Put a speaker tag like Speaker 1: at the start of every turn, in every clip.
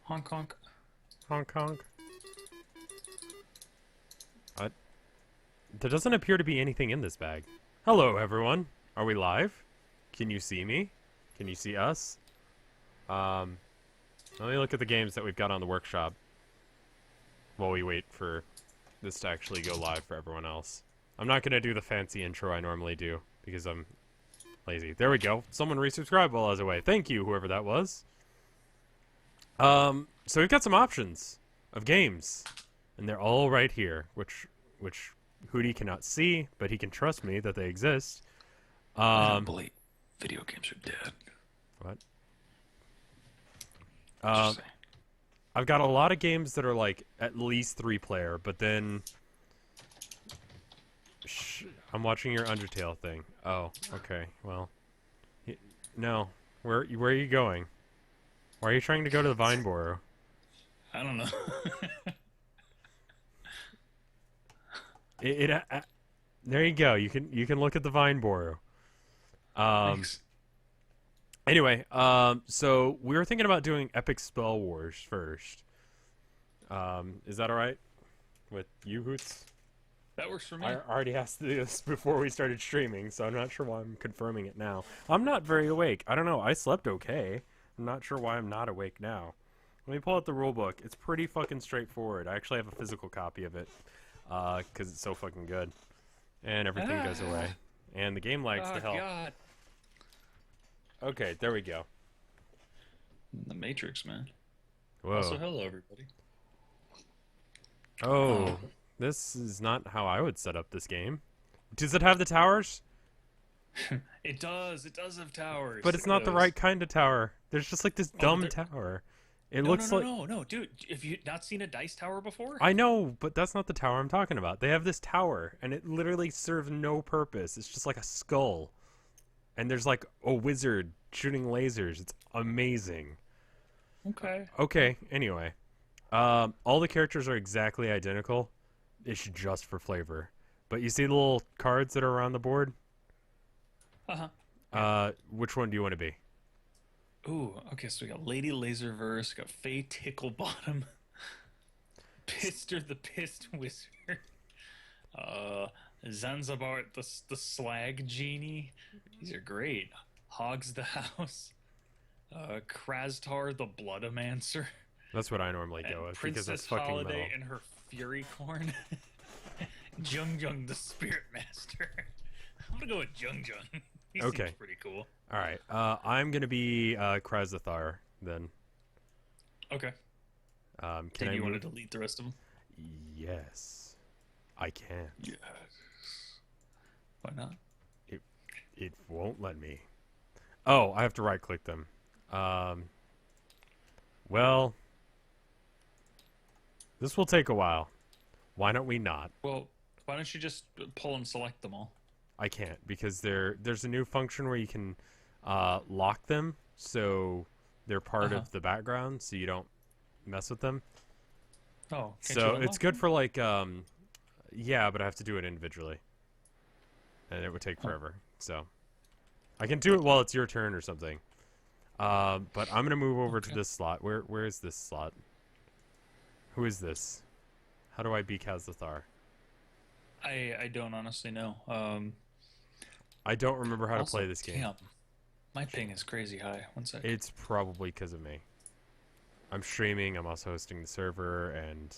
Speaker 1: Honk honk.
Speaker 2: Honk honk. What? There doesn't appear to be anything in this bag. Hello, everyone. Are we live? Can you see me? Can you see us? Let me look at the games that we've got on the workshop while we wait for this to actually go live for everyone else. I'm not going to do the fancy intro I normally do because I'm lazy. There we go. Someone resubscribed while I was away. Thank you, whoever that was. So we've got some options of games, and they're all right here, which Hootey cannot see, but he can trust me that they exist.
Speaker 1: I don't believe video games are dead.
Speaker 2: What?
Speaker 1: Just saying.
Speaker 2: I've got a lot of games that are like at least 3-player, but then I'm watching your Undertale thing. Oh, okay. Well, no. Where are you going? Why are you trying to go to the Vine Borrow?
Speaker 1: I don't know.
Speaker 2: There you go. You can look at the Vine Borrow.
Speaker 1: Thanks.
Speaker 2: Anyway, so we were thinking about doing Epic Spell Wars first. Is that all right with you, Hoots?
Speaker 1: That works for me.
Speaker 2: I already asked this before we started streaming, so I'm not sure why I'm confirming it now. I'm not very awake. I don't know. I slept okay. I'm not sure why I'm not awake now. Let me pull out the rulebook. It's pretty fucking straightforward. I actually have a physical copy of it because it's so fucking good. And everything goes away. And the game lags to hell.
Speaker 1: God.
Speaker 2: Okay, there we go.
Speaker 1: The Matrix, man.
Speaker 2: Whoa.
Speaker 1: Also, hello, everybody.
Speaker 2: Oh, this is not how I would set up this game. Does it have the towers?
Speaker 1: It does. It does have towers.
Speaker 2: But it's not the right kind of tower. There's just like this dumb tower. It looks like...
Speaker 1: No, dude. Have you not seen a dice tower before?
Speaker 2: I know, but that's not the tower I'm talking about. They have this tower, and it literally serves no purpose. It's just like a skull. And there's like a wizard shooting lasers. It's amazing.
Speaker 1: Okay.
Speaker 2: Okay, anyway. All the characters are exactly identical. It's just for flavor. But you see the little cards that are around the board?
Speaker 1: Uh-huh.
Speaker 2: Which one do you want to be?
Speaker 1: Ooh, okay, so we got Lady Laserverse, got Faye Ticklebottom, Pister the Pissed Wizard, Zanzibar the Slag Genie. These are great. Hogs the House, Krastar the Bloodamancer.
Speaker 2: That's what I normally go with because it's
Speaker 1: Princess
Speaker 2: fucking
Speaker 1: Holiday
Speaker 2: metal.
Speaker 1: and her Fury Corn. Jung Jung the Spirit Master. I'm gonna go with Jung Jung. He seems pretty cool.
Speaker 2: All right. I'm gonna be Krasdathar then.
Speaker 1: Okay.
Speaker 2: Can
Speaker 1: you want to delete the rest of them?
Speaker 2: Yes, I can.
Speaker 1: Yes. Why not?
Speaker 2: It won't let me. Oh, I have to right-click them. Well, this will take a while. Why don't we not?
Speaker 1: Well, why don't you just pull and select them all?
Speaker 2: I can't because there's a new function where you can lock them so they're part of the background so you don't mess with them.
Speaker 1: Oh,
Speaker 2: so it's good for like yeah, but I have to do it individually. And it would take forever. So I can do it while it's your turn or something. But I'm going to move over to this slot. Where is this slot? Who is this? How do I be Krasdathar?
Speaker 1: I don't honestly know.
Speaker 2: I don't remember how to
Speaker 1: Also,
Speaker 2: play this game.
Speaker 1: Damn, my ping is crazy high. One second.
Speaker 2: It's probably because of me. I'm streaming. I'm also hosting the server, and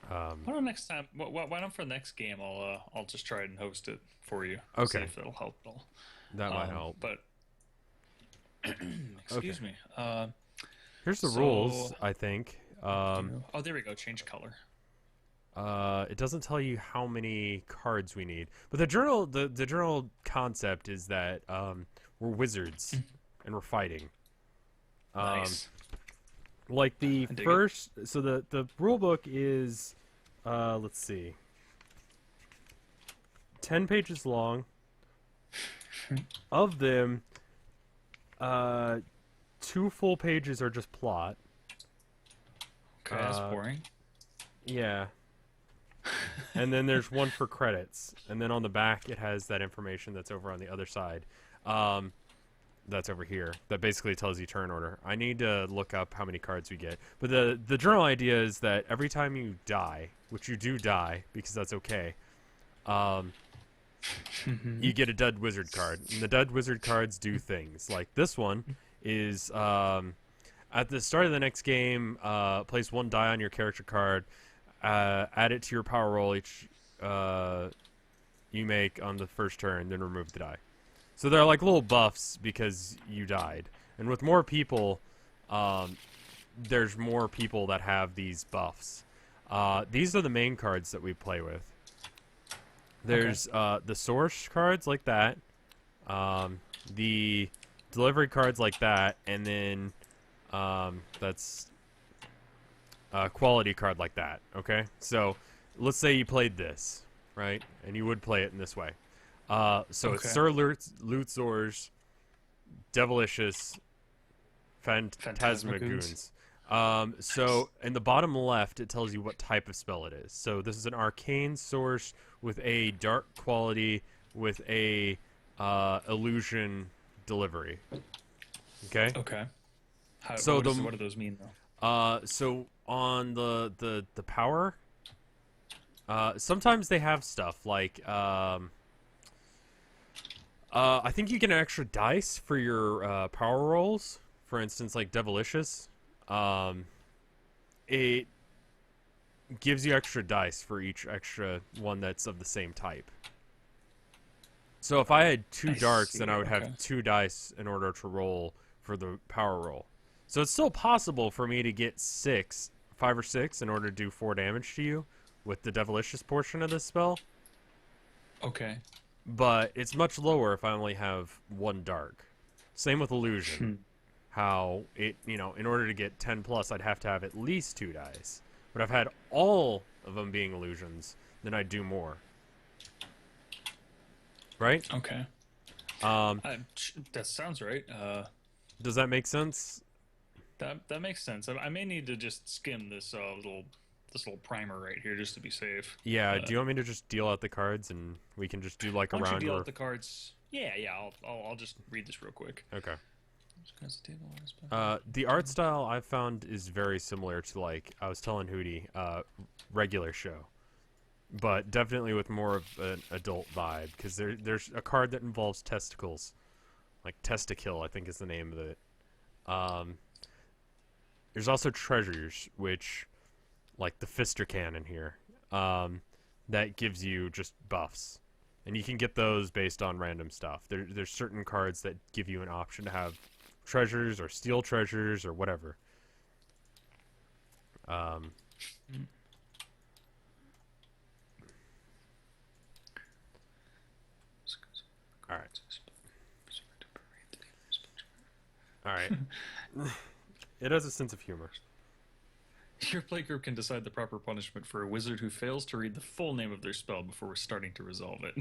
Speaker 1: why don't next time? Why don't for the next game I'll just try and host it for you.
Speaker 2: Okay.
Speaker 1: See if it'll help at all.
Speaker 2: that might help.
Speaker 1: But excuse me.
Speaker 2: Here's the rules. I think.
Speaker 1: Oh, there we go. Change color.
Speaker 2: It doesn't tell you how many cards we need, but the general concept is that we're wizards and we're fighting.
Speaker 1: Nice.
Speaker 2: Like the first, so the rule book is, let's see, 10 pages long. Of them, 2 full pages are just plot.
Speaker 1: Okay, that's boring.
Speaker 2: Yeah. And then there's one for credits, and then on the back it has that information that's over on the other side. that's over here that basically tells you turn order. I need to look up how many cards we get. But the general idea is that every time you die, which you do die because that's okay, you get a dead wizard card. And the dead wizard cards do things. Like this one is at the start of the next game, place 1 die on your character card, add it to your power roll each you make on the first turn, then remove the die. So they're like little buffs because you died. And with more people, there's more people that have these buffs. These are the main cards that we play with. There's the source cards like that, the delivery cards like that, and then that's a quality card like that, okay? So let's say you played this, right? And you would play it in this way. So it's Sir Luthor's Devilicious Phantasmagoons. So in the bottom left, it tells you what type of spell it is. So this is an arcane source with a dark quality with a illusion delivery. Okay.
Speaker 1: Okay.
Speaker 2: So
Speaker 1: what do those mean though?
Speaker 2: So on the power, sometimes they have stuff like I think you get an extra dice for your power rolls. For instance, like Devilicious. It gives you extra dice for each extra one that's of the same type. So if I had 2 darks, then I would have 2 dice in order to roll for the power roll. So it's still possible for me to get 5 or 6 in order to do 4 damage to you with the Devilicious portion of this spell.
Speaker 1: Okay.
Speaker 2: But it's much lower if I only have 1 dark. Same with Illusion. How it, in order to get 10 plus, I'd have to have at least 2 dice. But if I've had all of them being illusions, then I'd do more. Right?
Speaker 1: Okay. That sounds right.
Speaker 2: Does that make sense?
Speaker 1: That makes sense. I may need to just skim this little primer right here just to be safe.
Speaker 2: Yeah. Do you want me to just deal out the cards and we can just do like a round?
Speaker 1: Why don't you deal out the cards? Yeah. I'll just read this real quick.
Speaker 2: Okay. The art style I've found is very similar to, like I was telling Hootey, regular show, but definitely with more of an adult vibe because there's a card that involves testicles, like Testikill, I think is the name of it. There's also treasures, which, like the Fister Cannon here, that gives you just buffs, and you can get those based on random stuff. There's certain cards that give you an option to have treasures or steal treasures or whatever. All right. It has a sense of humor.
Speaker 1: Your playgroup can decide the proper punishment for a wizard who fails to read the full name of their spell before we're starting to resolve it.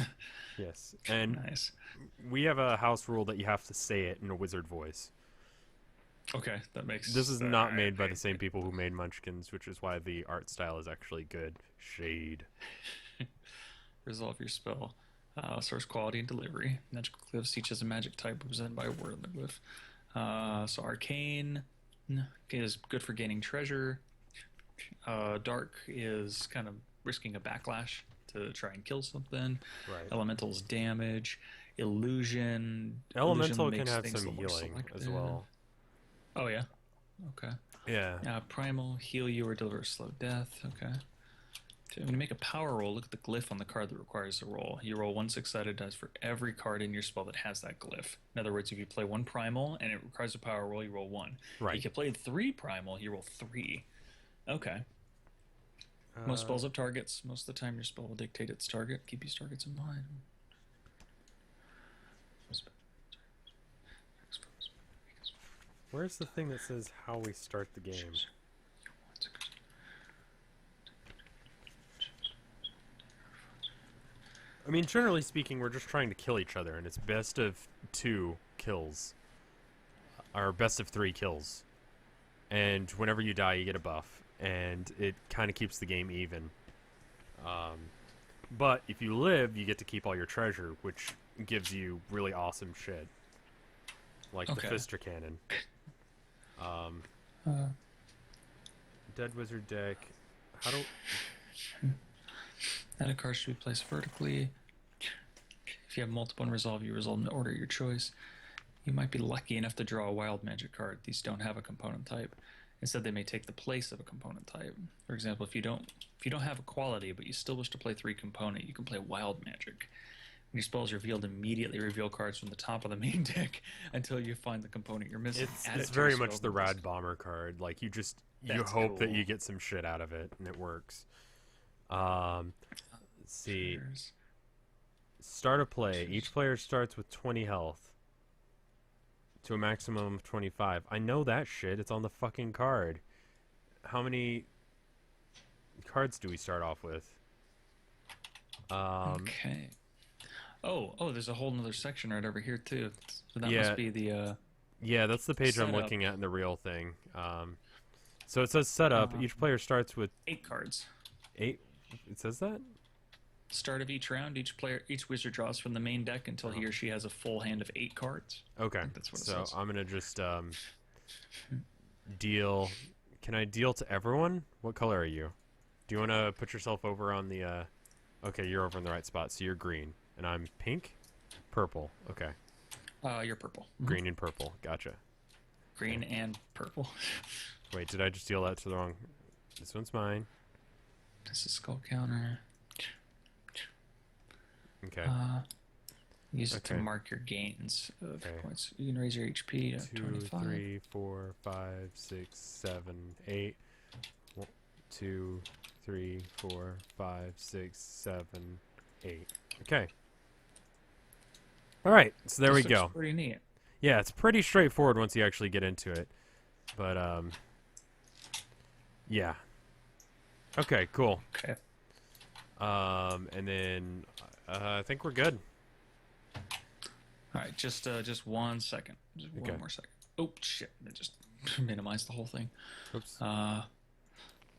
Speaker 2: Yes, and
Speaker 1: nice.
Speaker 2: We have a house rule that you have to say it in a wizard voice.
Speaker 1: Okay, that makes...
Speaker 2: This is not made by the same people who made Munchkins, which is why the art style is actually good. Shade.
Speaker 1: Resolve your spell. Source, quality, and delivery. Magical glyphs, each has a magic type represented by a word in the glyph. So arcane is good for gaining treasure. Dark is kind of risking a backlash to try and kill something.
Speaker 2: Right.
Speaker 1: Elemental's damage. Illusion.
Speaker 2: Elemental can have some healing as well.
Speaker 1: Oh, yeah? Okay.
Speaker 2: Yeah.
Speaker 1: Primal, heal you or deliver a slow death. Okay. So when you make a power roll, look at the glyph on the card that requires a roll. You roll 1 6-sided dice for every card in your spell that has that glyph. In other words, if you play 1 primal and it requires a power roll, you roll 1.
Speaker 2: Right.
Speaker 1: If you play 3 primal, you roll 3. Okay. Most spells have targets. Most of the time your spell will dictate its target. Keep these targets in mind.
Speaker 2: Where's the thing that says how we start the game? I mean, generally speaking, we're just trying to kill each other, and it's best of 2 kills. Or best of 3 kills. And whenever you die, you get a buff. And it kind of keeps the game even. But if you live, you get to keep all your treasure, which gives you really awesome shit. like the
Speaker 1: Okay.
Speaker 2: Fister Cannon.
Speaker 1: Uh,
Speaker 2: Dead Wizard deck. How do...
Speaker 1: Add a card should be placed vertically. If you have multiple in resolve, you resolve in the order of your choice. You might be lucky enough to draw a wild magic card. These don't have a component type. Instead, they may take the place of a component type. For example, if you don't have a quality, but you still wish to play 3 component, you can play wild magic. When your spell is revealed, immediately reveal cards from the top of the main deck until you find the component you're missing.
Speaker 2: It's very much the Rad Bomber card. Like, you
Speaker 1: That's
Speaker 2: hope that
Speaker 1: cool.
Speaker 2: you get some shit out of it, and it works. Let's see.
Speaker 1: There's-
Speaker 2: Start a play. Each player starts with 20 health. To a maximum of 25. I know that shit. It's on the fucking card. How many cards do we start off with?
Speaker 1: Okay. Oh, there's a whole nother section right over here too. So that
Speaker 2: Yeah.
Speaker 1: must be the
Speaker 2: Yeah, that's the page I'm
Speaker 1: Setup.
Speaker 2: looking at in the real thing. So it says setup. Each player starts with
Speaker 1: 8 cards.
Speaker 2: 8. It says that?
Speaker 1: Start of each round, each wizard draws from the main deck until he or she has a full hand of 8 cards.
Speaker 2: Okay.
Speaker 1: That's what it
Speaker 2: So
Speaker 1: says.
Speaker 2: I'm gonna just deal. Can I deal to everyone? What color are you? Do you want to put yourself over on the? Okay, you're over in the right spot. So you're green, and I'm pink, purple. Okay,
Speaker 1: You're purple.
Speaker 2: green and purple. Gotcha.
Speaker 1: Green and purple.
Speaker 2: Wait, did I just deal that to the wrong? This one's mine.
Speaker 1: This is skull counter.
Speaker 2: Okay.
Speaker 1: Use it to
Speaker 2: Okay.
Speaker 1: mark your gains of
Speaker 2: Okay.
Speaker 1: points. You can raise your HP to
Speaker 2: 2,
Speaker 1: 25.
Speaker 2: 3, 4, 5, 6, 7, 8. 1, 2, 3, 4, 5, 6, 7, 8. Okay. All right. So there we
Speaker 1: This looks
Speaker 2: go.
Speaker 1: Pretty neat.
Speaker 2: Yeah, it's pretty straightforward once you actually get into it. But yeah. Okay, cool.
Speaker 1: Okay.
Speaker 2: And then I think we're good.
Speaker 1: All right, just 1 second. Just
Speaker 2: Okay.
Speaker 1: one more second. Oh shit! I just minimized the whole thing.
Speaker 2: Oops.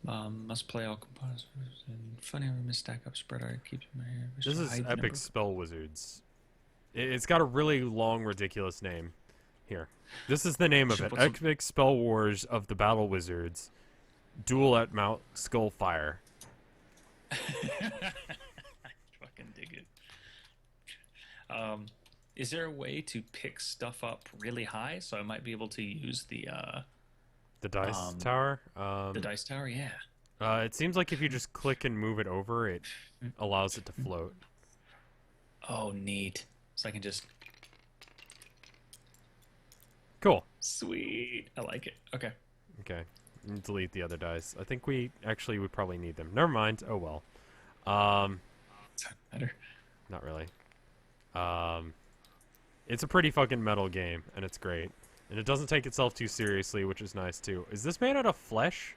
Speaker 1: Must play all components. And funny, I misstack up spread art. Keeps my hair.
Speaker 2: This is Epic Spell Wizards. It's got a really long, ridiculous name. Here. This is the name of
Speaker 1: Sure,
Speaker 2: it.
Speaker 1: what's
Speaker 2: Epic Spell Wars of the Battle Wizards. Duel at Mount Skullfire.
Speaker 1: I fucking dig it. Is there a way to pick stuff up really high so I might be able to use the
Speaker 2: Dice Tower.
Speaker 1: dice tower? Yeah.
Speaker 2: It seems like if you just click and move it over, it allows it to float.
Speaker 1: Oh, neat. So I can just
Speaker 2: Cool.
Speaker 1: sweet. I like it. Okay.
Speaker 2: Okay. And delete the other dice. I think we would probably need them. Never mind. Oh well.
Speaker 1: Does that matter?
Speaker 2: Not really. It's a pretty fucking metal game, and it's great. And it doesn't take itself too seriously, which is nice too. Is this made out of flesh?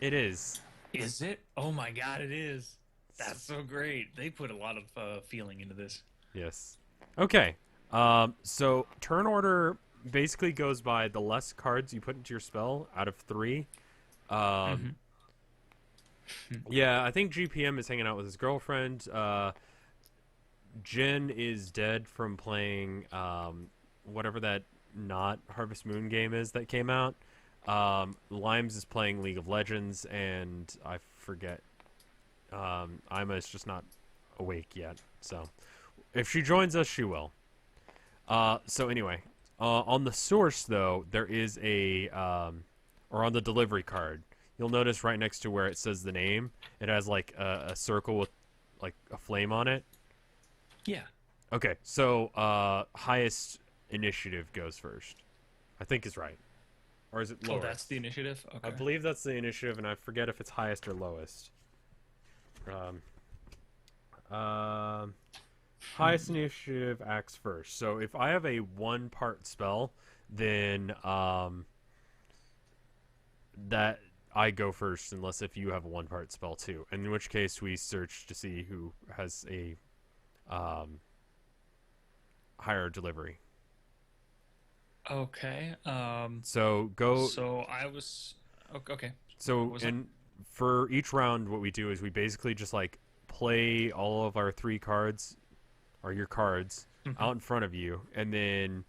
Speaker 2: It is.
Speaker 1: Is it? Oh my god, it is. That's so great. They put a lot of feeling into this.
Speaker 2: Yes. Okay. So turn order basically goes by the less cards you put into your spell out of 3. Yeah, I think GPM is hanging out with his girlfriend. Jen is dead from playing whatever that not Harvest Moon game is that came out. Limes is playing League of Legends, and I forget. Ima is just not awake yet, so if she joins us, she will. So anyway, on the source though, there is a or on the delivery card, you'll notice right next to where it says the name, it has like a circle with like a flame on it.
Speaker 1: Yeah.
Speaker 2: Okay, so highest initiative goes first. I think is right. Or is it lower?
Speaker 1: Oh, that's the initiative? Okay.
Speaker 2: I believe that's the initiative, and I forget if it's highest or lowest. Highest initiative acts first. So if I have a 1-part spell, then that I go first, unless if you have a 1-part spell too. In which case, we search to see who has a higher delivery.
Speaker 1: Okay.
Speaker 2: So go.
Speaker 1: So I was okay.
Speaker 2: So
Speaker 1: was that?
Speaker 2: for each round, what we do is we basically just like play all of our 3 cards, or your cards, out in front of you, and then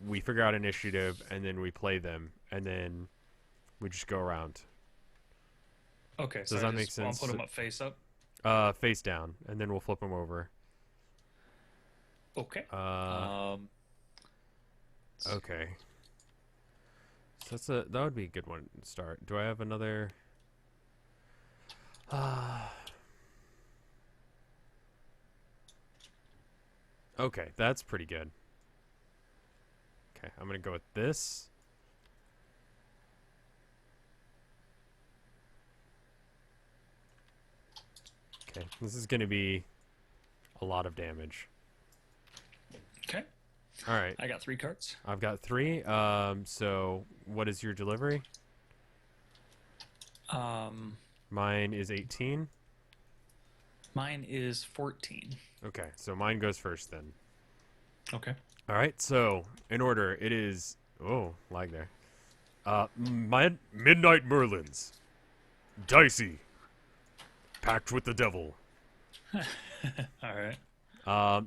Speaker 2: we figure out initiative, and then we play them, and then we just go around.
Speaker 1: Okay, so
Speaker 2: Does that make
Speaker 1: I'll
Speaker 2: sense?
Speaker 1: put them up face up.
Speaker 2: Face down, and then we'll flip them over.
Speaker 1: Okay.
Speaker 2: Okay. So that would be a good one to start. Do I have another? Okay, that's pretty good. Okay, I'm gonna go with this. Okay, this is gonna be a lot of damage.
Speaker 1: Okay.
Speaker 2: All right,
Speaker 1: I got 3 cards.
Speaker 2: I've got 3. So what is your delivery? Mine is 18.
Speaker 1: Mine is 14.
Speaker 2: Okay, so mine goes first then.
Speaker 1: Okay.
Speaker 2: All right, so in order, it is lag there. Midnight Merlins, Dicey, Pact with the Devil.
Speaker 1: All right.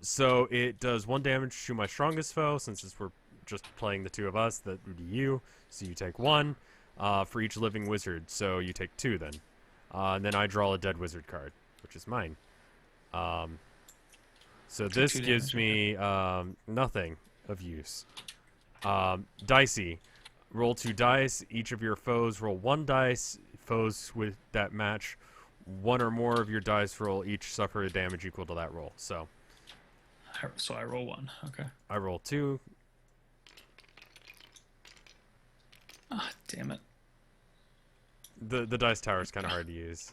Speaker 2: So it does 1 damage to my strongest foe, since we're just playing the 2 of us. That would be you. So you take 1 for each living wizard. So you take 2 then. And then I draw a dead wizard card, which is mine. So this gives me nothing of use. Dicey. Roll 2 dice. Each of your foes roll 1 dice. Foes with that match 1 or more of your dice roll each suffer a damage equal to that roll. So
Speaker 1: I roll 1. Okay.
Speaker 2: I roll 2.
Speaker 1: Ah, damn it.
Speaker 2: The dice tower is kind of hard to use.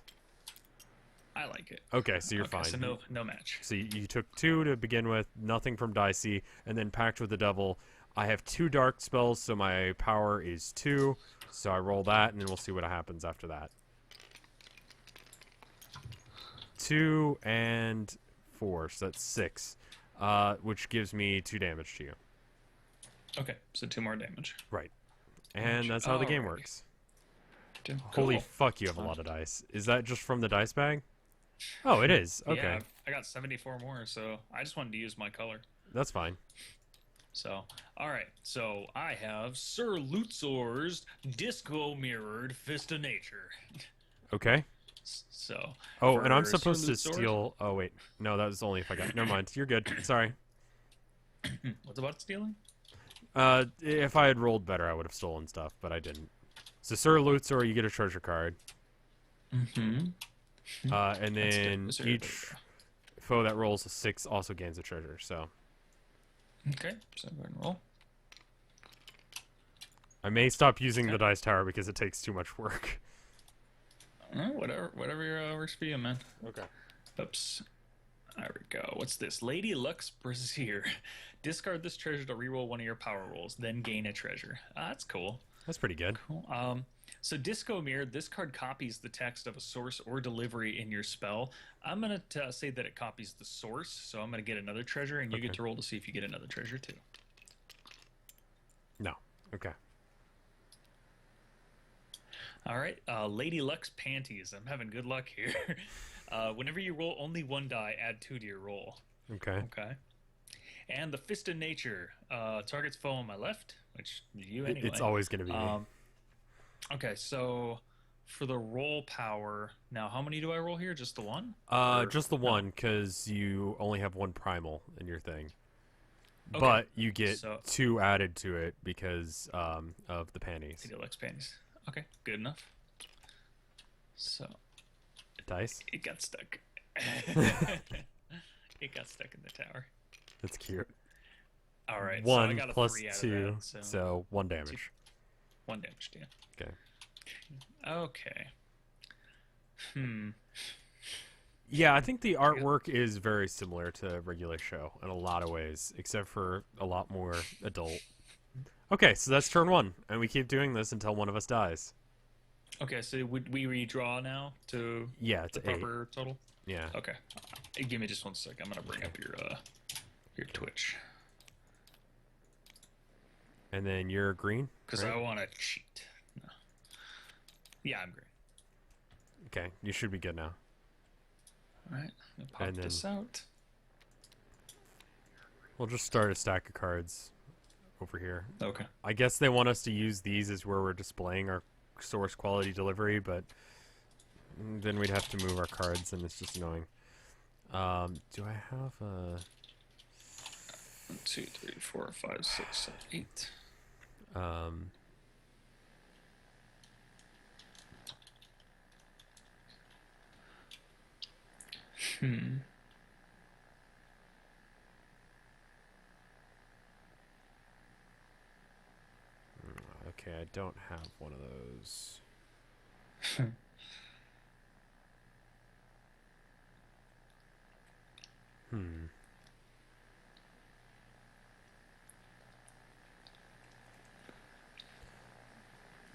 Speaker 1: I like it.
Speaker 2: Okay, so you're
Speaker 1: Okay,
Speaker 2: fine.
Speaker 1: so no match.
Speaker 2: So you took 2 to begin with, nothing from Dicey, and then Pact with the Devil. I have 2 dark spells, so my power is 2. So I roll that, and then we'll see what happens after that. 2 and 4, so that's 6, which gives me 2 damage to you.
Speaker 1: Okay, so 2 more damage.
Speaker 2: Right. And that's how the game
Speaker 1: Alrighty.
Speaker 2: works.
Speaker 1: Cool.
Speaker 2: Holy fuck, you have a lot of dice. Is that just from the dice bag? Oh, it is. Okay.
Speaker 1: Yeah, I got 74 more, so I just wanted to use my color.
Speaker 2: That's fine.
Speaker 1: So, all right. So I have Sir Lutzor's Disco Mirrored Fist of Nature.
Speaker 2: Okay.
Speaker 1: So.
Speaker 2: Oh, and I'm
Speaker 1: for
Speaker 2: supposed
Speaker 1: Sir
Speaker 2: to
Speaker 1: Lutzor-
Speaker 2: steal... Oh, wait. No, that was only if I got... Never mind. You're good. Sorry.
Speaker 1: What's about stealing?
Speaker 2: If I had rolled better, I would have stolen stuff, but I didn't. So, Sir Lutzor, you get a treasure card.
Speaker 1: Mm-hmm.
Speaker 2: And then
Speaker 1: That's good.
Speaker 2: each foe that rolls a 6 also gains a treasure, so...
Speaker 1: Okay, so go ahead and roll.
Speaker 2: I may stop using the dice tower because it takes too much work.
Speaker 1: Whatever works for you, man.
Speaker 2: Okay.
Speaker 1: Oops. There we go. What's this? Lady Lux Brazier. Discard this treasure to reroll one of your power rolls, then gain a treasure. That's cool.
Speaker 2: That's pretty good.
Speaker 1: Cool. So Disco Mirror, this card copies the text of a source or delivery in your spell. I'm going to say that it copies the source, so I'm going to get another treasure, and you get to roll to see if you get another treasure, too.
Speaker 2: No. Okay.
Speaker 1: All right. Lady Lux Panties. I'm having good luck here. Whenever you roll only 1 die, add 2 to your roll.
Speaker 2: Okay.
Speaker 1: Okay. And the Fist of Nature targets foe on my left, which is you anyway.
Speaker 2: It's always going to be me.
Speaker 1: Okay, so for the roll power, now how many do I roll here? Just the 1?
Speaker 2: Just the 1, because you only have 1 primal in your thing.
Speaker 1: Okay.
Speaker 2: But you get
Speaker 1: So-
Speaker 2: 2 added to it because of the panties.
Speaker 1: Lady Lux Panties. Okay, good enough. So
Speaker 2: Dice?
Speaker 1: it got stuck. It got stuck in the tower.
Speaker 2: That's cute.
Speaker 1: All right,
Speaker 2: 1
Speaker 1: so I got a
Speaker 2: plus
Speaker 1: 3 out
Speaker 2: 2,
Speaker 1: of that,
Speaker 2: so 1 damage.
Speaker 1: 1 damage to you.
Speaker 2: Okay.
Speaker 1: Okay.
Speaker 2: Yeah, I think the artwork is very similar to regular show in a lot of ways, except for a lot more adult. Okay, so that's turn 1, and we keep doing this until one of us dies.
Speaker 1: Okay, so would we redraw now to
Speaker 2: Yeah, it's
Speaker 1: the
Speaker 2: 8.
Speaker 1: proper total?
Speaker 2: Yeah.
Speaker 1: Okay. Give me just 1 sec. I'm gonna bring up your Twitch
Speaker 2: And then you're green?
Speaker 1: because
Speaker 2: right?
Speaker 1: I want to cheat. No. Yeah, I'm green.
Speaker 2: Okay, you should be good now.
Speaker 1: All right, I'm gonna pop
Speaker 2: And then-
Speaker 1: this out.
Speaker 2: We'll just start a stack of cards over here.
Speaker 1: Okay.
Speaker 2: I guess they want us to use these as where we're displaying our source quality delivery, but then we'd have to move our cards, and it's just annoying. Do I have a...
Speaker 1: 1, 2, 3, 4, 5, 6, 7, 8.
Speaker 2: Okay, I don't have one of those.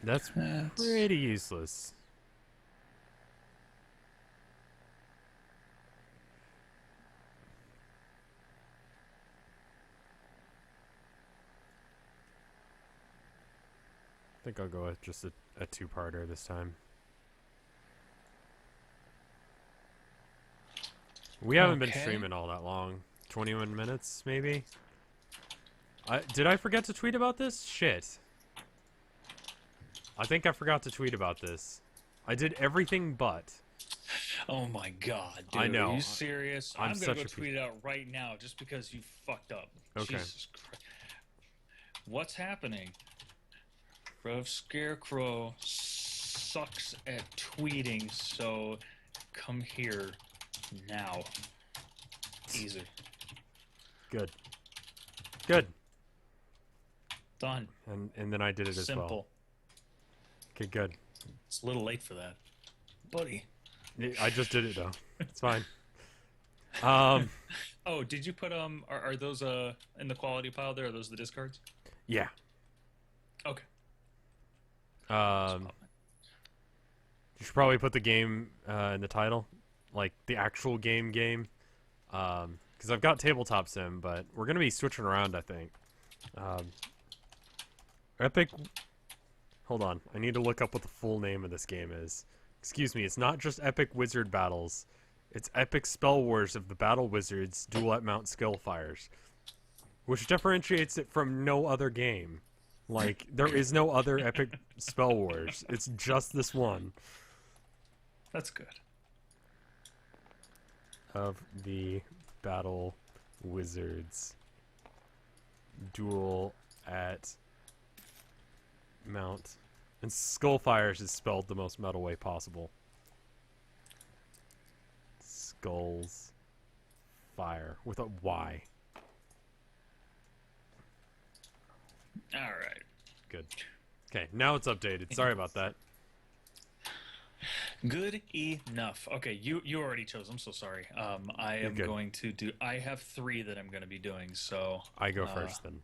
Speaker 2: That's pretty useless. I think I'll go with just a two-parter this time. We haven't been streaming all that long. 21 minutes, maybe? Did I forget to tweet about this? Shit. I think I forgot to tweet about this. I did everything but.
Speaker 1: Oh my god, dude.
Speaker 2: I know.
Speaker 1: Are you serious? I'm gonna
Speaker 2: such
Speaker 1: go
Speaker 2: a
Speaker 1: tweet it out right now just because you fucked up.
Speaker 2: Okay.
Speaker 1: Jesus Christ. What's happening? RevScarecrow sucks at tweeting, so come here now. Easy.
Speaker 2: Good. Good.
Speaker 1: Done.
Speaker 2: And then I did it as well.
Speaker 1: Simple.
Speaker 2: Okay, good.
Speaker 1: It's a little late for that. Buddy.
Speaker 2: I just did it, though. It's fine.
Speaker 1: Oh, did you put, are those, in the quality pile there? Are those the discards?
Speaker 2: Yeah.
Speaker 1: Okay.
Speaker 2: You should probably put the game in the title, like the actual game, because I've got Tabletop Sim, but we're gonna be switching around, I think. Epic. Hold on, I need to look up what the full name of this game is. Excuse me, it's not just Epic Wizard Battles. It's Epic Spell Wars of the Battle Wizards Duel at Mount Skullfires, which differentiates it from no other game. Like, there is no other Epic Spell Wars. It's just this one.
Speaker 1: That's good.
Speaker 2: Of the Battle Wizards Duel at Mount. And Skullfires is spelled the most metal way possible. Skulls Fire with a Y.
Speaker 1: Alright.
Speaker 2: Good. Okay, now it's updated. Sorry about that.
Speaker 1: Good enough. Okay, you already chose. I'm so sorry. I am going to do... I have 3 that I'm going to be doing, so...
Speaker 2: I go first, then.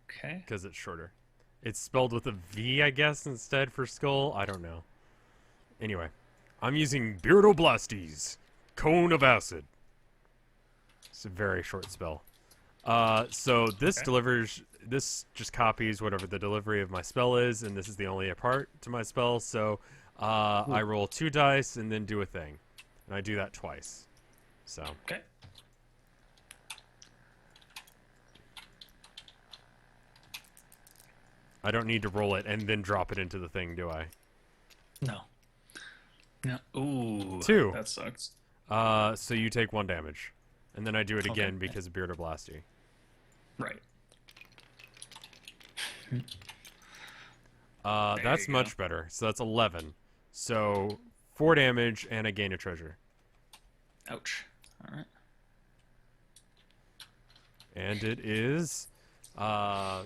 Speaker 1: Okay.
Speaker 2: Because it's shorter. It's spelled with a V, I guess, instead for skull. I don't know. Anyway. I'm using Beardoblastes. Cone of Acid. It's a very short spell. So this delivers... This just copies whatever the delivery of my spell is, and this is the only part to my spell, so... I roll 2 dice and then do a thing. And I do that twice. So.
Speaker 1: Okay.
Speaker 2: I don't need to roll it and then drop it into the thing, do I?
Speaker 1: No. No. Ooh.
Speaker 2: 2.
Speaker 1: That sucks.
Speaker 2: So you take 1 damage. And then I do it again because of Beardoblasty.
Speaker 1: Right.
Speaker 2: That's much better. So that's 11. So 4 damage and I gain a treasure.
Speaker 1: Ouch. Alright.
Speaker 2: And it is... Oh,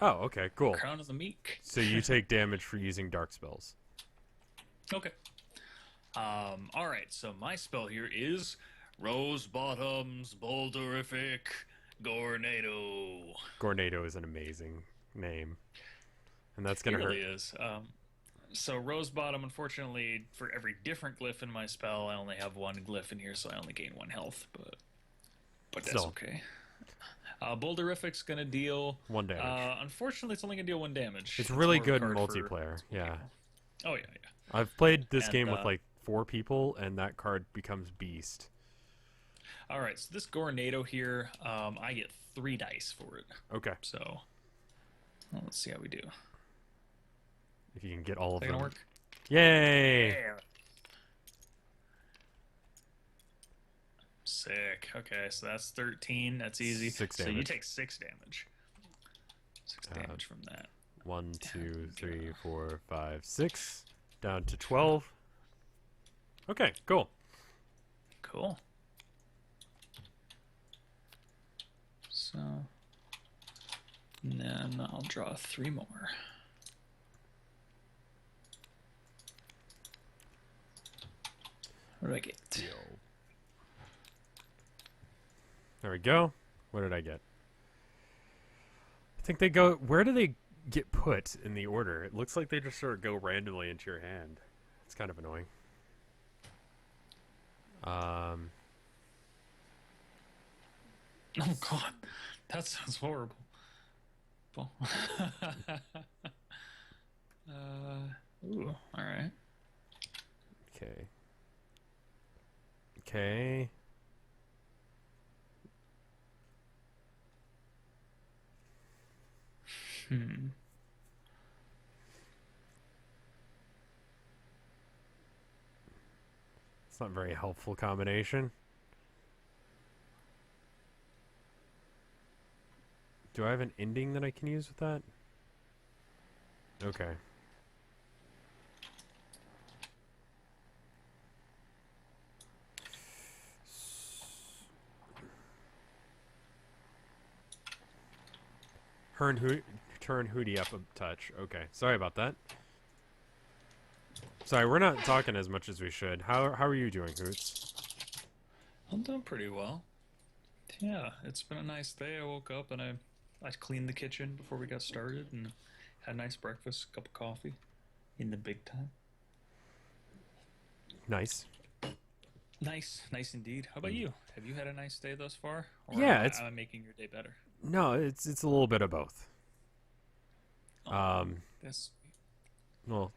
Speaker 2: okay, cool.
Speaker 1: Crown of the Meek.
Speaker 2: So you take damage for using dark spells.
Speaker 1: Okay. Alright, so my spell here is Rose Bottoms Boulderific Gornado.
Speaker 2: Gornado is an amazing name. And that's going to hurt.
Speaker 1: It really is. So Rose Bottom, unfortunately, for every different glyph in my spell, I only have 1 glyph in here, so I only gain 1 health, but that's okay. Boulderific's going to deal
Speaker 2: 1 damage.
Speaker 1: Unfortunately, it's only going to deal 1 damage.
Speaker 2: It's really good in multiplayer. Yeah.
Speaker 1: Oh, yeah.
Speaker 2: I've played this game with like 4 people, and that card becomes beast.
Speaker 1: All right, so this Goronado here, I get 3 dice for it.
Speaker 2: Okay.
Speaker 1: So well, let's see how we do.
Speaker 2: If you can get all of
Speaker 1: Is that
Speaker 2: them.
Speaker 1: gonna work?
Speaker 2: Yay!
Speaker 1: Yeah. Sick. Okay, so that's 13. That's easy.
Speaker 2: 6
Speaker 1: So you
Speaker 2: damage.
Speaker 1: take 6 damage. 6 damage from that.
Speaker 2: 1, 2, 3, 4, 5, 6. Down to 12. Okay, cool.
Speaker 1: Cool. So, and then I'll draw 3 more. What do I get?
Speaker 2: There we go. What did I get? I think they go... Where do they get put in the order? It looks like they just sort of go randomly into your hand. It's kind of annoying.
Speaker 1: Oh god, that sounds horrible. Ooh, all right.
Speaker 2: Okay. Okay. It's not a very helpful combination. Do I have an ending that I can use with that? Okay. Turn Hootey up a touch. Okay. Sorry about that. Sorry, we're not talking as much as we should. How are you doing, Hoots?
Speaker 1: I'm doing pretty well. Yeah, it's been a nice day. I woke up and I cleaned the kitchen before we got started and had a nice breakfast, cup of coffee in the big time.
Speaker 2: Nice.
Speaker 1: Nice indeed. How about you? Have you had a nice day thus far? Or
Speaker 2: Yeah,
Speaker 1: am I making your day better?
Speaker 2: No, it's a little bit of both.
Speaker 1: Oh, that's sweet.
Speaker 2: Well,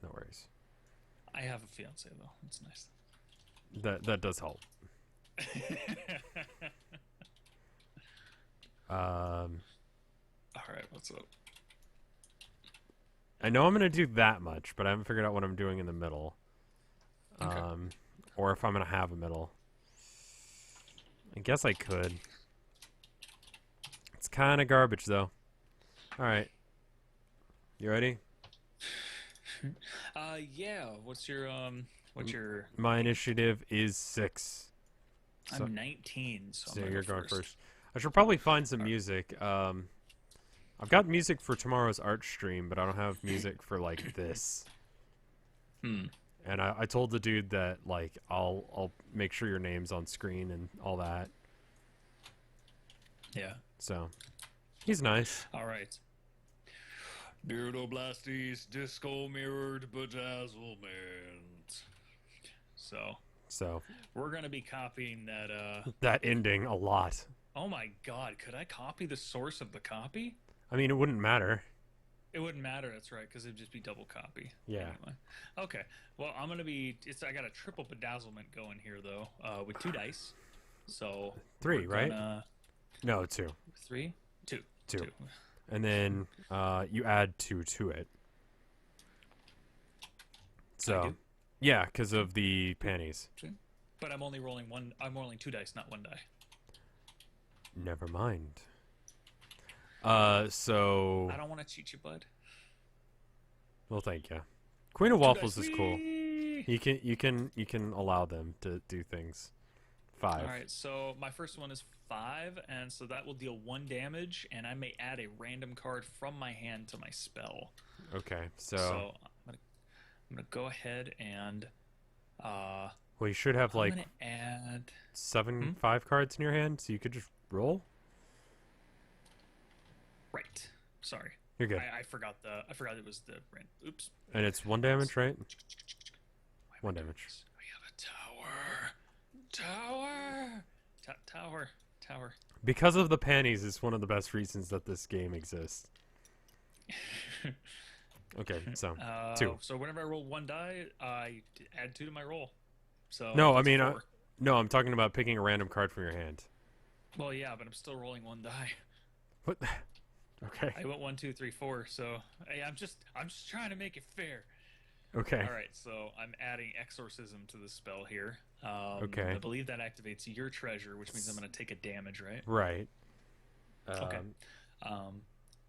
Speaker 2: no worries.
Speaker 1: I have a fiance though. It's nice.
Speaker 2: That does help.
Speaker 1: All right, what's up?
Speaker 2: I know I'm gonna do that much, but I haven't figured out what I'm doing in the middle.
Speaker 1: Okay.
Speaker 2: Or if I'm gonna have a middle. I guess I could. It's kind of garbage though. All right. You ready?
Speaker 1: Yeah. What's your
Speaker 2: My initiative is 6. So,
Speaker 1: I'm 19, so
Speaker 2: so
Speaker 1: I'm
Speaker 2: you're
Speaker 1: gonna
Speaker 2: going first. I should probably find some music. I've got music for tomorrow's art stream, but I don't have music for like this. And I told the dude that like I'll make sure your name's on screen and all that.
Speaker 1: Yeah.
Speaker 2: So he's nice.
Speaker 1: All right. Beardoblasties, disco mirrored bedazzlement. So we're gonna be copying that.
Speaker 2: That ending a lot.
Speaker 1: Oh my God! Could I copy the source of the copy?
Speaker 2: I mean, it wouldn't matter.
Speaker 1: It wouldn't matter. That's right, because it'd just be double copy.
Speaker 2: Yeah.
Speaker 1: Anyway. Okay. Well, I'm gonna be. I got a triple bedazzlement going here though, with 2 dice. So
Speaker 2: 3, right? No, 2.
Speaker 1: 3, 2,
Speaker 2: 2. And then you add 2 to it. So yeah, because of the panties.
Speaker 1: But I'm only rolling 1. I'm rolling 2 dice, not 1 die.
Speaker 2: Never mind. So.
Speaker 1: I don't want to cheat you, bud.
Speaker 2: Well, thank you. Queen of Waffles
Speaker 1: dice.
Speaker 2: is cool. You can allow them to do things. 5.
Speaker 1: All right. So my first one is 5, and so that will deal 1 damage, and I may add a random card from my hand to my spell.
Speaker 2: Okay. So
Speaker 1: I'm gonna go ahead and.
Speaker 2: Well, you should have
Speaker 1: I'm
Speaker 2: like
Speaker 1: gonna add
Speaker 2: 7 5 cards in your hand, so you could just roll.
Speaker 1: Right. Sorry.
Speaker 2: You're good.
Speaker 1: I forgot it was the random. Oops.
Speaker 2: And it's 1 damage, right? 1 damage.
Speaker 1: We have a tower. Tower.
Speaker 2: Because of the panties is one of the best reasons that this game exists. Okay, so 2.
Speaker 1: So whenever I roll 1 die, I add 2 to my roll. So
Speaker 2: No, I
Speaker 1: that's
Speaker 2: mean,
Speaker 1: 4.
Speaker 2: No, I'm talking about picking a random card from your hand.
Speaker 1: Well, yeah, but I'm still rolling one die.
Speaker 2: What? Okay.
Speaker 1: I went 1, 2, 3, 4. So hey, I'm just trying to make it fair.
Speaker 2: Okay.
Speaker 1: All right, so I'm adding Exorcism to the spell here.
Speaker 2: Okay.
Speaker 1: I believe that activates your treasure, which means I'm going to take a damage, right?
Speaker 2: Right.
Speaker 1: Okay.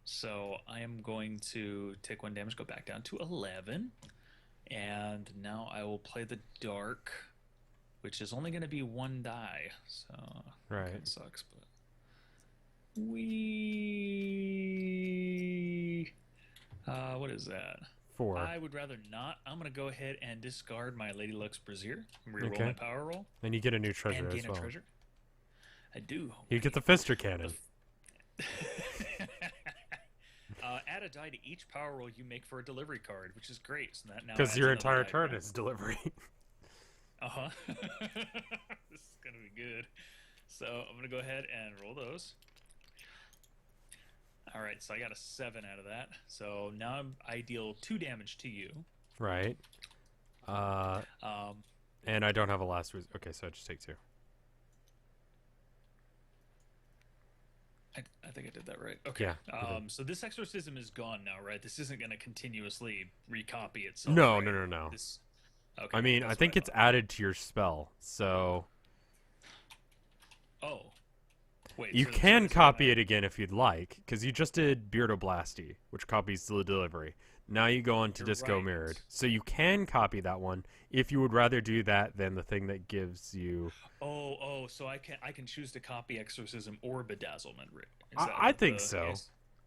Speaker 1: So I am going to take 1 damage, go back down to 11, and now I will play the dark, which is only going to be 1 die. So
Speaker 2: Right.
Speaker 1: It sucks, but what is that?
Speaker 2: 4.
Speaker 1: I would rather not. I'm going to go ahead and discard my Lady Luck's Brazier, reroll
Speaker 2: Okay.
Speaker 1: my power roll,
Speaker 2: And you get a new treasure
Speaker 1: and gain
Speaker 2: as well.
Speaker 1: a treasure. I do.
Speaker 2: You get the Fister Cannon.
Speaker 1: Add a die to each power roll you make for a delivery card, which is great. So that now
Speaker 2: Because
Speaker 1: adds
Speaker 2: your
Speaker 1: another
Speaker 2: entire
Speaker 1: die.
Speaker 2: turn is delivery.
Speaker 1: Uh-huh. This is gonna be good. So I'm gonna go ahead and roll those. All right, so I got a 7 out of that. So now I deal 2 damage to you.
Speaker 2: Right. And I don't have a last. Okay, so I just take 2.
Speaker 1: I think I did that right. Okay.
Speaker 2: Yeah,
Speaker 1: So this exorcism is gone now, right? This isn't going to continuously recopy itself.
Speaker 2: No,
Speaker 1: right?
Speaker 2: no.
Speaker 1: This, okay,
Speaker 2: I mean, I think it's added to your spell, so
Speaker 1: Oh. Wait.
Speaker 2: you
Speaker 1: so
Speaker 2: can
Speaker 1: it's
Speaker 2: copy it again if you'd like, because you just did Beardoblasty, which copies the delivery. Now you go on to
Speaker 1: You're
Speaker 2: Disco
Speaker 1: right.
Speaker 2: Mirrored, so you can copy that one if you would rather do that than the thing that gives you.
Speaker 1: Oh, so I can choose to copy exorcism or bedazzlement.
Speaker 2: I think so.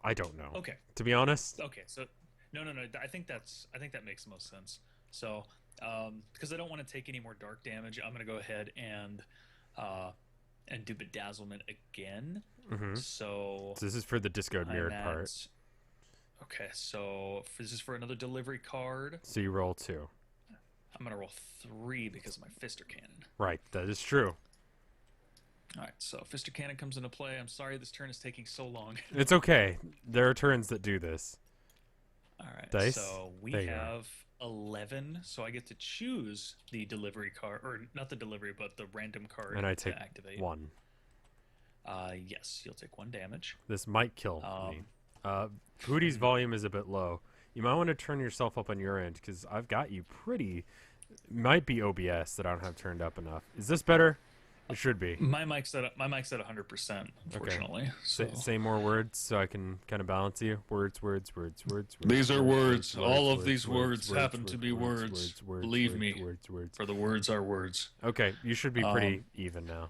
Speaker 2: I don't know.
Speaker 1: Okay.
Speaker 2: To be honest.
Speaker 1: Okay. So no. I think that makes the most sense. So because I don't want to take any more dark damage, I'm gonna go ahead and do bedazzlement again.
Speaker 2: Mm-hmm.
Speaker 1: So
Speaker 2: this is for the Disco Mirrored part.
Speaker 1: Okay, so this is for another delivery card.
Speaker 2: So you roll 2.
Speaker 1: I'm gonna roll 3 because of my Fister Cannon.
Speaker 2: Right, that is true.
Speaker 1: All right, so Fister Cannon comes into play. I'm sorry this turn is taking so long.
Speaker 2: It's okay. There are turns that do this.
Speaker 1: All right,
Speaker 2: Dice.
Speaker 1: so we
Speaker 2: There you
Speaker 1: have 11, so I get to choose the delivery card, or not the delivery, but the random card
Speaker 2: And I take
Speaker 1: to activate.
Speaker 2: 1.
Speaker 1: Yes, you'll take 1 damage.
Speaker 2: This might kill me. Hootey's volume is a bit low. You might want to turn yourself up on your end, because I've got you pretty... Might be OBS that I don't have turned up enough. Is this better? It should be.
Speaker 1: My mic's at 100%, unfortunately.
Speaker 2: Okay.
Speaker 1: So.
Speaker 2: Say more words so I can kind of balance you. Words.
Speaker 1: These are words. All of these words happen to be words. Believe me. For the words are words.
Speaker 2: Okay, you should be pretty even now.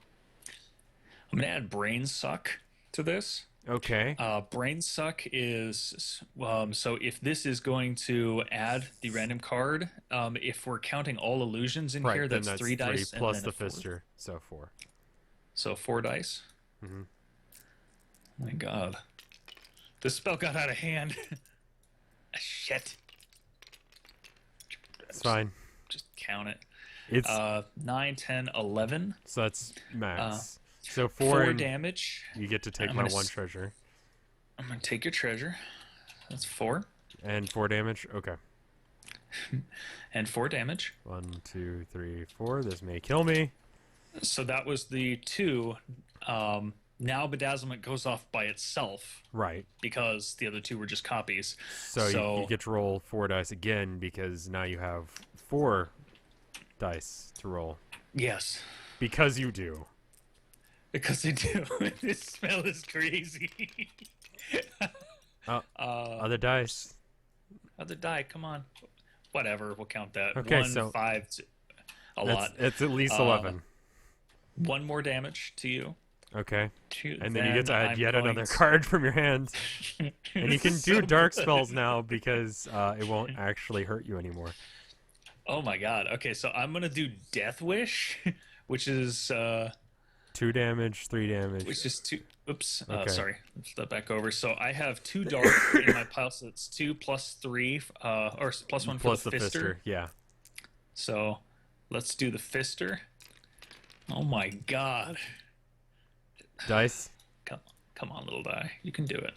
Speaker 1: I'm gonna add Brain Suck to this.
Speaker 2: Okay.
Speaker 1: Brain Suck is so if this is going to add the random card, if we're counting all illusions in here, that's 3 dice
Speaker 2: plus
Speaker 1: and
Speaker 2: the
Speaker 1: then a
Speaker 2: Fister, so 4.
Speaker 1: So 4 dice.
Speaker 2: Mm-hmm.
Speaker 1: Oh my God, this spell got out of hand. Shit.
Speaker 2: It's fine.
Speaker 1: Just count it.
Speaker 2: It's
Speaker 1: 9, 10, 11.
Speaker 2: so that's max. So
Speaker 1: 4 damage.
Speaker 2: You get to take
Speaker 1: I'm
Speaker 2: my
Speaker 1: gonna
Speaker 2: 1 treasure.
Speaker 1: I'm gonna take your treasure. That's 4.
Speaker 2: And 4 damage. Okay.
Speaker 1: And 4 damage.
Speaker 2: 1, 2, 3, 4. This may kill me.
Speaker 1: So that was the 2. Now bedazzlement goes off by itself.
Speaker 2: Right.
Speaker 1: Because the other 2 were just copies.
Speaker 2: So you get to roll 4 dice again because now you have 4 dice to roll.
Speaker 1: Yes.
Speaker 2: Because you do.
Speaker 1: Because they do. This spell is crazy.
Speaker 2: Other dice.
Speaker 1: Other die, come on. Whatever, we'll count that.
Speaker 2: Okay,
Speaker 1: 1,
Speaker 2: so
Speaker 1: 5, a lot.
Speaker 2: It's at least 11.
Speaker 1: 1 more damage to you.
Speaker 2: Okay. And then you get to add yet another
Speaker 1: to...
Speaker 2: card from your hand. And you can do
Speaker 1: so
Speaker 2: dark
Speaker 1: good.
Speaker 2: spells now because it won't actually hurt you anymore.
Speaker 1: Oh my God. Okay, so I'm going to do Death Wish, which is...
Speaker 2: 2 damage, 3 damage.
Speaker 1: Which is 2... Oops.
Speaker 2: Okay.
Speaker 1: Sorry. Let's step back over. So I have 2 dark in my pile, so it's 2 plus 3, or plus 1
Speaker 2: Plus
Speaker 1: for the Fister.
Speaker 2: Yeah.
Speaker 1: So let's do the Fister. Oh my God.
Speaker 2: Dice.
Speaker 1: Come on, little die. You can do it.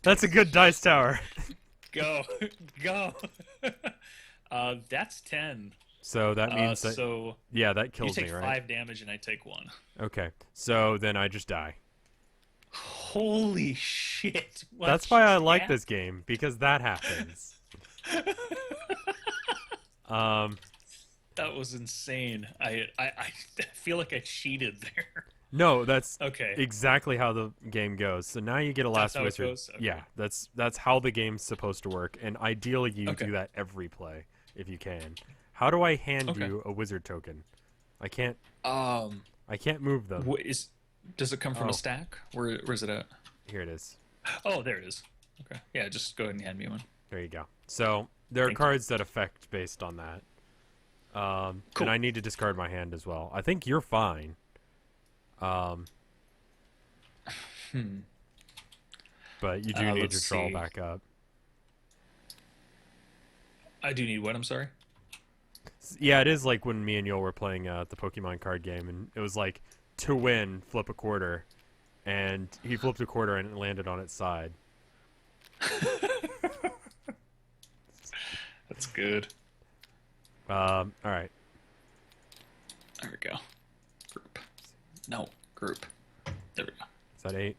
Speaker 2: That's a good dice tower.
Speaker 1: Go. Go. That's 10.
Speaker 2: So that means that
Speaker 1: So
Speaker 2: yeah, that
Speaker 1: you
Speaker 2: kills
Speaker 1: take
Speaker 2: me, right?
Speaker 1: 5 damage and I take 1.
Speaker 2: Okay. So then I just die.
Speaker 1: Holy shit. What
Speaker 2: That's why I
Speaker 1: just
Speaker 2: like
Speaker 1: happened?
Speaker 2: this game because that happens. Um
Speaker 1: That was insane. I feel like I cheated there.
Speaker 2: no, that's
Speaker 1: Okay.
Speaker 2: exactly how the game goes. So now you get a
Speaker 1: That's
Speaker 2: last
Speaker 1: how it
Speaker 2: wizard.
Speaker 1: goes? Okay.
Speaker 2: Yeah, that's how the game's supposed to work, and ideally you
Speaker 1: Okay.
Speaker 2: do that every play if you can. How do I hand
Speaker 1: Okay.
Speaker 2: you a wizard token? I can't
Speaker 1: Um,
Speaker 2: I can't move them.
Speaker 1: does it come from a
Speaker 2: Oh,
Speaker 1: stack? Where's it at?
Speaker 2: here it is.
Speaker 1: Oh, there it is. Okay. Yeah, just go ahead and hand me one.
Speaker 2: There you go. So there are
Speaker 1: Thank you.
Speaker 2: cards that affect based on that.
Speaker 1: Cool.
Speaker 2: And I need to discard my hand as well. I think you're fine.
Speaker 1: Hmm.
Speaker 2: But you do need
Speaker 1: Let's
Speaker 2: to draw
Speaker 1: see.
Speaker 2: back up.
Speaker 1: I do need what? I'm sorry.
Speaker 2: Yeah, it is like when me and Yul were playing the Pokemon card game, and it was like to win, flip a quarter, and he flipped a quarter and it landed on its side.
Speaker 1: That's good.
Speaker 2: All right.
Speaker 1: There we go. Group. No, group. There we go.
Speaker 2: Is that 8?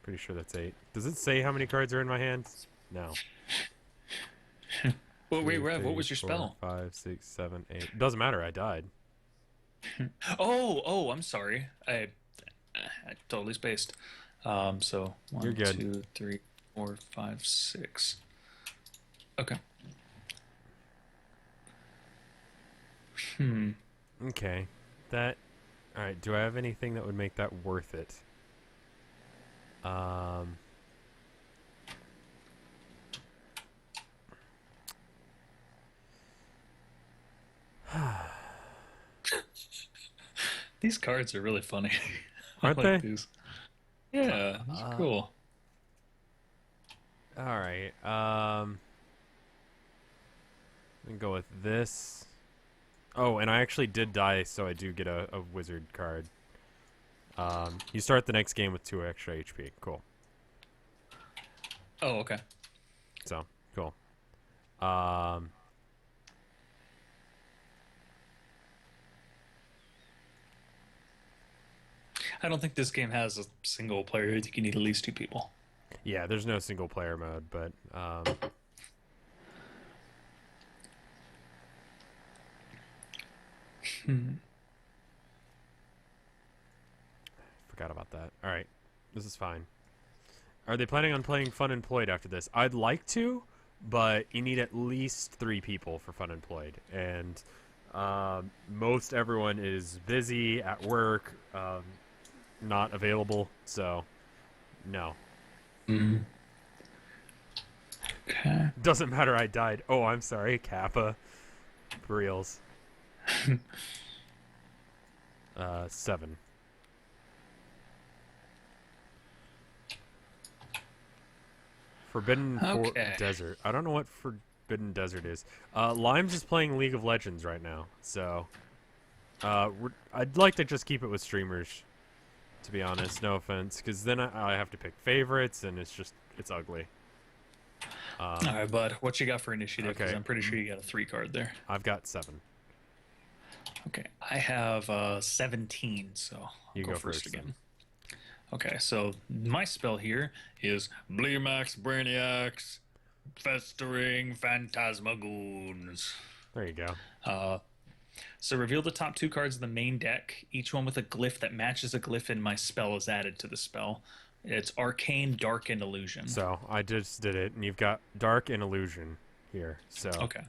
Speaker 2: Pretty sure that's 8. Does it say how many cards are in my hand? No.
Speaker 1: Well, wait,
Speaker 2: 2,
Speaker 1: Rev, what
Speaker 2: 3,
Speaker 1: was your
Speaker 2: 4,
Speaker 1: spell?
Speaker 2: 5, 6, 7, 8. It doesn't matter. I died.
Speaker 1: Oh, I'm sorry. I totally spaced. So
Speaker 2: You're
Speaker 1: 1,
Speaker 2: good.
Speaker 1: 2, 3, 4, 5, 6. Okay. Hmm.
Speaker 2: Okay. That. All right. Do I have anything that would make that worth it?
Speaker 1: These cards are really funny. I
Speaker 2: Aren't
Speaker 1: like
Speaker 2: they?
Speaker 1: these. Yeah, these are cool.
Speaker 2: All right. We can go with this. Oh, and I actually did die, so I do get a wizard card. You start the next game with 2 extra HP. Cool.
Speaker 1: Oh, okay.
Speaker 2: So, cool.
Speaker 1: I don't think this game has a single player. I think you need at least 2 people.
Speaker 2: Yeah, there's no single player mode, but forgot about that. All right, this is fine. Are they planning on playing Fun Employed after this? I'd like to, but you need at least 3 people for Fun Employed, and most everyone is busy at work, not available, so no.
Speaker 1: Okay.
Speaker 2: Doesn't matter, I died. Oh, I'm sorry, Kappa. For reals. 7. Forbidden
Speaker 1: Okay.
Speaker 2: Desert. I don't know what Forbidden Desert is. Limes is playing League of Legends right now, so I'd like to just keep it with streamers, to be honest. No offense, because then I have to pick favorites, and it's ugly.
Speaker 1: All right, bud. What you got for initiative? 'Cause
Speaker 2: Okay.
Speaker 1: I'm pretty sure you got a 3 card there.
Speaker 2: I've got 7.
Speaker 1: Okay. I have 17, so I'll
Speaker 2: You go
Speaker 1: first
Speaker 2: first,
Speaker 1: again. Okay, so my spell here is Bleemax Brainiacs Festering Phantasmagoons.
Speaker 2: There you go.
Speaker 1: So reveal the top 2 cards of the main deck. Each one with a glyph that matches a glyph in my spell is added to the spell. It's Arcane, Dark, and Illusion.
Speaker 2: So I just did it, and you've got Dark and Illusion here. So
Speaker 1: Okay.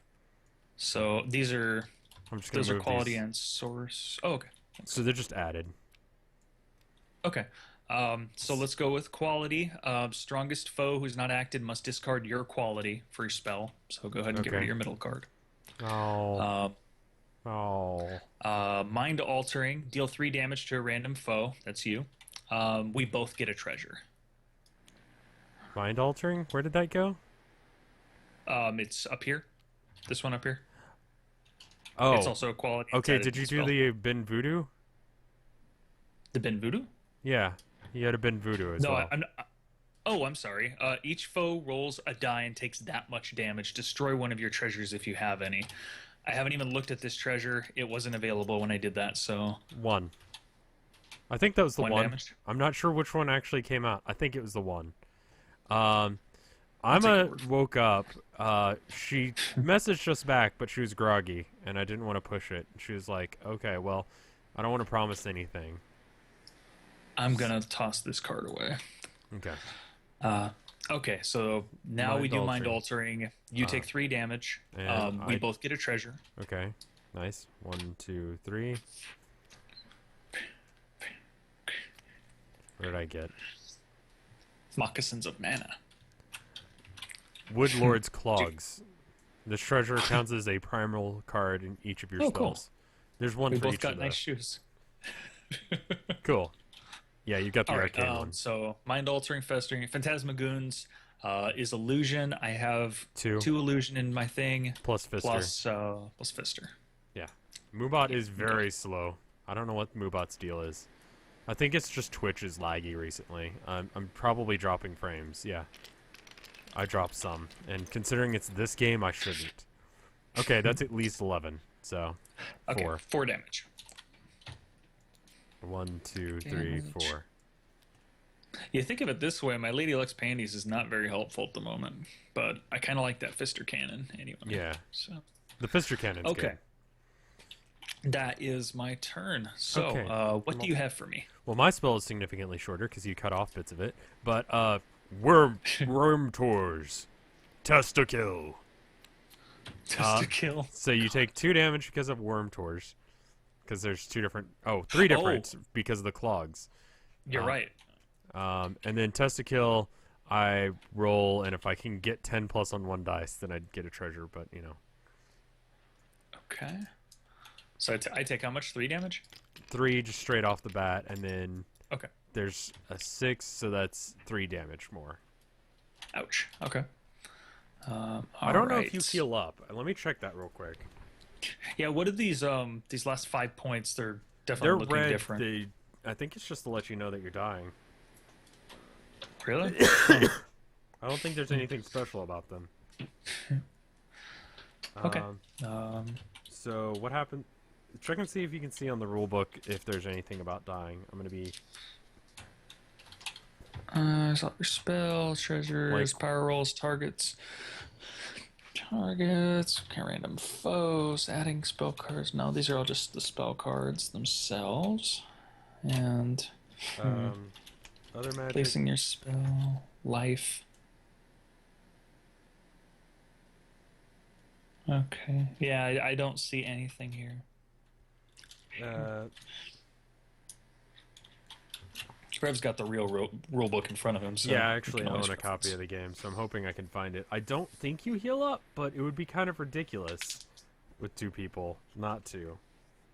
Speaker 1: So these are
Speaker 2: I'm just gonna
Speaker 1: those are
Speaker 2: move
Speaker 1: quality
Speaker 2: these.
Speaker 1: and source. Oh, okay.
Speaker 2: So they're just added.
Speaker 1: Okay. So let's go with quality. Strongest foe who's not acted must discard your quality for your spell. So go ahead and get rid of
Speaker 2: Okay.
Speaker 1: your middle card.
Speaker 2: Oh. Oh.
Speaker 1: Mind altering. Deal 3 damage to a random foe. That's you. We both get a treasure.
Speaker 2: Mind altering? Where did that go?
Speaker 1: It's up here. This one up here.
Speaker 2: Oh.
Speaker 1: It's also a quality.
Speaker 2: Okay,
Speaker 1: inside
Speaker 2: did
Speaker 1: of
Speaker 2: you
Speaker 1: the
Speaker 2: do
Speaker 1: spell.
Speaker 2: the Ben Voodoo?
Speaker 1: The Ben Voodoo?
Speaker 2: Yeah. You had a Ben Voodoo as
Speaker 1: No,
Speaker 2: well.
Speaker 1: I'm. Oh, I'm sorry. Each foe rolls a die and takes that much damage. Destroy one of your treasures if you have any. I haven't even looked at this treasure. It wasn't available when I did that, so
Speaker 2: One. I think that was the
Speaker 1: one
Speaker 2: one.
Speaker 1: damage.
Speaker 2: I'm not sure which one actually came out. I think it was the one.
Speaker 1: I'll take
Speaker 2: Emma
Speaker 1: your word.
Speaker 2: woke up. She messaged us back, but she was groggy, and I didn't want to push it. She was like, "Okay, well, I don't want to promise anything."
Speaker 1: I'm gonna toss this card away.
Speaker 2: Okay.
Speaker 1: Okay, so now
Speaker 2: Mind
Speaker 1: we do mind
Speaker 2: altering.
Speaker 1: altering. You take 3 damage.
Speaker 2: And
Speaker 1: We
Speaker 2: I-
Speaker 1: both get a treasure.
Speaker 2: Okay. Nice. 1, 2, 3. What did I get?
Speaker 1: Moccasins of Mana.
Speaker 2: Woodlord's Clogs. This treasure counts as a primal card in each of your
Speaker 1: Oh,
Speaker 2: spells.
Speaker 1: cool.
Speaker 2: There's one
Speaker 1: We
Speaker 2: for
Speaker 1: both
Speaker 2: each
Speaker 1: got
Speaker 2: of
Speaker 1: nice
Speaker 2: those.
Speaker 1: shoes.
Speaker 2: Cool. Yeah, you got the
Speaker 1: All right.
Speaker 2: arcane one.
Speaker 1: So mind altering, festering, phantasmagoons is illusion. I have
Speaker 2: 2
Speaker 1: 2 illusion in my thing
Speaker 2: plus Fister.
Speaker 1: plus Fister.
Speaker 2: Yeah. Moobot is very slow. I don't know what Moobot's deal is. I think it's just Twitch is laggy recently. I'm probably dropping frames. Yeah. I dropped some. And considering it's this game, I shouldn't. Okay, that's at least 11. So,
Speaker 1: Okay,
Speaker 2: 4.
Speaker 1: 4 damage.
Speaker 2: 1, 2, 3,
Speaker 1: Damage.
Speaker 2: 4.
Speaker 1: You think of it this way, my Lady Luck's Panties is not very helpful at the moment, but I kind of like that Fister Cannon anyway.
Speaker 2: Yeah.
Speaker 1: So
Speaker 2: The Fister Cannon's
Speaker 1: okay,
Speaker 2: good.
Speaker 1: that is my turn. So,
Speaker 2: Okay.
Speaker 1: What do you have for me?
Speaker 2: Well, my spell is significantly shorter because you cut off bits of it. But, Worm Tours. Test-to-kill.
Speaker 1: Just to kill.
Speaker 2: So you take 2 damage because of Worm Tours. Because there's 2 different... Oh, 3 different because of the clogs.
Speaker 1: You're right.
Speaker 2: And then Test-to-kill, I roll, and if I can get 10 plus on 1 dice, then I'd get a treasure, but, you know.
Speaker 1: Okay. So I take how much? 3 damage?
Speaker 2: 3 just straight off the bat, and then
Speaker 1: Okay.
Speaker 2: there's a 6, so that's 3 damage more.
Speaker 1: Ouch. Okay.
Speaker 2: I don't know if you heal up. Let me check that real quick.
Speaker 1: Yeah. What are these last 5 points? They're
Speaker 2: They're
Speaker 1: definitely looking
Speaker 2: red.
Speaker 1: different.
Speaker 2: I think it's just to let you know that you're dying.
Speaker 1: Really?
Speaker 2: I don't think there's anything special about them.
Speaker 1: Okay.
Speaker 2: So what happened? Check and see if you can see on the rule book if there's anything about dying. I'm gonna be
Speaker 1: Your spells, treasures,
Speaker 2: Like-
Speaker 1: power rolls, targets, random foes, adding spell cards. No, these are all just the spell cards themselves, and
Speaker 2: other magic.
Speaker 1: placing your spell, life. Okay. Yeah, I don't see anything here. Rev's got the real rule book in front of him. So
Speaker 2: Yeah, I
Speaker 1: we
Speaker 2: actually
Speaker 1: can
Speaker 2: own
Speaker 1: always
Speaker 2: a copy
Speaker 1: reference.
Speaker 2: of the game, so I'm hoping I can find it. I don't think you heal up, but it would be kind of ridiculous with 2 people not to.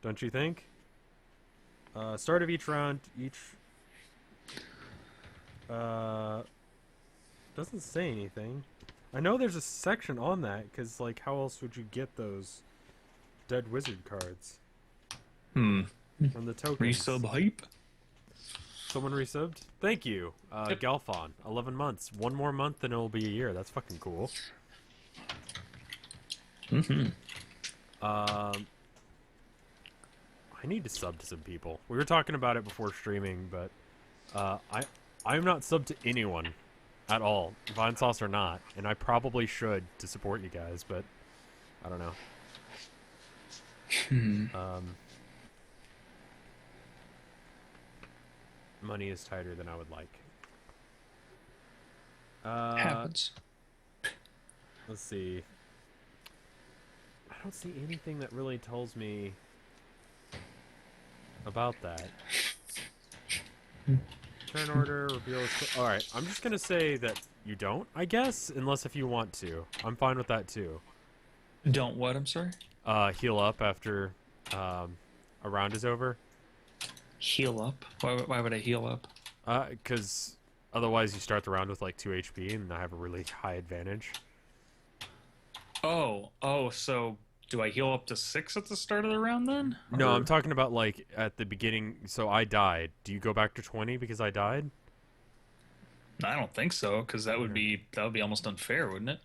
Speaker 2: Don't you think? Start of each round, doesn't say anything. I know there's a section on that, because, like, how else would you get those dead wizard cards? From the tokens.
Speaker 1: Resub hype.
Speaker 2: Someone resubbed? Thank you.
Speaker 1: Yep.
Speaker 2: Galfon, 11 months. 1 more month and it'll be a year. That's fucking cool. I need to sub to some people. We were talking about it before streaming, but I'm not subbed to anyone at all, Vinesauce or not, and I probably should to support you guys, but I don't know. Money is tighter than I would like.
Speaker 1: Happens.
Speaker 2: Let's see. I don't see anything that really tells me about that. Turn order, reveal... Alright, I'm just gonna say that you don't, I guess, unless if you want to. I'm fine with that, too.
Speaker 1: Don't what? I'm sorry.
Speaker 2: Heal up after a round is over.
Speaker 1: Heal up? Why would I heal up?
Speaker 2: Because otherwise you start the round with like 2 HP and I have a really high advantage.
Speaker 1: Oh, so do I heal up to 6 at the start of the round then?
Speaker 2: No,
Speaker 1: Or-
Speaker 2: I'm talking about like at the beginning. So I died. Do you go back to 20 because I died?
Speaker 1: I don't think so, because that would be almost unfair, wouldn't it?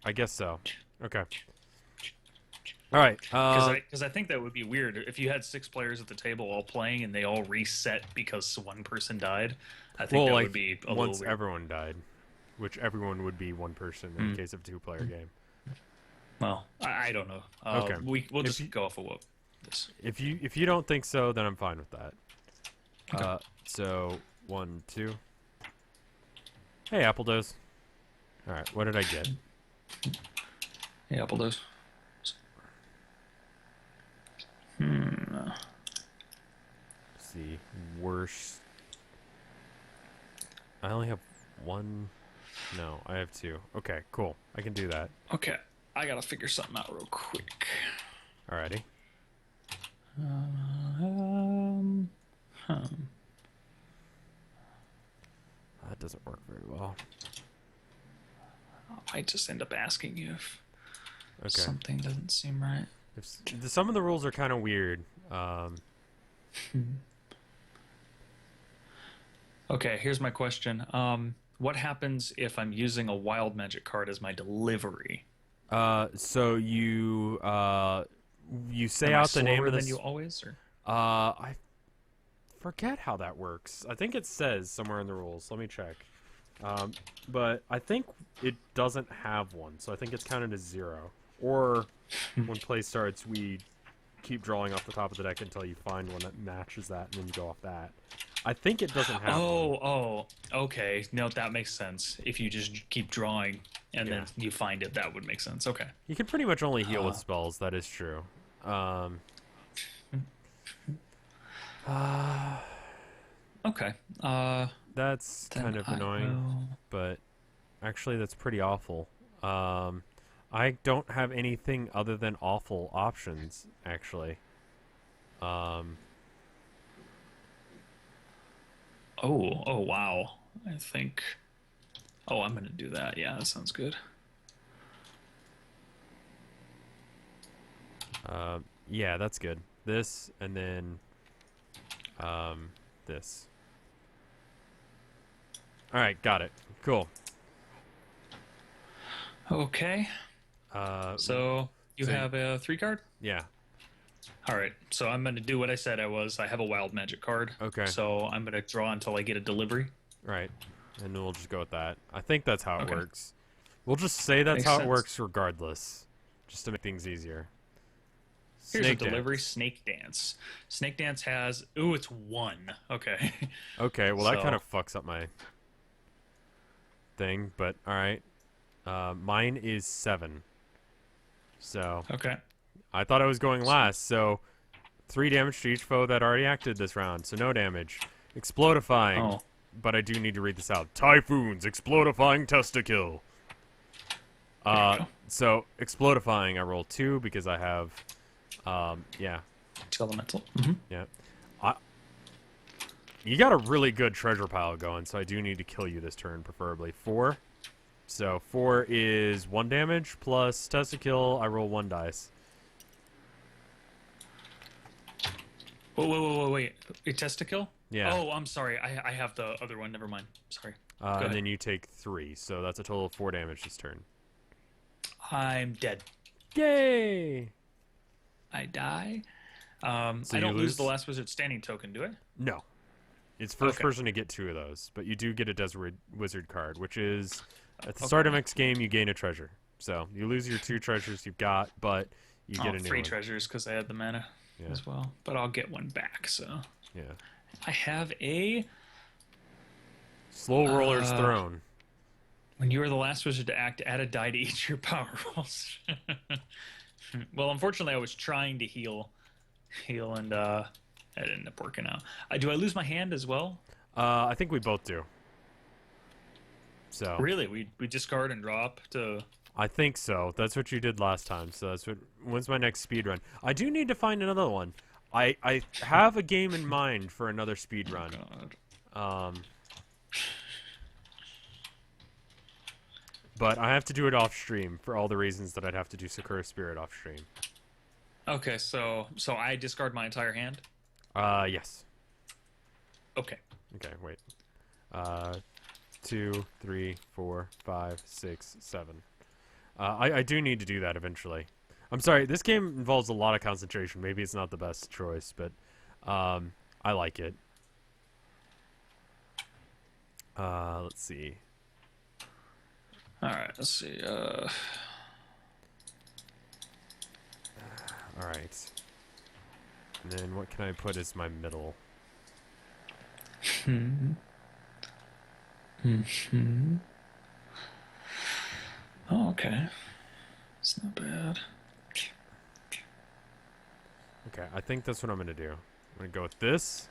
Speaker 2: I guess so. Okay. All right.
Speaker 1: Because I think that would be weird if you had 6 players at the table all playing and they all reset because one person died. I think
Speaker 2: well,
Speaker 1: that
Speaker 2: like
Speaker 1: would be a
Speaker 2: once
Speaker 1: little weird.
Speaker 2: everyone died, which everyone would be one person in case of a 2-player game.
Speaker 1: Well, I don't know.
Speaker 2: Okay.
Speaker 1: We'll
Speaker 2: If
Speaker 1: just
Speaker 2: you-
Speaker 1: go off of what this.
Speaker 2: If you don't think so, then I'm fine with that.
Speaker 1: Okay.
Speaker 2: So 1, 2. Hey, Apple does. All right. What did I get?
Speaker 1: Yeah, Apple does.
Speaker 2: Let's see. Worst. I only have 1. No, I have 2. Okay, cool. I can do that.
Speaker 1: Okay, I gotta figure something out real quick.
Speaker 2: Alrighty.
Speaker 1: Huh.
Speaker 2: That doesn't work very well.
Speaker 1: I just end up asking you if
Speaker 2: Okay.
Speaker 1: something doesn't seem right.
Speaker 2: Some of the rules are kind of weird.
Speaker 1: Okay, here's my question. What happens if I'm using a wild magic card as my delivery?
Speaker 2: So you say
Speaker 1: Am I
Speaker 2: out the name
Speaker 1: slower
Speaker 2: of
Speaker 1: than
Speaker 2: this.
Speaker 1: you always, or?
Speaker 2: I forget how that works. I think it says somewhere in the rules. Let me check. But I think it doesn't have one, so I think it's counted as 0. Or when play starts, we keep drawing off the top of the deck until you find one that matches that, and then you go off that. I think it doesn't have one.
Speaker 1: Oh, okay. No, that makes sense. If you just keep drawing and
Speaker 2: Yeah.
Speaker 1: then you find it, that would make sense. Okay.
Speaker 2: You can pretty much only heal with spells. That is true.
Speaker 1: Okay.
Speaker 2: That's
Speaker 1: Then
Speaker 2: kind of
Speaker 1: I
Speaker 2: annoying,
Speaker 1: will-
Speaker 2: but actually that's pretty awful. I don't have anything other than awful options, actually.
Speaker 1: Oh, wow. I think. Oh, I'm gonna do that. Yeah, that sounds good.
Speaker 2: Yeah, that's good. This, and then, this. Alright, got it. Cool.
Speaker 1: Okay. So you
Speaker 2: so-
Speaker 1: have a 3 card?
Speaker 2: Yeah.
Speaker 1: All right. So I'm going to do what I said I was. I have a wild magic card.
Speaker 2: Okay.
Speaker 1: So I'm going to draw until I get a delivery.
Speaker 2: Right. And then we'll just go with that. I think that's how it
Speaker 1: Okay.
Speaker 2: works. We'll just say that's
Speaker 1: Makes
Speaker 2: how
Speaker 1: sense.
Speaker 2: it works regardless. Just to make things easier.
Speaker 1: Here's
Speaker 2: Snake
Speaker 1: a delivery.
Speaker 2: dance.
Speaker 1: Snake Dance. Snake Dance has. Ooh, it's 1. Okay.
Speaker 2: Okay, well that
Speaker 1: So-
Speaker 2: kind of fucks up my thing, but alright. Mine is 7. So,
Speaker 1: Okay.
Speaker 2: I thought I was going last, so 3 damage to each foe that already acted this round, so no damage. Explodifying.
Speaker 1: Oh.
Speaker 2: But I do need to read this out. Typhoons, explodifying testicle.
Speaker 1: There you go.
Speaker 2: So explodifying, I roll 2 because I have, yeah,
Speaker 1: 2 elemental. Mm-hmm.
Speaker 2: yeah. You got a really good treasure pile going, so I do need to kill you this turn, preferably 4. So 4 is 1 damage plus testicle. I roll 1 dice.
Speaker 1: Wait. A testicle?
Speaker 2: Yeah.
Speaker 1: Oh, I'm sorry. I have the other one. Never mind. Sorry. Go
Speaker 2: And
Speaker 1: ahead.
Speaker 2: then you take 3, so that's a total of 4 damage this turn.
Speaker 1: I'm dead.
Speaker 2: Yay!
Speaker 1: I die.
Speaker 2: So
Speaker 1: I
Speaker 2: you
Speaker 1: don't lose
Speaker 2: lose?
Speaker 1: the last wizard standing token, do I?
Speaker 2: No. It's first
Speaker 1: Okay.
Speaker 2: person to get 2 of those, but you do get a Desert Wizard card, which is at the start of next game you gain a treasure. So you lose your 2 treasures you've got, but you get a new
Speaker 1: 3
Speaker 2: one.
Speaker 1: treasures because I had the mana
Speaker 2: Yeah.
Speaker 1: as well. But I'll get one back. So
Speaker 2: Yeah.
Speaker 1: I have a.
Speaker 2: Slow Roller's Throne.
Speaker 1: When you are the last wizard to act, add a die to each of your power rolls. Well, unfortunately, I was trying to heal, and that didn't end up working out. Do I lose my hand as well?
Speaker 2: I think we both do. So
Speaker 1: Really? We discard and drop to.
Speaker 2: I think so. That's what you did last time. So that's what. When's my next speed run? I do need to find another one. I have a game in mind for another speed run.
Speaker 1: God.
Speaker 2: But I have to do it off stream for all the reasons that I'd have to do Sakura Spirit off stream.
Speaker 1: Okay, so I discard my entire hand.
Speaker 2: Yes.
Speaker 1: Okay.
Speaker 2: Okay, wait. 2, 3, 4, 5, 6, 7. I do need to do that eventually. I'm sorry, this game involves a lot of concentration. Maybe it's not the best choice, but I like it. Let's see.
Speaker 1: Alright, let's see.
Speaker 2: Alright. And then what can I put as my middle?
Speaker 1: Oh, okay. It's not bad.
Speaker 2: Okay, I think that's what I'm gonna do. I'm gonna go with this.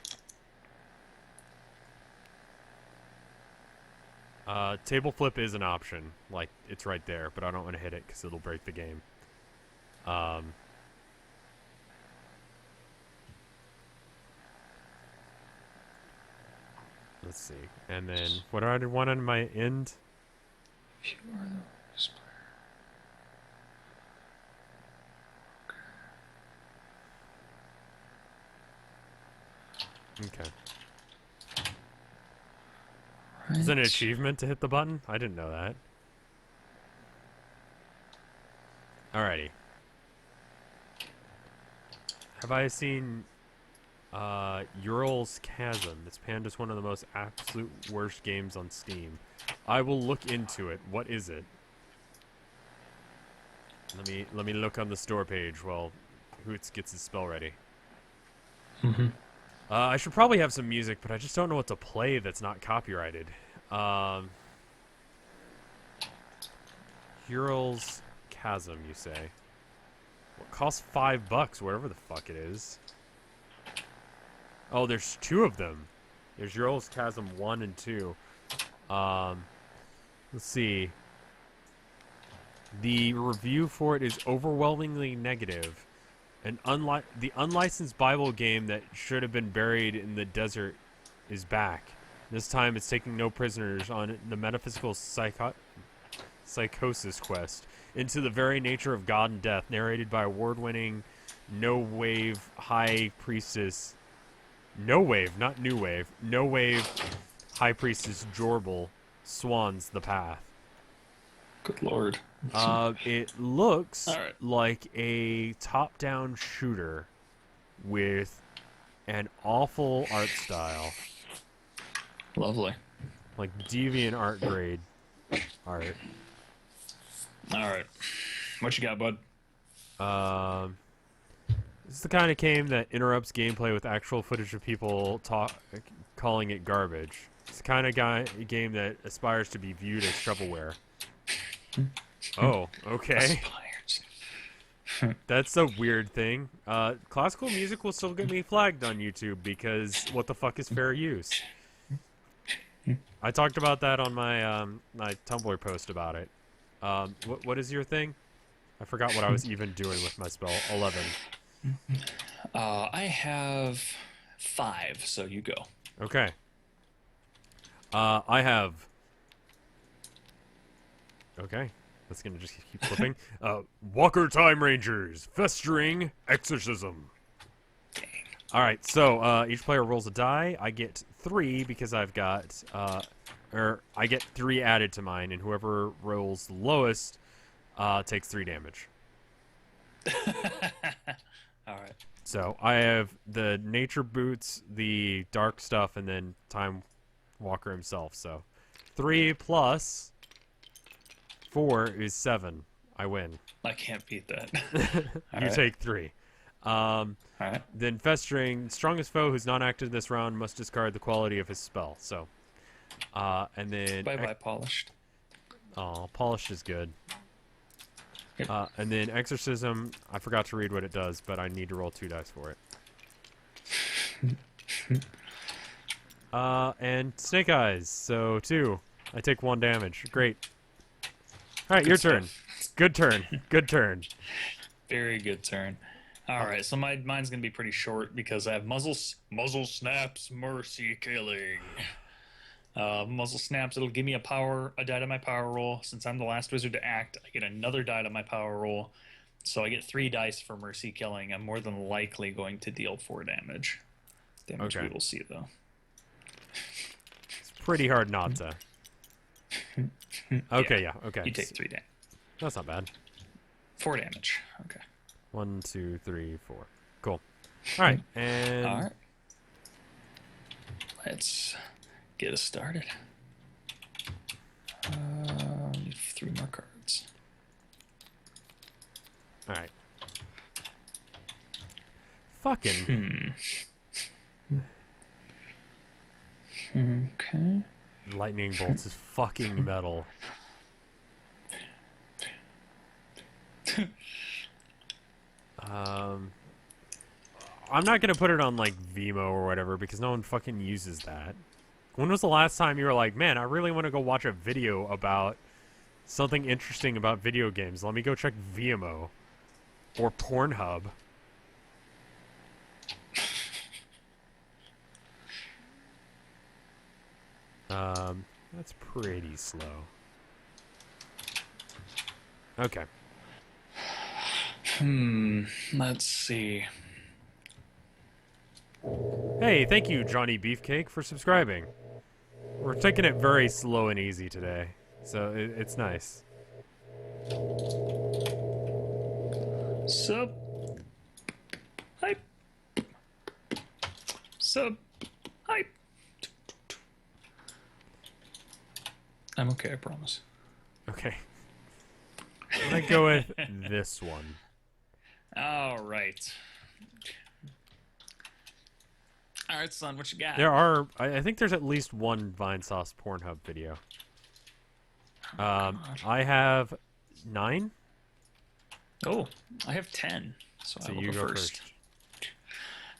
Speaker 2: Table flip is an option. Like, it's right there, but I don't want to hit it because it'll break the game. Let's see. And then, what do I want on my end?
Speaker 1: If you are the worst player.
Speaker 2: Okay.
Speaker 1: Right.
Speaker 2: Is it an achievement to hit the button? I didn't know that. Alrighty. Have I seen Ural's Chasm? This panda's one of the most absolute worst games on Steam. I will look into it. What is it? Let me look on the store page while Hoots gets his spell ready. I should probably have some music, but I just don't know what to play that's not copyrighted. Ural's Chasm, you say? Well, it costs $5, whatever the fuck it is. Oh, there's 2 of them. There's Ural's Chasm 1 and 2. Let's see. The review for it is overwhelmingly negative. The unlicensed Bible game that should have been buried in the desert is back. This time it's taking no prisoners on the metaphysical psychosis quest into the very nature of God and death, narrated by award-winning no-wave high priestess... No-wave, not new wave. No-wave high priestess Jorbel swans the path.
Speaker 1: Good lord.
Speaker 2: It looks
Speaker 1: Alright.
Speaker 2: like a top-down shooter with an awful art style.
Speaker 1: Lovely.
Speaker 2: Like deviant art grade art.
Speaker 1: Alright. What you got, bud?
Speaker 2: This is the kind of game that interrupts gameplay with actual footage of people calling it garbage. It's the kind of game that aspires to be viewed as shovelware. Oh, okay. That's a weird thing. Classical music will still get me flagged on YouTube because what the fuck is fair use? I talked about that on my my Tumblr post about it. What is your thing? I forgot what I was even doing with my spell. 11.
Speaker 1: I have 5, so you go.
Speaker 2: Okay. I have... Okay. That's gonna just keep flipping. Walker Time Rangers. Festering Exorcism.
Speaker 1: Dang.
Speaker 2: Alright, so each player rolls a die. I get 3 because I've got... I get 3 added to mine, and whoever rolls the lowest takes 3 damage.
Speaker 1: Alright.
Speaker 2: So I have the nature boots, the dark stuff, and then Time Walker himself. So 3 plus 4 is 7. I win.
Speaker 1: I can't beat that.
Speaker 2: You take 3.
Speaker 1: Alright.
Speaker 2: Then Festering, strongest foe who's not active this round must discard the quality of his spell. So, and then...
Speaker 1: Bye-bye, Polished.
Speaker 2: Oh, Polished is good.
Speaker 1: Yep.
Speaker 2: And then Exorcism, I forgot to read what it does, but I need to roll 2 dice for it. And Snake Eyes, so 2. I take 1 damage. Great. Alright, your turn. Good turn. Good turn.
Speaker 1: Very good turn. Alright, so mine's going to be pretty short because I have Muzzle Snaps, Mercy Killing. Muzzle Snaps, it'll give me a die to my power roll. Since I'm the last wizard to act, I get another die to my power roll. So I get 3 dice for Mercy Killing. I'm more than likely going to deal 4 damage. We will see, though.
Speaker 2: It's pretty hard not to. Okay, yeah, okay.
Speaker 1: You take 3 damage.
Speaker 2: That's not bad.
Speaker 1: 4 damage. Okay.
Speaker 2: 1, 2, 3, 4. Cool. All right, and
Speaker 1: All right. Let's get us started. Need 3 more cards.
Speaker 2: all right. Fucking
Speaker 1: Okay.
Speaker 2: lightning bolts is fucking metal. I'm not gonna put it on like Vimo or whatever because no one fucking uses that. When was the last time you were like, man, I really want to go watch a video about something interesting about video games? Let me go check Vimo or Pornhub. That's pretty slow. Okay.
Speaker 1: Let's see.
Speaker 2: Hey, thank you, Johnny Beefcake, for subscribing. We're taking it very slow and easy today, so it's nice.
Speaker 1: Sup? Hype. Sup? Hype. I'm okay, I promise.
Speaker 2: Okay. I'm gonna go with this one.
Speaker 1: All right. All right, son, what you got?
Speaker 2: There are, I think there's at least one Vinesauce Pornhub video. I have 9.
Speaker 1: Oh, I have 10, so I will
Speaker 2: you
Speaker 1: go
Speaker 2: go
Speaker 1: first.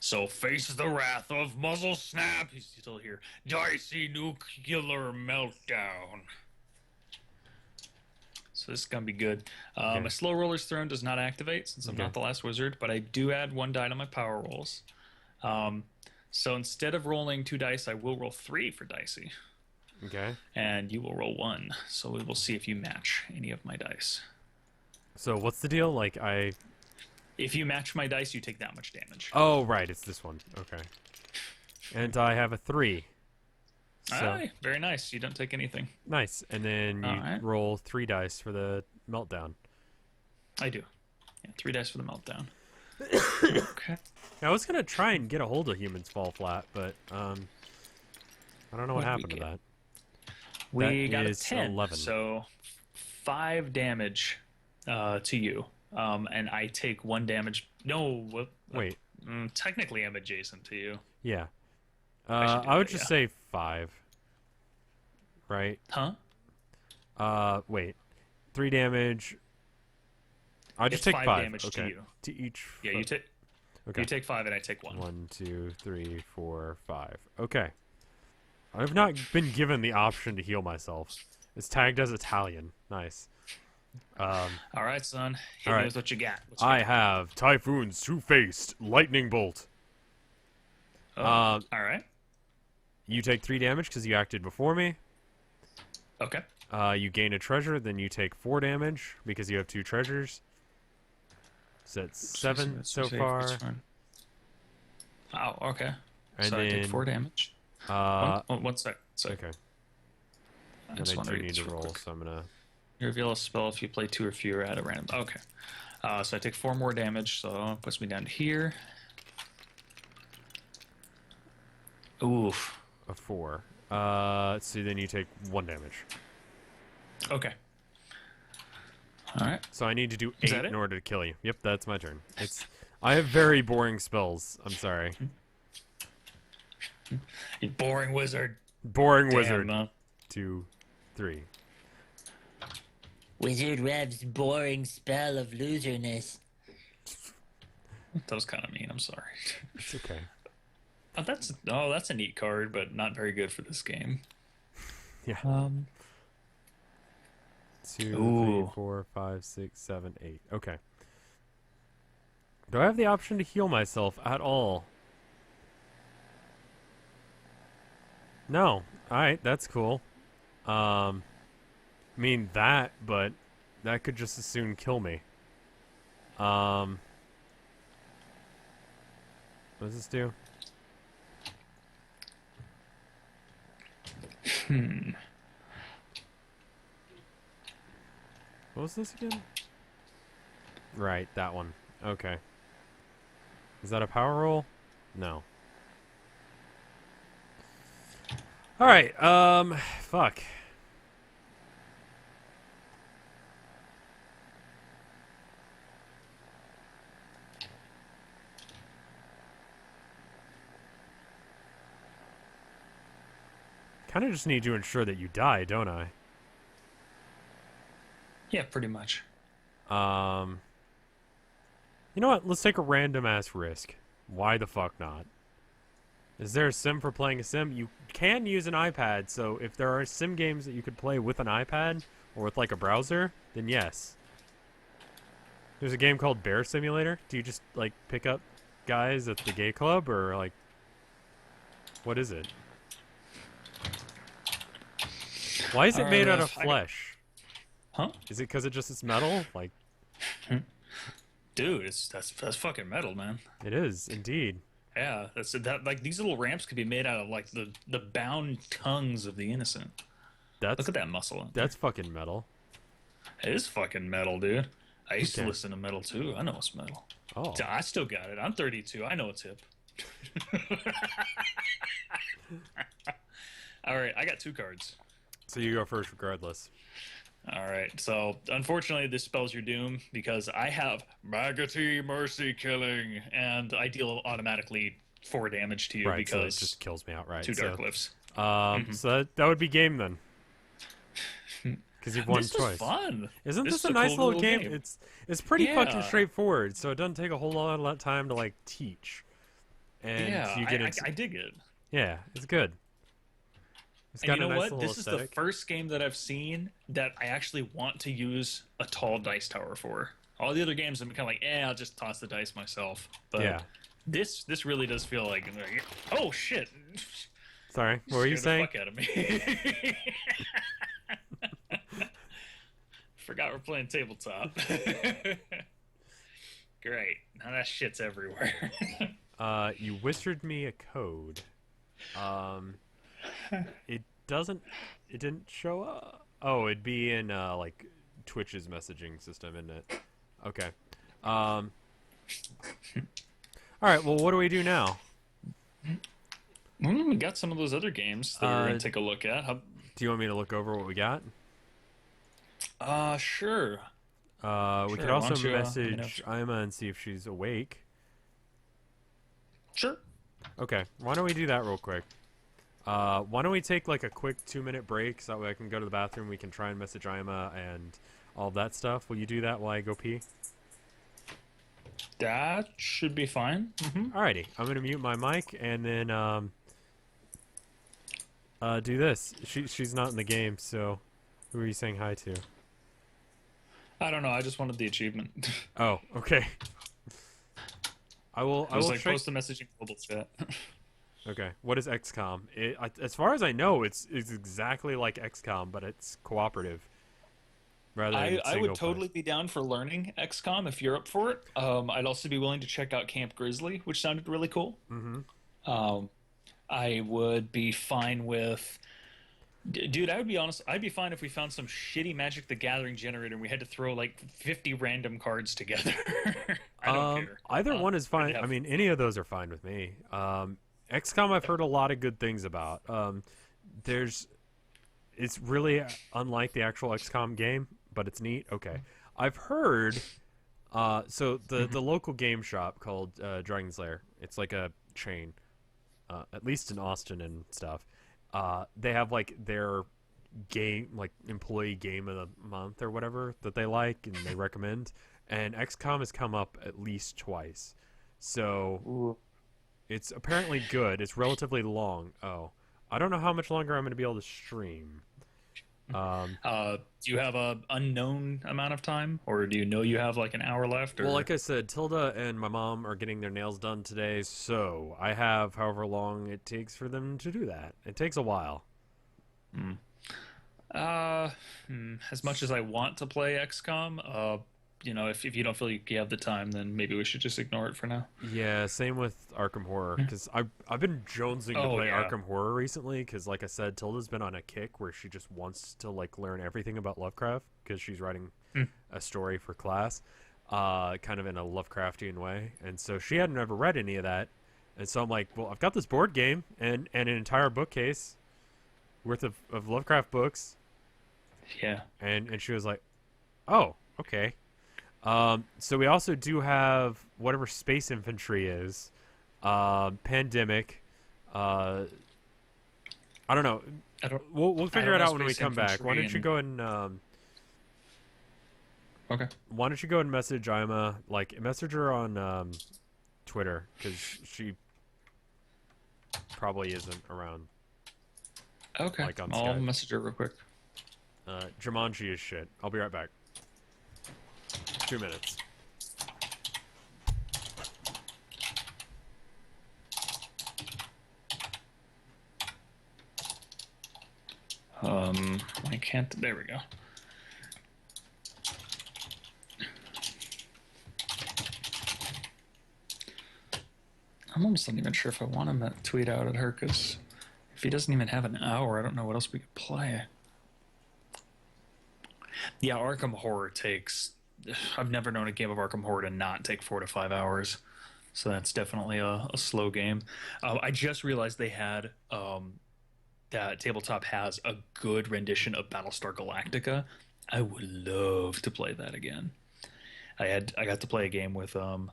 Speaker 1: So face the wrath of Muzzle Snap. He's still here. Dicey nuclear meltdown. So this is gonna be good.
Speaker 2: Okay.
Speaker 1: My slow roller's throne does not activate since I'm not the last wizard, but I do add 1 die to my power rolls. So instead of rolling 2 dice, I will roll 3 for Dicey.
Speaker 2: Okay.
Speaker 1: And you will roll 1. So we will see if you match any of my dice.
Speaker 2: So what's the deal? Like
Speaker 1: If you match my dice, you take that much damage.
Speaker 2: Oh, right, it's this one. Okay. And I have a 3. So
Speaker 1: Aye, very nice. You don't take anything.
Speaker 2: nice. And then you
Speaker 1: Alright.
Speaker 2: roll 3 dice for the meltdown.
Speaker 1: I do. Yeah, 3 dice for the meltdown. Okay.
Speaker 2: I was gonna try and get a hold of Humans Fall Flat, but I don't know what
Speaker 1: What did
Speaker 2: happened
Speaker 1: we
Speaker 2: to that.
Speaker 1: We
Speaker 2: That
Speaker 1: got a
Speaker 2: is
Speaker 1: 10.
Speaker 2: 11.
Speaker 1: So 5 damage to you. And I take 1 damage. No,
Speaker 2: Wait.
Speaker 1: Technically, I'm adjacent to you.
Speaker 2: Yeah.
Speaker 1: should do
Speaker 2: I would
Speaker 1: that,
Speaker 2: just
Speaker 1: yeah.
Speaker 2: say 5. Right?
Speaker 1: Huh?
Speaker 2: Wait. 3 damage. I'll just
Speaker 1: It's
Speaker 2: take
Speaker 1: 5
Speaker 2: 5.
Speaker 1: damage
Speaker 2: Okay.
Speaker 1: to you.
Speaker 2: To each.
Speaker 1: Yeah, you take.
Speaker 2: Okay.
Speaker 1: You take 5 and I take 1.
Speaker 2: 1, 2, 3, 4, 5. Okay. I've not been given the option to heal myself. It's tagged as Italian. Nice.
Speaker 1: All right, son. Hit
Speaker 2: all
Speaker 1: me
Speaker 2: right.
Speaker 1: with what you got.
Speaker 2: I have Typhoon's Two-Faced Lightning Bolt.
Speaker 1: All right.
Speaker 2: You take 3 damage because you acted before me.
Speaker 1: Okay.
Speaker 2: You gain a treasure, then you take 4 damage because you have 2 treasures. So that's 7 so far.
Speaker 1: Oh, okay.
Speaker 2: And
Speaker 1: so
Speaker 2: then,
Speaker 1: I take 4 damage. One sec.
Speaker 2: Okay.
Speaker 1: I
Speaker 2: And
Speaker 1: just
Speaker 2: I
Speaker 1: want
Speaker 2: do
Speaker 1: to read
Speaker 2: need
Speaker 1: this
Speaker 2: to
Speaker 1: real
Speaker 2: roll,
Speaker 1: quick.
Speaker 2: so I'm gonna.
Speaker 1: You reveal a spell if you play 2 or fewer at a random. Okay. So I take 4 more damage, so it puts me down to here. Oof.
Speaker 2: A 4. So then you take 1 damage.
Speaker 1: Okay. All right.
Speaker 2: So I need to do
Speaker 1: Is
Speaker 2: 8
Speaker 1: that it?
Speaker 2: in order to kill you. Yep, that's my turn. I have very boring spells. I'm sorry.
Speaker 1: You boring wizard.
Speaker 2: Boring
Speaker 1: Damn,
Speaker 2: wizard. 2, 3.
Speaker 3: Wizard Rev's boring spell of loserness.
Speaker 1: That was kind of mean. I'm sorry.
Speaker 2: It's okay.
Speaker 1: That's a neat card, but not very good for this game.
Speaker 2: Yeah. 2, 3,
Speaker 1: Ooh.
Speaker 2: 4, 5, 6, 7, 8. Okay. Do I have the option to heal myself at all? No. Alright, that's cool. I mean that, but that could just as soon kill me. What does this do? What was this again? Right, that one. Okay. Is that a power roll? No. Alright, fuck. Kind of just need to ensure that you die, don't I?
Speaker 1: Yeah, pretty much.
Speaker 2: You know what? Let's take a random ass risk. Why the fuck not? Is there a sim for playing a sim? You can use an iPad, so if there are sim games that you could play with an iPad or with like a browser, then yes. There's a game called Bear Simulator. Do you just like pick up guys at the gay club, or like what is it? Why is it made out of flesh?
Speaker 1: Huh?
Speaker 2: Is it because it just is metal? Like,
Speaker 1: Dude, that's fucking metal, man.
Speaker 2: it is indeed.
Speaker 1: Yeah, that like these little ramps could be made out of like the bound tongues of the innocent.
Speaker 2: That's
Speaker 1: Look at that muscle.
Speaker 2: that's fucking metal.
Speaker 1: It is fucking metal, dude. I used to
Speaker 2: Okay.
Speaker 1: listen to metal too. I know it's metal.
Speaker 2: Oh,
Speaker 1: I still got it. I'm 32. I know it's hip. All right, I got 2 cards.
Speaker 2: so you go first, regardless.
Speaker 1: All right, so unfortunately, this spells your doom because I have Maggoty Mercy Killing, and I deal automatically 4 damage to you
Speaker 2: Right, so it
Speaker 1: because
Speaker 2: just kills me outright.
Speaker 1: 2 dark glyphs.
Speaker 2: So that would be game then. Because you've won
Speaker 1: This
Speaker 2: twice.
Speaker 1: was fun.
Speaker 2: Isn't this
Speaker 1: is
Speaker 2: a nice
Speaker 1: cool
Speaker 2: little game? It's pretty fucking
Speaker 1: Yeah.
Speaker 2: straightforward, so it doesn't take a whole lot of time to like teach. And
Speaker 1: Yeah,
Speaker 2: you get
Speaker 1: I dig it.
Speaker 2: yeah, it's good. It's
Speaker 1: And
Speaker 2: got
Speaker 1: you
Speaker 2: a
Speaker 1: know
Speaker 2: nice
Speaker 1: what?
Speaker 2: little
Speaker 1: This is the
Speaker 2: aesthetic.
Speaker 1: first game that I've seen that I actually want to use a tall dice tower for. All the other games, I'm kind of like, I'll just toss the dice myself. But
Speaker 2: Yeah.
Speaker 1: this really does feel like, oh shit!
Speaker 2: Sorry, what were you saying?
Speaker 1: Scared the fuck out of me. Forgot we're playing tabletop. Great. Now that shit's everywhere.
Speaker 2: You whispered me a code. It didn't show up. Oh, it'd be in like Twitch's messaging system, isn't it? Okay. All right. Well, what do we do now?
Speaker 1: We got some of those other games that we're gonna take a look at.
Speaker 2: Do you want me to look over what we got?
Speaker 1: Sure.
Speaker 2: We
Speaker 1: Sure,
Speaker 2: could
Speaker 1: why
Speaker 2: also
Speaker 1: don't you, let me know.
Speaker 2: message Ima and see if she's awake.
Speaker 1: Sure.
Speaker 2: Okay, why don't we do that real quick? Why don't we take like a quick 2-minute break so that way I can go to the bathroom, we can try and message Ima and all of that stuff. Will you do that while I go pee?
Speaker 1: That should be fine.
Speaker 2: Alrighty, I'm gonna mute my mic and then do this. She's not in the game, so who are you saying hi to?
Speaker 1: I don't know. I just wanted the achievement.
Speaker 2: Oh, okay. I will
Speaker 1: like
Speaker 2: check.
Speaker 1: post a message in global chat.
Speaker 2: Okay, what is XCOM? As far as I know, it's exactly like XCOM, but it's cooperative. Rather than
Speaker 1: I
Speaker 2: single
Speaker 1: would totally be down for learning XCOM if you're up for it. I'd also be willing to check out Camp Grizzly, which sounded really cool.
Speaker 2: Mm-hmm.
Speaker 1: I would be fine with. Dude, I would be honest. I'd be fine if we found some shitty Magic the Gathering generator and we had to throw like 50 random cards together. I don't care.
Speaker 2: Either one is fine.
Speaker 1: have-
Speaker 2: I mean, any of those are fine with me. XCOM, I've heard a lot of good things about. It's really unlike the actual XCOM game, but it's neat. Okay, I've heard. So the local game shop called Dragon's Lair. It's like a chain, at least in Austin and stuff. They have like their game, like employee game of the month or whatever that they like and they recommend. And XCOM has come up at least twice. So it's apparently good. It's relatively long. Oh, I don't know how much longer I'm going to be able to stream.
Speaker 1: Do you have a unknown amount of time, or do you know you have like an hour left? Or...
Speaker 2: Well, like I said, Tilda and my mom are getting their nails done today, so I have however long it takes for them to do that. It takes a while.
Speaker 1: As much as I want to play XCOM, if you don't feel like you have the time, then maybe we should just ignore it for now.
Speaker 2: Yeah, same with Arkham Horror, because I've been jonesing to
Speaker 1: Oh,
Speaker 2: play
Speaker 1: yeah.
Speaker 2: Arkham Horror recently, because like I said, Tilda's been on a kick where she just wants to like learn everything about Lovecraft, because she's writing a story for class, kind of in a Lovecraftian way. And so she hadn't ever read any of that. And so I'm like, well, I've got this board game and an entire bookcase worth of Lovecraft books.
Speaker 1: Yeah.
Speaker 2: And she was like, oh, okay. So we also do have whatever space infantry is, pandemic. I don't know. We'll figure it out when we come back. Why don't you go and
Speaker 1: Okay.
Speaker 2: why don't you go and message Ima, like message her on Twitter, because she probably isn't around.
Speaker 1: Okay.
Speaker 2: Like on
Speaker 1: I'll
Speaker 2: Skype.
Speaker 1: message her real quick.
Speaker 2: Jumanji is shit. I'll be right back. 2 minutes.
Speaker 1: I can't. There we go. I'm almost not even sure if I want him to tweet out at her, because if he doesn't even have an hour, I don't know what else we could play. Yeah, Arkham Horror takes... I've never known a game of Arkham Horror to not take 4 to 5 hours. So that's definitely a slow game. I just realized they had... that Tabletop has a good rendition of Battlestar Galactica. I would love to play that again. I got to play a game with some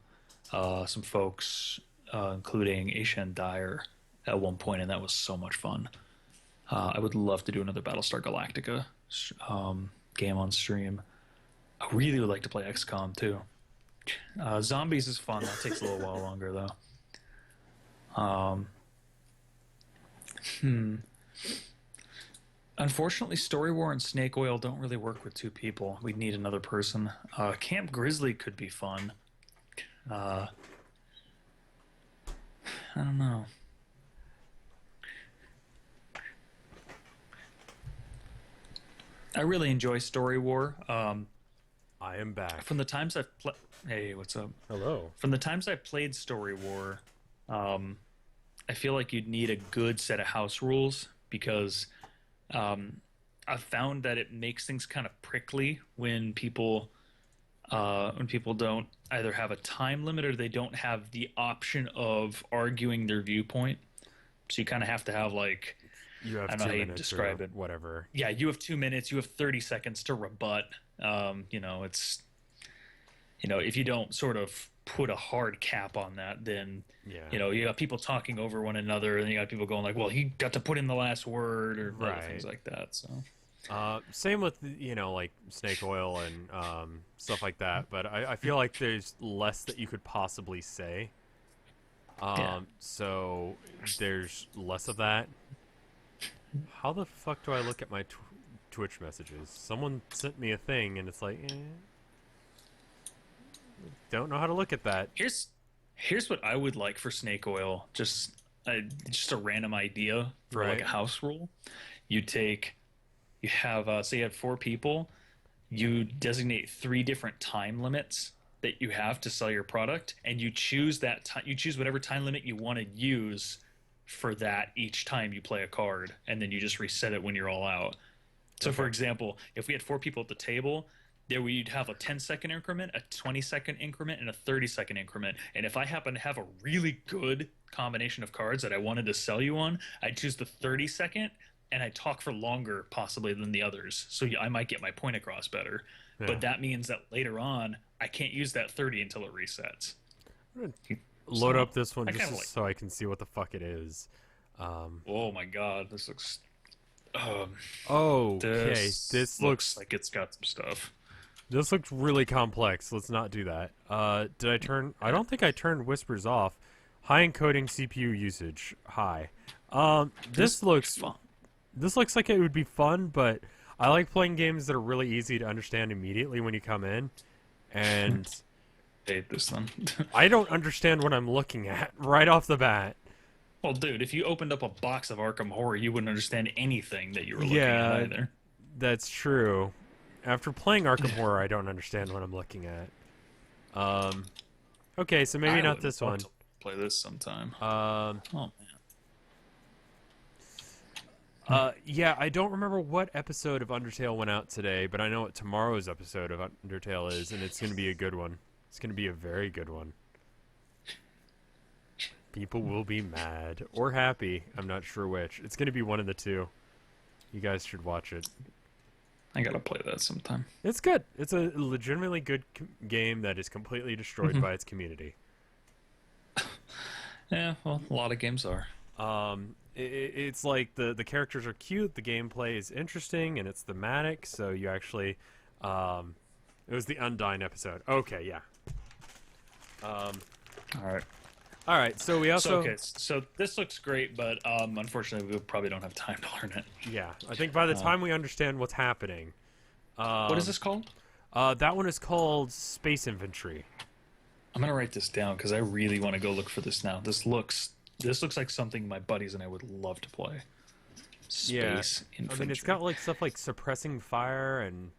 Speaker 1: folks, including Aisha Dyer, at one point, and that was so much fun. I would love to do another Battlestar Galactica game on stream. I really would like to play XCOM too. Zombies is fun. That takes a little while longer though. Unfortunately, Story War and Snake Oil don't really work with 2 people. We'd need another person. Camp Grizzly could be fun. I don't know. I really enjoy Story War.
Speaker 2: I am back.
Speaker 1: From the times I've played... Hey, what's up?
Speaker 2: Hello.
Speaker 1: From the times I've played Story War, I feel like you'd need a good set of house rules, because I've found that it makes things kind of prickly when people don't either have a time limit or they don't have the option of arguing their viewpoint. So you kind of have to have, like,
Speaker 2: You have
Speaker 1: I don't
Speaker 2: 2
Speaker 1: know how you
Speaker 2: minutes
Speaker 1: describe
Speaker 2: or
Speaker 1: it.
Speaker 2: whatever.
Speaker 1: Yeah, you have 2 minutes. You have 30 seconds to rebut. It's, if you don't sort of put a hard cap on that, then,
Speaker 2: Yeah.
Speaker 1: you got people talking over one another, and you got people going like, well, he got to put in the last word, or other things like that. So,
Speaker 2: same with, like Snake Oil and stuff like that. But I feel like there's less that you could possibly say. So there's less of that. How the fuck do I look at my Twitch messages? Someone sent me a thing, and it's like, don't know how to look at that.
Speaker 1: Here's what I would like for Snake Oil. Just a random idea for like a house rule. You have say you have 4 people. You designate 3 different time limits that you have to sell your product, and you choose that time. You choose whatever time limit you want to use for that each time you play a card, and then you just reset it when you're all out. So, for example, if we had 4 people at the table, there we'd have a 10-second increment, a 20-second increment, and a 30-second increment. And if I happen to have a really good combination of cards that I wanted to sell you on, I'd choose the 30-second, and I'd talk for longer possibly than the others. So I might get my point across better. Yeah. But that means that later on, I can't use that 30 until it resets.
Speaker 2: Load up this one just so I can see what the fuck it is.
Speaker 1: Oh my god, this looks...
Speaker 2: okay, this looks
Speaker 1: like it's got some stuff.
Speaker 2: This looks really complex. Let's not do that. Did I turn... I don't think I turned whispers off. High encoding CPU usage. High. This looks
Speaker 1: fun.
Speaker 2: This looks like it would be fun, but I like playing games that are really easy to understand immediately when you come in. And...
Speaker 1: hate this then.
Speaker 2: I don't understand what I'm looking at right off the bat.
Speaker 1: Well, dude, if you opened up a box of Arkham Horror, you wouldn't understand anything that you were looking at either.
Speaker 2: That's true. After playing Arkham Horror, I don't understand what I'm looking at. Okay, so maybe not this one.
Speaker 1: Play this sometime.
Speaker 2: Oh
Speaker 1: man.
Speaker 2: Yeah, I don't remember what episode of Undertale went out today, but I know what tomorrow's episode of Undertale is, and it's going to be a good one. It's going to be a very good one. People will be mad or happy. I'm not sure which. It's going to be one of the two. You guys should watch it.
Speaker 1: I gotta play that sometime.
Speaker 2: It's good. It's a legitimately good game that is completely destroyed by its community.
Speaker 1: Yeah, well, a lot of games are.
Speaker 2: It's like the characters are cute, the gameplay is interesting, and it's thematic. So you actually, it was the Undyne episode. Okay, yeah. All right. So we also
Speaker 1: So this looks great, but unfortunately, we probably don't have time to learn it.
Speaker 2: yeah. I think by the time we understand what's happening,
Speaker 1: What is this called?
Speaker 2: that one is called Space Infantry.
Speaker 1: I'm gonna write this down because I really want to go look for this now. This looks like something my buddies and I would love to play. Space Infantry.
Speaker 2: I mean, it's got like stuff like suppressing fire and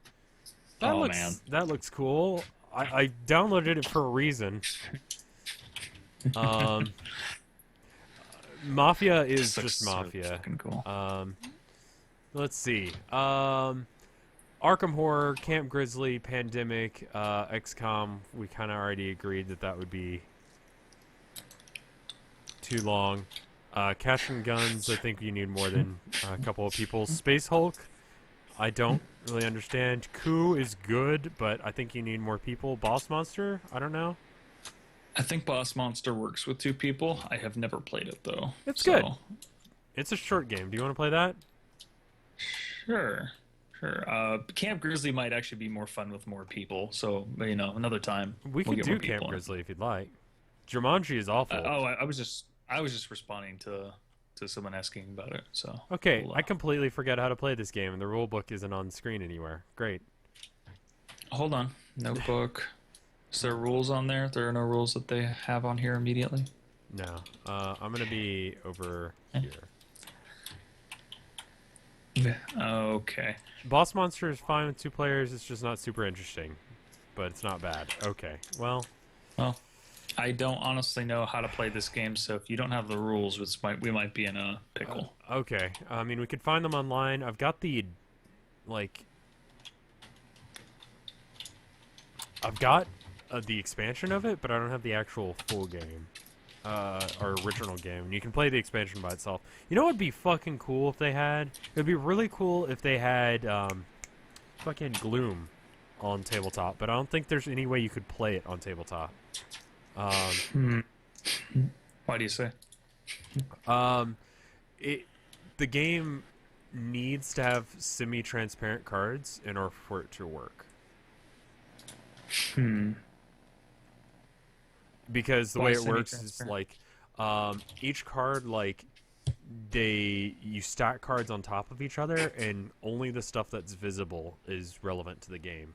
Speaker 1: Man,
Speaker 2: that looks cool. I downloaded it for a reason. Mafia is
Speaker 1: this
Speaker 2: just
Speaker 1: looks so
Speaker 2: Mafia.
Speaker 1: fucking cool.
Speaker 2: Let's see. Arkham Horror, Camp Grizzly, Pandemic, XCOM. We kind of already agreed that would be too long. Cash and Guns, I think you need more than a couple of people. Space Hulk, I don't really understand. Coup is good, but I think you need more people. Boss Monster, I don't know.
Speaker 1: I think Boss Monster works with 2 people. I have never played it though.
Speaker 2: It's good. It's a short game. Do you want to play that?
Speaker 1: Sure. Camp Grizzly might actually be more fun with more people. So another time
Speaker 2: We
Speaker 1: we'll
Speaker 2: could
Speaker 1: get
Speaker 2: do
Speaker 1: more people
Speaker 2: Camp
Speaker 1: in.
Speaker 2: Grizzly if you'd like. Jumanji is awful.
Speaker 1: I was just responding to someone asking about it. So
Speaker 2: Okay,
Speaker 1: we'll,
Speaker 2: I completely forgot how to play this game, and the rule book isn't on screen anywhere. Great.
Speaker 1: hold on. Notebook. Is there rules on there? There are no rules that they have on here immediately.
Speaker 2: No, I'm gonna be over here.
Speaker 1: Okay.
Speaker 2: Boss Monster is fine with 2 players. It's just not super interesting, but it's not bad. Okay, well,
Speaker 1: I don't honestly know how to play this game, so if you don't have the rules, we might be in a pickle.
Speaker 2: okay. I mean, we could find them online. I've got the expansion of it, but I don't have the actual full game. Or original game. And you can play the expansion by itself. You know what would be fucking cool if they had? It would be really cool if they had fucking Gloom on tabletop, but I don't think there's any way you could play it on tabletop.
Speaker 1: Why do you say?
Speaker 2: The game needs to have semi-transparent cards in order for it to work. Because the way it works is like each card, like you stack cards on top of each other, and only the stuff that's visible is relevant to the game.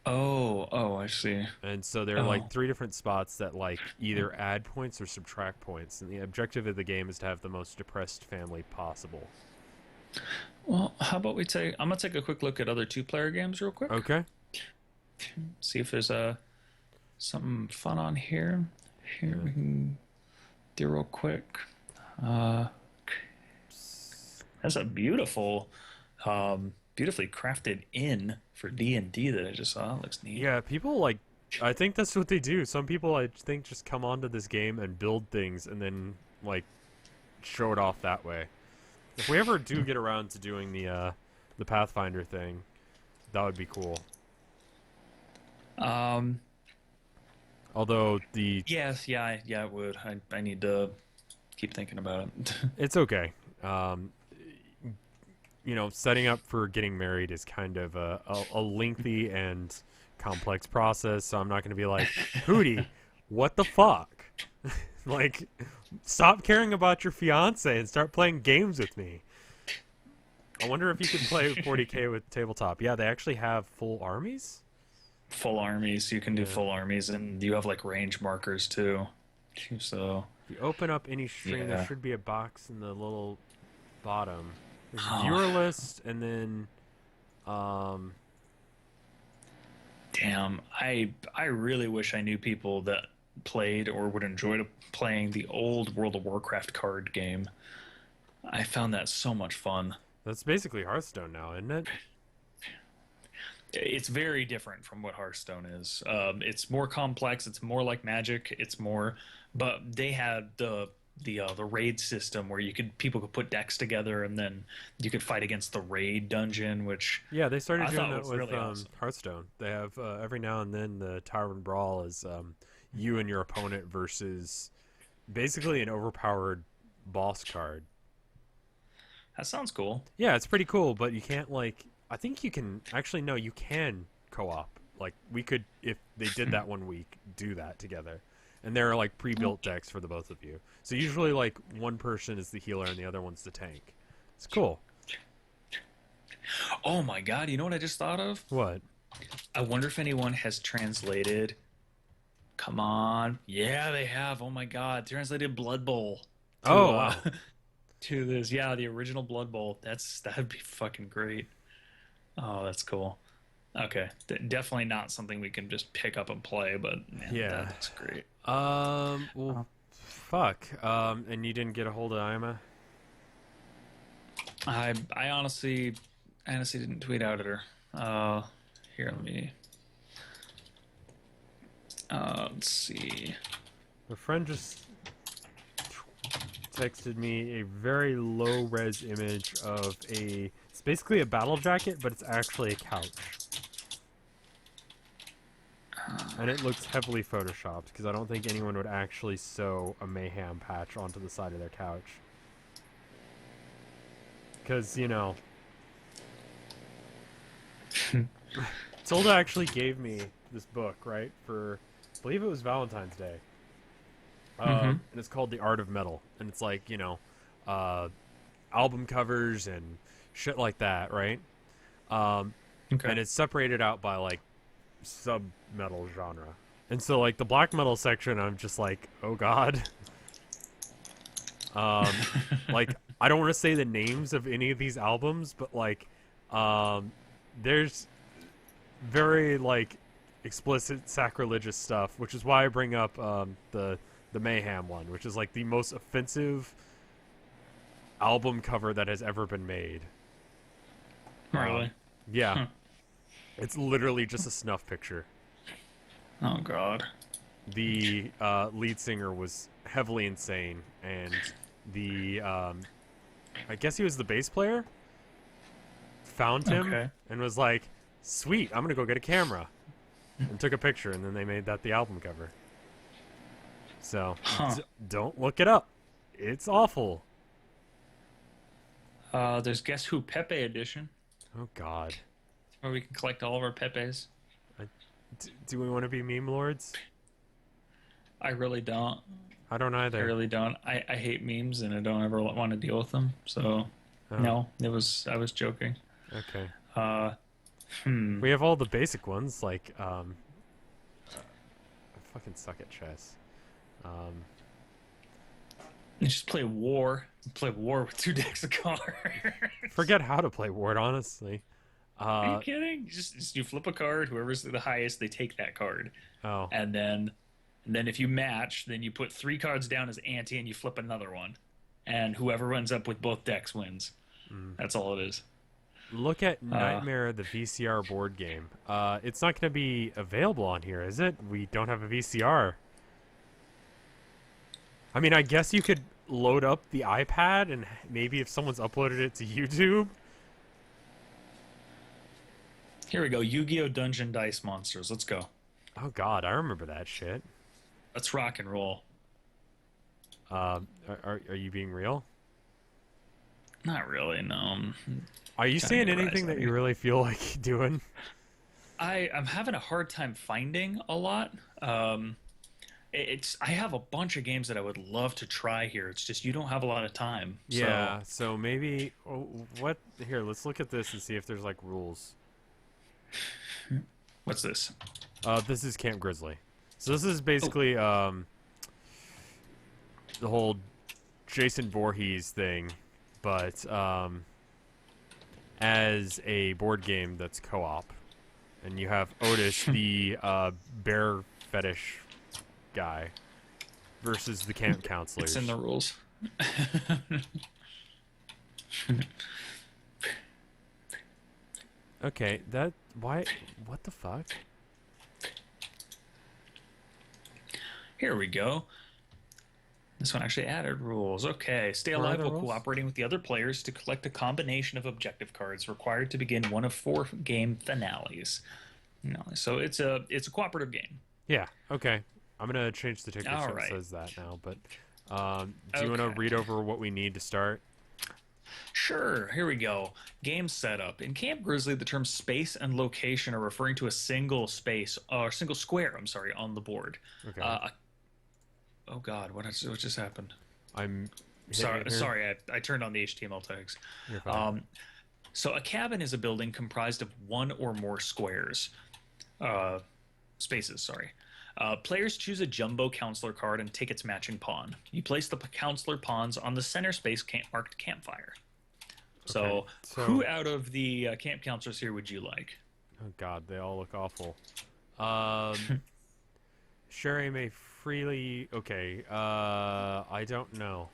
Speaker 1: Oh, I see.
Speaker 2: And so there are like 3 different spots that like either add points or subtract points, and the objective of the game is to have the most depressed family possible.
Speaker 1: Well, how about I'm gonna take a quick look at other 2-player games real quick.
Speaker 2: Okay.
Speaker 1: See if there's something fun on here. Here we can do real quick. That's a beautiful, beautifully crafted inn for D&D that I just saw. That looks neat.
Speaker 2: Yeah, people like. I think that's what they do. Some people, I think, just come onto this game and build things and then like show it off that way. If we ever do get around to doing the Pathfinder thing, that would be cool. Although
Speaker 1: Yes, yeah, it would. I need to keep thinking about it.
Speaker 2: It's okay. Setting up for getting married is kind of a lengthy and complex process, so I'm not going to be like, Hootey, what the fuck? Like, stop caring about your fiance and start playing games with me. I wonder if you could play 40K with tabletop. Yeah, they actually have full armies?
Speaker 1: Full armies. You can do full armies, and you have like range markers too. So
Speaker 2: if you open up any stream, there should be a box in the little bottom. There's a
Speaker 1: Oh.
Speaker 2: viewer list, and then
Speaker 1: damn, I really wish I knew people that played or would enjoy playing the old World of Warcraft card game. I found that so much fun.
Speaker 2: That's basically Hearthstone now, isn't it?
Speaker 1: It's very different from what Hearthstone is. It's more complex. It's more like Magic. It's more, but they had the raid system where people could put decks together and then you could fight against the raid dungeon, which
Speaker 2: Yeah, they started
Speaker 1: I
Speaker 2: doing
Speaker 1: thought
Speaker 2: that
Speaker 1: was
Speaker 2: with
Speaker 1: really awesome.
Speaker 2: Hearthstone. They have every now and then the Tavern Brawl is you and your opponent versus basically an overpowered boss card.
Speaker 1: That sounds cool.
Speaker 2: Yeah, it's pretty cool, but you can't like. I think you can actually no, you can co-op. Like we could, if they did that one week, do that together. And there are like pre-built decks for the both of you. So usually like one person is the healer and the other one's the tank. It's cool.
Speaker 1: Oh my God! You know what I just thought of?
Speaker 2: What?
Speaker 1: I wonder if anyone has translated. Come on, yeah, they have. Oh my God, translated Blood Bowl to
Speaker 2: Oh wow.
Speaker 1: to this. Yeah, the original Blood Bowl. That'd be fucking great. Oh, that's cool. Okay, definitely not something we can just pick up and play, but man,
Speaker 2: Yeah.
Speaker 1: that's great.
Speaker 2: Well, fuck. And you didn't get a hold of Ima?
Speaker 1: I honestly didn't tweet out at her. Here, let me. Let's see.
Speaker 2: My friend just texted me a very low res image of it's basically a battle jacket, but it's actually a couch. And it looks heavily photoshopped because I don't think anyone would actually sew a mayhem patch onto the side of their couch. Because, you know, Tilda actually gave me this book, right, for, I believe it was Valentine's Day. And it's called The Art of Metal. And it's like, you know, album covers and shit like that, right?
Speaker 1: Okay.
Speaker 2: And it's separated out by, like, sub-metal genre. And so, like, the black metal section, I'm just like, oh god. Like, I don't want to say the names of any of these albums, but, like, there's very, like, explicit sacrilegious stuff, which is why I bring up the Mayhem one, which is, like, the most offensive album cover that has ever been made.
Speaker 1: Really?
Speaker 2: Yeah.
Speaker 1: Huh.
Speaker 2: It's literally just a snuff picture.
Speaker 1: Oh God.
Speaker 2: The lead singer was heavily insane, and the I guess he was the bass player, found him
Speaker 1: Okay.
Speaker 2: and was like, sweet, I'm gonna go get a camera, and took a picture, and then they made that the album cover. So don't look it up, it's awful.
Speaker 1: There's Guess Who Pepe edition,
Speaker 2: Oh god.
Speaker 1: where we can collect all of our Pepes.
Speaker 2: Do we want to be meme lords?
Speaker 1: I really don't.
Speaker 2: I don't either.
Speaker 1: I really don't. I hate memes and I don't ever want to deal with them. So
Speaker 2: Oh,
Speaker 1: no, I was joking.
Speaker 2: okay.
Speaker 1: Hmm.
Speaker 2: We have all the basic ones, like, I fucking suck at chess.
Speaker 1: You just play war. Play war with 2 decks of cards.
Speaker 2: Forget how to play Ward, honestly.
Speaker 1: Are you kidding? You flip a card. Whoever's the highest, they take that card.
Speaker 2: Oh.
Speaker 1: And then if you match, then you put 3 cards down as ante and you flip another one. And whoever ends up with both decks wins. That's all it is.
Speaker 2: Look at Nightmare, the VCR board game. It's not going to be available on here, is it? We don't have a VCR. I mean, I guess you could load up the iPad, and maybe if someone's uploaded it to YouTube.
Speaker 1: Here we go. Yu-Gi-Oh! Dungeon Dice Monsters. Let's go.
Speaker 2: Oh god, I remember that shit.
Speaker 1: Let's rock and roll.
Speaker 2: Are you being real?
Speaker 1: Not really, no.
Speaker 2: Are you seeing
Speaker 1: Kinda
Speaker 2: anything that
Speaker 1: surprising.
Speaker 2: you really feel like doing?
Speaker 1: I'm having a hard time finding a lot. I have a bunch of games that I would love to try here. It's just you don't have a lot of time.
Speaker 2: Yeah, so maybe... what? Here, let's look at this and see if there's, like, rules.
Speaker 1: What's this?
Speaker 2: This is Camp Grizzly. So this is basically, the whole Jason Voorhees thing, but, as a board game that's co-op. And you have Otis, the, bear fetish guy, versus the camp counselors.
Speaker 1: It's in the rules.
Speaker 2: Okay, that why? What the fuck?
Speaker 1: Here we go. This one actually added rules. Okay, stay
Speaker 2: Where are
Speaker 1: alive
Speaker 2: the
Speaker 1: while
Speaker 2: rules?
Speaker 1: cooperating with the other players to collect a combination of objective cards required to begin one of 4 game finales. No, so it's a cooperative game.
Speaker 2: Yeah. Okay. I'm gonna change the ticker
Speaker 1: All
Speaker 2: so it
Speaker 1: right.
Speaker 2: says that now. But do you want to
Speaker 1: Okay.
Speaker 2: read over what we need to start?
Speaker 1: Sure, here we go. Game setup. In Camp Grizzly, the terms space and location are referring to a single space, or single square, I'm sorry, on the board.
Speaker 2: Okay.
Speaker 1: Oh God, what just happened?
Speaker 2: I'm hitting
Speaker 1: Sorry,
Speaker 2: it here.
Speaker 1: sorry, I turned on the HTML tags.
Speaker 2: You're fine.
Speaker 1: So a cabin is a building comprised of one or more squares, spaces. Sorry. Players choose a jumbo counselor card and take its matching pawn. You place the counselor pawns on the center space marked campfire. So,
Speaker 2: Okay, so-
Speaker 1: who out of the camp counselors here would you like?
Speaker 2: Oh God, they all look awful. Sherry may freely. Okay. I don't know.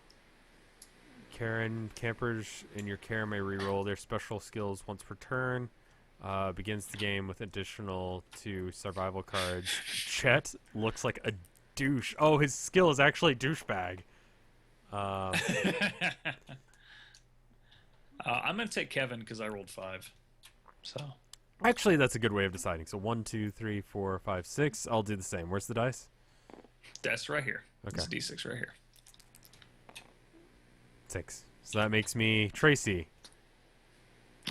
Speaker 2: Karen, campers in your care may reroll their special skills once per turn. Begins the game with additional 2 survival cards. Chet looks like a douche. Oh, his skill is actually douchebag.
Speaker 1: I'm gonna take Kevin because I rolled 5. So
Speaker 2: Actually, that's a good way of deciding. So 1, 2, 3, 4, 5, 6. I'll do the same. Where's the dice?
Speaker 1: that's right here.
Speaker 2: Okay.
Speaker 1: It's a D6 right here.
Speaker 2: 6. So that makes me Tracy.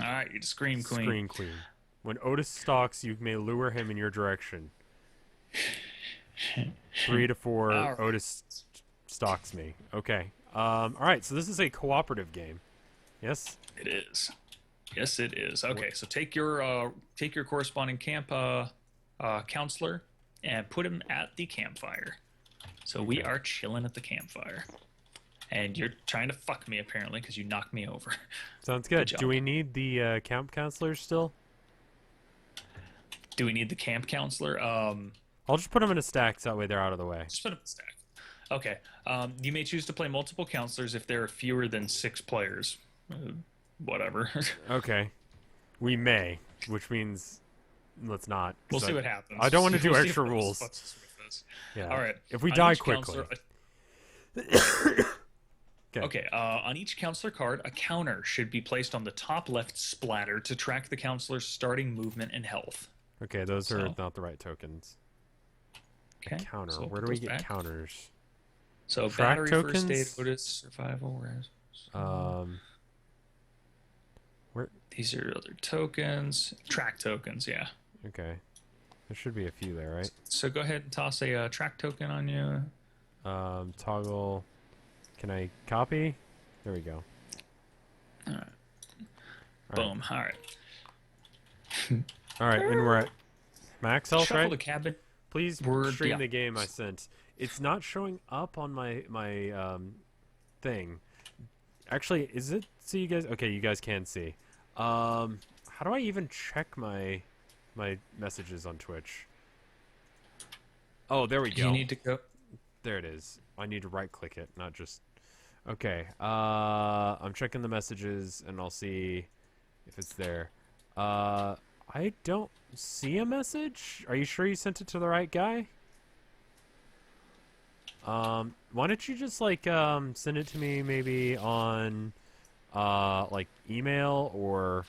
Speaker 1: All right, you scream queen.
Speaker 2: Screen queen. When Otis stalks, you may lure him in your direction. 3 to 4,
Speaker 1: All right.
Speaker 2: Otis stalks me. Okay. All right. So this is a cooperative game. Yes.
Speaker 1: It is. Yes, it is. Okay, so take your corresponding camp counselor and put him at the campfire. So we
Speaker 2: Okay.
Speaker 1: are chilling at the campfire, and you're trying to fuck me apparently because you knocked me over.
Speaker 2: Sounds good.
Speaker 1: job.
Speaker 2: Do we need the camp counselors still?
Speaker 1: Do we need the camp counselor?
Speaker 2: I'll just put them in a stack so that way they're out of the way.
Speaker 1: Just put him in the stack. Okay. You may choose to play multiple counselors if there are fewer than 6 players. Whatever.
Speaker 2: Okay. We may, which means let's not.
Speaker 1: We'll
Speaker 2: 'cause
Speaker 1: see what happens.
Speaker 2: I don't want to do
Speaker 1: We'll see
Speaker 2: extra
Speaker 1: what
Speaker 2: rules.
Speaker 1: what's with this.
Speaker 2: Yeah.
Speaker 1: All right.
Speaker 2: If we
Speaker 1: On
Speaker 2: die
Speaker 1: each
Speaker 2: quickly.
Speaker 1: Okay, on each counselor card, a counter should be placed on the top left splatter to track the counselor's starting movement and health.
Speaker 2: Okay, those are
Speaker 1: So-
Speaker 2: not the right tokens.
Speaker 1: Okay.
Speaker 2: Counter.
Speaker 1: so
Speaker 2: Where
Speaker 1: put
Speaker 2: do we
Speaker 1: those
Speaker 2: get
Speaker 1: back.
Speaker 2: counters?
Speaker 1: So
Speaker 2: Track
Speaker 1: battery, first aid,
Speaker 2: tokens?
Speaker 1: Otis, survival.
Speaker 2: Where?
Speaker 1: These are other tokens. Track tokens, yeah.
Speaker 2: Okay. There should be a few there, right?
Speaker 1: So go ahead and toss a track token on you.
Speaker 2: Toggle. Can I copy? There we go.
Speaker 1: All right.
Speaker 2: All right.
Speaker 1: Boom. All right.
Speaker 2: All right, and we're at max health,
Speaker 1: Shuffle
Speaker 2: right?
Speaker 1: the cabin.
Speaker 2: Please
Speaker 1: We're-
Speaker 2: stream
Speaker 1: yeah.
Speaker 2: the game I sent. It's not showing up on my thing. Actually, is it? So you guys? Okay, you guys can see. How do I even check my messages on Twitch? Oh, there we go.
Speaker 1: You need to go.
Speaker 2: There it is. I need to right click it, not just. Okay. I'm checking the messages and I'll see if it's there. I don't see a message. Are you sure you sent it to the right guy? Why don't you just like send it to me maybe on like email or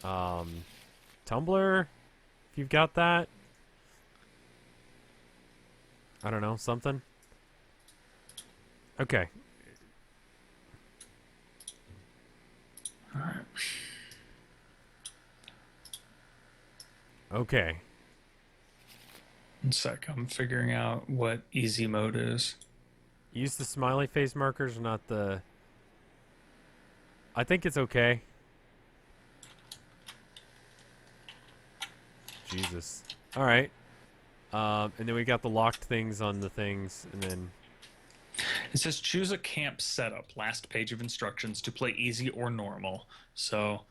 Speaker 2: Tumblr if you've got that. I don't know, something. Okay.
Speaker 1: All right.
Speaker 2: Okay.
Speaker 1: One sec. I'm figuring out what easy mode is.
Speaker 2: Use the smiley face markers, not the... I think it's okay. Jesus. Alright. And then we got the locked things on the things, and then...
Speaker 1: It says choose a camp setup. Last page of instructions to play easy or normal. So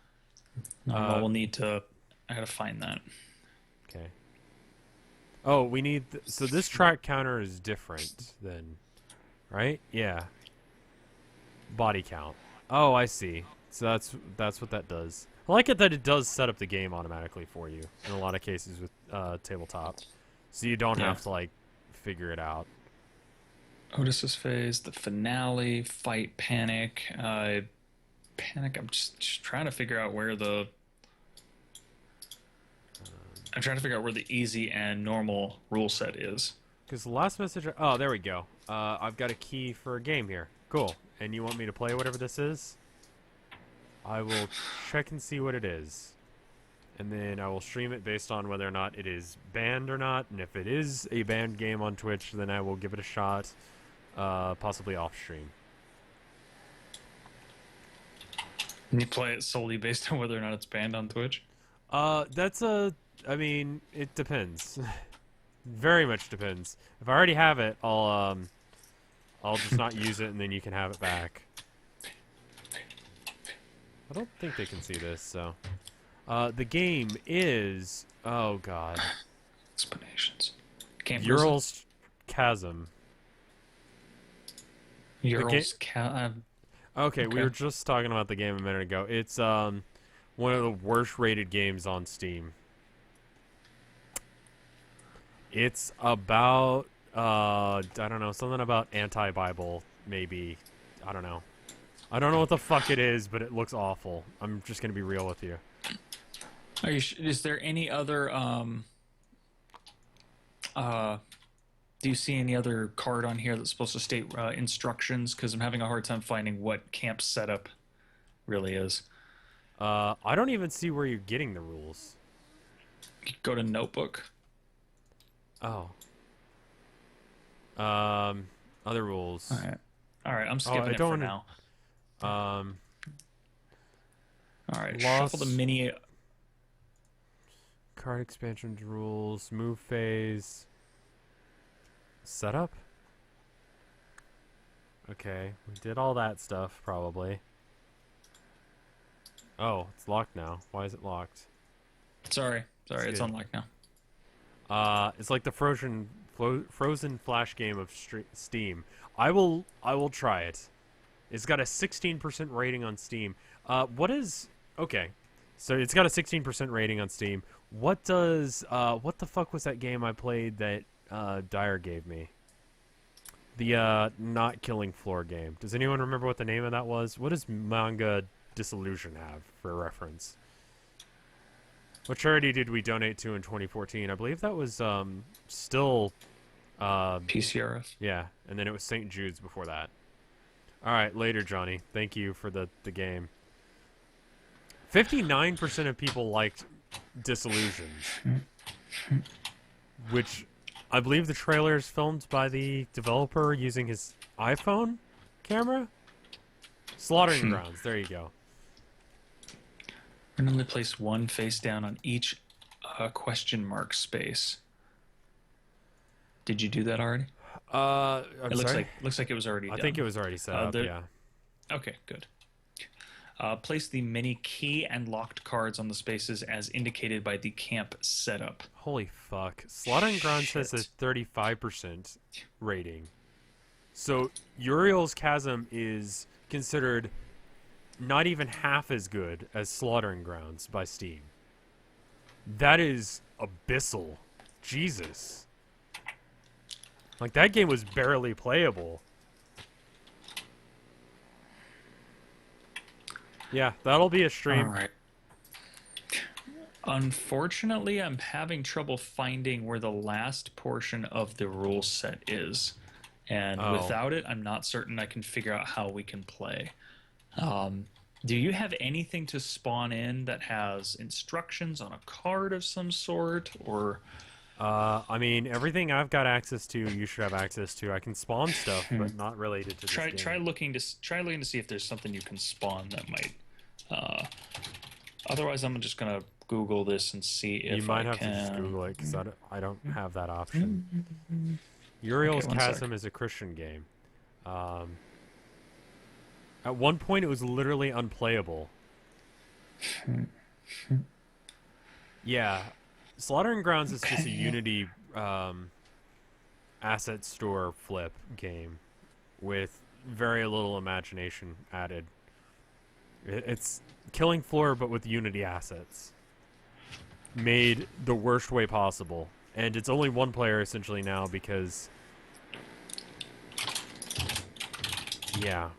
Speaker 1: normal will need to. I gotta find that.
Speaker 2: Okay. Oh, we need... so this track counter is different then, right? Yeah. Body count. Oh, I see. So that's what that does. I like it that it does set up the game automatically for you in a lot of cases with tabletop, so you don't have to like figure it out.
Speaker 1: Otis's phase, the finale, fight, panic. Panic. I'm just trying to figure out where the. I'm trying to figure out where the easy and normal rule set is.
Speaker 2: Because the last message. Oh, there we go. I've got a key for a game here. Cool. And you want me to play whatever this is? I will check and see what it is. And then I will stream it based on whether or not it is banned or not. And if it is a banned game on Twitch, then I will give it a shot, possibly off stream.
Speaker 1: And you play it solely based on whether or not it's banned on Twitch?
Speaker 2: I mean, it depends. Very much depends. If I already have it, I'll just not use it and then you can have it back. I don't think they can see this, so. The game is... Oh, God.
Speaker 1: Explanations. Can't
Speaker 2: Ural's Chasm.
Speaker 1: Ural's Chasm.
Speaker 2: Okay, we were just talking about the game a minute ago. It's one of the worst rated games on Steam. It's about I don't know, something about anti-Bible, maybe. I don't know. I don't know what the fuck it is, but it looks awful. I'm just gonna be real with you.
Speaker 1: Are you? Is there any other do you see any other card on here that's supposed to state instructions? Because I'm having a hard time finding what camp setup really is.
Speaker 2: I don't even see where you're getting the rules.
Speaker 1: Go to notebook.
Speaker 2: Oh. Other rules.
Speaker 1: All right. I'm skipping it for now. All right. Shuffle the mini.
Speaker 2: Card expansions rules. Move phase. Setup? Okay, we did all that stuff, probably. Oh, it's locked now. Why is it locked?
Speaker 1: Sorry, it's unlocked now.
Speaker 2: It's like the frozen flash game of Steam. I will try it. It's got a 16% rating on Steam. Okay, so it's got a 16% rating on Steam. What the fuck was that game I played that Dyer gave me? The not killing floor game. Does anyone remember what the name of that was? What does Manga Disillusion have for reference? What charity did we donate to in 2014? I believe that was still
Speaker 1: PCRF.
Speaker 2: Yeah, and then it was St. Jude's before that. All right, later, Johnny. Thank you for the game. 59% of people liked Disillusions, which I believe the trailer is filmed by the developer using his iPhone camera. Slaughtering Grounds. There you go.
Speaker 1: Randomly place one face down on each question mark space. Did you do that already?
Speaker 2: I'm sorry?
Speaker 1: Looks like it was already done.
Speaker 2: I think it was already set up, yeah.
Speaker 1: Okay, good. Place the many key and locked cards on the spaces as indicated by the camp setup.
Speaker 2: Holy fuck. Slaughtering Grounds has a 35% rating. So Uriel's Chasm is considered not even half as good as Slaughtering Grounds by Steam. That is abyssal. Jesus. Like, that game was barely playable. Yeah, that'll be a stream.
Speaker 1: All right. Unfortunately, I'm having trouble finding where the last portion of the rule set is. And without it, I'm not certain I can figure out how we can play. Do you have anything to spawn in that has instructions on a card of some sort? Or
Speaker 2: I mean, everything I've got access to, you should have access to. I can spawn stuff, but not related to this game.
Speaker 1: Try looking to see if there's something you can spawn that might. Otherwise, I'm just gonna Google this and see if
Speaker 2: you might
Speaker 1: I
Speaker 2: have
Speaker 1: can.
Speaker 2: to just Google it because I don't have that option. Uriel's Chasm is a Christian game. At one point, it was literally unplayable. Yeah. Slaughtering Grounds is just a Unity asset store flip game with very little imagination added. It's Killing Floor, but with Unity assets. Made the worst way possible. And it's only one player, essentially, now, because... Yeah.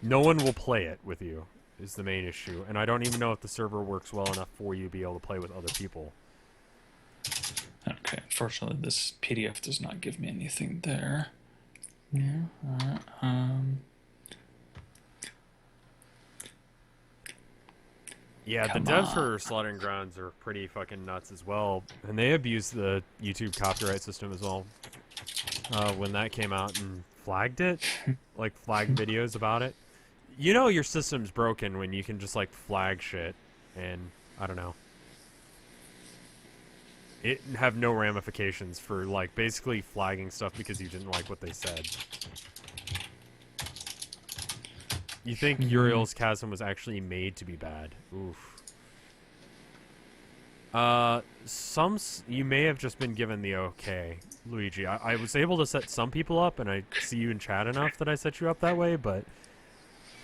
Speaker 2: No one will play it with you, is the main issue. And I don't even know if the server works well enough for you to be able to play with other people.
Speaker 1: Okay, unfortunately, this PDF does not give me anything there. Yeah,
Speaker 2: Yeah, the
Speaker 1: Come
Speaker 2: devs for
Speaker 1: on.
Speaker 2: Slaughtering Grounds are pretty fucking nuts as well. And they abused the YouTube copyright system as well. When that came out and flagged it. Like, flagged videos about it. You know your system's broken when you can just, like, flag shit. And, I don't know. It have no ramifications for, like, basically flagging stuff because you didn't like what they said. You think Uriel's Chasm was actually made to be bad. Oof. You may have just been given the okay, Luigi. I was able to set some people up, and I see you in chat enough that I set you up that way, but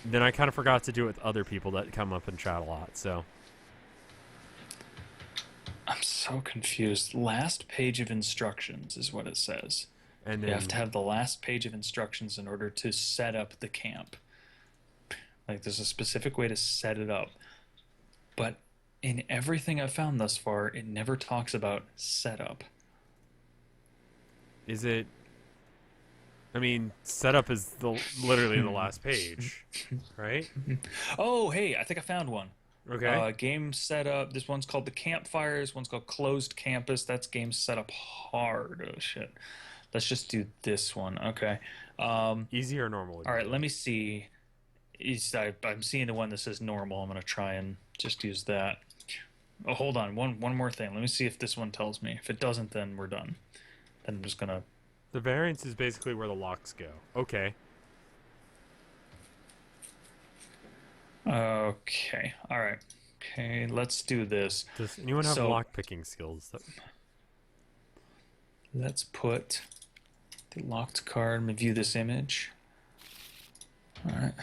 Speaker 2: then I kind of forgot to do it with other people that come up in chat a lot, so...
Speaker 1: I'm so confused. Last page of instructions is what it says.
Speaker 2: And
Speaker 1: You
Speaker 2: then...
Speaker 1: have to have the last page of instructions in order to set up the camp. Like, there's a specific way to set it up. But in everything I've found thus far, it never talks about setup.
Speaker 2: Is it... I mean, setup is literally the last page, right?
Speaker 1: Oh, hey, I think I found one.
Speaker 2: Okay.
Speaker 1: Game setup. This one's called the Campfires. One's called Closed Campus. That's game setup hard. Oh, shit. Let's just do this one. Okay.
Speaker 2: Easy or normal?
Speaker 1: All right, let me see. I'm seeing the one that says normal. I'm going to try and just use that. Oh, hold on. One more thing. Let me see if this one tells me. If it doesn't, then we're done. Then I'm just going to...
Speaker 2: The variance is basically where the locks go. Okay.
Speaker 1: Okay. All right. Okay, let's do this.
Speaker 2: Does anyone have
Speaker 1: So-
Speaker 2: lock-picking skills?
Speaker 1: Let's put the locked card. Let me view this image. All right.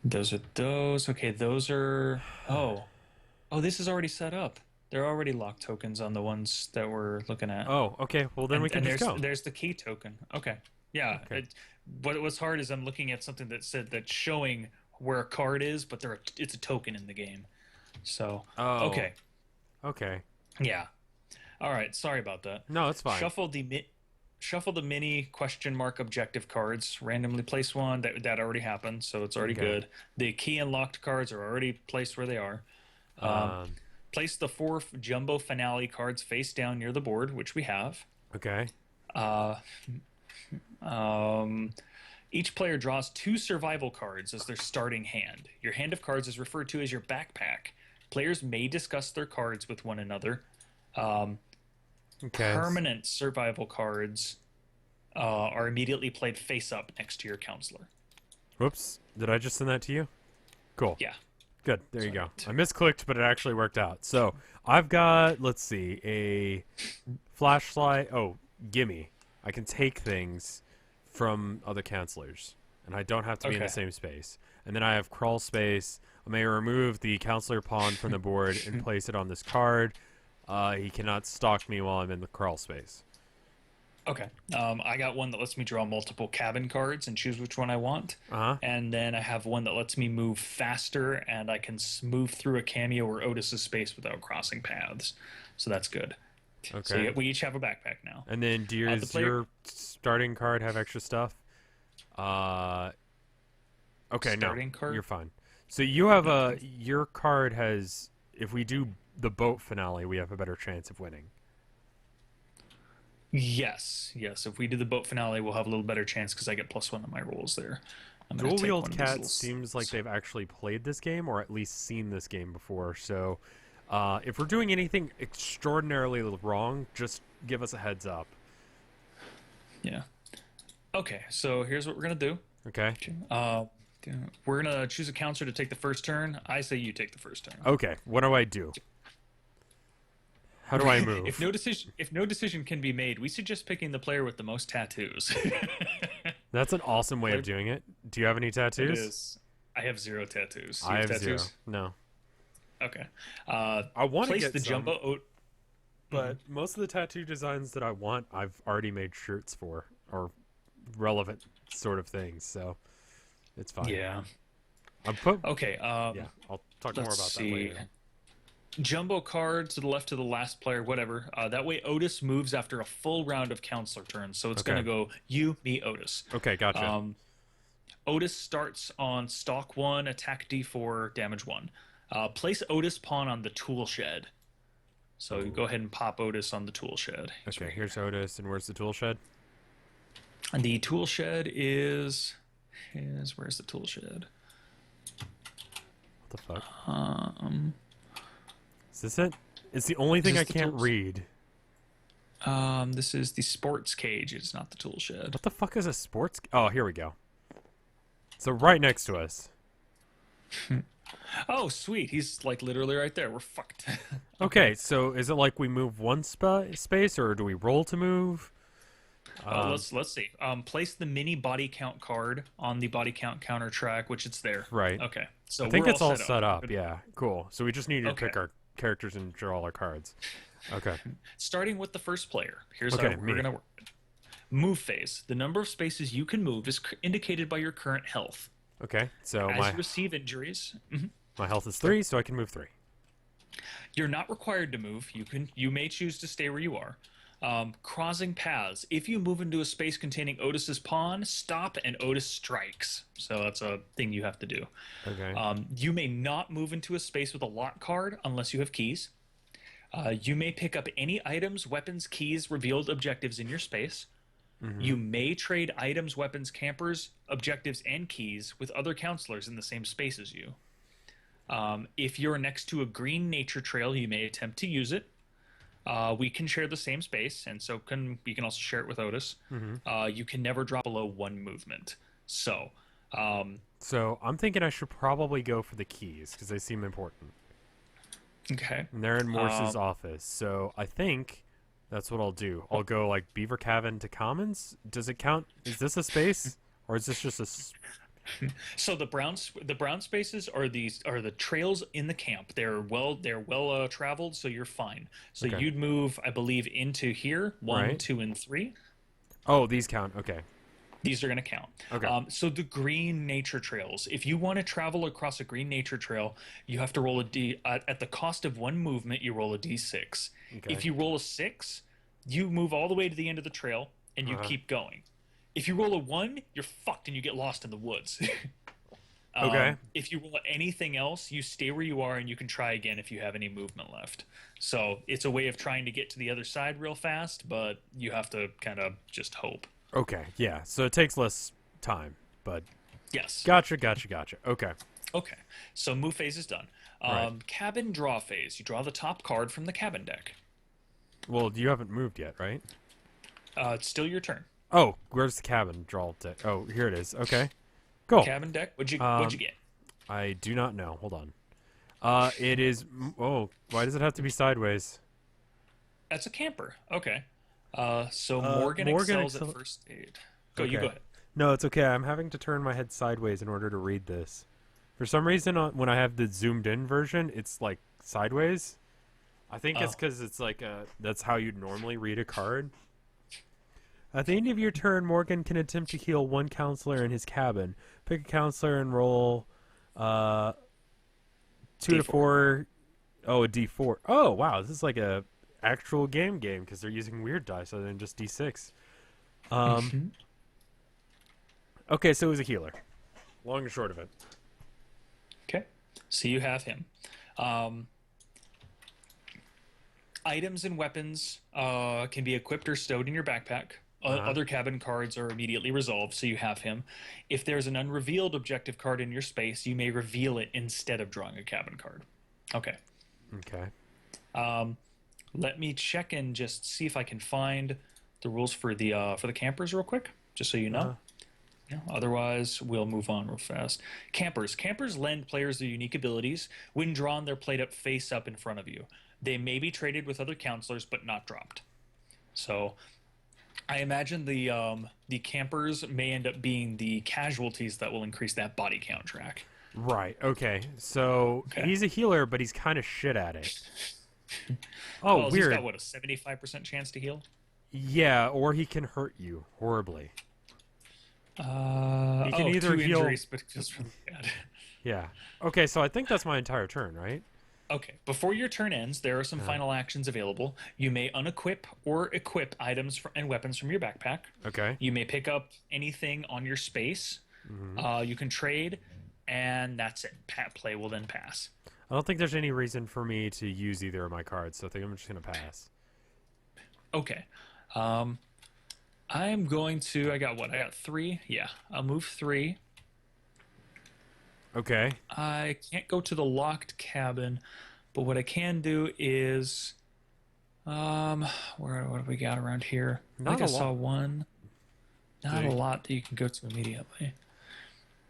Speaker 1: Those are those. Okay, those are... Oh, this is already set up. There are already lock tokens on the ones that we're looking at.
Speaker 2: Oh, okay. Well, then we can just go.
Speaker 1: There's the key token. Okay. Yeah.
Speaker 2: Okay.
Speaker 1: What was hard is I'm looking at something that said that's showing where a card is, but it's a token in the game. So,
Speaker 2: Oh.
Speaker 1: okay.
Speaker 2: Okay.
Speaker 1: Yeah. All right. Sorry about that.
Speaker 2: No, it's fine.
Speaker 1: Shuffle the mini question mark objective cards. Randomly place one. That already happened, so it's already
Speaker 2: Okay.
Speaker 1: good. The key and locked cards are already placed where they are. Place the 4 jumbo finale cards face down near the board, which we have.
Speaker 2: Okay.
Speaker 1: Each player draws 2 survival cards as their starting hand. Your hand of cards is referred to as your backpack. Players may discuss their cards with one another.
Speaker 2: Okay.
Speaker 1: Permanent survival cards are immediately played face up next to your counselor.
Speaker 2: Whoops. Did I just send that to you? Cool.
Speaker 1: Yeah.
Speaker 2: Good. There you
Speaker 1: Sorry.
Speaker 2: go. I misclicked, but it actually worked out. So I've got, let's see, a flashlight. Oh, gimme. I can take things from other counselors, and I don't have to be in the
Speaker 1: Okay.
Speaker 2: same space. And then I have crawl space. I may remove the counselor pawn from the board and place it on this card. He cannot stalk me while I'm in the crawl space.
Speaker 1: Okay. I got one that lets me draw multiple cabin cards and choose which one I want.
Speaker 2: Uh-huh.
Speaker 1: And then I have one that lets me move faster, and I can move through a cameo or Otis's space without crossing paths. So that's good.
Speaker 2: Okay.
Speaker 1: So we each have a backpack now.
Speaker 2: And then does your starting card have extra stuff? Okay,
Speaker 1: Starting
Speaker 2: no.
Speaker 1: card?
Speaker 2: You're fine. So you have your card has, if we do the boat finale, we have a better chance of winning.
Speaker 1: Yes. If we do the boat finale, we'll have a little better chance because I get +1 on my rolls there. I'm gonna
Speaker 2: Dual
Speaker 1: take
Speaker 2: Wheeled
Speaker 1: one of these
Speaker 2: Cat
Speaker 1: little
Speaker 2: seems like they've actually played this game, or at least seen this game before. So if we're doing anything extraordinarily wrong, just give us a heads up.
Speaker 1: Yeah. Okay, so here's what we're going to do.
Speaker 2: Okay?
Speaker 1: We're going to choose a counselor to take the first turn. I say you take the first turn.
Speaker 2: Okay, what do I do? How do I move?
Speaker 1: If no decision can be made, we suggest picking the player with the most tattoos.
Speaker 2: That's an awesome way of doing it. Do you have any
Speaker 1: It
Speaker 2: tattoos?
Speaker 1: is. I have 0 tattoos. Do
Speaker 2: I
Speaker 1: you
Speaker 2: have
Speaker 1: have
Speaker 2: 0.
Speaker 1: tattoos?
Speaker 2: No.
Speaker 1: Okay.
Speaker 2: I want to
Speaker 1: Place
Speaker 2: get
Speaker 1: the
Speaker 2: some,
Speaker 1: jumbo oat.
Speaker 2: but most of the tattoo designs that I want, I've already made shirts for, or relevant sort of things. So it's fine.
Speaker 1: Yeah.
Speaker 2: I'm put.
Speaker 1: Okay.
Speaker 2: Yeah, I'll talk more
Speaker 1: Let's
Speaker 2: about that
Speaker 1: see.
Speaker 2: later.
Speaker 1: Jumbo card to the left of the last player, whatever. That way, Otis moves after a full round of counselor turns. So it's
Speaker 2: Okay.
Speaker 1: going to go you, me, Otis.
Speaker 2: Okay, gotcha.
Speaker 1: Otis starts on stock 1, attack D4, damage 1. Place Otis pawn on the tool shed. So you go ahead and pop Otis on the tool shed.
Speaker 2: Okay, here's Otis, and where's the tool shed?
Speaker 1: And the tool shed is where's the tool shed?
Speaker 2: What the fuck? Is this it? It's the only thing I
Speaker 1: the
Speaker 2: can't
Speaker 1: tools?
Speaker 2: read.
Speaker 1: This is the sports cage. It's not the tool shed.
Speaker 2: What the fuck is a sports? Oh, here we go. So right next to us.
Speaker 1: Oh, sweet. He's like literally right there. We're fucked.
Speaker 2: Okay, so is it like we move one space, or do we roll to move?
Speaker 1: Let's see. Place the mini body count card on the body count counter track, which it's there.
Speaker 2: Right.
Speaker 1: Okay. So
Speaker 2: I think
Speaker 1: we're
Speaker 2: it's all
Speaker 1: set
Speaker 2: set up. Yeah, cool. So we just need to
Speaker 1: Okay.
Speaker 2: pick our characters and draw all our cards. Okay.
Speaker 1: Starting with the first player. Here's
Speaker 2: Okay,
Speaker 1: how
Speaker 2: me.
Speaker 1: we're gonna work. Move phase. The number of spaces you can move is indicated by your current health.
Speaker 2: Okay. So
Speaker 1: As
Speaker 2: my
Speaker 1: you receive injuries,
Speaker 2: my health is 3, so I can move 3.
Speaker 1: you're not required to move. You may choose to stay where you are. Crossing paths. If you move into a space containing Otis's pawn, stop and Otis strikes. So that's a thing you have to do.
Speaker 2: Okay.
Speaker 1: You may not move into a space with a lock card unless you have keys. You may pick up any items, weapons, keys, revealed objectives in your space. You may trade items, weapons, campers, objectives, and keys with other counselors in the same space as you. If you're next to a green nature trail, you may attempt to use it. We can share the same space, and so we can also share it with Otis. You can never drop below 1 movement. So,
Speaker 2: So I'm thinking I should probably go for the keys because they seem important.
Speaker 1: okay.
Speaker 2: And they're in Morse's office. So I think that's what I'll do. I'll go like Beaver Cabin to Commons. Does it count? Is this a space, or is this just a?
Speaker 1: So the brown spaces are the trails in the camp. They're well traveled, so you're fine. So
Speaker 2: Okay.
Speaker 1: you'd move, I believe, into here 1,
Speaker 2: Right.
Speaker 1: 2, and 3.
Speaker 2: Oh, these count. Okay.
Speaker 1: These are going to count.
Speaker 2: Okay.
Speaker 1: So the green nature trails. If you want to travel across a green nature trail, you have to roll a d. At the cost of 1 movement, you roll a d6.
Speaker 2: Okay.
Speaker 1: If you roll a 6, you move all the way to the end of the trail and you keep going. If you roll a 1, you're fucked and you get lost in the woods.
Speaker 2: Okay.
Speaker 1: If you roll anything else, you stay where you are and you can try again if you have any movement left. So it's a way of trying to get to the other side real fast, but you have to kind of just hope.
Speaker 2: Okay. Yeah. So it takes less time, but
Speaker 1: Yes.
Speaker 2: gotcha. Okay.
Speaker 1: Okay. So move phase is done.
Speaker 2: Right.
Speaker 1: Cabin draw phase. You draw the top card from the cabin deck.
Speaker 2: Well, you haven't moved yet, right?
Speaker 1: It's still your turn.
Speaker 2: Oh, where's the cabin draw deck? Oh, here it is. Okay. Cool.
Speaker 1: Cabin deck. What'd you get?
Speaker 2: I do not know. Hold on. It is. Oh, why does it have to be sideways?
Speaker 1: That's a camper. Okay. So Morgan excels at first aid. You
Speaker 2: Okay.
Speaker 1: go ahead.
Speaker 2: No, it's okay. I'm having to turn my head sideways in order to read this. For some reason, when I have the zoomed in version, it's like sideways. I think it's because it's like that's how you'd normally read a card. At the end of your turn, Morgan can attempt to heal 1 counselor in his cabin. Pick a counselor and roll 2 to 4. Oh, a D4. Oh, wow. This is like a actual game because they're using weird dice other than just D6. Okay, so it was a healer. Long and short of it.
Speaker 1: Okay. So you have him. Items and weapons can be equipped or stowed in your backpack. Other cabin cards are immediately resolved, so you have him. If there's an unrevealed objective card in your space, you may reveal it instead of drawing a cabin card. Okay.
Speaker 2: Okay.
Speaker 1: Let me check and just see if I can find the rules for the campers real quick, just so you know. Yeah, otherwise, we'll move on real fast. Campers. Campers lend players their unique abilities. When drawn, they're played up face up in front of you. They may be traded with other counselors, but not dropped. So, I imagine the campers may end up being the casualties that will increase that body count track.
Speaker 2: Right. Okay. So
Speaker 1: Okay.
Speaker 2: he's a healer, but he's kind of shit at it. Oh,
Speaker 1: Well, he's got
Speaker 2: weird.
Speaker 1: what, a 75% chance to heal?
Speaker 2: Yeah, or he can hurt you horribly. He can either
Speaker 1: Two
Speaker 2: heal.
Speaker 1: injuries, but just really bad.
Speaker 2: Yeah. Okay, so I think that's my entire turn, right?
Speaker 1: Okay, before your turn ends, there are some
Speaker 2: Uh,
Speaker 1: final actions available. You may unequip or equip items and weapons from your backpack.
Speaker 2: okay.
Speaker 1: You may pick up anything on your space. You can trade, and that's it. Play will then pass.
Speaker 2: I don't think there's any reason for me to use either of my cards, so I think I'm just gonna pass.
Speaker 1: Okay. I'm going to. I got what? I got 3. Yeah, I'll move 3.
Speaker 2: Okay.
Speaker 1: I can't go to the locked cabin, but what I can do is, what do we got around here? I
Speaker 2: Not
Speaker 1: think
Speaker 2: a
Speaker 1: I saw
Speaker 2: lot.
Speaker 1: one. Not a
Speaker 2: Big.
Speaker 1: lot that you can go to immediately.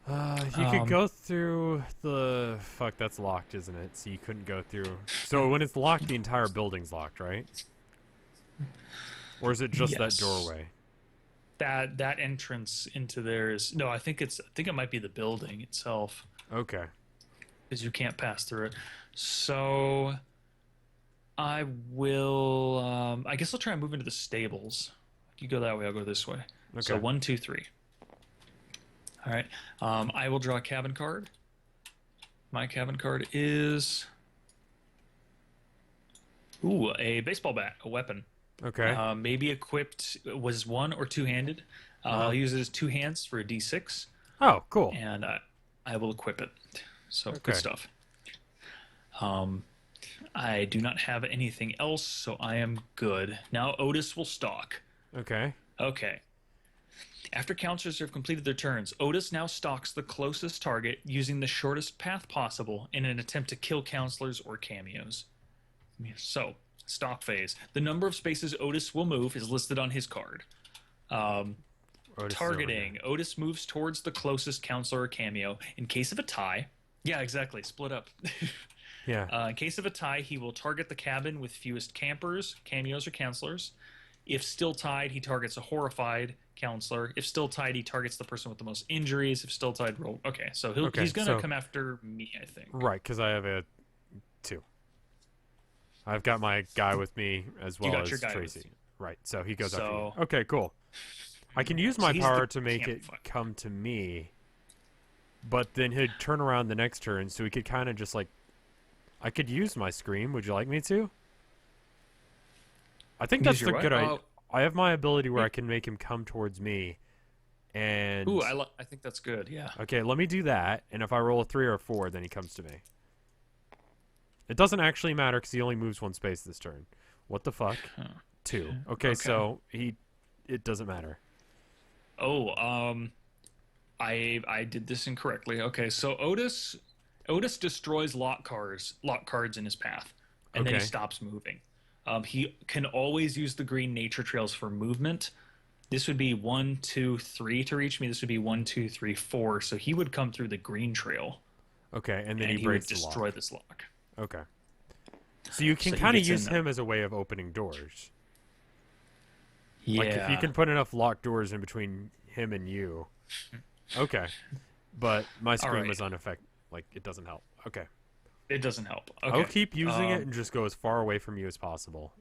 Speaker 2: You could go through the... Fuck, that's locked, isn't it? So you couldn't go through... So when it's locked, the entire building's locked, right? Or is it just that
Speaker 1: Yes.
Speaker 2: doorway?
Speaker 1: That entrance into there is no. I think it might be the building itself
Speaker 2: Okay.
Speaker 1: because you can't pass through it. So I will. I guess I'll try and move into the stables. You go that way. I'll go this way.
Speaker 2: Okay.
Speaker 1: So 1, 2, 3. All right. I will draw a cabin card. My cabin card is a baseball bat, a weapon.
Speaker 2: Okay.
Speaker 1: Maybe equipped was 1 or 2-handed. I'll use it as 2 hands for a D6,
Speaker 2: Oh, cool.
Speaker 1: and I will equip it. So
Speaker 2: Okay.
Speaker 1: good stuff. I do not have anything else, so I am good. Now Otis will stalk.
Speaker 2: Okay.
Speaker 1: Okay. After counselors have completed their turns, Otis now stalks the closest target using the shortest path possible in an attempt to kill counselors or cameos. So, stalk phase. The number of spaces Otis will move is listed on his card.
Speaker 2: Otis is over
Speaker 1: Targeting.
Speaker 2: here.
Speaker 1: Otis moves towards the closest counselor or cameo. In case of a tie, yeah, exactly, split up.
Speaker 2: Yeah.
Speaker 1: In case of a tie, he will target the cabin with fewest campers, cameos, or counselors. If still tied, he targets a horrified counselor. If still tied, he targets the person with the most injuries. If still tied, roll. Okay, so
Speaker 2: Okay,
Speaker 1: he's gonna
Speaker 2: so-
Speaker 1: come after me, I think.
Speaker 2: Right, because I have a 2. I've got my guy with me as well
Speaker 1: got
Speaker 2: as
Speaker 1: your guy with
Speaker 2: Tracy.
Speaker 1: you.
Speaker 2: Right, so he goes after
Speaker 1: So-
Speaker 2: you. Okay, cool. I can use
Speaker 1: So
Speaker 2: my
Speaker 1: he's
Speaker 2: power
Speaker 1: the
Speaker 2: to make it
Speaker 1: campfire.
Speaker 2: come to me, but then he'd turn around the next turn, so he could kind of just like... I could use my scream. Would you like me to? I think
Speaker 1: Use
Speaker 2: that's
Speaker 1: your
Speaker 2: the
Speaker 1: what?
Speaker 2: good idea.
Speaker 1: Oh.
Speaker 2: I have my ability where I can make him come towards me, and...
Speaker 1: Ooh, I think that's good. Yeah.
Speaker 2: Okay, let me do that, and if I roll a 3 or a 4, then he comes to me. It doesn't actually matter because he only moves 1 space this turn. What the fuck?
Speaker 1: Huh.
Speaker 2: 2. Okay, so it doesn't matter.
Speaker 1: Oh, I did this incorrectly. Okay, so Otis destroys lock cards in his path, and then he
Speaker 2: Okay.
Speaker 1: stops moving. He can always use the green nature trails for movement. This would be 1, 2, 3 to reach me. This would be 1, 2, 3, 4. So he would come through the green trail,
Speaker 2: Okay, and then
Speaker 1: and
Speaker 2: he
Speaker 1: he would
Speaker 2: breaks the
Speaker 1: destroy
Speaker 2: lock.
Speaker 1: this lock.
Speaker 2: Okay. So you can
Speaker 1: So he
Speaker 2: kind of
Speaker 1: gets in
Speaker 2: use
Speaker 1: there.
Speaker 2: him as a way of opening doors.
Speaker 1: Yeah.
Speaker 2: Like if you can put enough locked doors in between him and you. Okay. But my scream
Speaker 1: right.
Speaker 2: is unaffected. Like it doesn't help. Okay.
Speaker 1: It doesn't help. Okay.
Speaker 2: I'll keep using it
Speaker 1: Um,
Speaker 2: and just go as far away from you as possible.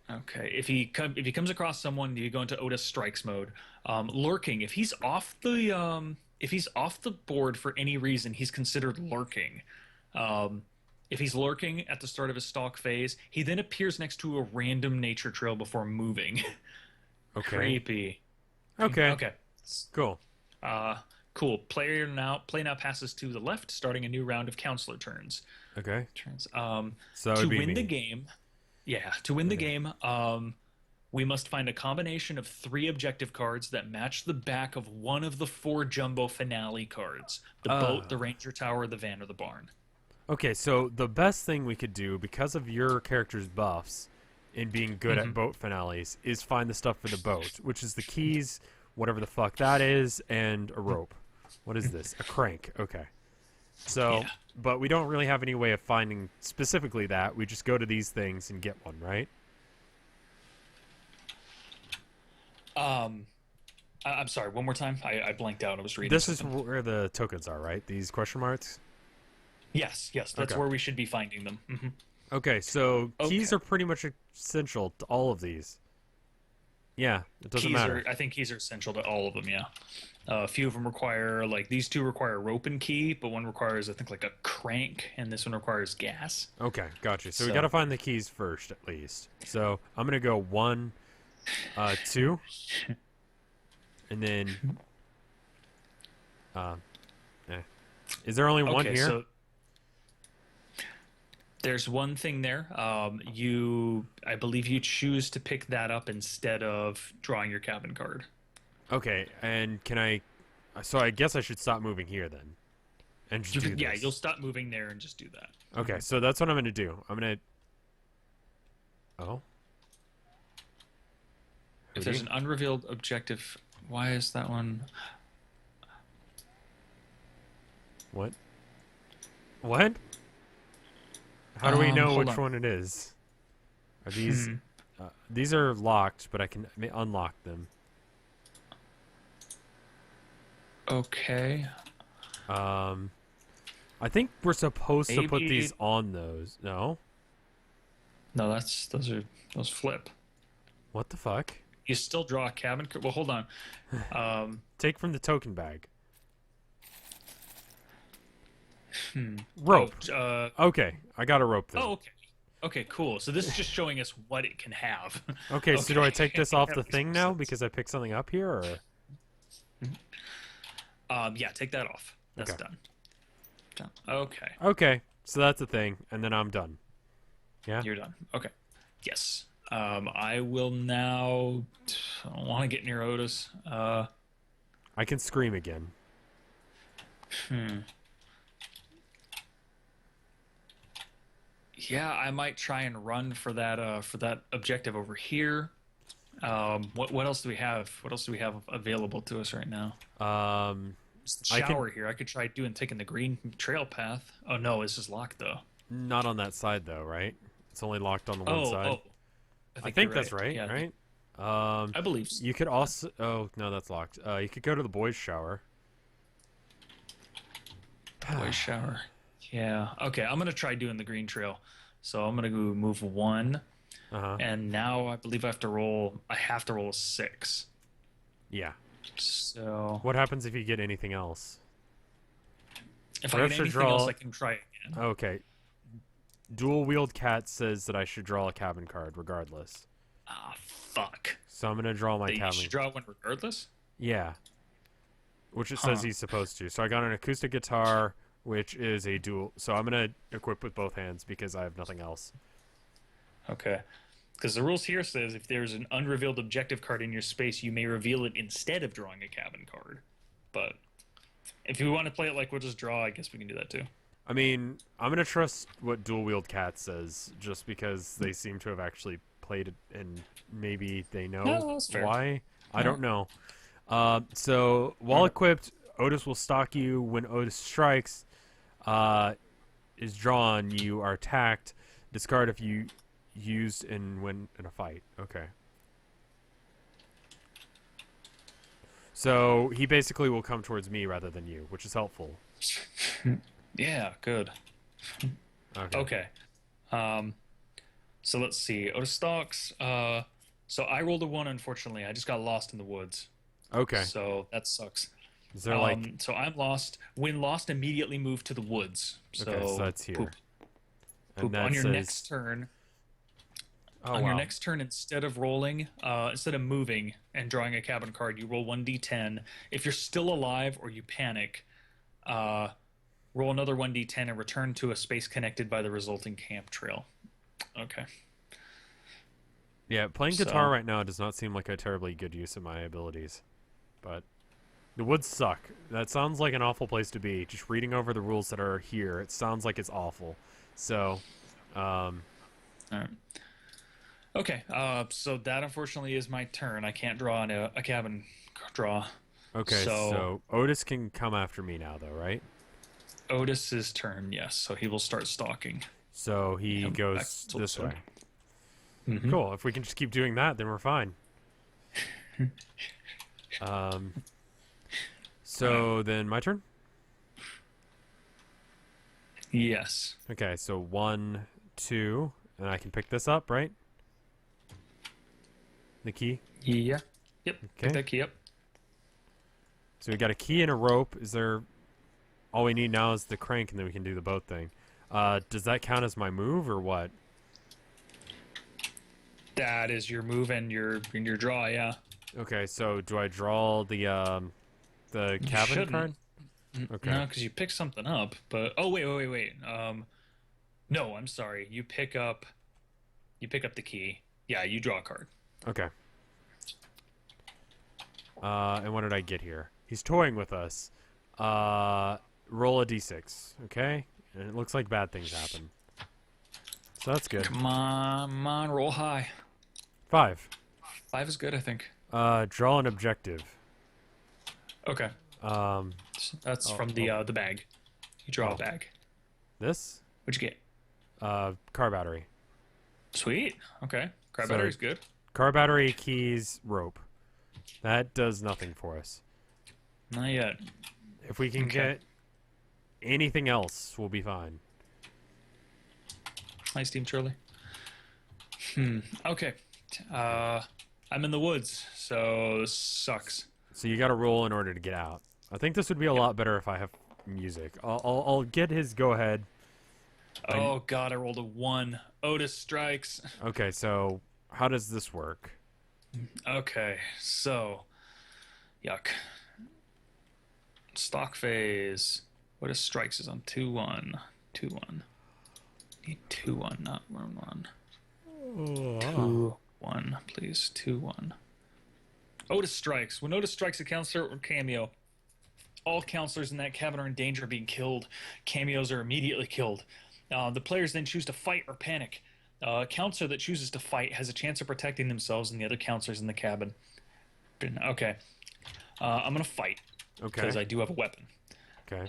Speaker 1: Okay. If he comes across someone, you go into Otis strikes mode. Lurking. If he's off the board for any reason, he's considered lurking. If he's lurking at the start of his stalk phase, he then appears next to a random nature trail before moving.
Speaker 2: Okay.
Speaker 1: Creepy.
Speaker 2: Okay.
Speaker 1: Okay.
Speaker 2: Cool.
Speaker 1: Cool. Play now passes to the left, starting a new round of counselor turns.
Speaker 2: Okay.
Speaker 1: Turns.
Speaker 2: So it
Speaker 1: To
Speaker 2: would be
Speaker 1: win
Speaker 2: me.
Speaker 1: the game, we must find a combination of 3 objective cards that match the back of one of the 4 jumbo finale cards: the boat, the ranger tower, the van, or the barn.
Speaker 2: Okay, so the best thing we could do, because of your character's buffs in being good at boat finales, is find the stuff for the boat, which is the keys, whatever the fuck that is, and a rope. What is this? A crank. Okay. So,
Speaker 1: Yeah.
Speaker 2: but we don't really have any way of finding specifically that. We just go to these things and get one, right?
Speaker 1: I'm sorry. One more time. I blanked out. I was reading.
Speaker 2: This is
Speaker 1: something.
Speaker 2: where the tokens are, right? These question marks?
Speaker 1: Yes. Yes. That's
Speaker 2: Okay.
Speaker 1: where we should be finding them.
Speaker 2: Okay, so keys
Speaker 1: Okay.
Speaker 2: are pretty much essential to all of these. Yeah, it doesn't
Speaker 1: Keys
Speaker 2: matter.
Speaker 1: are. I think keys are essential to all of them. Yeah. A few of them require like these two require rope and key, but one requires I think like a crank, and this one requires gas.
Speaker 2: Okay, gotcha. So we
Speaker 1: So
Speaker 2: gotta find the keys first, at least. So I'm gonna go 1, 2, and then. Uh, eh. Is there only one
Speaker 1: okay.
Speaker 2: here?
Speaker 1: So there's one thing there. I believe you choose to pick that up instead of drawing your cabin card.
Speaker 2: Okay, and can I? So I guess I should stop moving here then, and just do
Speaker 1: Yeah,
Speaker 2: this.
Speaker 1: you'll stop moving there and just do that.
Speaker 2: Okay, so that's what I'm gonna do. I'm gonna. Oh.
Speaker 1: If there's
Speaker 2: Hootey?
Speaker 1: an unrevealed objective, why is that one?
Speaker 2: What? What? How do we know
Speaker 1: Hold
Speaker 2: which
Speaker 1: on.
Speaker 2: one it is? Are these?
Speaker 1: Hmm.
Speaker 2: These are locked, but I can unlock them.
Speaker 1: Okay.
Speaker 2: I think we're supposed to put
Speaker 1: Maybe-
Speaker 2: these on those. No?
Speaker 1: No, those flip.
Speaker 2: What the fuck?
Speaker 1: You still draw a cabin card. Well, hold on.
Speaker 2: Take from the token bag. Rope. Okay, I got a rope then.
Speaker 1: Oh, okay. Okay, cool. So this is just showing us what it can have.
Speaker 2: Okay, so do I
Speaker 1: okay.
Speaker 2: take this off
Speaker 1: That
Speaker 2: the
Speaker 1: makes
Speaker 2: thing
Speaker 1: more
Speaker 2: now
Speaker 1: sense.
Speaker 2: because I picked something up here, or?
Speaker 1: Yeah, take that off. That's
Speaker 2: Okay.
Speaker 1: done. Done. Okay,
Speaker 2: Okay, so that's a thing, and then I'm done. Yeah?
Speaker 1: you're done. Okay. Yes. I will now. I don't want to get near Otis.
Speaker 2: I can scream again.
Speaker 1: Yeah, I might try and run for that objective over here. What else do we have? What else do we have available to us right now? It's the
Speaker 2: I can-
Speaker 1: shower here. I could try taking the green trail path. Oh no, this is locked though.
Speaker 2: Not on that side, though, right? It's only locked on the one side.
Speaker 1: Oh.
Speaker 2: I think
Speaker 1: you're
Speaker 2: that's right,
Speaker 1: Yeah,
Speaker 2: right?
Speaker 1: I believe so.
Speaker 2: You could also... Oh, no, that's locked. You could go to the boys' shower.
Speaker 1: Boys shower. Yeah. Okay, I'm gonna try doing the green trail. So I'm gonna go move 1,
Speaker 2: Uh-huh.
Speaker 1: and now I believe I have to roll. I have to roll a 6.
Speaker 2: Yeah.
Speaker 1: So
Speaker 2: What happens if you get anything else?
Speaker 1: if I
Speaker 2: Rev
Speaker 1: get
Speaker 2: should
Speaker 1: anything
Speaker 2: draw-
Speaker 1: else, I can try again.
Speaker 2: Okay. Dual-wield cat says that I should draw a cabin card regardless.
Speaker 1: Ah, fuck.
Speaker 2: So I'm going to draw my
Speaker 1: That you
Speaker 2: cabin.
Speaker 1: should draw one regardless.
Speaker 2: Yeah. Which it says
Speaker 1: Huh.
Speaker 2: he's supposed to. So I got an acoustic guitar, which is a dual... So I'm going to equip with both hands because I have nothing else.
Speaker 1: Okay. Because the rules here says if there's an unrevealed objective card in your space, you may reveal it instead of drawing a cabin card. But if you want to play it like we'll just draw, I guess we can do that too.
Speaker 2: I mean, I'm going to trust what dual-wield cat says just because they seem to have actually played it and maybe they know
Speaker 1: No, that's fair.
Speaker 2: why. I
Speaker 1: Yeah.
Speaker 2: don't know. So while equipped, Otis will stalk you. When Otis strikes is drawn, you are attacked. Discard if you used in a fight. Okay. So he basically will come towards me rather than you, which is helpful.
Speaker 1: Yeah, good. Okay. So let's see. Otis stalks. So I rolled a 1, unfortunately. I just got lost in the woods.
Speaker 2: Okay.
Speaker 1: So that sucks.
Speaker 2: Is there like...
Speaker 1: So I'm lost. When lost, immediately move to the woods. So,
Speaker 2: Okay, so that's here.
Speaker 1: Poop.
Speaker 2: And
Speaker 1: Poop.
Speaker 2: that
Speaker 1: On your
Speaker 2: says...
Speaker 1: next turn,
Speaker 2: Oh,
Speaker 1: on
Speaker 2: wow.
Speaker 1: your next turn, instead of moving and drawing a cabin card, you roll 1d10. If you're still alive or you panic, roll another 1d10 and return to a space connected by the resulting camp trail. Okay.
Speaker 2: Yeah, playing
Speaker 1: So-
Speaker 2: guitar right now does not seem like a terribly good use of my abilities. But the woods suck. That sounds like an awful place to be. Just reading over the rules that are here, it sounds like it's awful. So,
Speaker 1: All right. Okay. So that unfortunately is my turn. I can't draw a cabin draw.
Speaker 2: okay,
Speaker 1: So-
Speaker 2: so Otis can come after me now, though, right?
Speaker 1: Otis's turn, yes. So he will start stalking.
Speaker 2: So he
Speaker 1: Come back
Speaker 2: goes
Speaker 1: to
Speaker 2: this
Speaker 1: the
Speaker 2: way.
Speaker 1: Mhm.
Speaker 2: Cool. If we can just keep doing that, then we're fine. So then my turn?
Speaker 1: Yes.
Speaker 2: Okay, so 1, 2, and I can pick this up, right? The key?
Speaker 1: Yeah. Yep.
Speaker 2: Okay.
Speaker 1: Pick that key up.
Speaker 2: So we got a key and a rope. All we need now is the crank, and then we can do the boat thing. Does that count as my move, or what?
Speaker 1: That is your move and your draw, yeah.
Speaker 2: Okay, so do I draw the cabin
Speaker 1: shouldn't.
Speaker 2: card? Okay.
Speaker 1: No, because you pick something up, but wait. No, I'm sorry. You pick up the key. Yeah, you draw a card.
Speaker 2: Okay. And what did I get here? He's toying with us. Roll a d6, okay? And it looks like bad things happen. So that's good.
Speaker 1: Come on, roll high.
Speaker 2: 5.
Speaker 1: 5 is good, I think.
Speaker 2: Draw an objective.
Speaker 1: Okay. That's from the bag. You draw a bag.
Speaker 2: This?
Speaker 1: What'd you get?
Speaker 2: Car battery.
Speaker 1: Sweet. Okay. Car
Speaker 2: So-
Speaker 1: battery's good.
Speaker 2: Car battery, keys, rope. That does nothing for us.
Speaker 1: Not yet.
Speaker 2: If we can
Speaker 1: Okay.
Speaker 2: get anything else, we'll be fine.
Speaker 1: Nice team, Charlie. Okay. I'm in the woods, so this sucks.
Speaker 2: So you got to roll in order to get out. I think this would be a lot better if I have music. I'll get his go ahead.
Speaker 1: Oh God, I rolled a 1. Otis strikes.
Speaker 2: Okay, so how does this work?
Speaker 1: Okay, so yuck. Stock phase. What is strikes is on 2-1. 2-1. Need 2-1, not 1-1. 2-1, please. 2-1. Otis strikes. When Otis strikes a counselor or cameo, all counselors in that cabin are in danger of being killed. Cameos are immediately killed. The players then choose to fight or panic. A counselor that chooses to fight has a chance of protecting themselves and the other counselors in the cabin. Okay. I'm going to fight
Speaker 2: Okay.
Speaker 1: because I do have a weapon.
Speaker 2: Okay.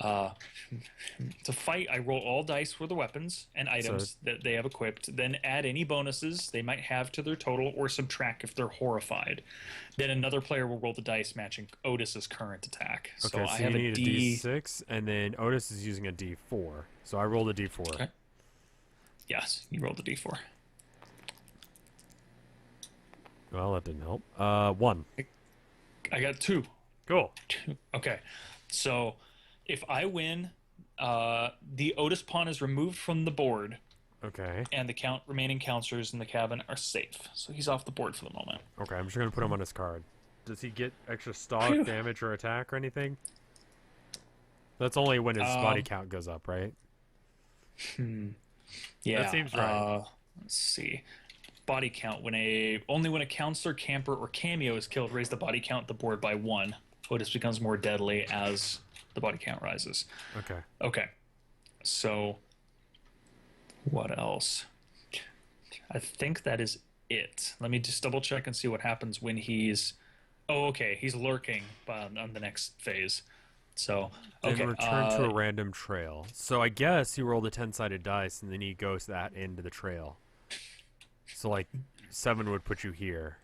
Speaker 1: To fight, I roll all dice for the weapons and items that they have equipped, then add any bonuses they might have to their total or subtract if they're horrified. Then another player will roll the dice matching Otis's current attack.
Speaker 2: Okay, so
Speaker 1: I
Speaker 2: you
Speaker 1: have
Speaker 2: need
Speaker 1: a
Speaker 2: a D6, and then Otis is using a D4. So I rolled a D4.
Speaker 1: Okay. Yes, you rolled a D4.
Speaker 2: Well, that didn't help. 1.
Speaker 1: I got 2.
Speaker 2: Cool.
Speaker 1: Okay, so if I win, the Otis pawn is removed from the board,
Speaker 2: Okay.
Speaker 1: and the remaining counselors in the cabin are safe. So he's off the board for the moment.
Speaker 2: Okay, I'm just going to put him on his card. Does he get extra stock,
Speaker 1: Phew.
Speaker 2: damage, or attack or anything? That's only when his body count goes up, right?
Speaker 1: Yeah,
Speaker 2: That seems right.
Speaker 1: Let's see. Body count. Only when a counselor, camper, or cameo is killed, raise the body count at the board by 1. Otis becomes more deadly as the body count rises.
Speaker 2: Okay.
Speaker 1: Okay. So, what else? I think that is it. Let me just double check and see what happens when he's... Oh, okay. He's lurking on the next phase. So, okay.
Speaker 2: Then return to a random trail. So I guess he rolled a 10-sided dice, and then he goes that into the trail. So, like, 7 would put you here.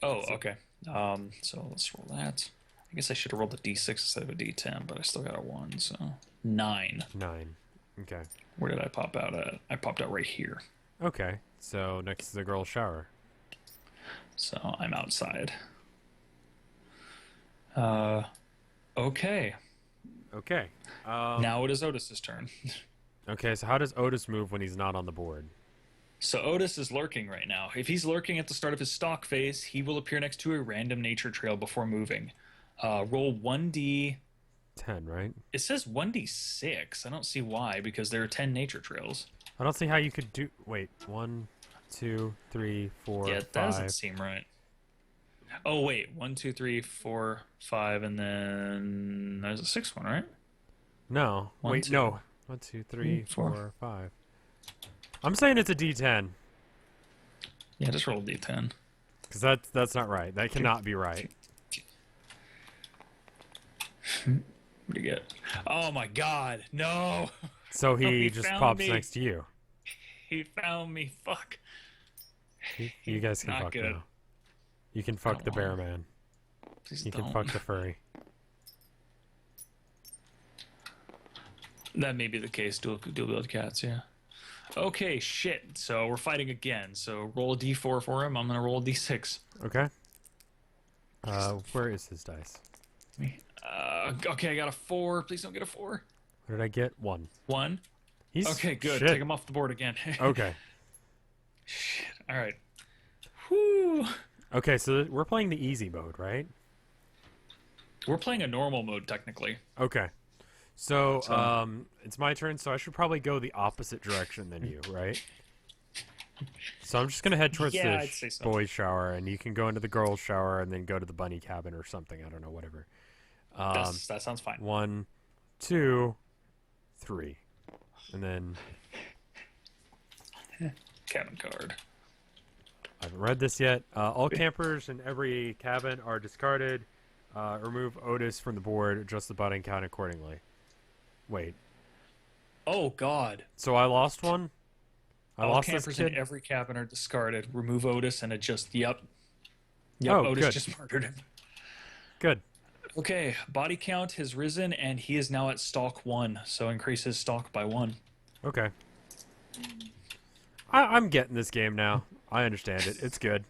Speaker 1: Oh, okay. So let's roll that. I guess I should have rolled a d6 instead of a d10, but I still got a 1, so 9.
Speaker 2: 9. Okay.
Speaker 1: Where did I pop out at? I popped out right here.
Speaker 2: Okay. So next is the girl's shower.
Speaker 1: So I'm outside. Okay.
Speaker 2: Okay.
Speaker 1: Now it is Otis's turn.
Speaker 2: Okay, so how does Otis move when he's not on the board?
Speaker 1: So Otis is lurking right now. If he's lurking at the start of his stalk phase, he will appear next to a random nature trail before moving. Roll 1d...
Speaker 2: 10, right?
Speaker 1: It says 1d6. I don't see why, because there are 10 nature trails.
Speaker 2: I don't see how you could do... Wait. 1, 2, 3, 4,
Speaker 1: Yeah, that
Speaker 2: 5.
Speaker 1: doesn't seem right. Oh, wait. 1, 2, 3, 4, 5, and then there's a 6th one, right?
Speaker 2: No.
Speaker 1: One,
Speaker 2: Wait,
Speaker 1: two,
Speaker 2: no. 1, 2, 3,
Speaker 1: 4.
Speaker 2: 4, 5. I'm saying it's a D10.
Speaker 1: Yeah, just roll a d10.
Speaker 2: Because that's not right. That cannot be right.
Speaker 1: What do you get? Oh my god, no!
Speaker 2: So he
Speaker 1: he
Speaker 2: just
Speaker 1: found
Speaker 2: pops
Speaker 1: me.
Speaker 2: next to you.
Speaker 1: He found me, fuck.
Speaker 2: You guys can
Speaker 1: Not
Speaker 2: fuck
Speaker 1: good.
Speaker 2: now. You can fuck
Speaker 1: don't
Speaker 2: the bear
Speaker 1: wanna-
Speaker 2: man.
Speaker 1: Please
Speaker 2: You
Speaker 1: don't.
Speaker 2: can fuck the furry.
Speaker 1: That may be the case. Dual wield cats, yeah. Okay, shit. So we're fighting again. So roll a d4 for him. I'm gonna roll a d6.
Speaker 2: Okay. Where is his dice?
Speaker 1: Okay, I got a 4. Please don't get a 4.
Speaker 2: What did I get? 1.
Speaker 1: 1.
Speaker 2: He's
Speaker 1: Okay, good.
Speaker 2: Shit.
Speaker 1: Take him off the board again.
Speaker 2: Okay.
Speaker 1: Shit. All right. Whew.
Speaker 2: Okay, so we're playing the easy mode, right?
Speaker 1: We're playing a normal mode technically.
Speaker 2: Okay. So,
Speaker 1: So-
Speaker 2: it's my turn, so I should probably go the opposite direction than you, right? So I'm just gonna head towards
Speaker 1: Yeah,
Speaker 2: the
Speaker 1: I'd say so.
Speaker 2: boys' shower, and you can go into the girls' shower, and then go to the bunny cabin or something. I don't know, whatever.
Speaker 1: That sounds fine.
Speaker 2: 1, 2, 3, and then
Speaker 1: Cabin card.
Speaker 2: I haven't read this yet. All campers in every cabin are discarded. Remove Otis from the board. Adjust the button count accordingly. Wait.
Speaker 1: Oh God.
Speaker 2: So I lost one? I
Speaker 1: All
Speaker 2: lost this
Speaker 1: campers
Speaker 2: kid?
Speaker 1: in every cabin are discarded. Remove Otis and adjust. Yep.
Speaker 2: Oh,
Speaker 1: Otis
Speaker 2: good.
Speaker 1: just murdered him.
Speaker 2: Good.
Speaker 1: Okay, body count has risen and he is now at stalk 1, so increase his stalk by 1.
Speaker 2: Okay. I'm getting this game now. I understand it. It's good.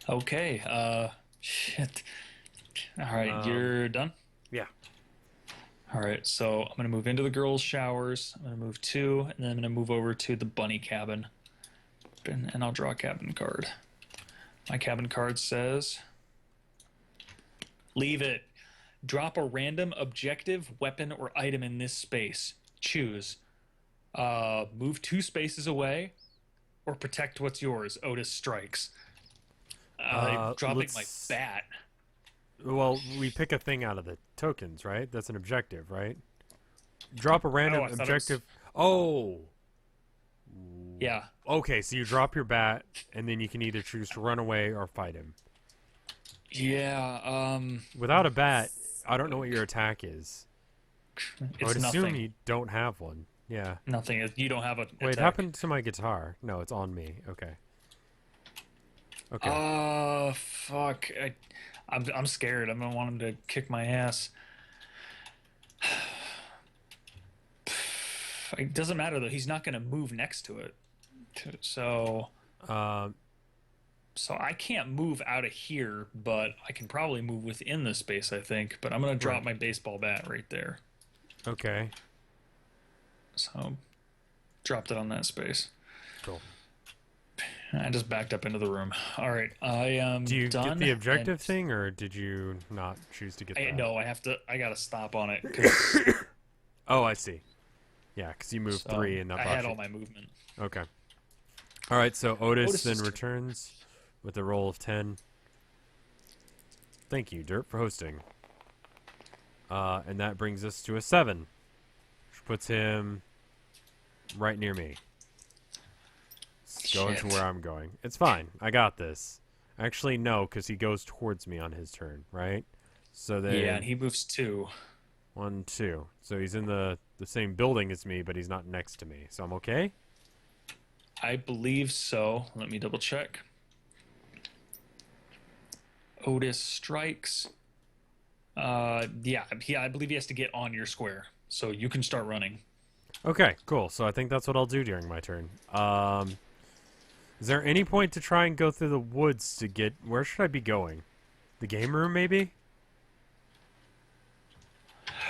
Speaker 1: Okay, shit. Alright, you're done?
Speaker 2: Yeah.
Speaker 1: Alright, so I'm gonna move into the girls' showers. I'm gonna move 2, and then I'm gonna move over to the bunny cabin. And I'll draw a cabin card. My cabin card says, leave it. Drop a random objective, weapon, or item in this space. Choose. Move 2 spaces away, or protect what's yours. Otis strikes. Dropping my
Speaker 2: let's-
Speaker 1: bat.
Speaker 2: Well, we pick a thing out of the tokens, right? That's an objective, right? Drop a random
Speaker 1: I thought it was-
Speaker 2: objective. Oh.
Speaker 1: Yeah.
Speaker 2: Okay, so you drop your bat, and then you can either choose to run away or fight him.
Speaker 1: Yeah,
Speaker 2: Without a bat, I don't know what your attack is. I
Speaker 1: it's
Speaker 2: would assume
Speaker 1: nothing.
Speaker 2: you don't have one. Yeah.
Speaker 1: Nothing. You don't have a
Speaker 2: Wait, it
Speaker 1: attack.
Speaker 2: happened to my guitar. No, it's on me. Okay. Okay.
Speaker 1: Fuck. I'm scared. I'm gonna want him to kick my ass. It doesn't matter though. He's not gonna move next to it. So I can't move out of here, but I can probably move within the space, I think. But I'm gonna drop
Speaker 2: Right.
Speaker 1: my baseball bat right there.
Speaker 2: Okay.
Speaker 1: So dropped it on that space.
Speaker 2: Cool.
Speaker 1: I just backed up into the room. All right, I am
Speaker 2: Do you
Speaker 1: done.
Speaker 2: get the objective
Speaker 1: and-
Speaker 2: thing, or did you not choose to get that?
Speaker 1: No, I have to. I gotta stop on it because
Speaker 2: Oh, I see. Yeah, because you moved 3 and that
Speaker 1: I
Speaker 2: brought
Speaker 1: had
Speaker 2: you...
Speaker 1: all my movement.
Speaker 2: Okay. All right, so Otis
Speaker 1: Otis
Speaker 2: then
Speaker 1: is-
Speaker 2: returns with a roll of 10. Thank you, Dirt, for hosting. And that brings us to a 7, which puts him right near me. Going to
Speaker 1: Shit.
Speaker 2: where I'm going. It's fine. I got this. Actually, no, because he goes towards me on his turn, right? So then...
Speaker 1: Yeah, and he moves 2.
Speaker 2: 1, 2. So he's in the same building as me, but he's not next to me. So I'm okay?
Speaker 1: I believe so. Let me double check. Otis strikes. Yeah, I believe he has to get on your square, so you can start running.
Speaker 2: Okay, cool. So I think that's what I'll do during my turn. Is there any point to try and go through the woods to get... Where should I be going? The game room, maybe?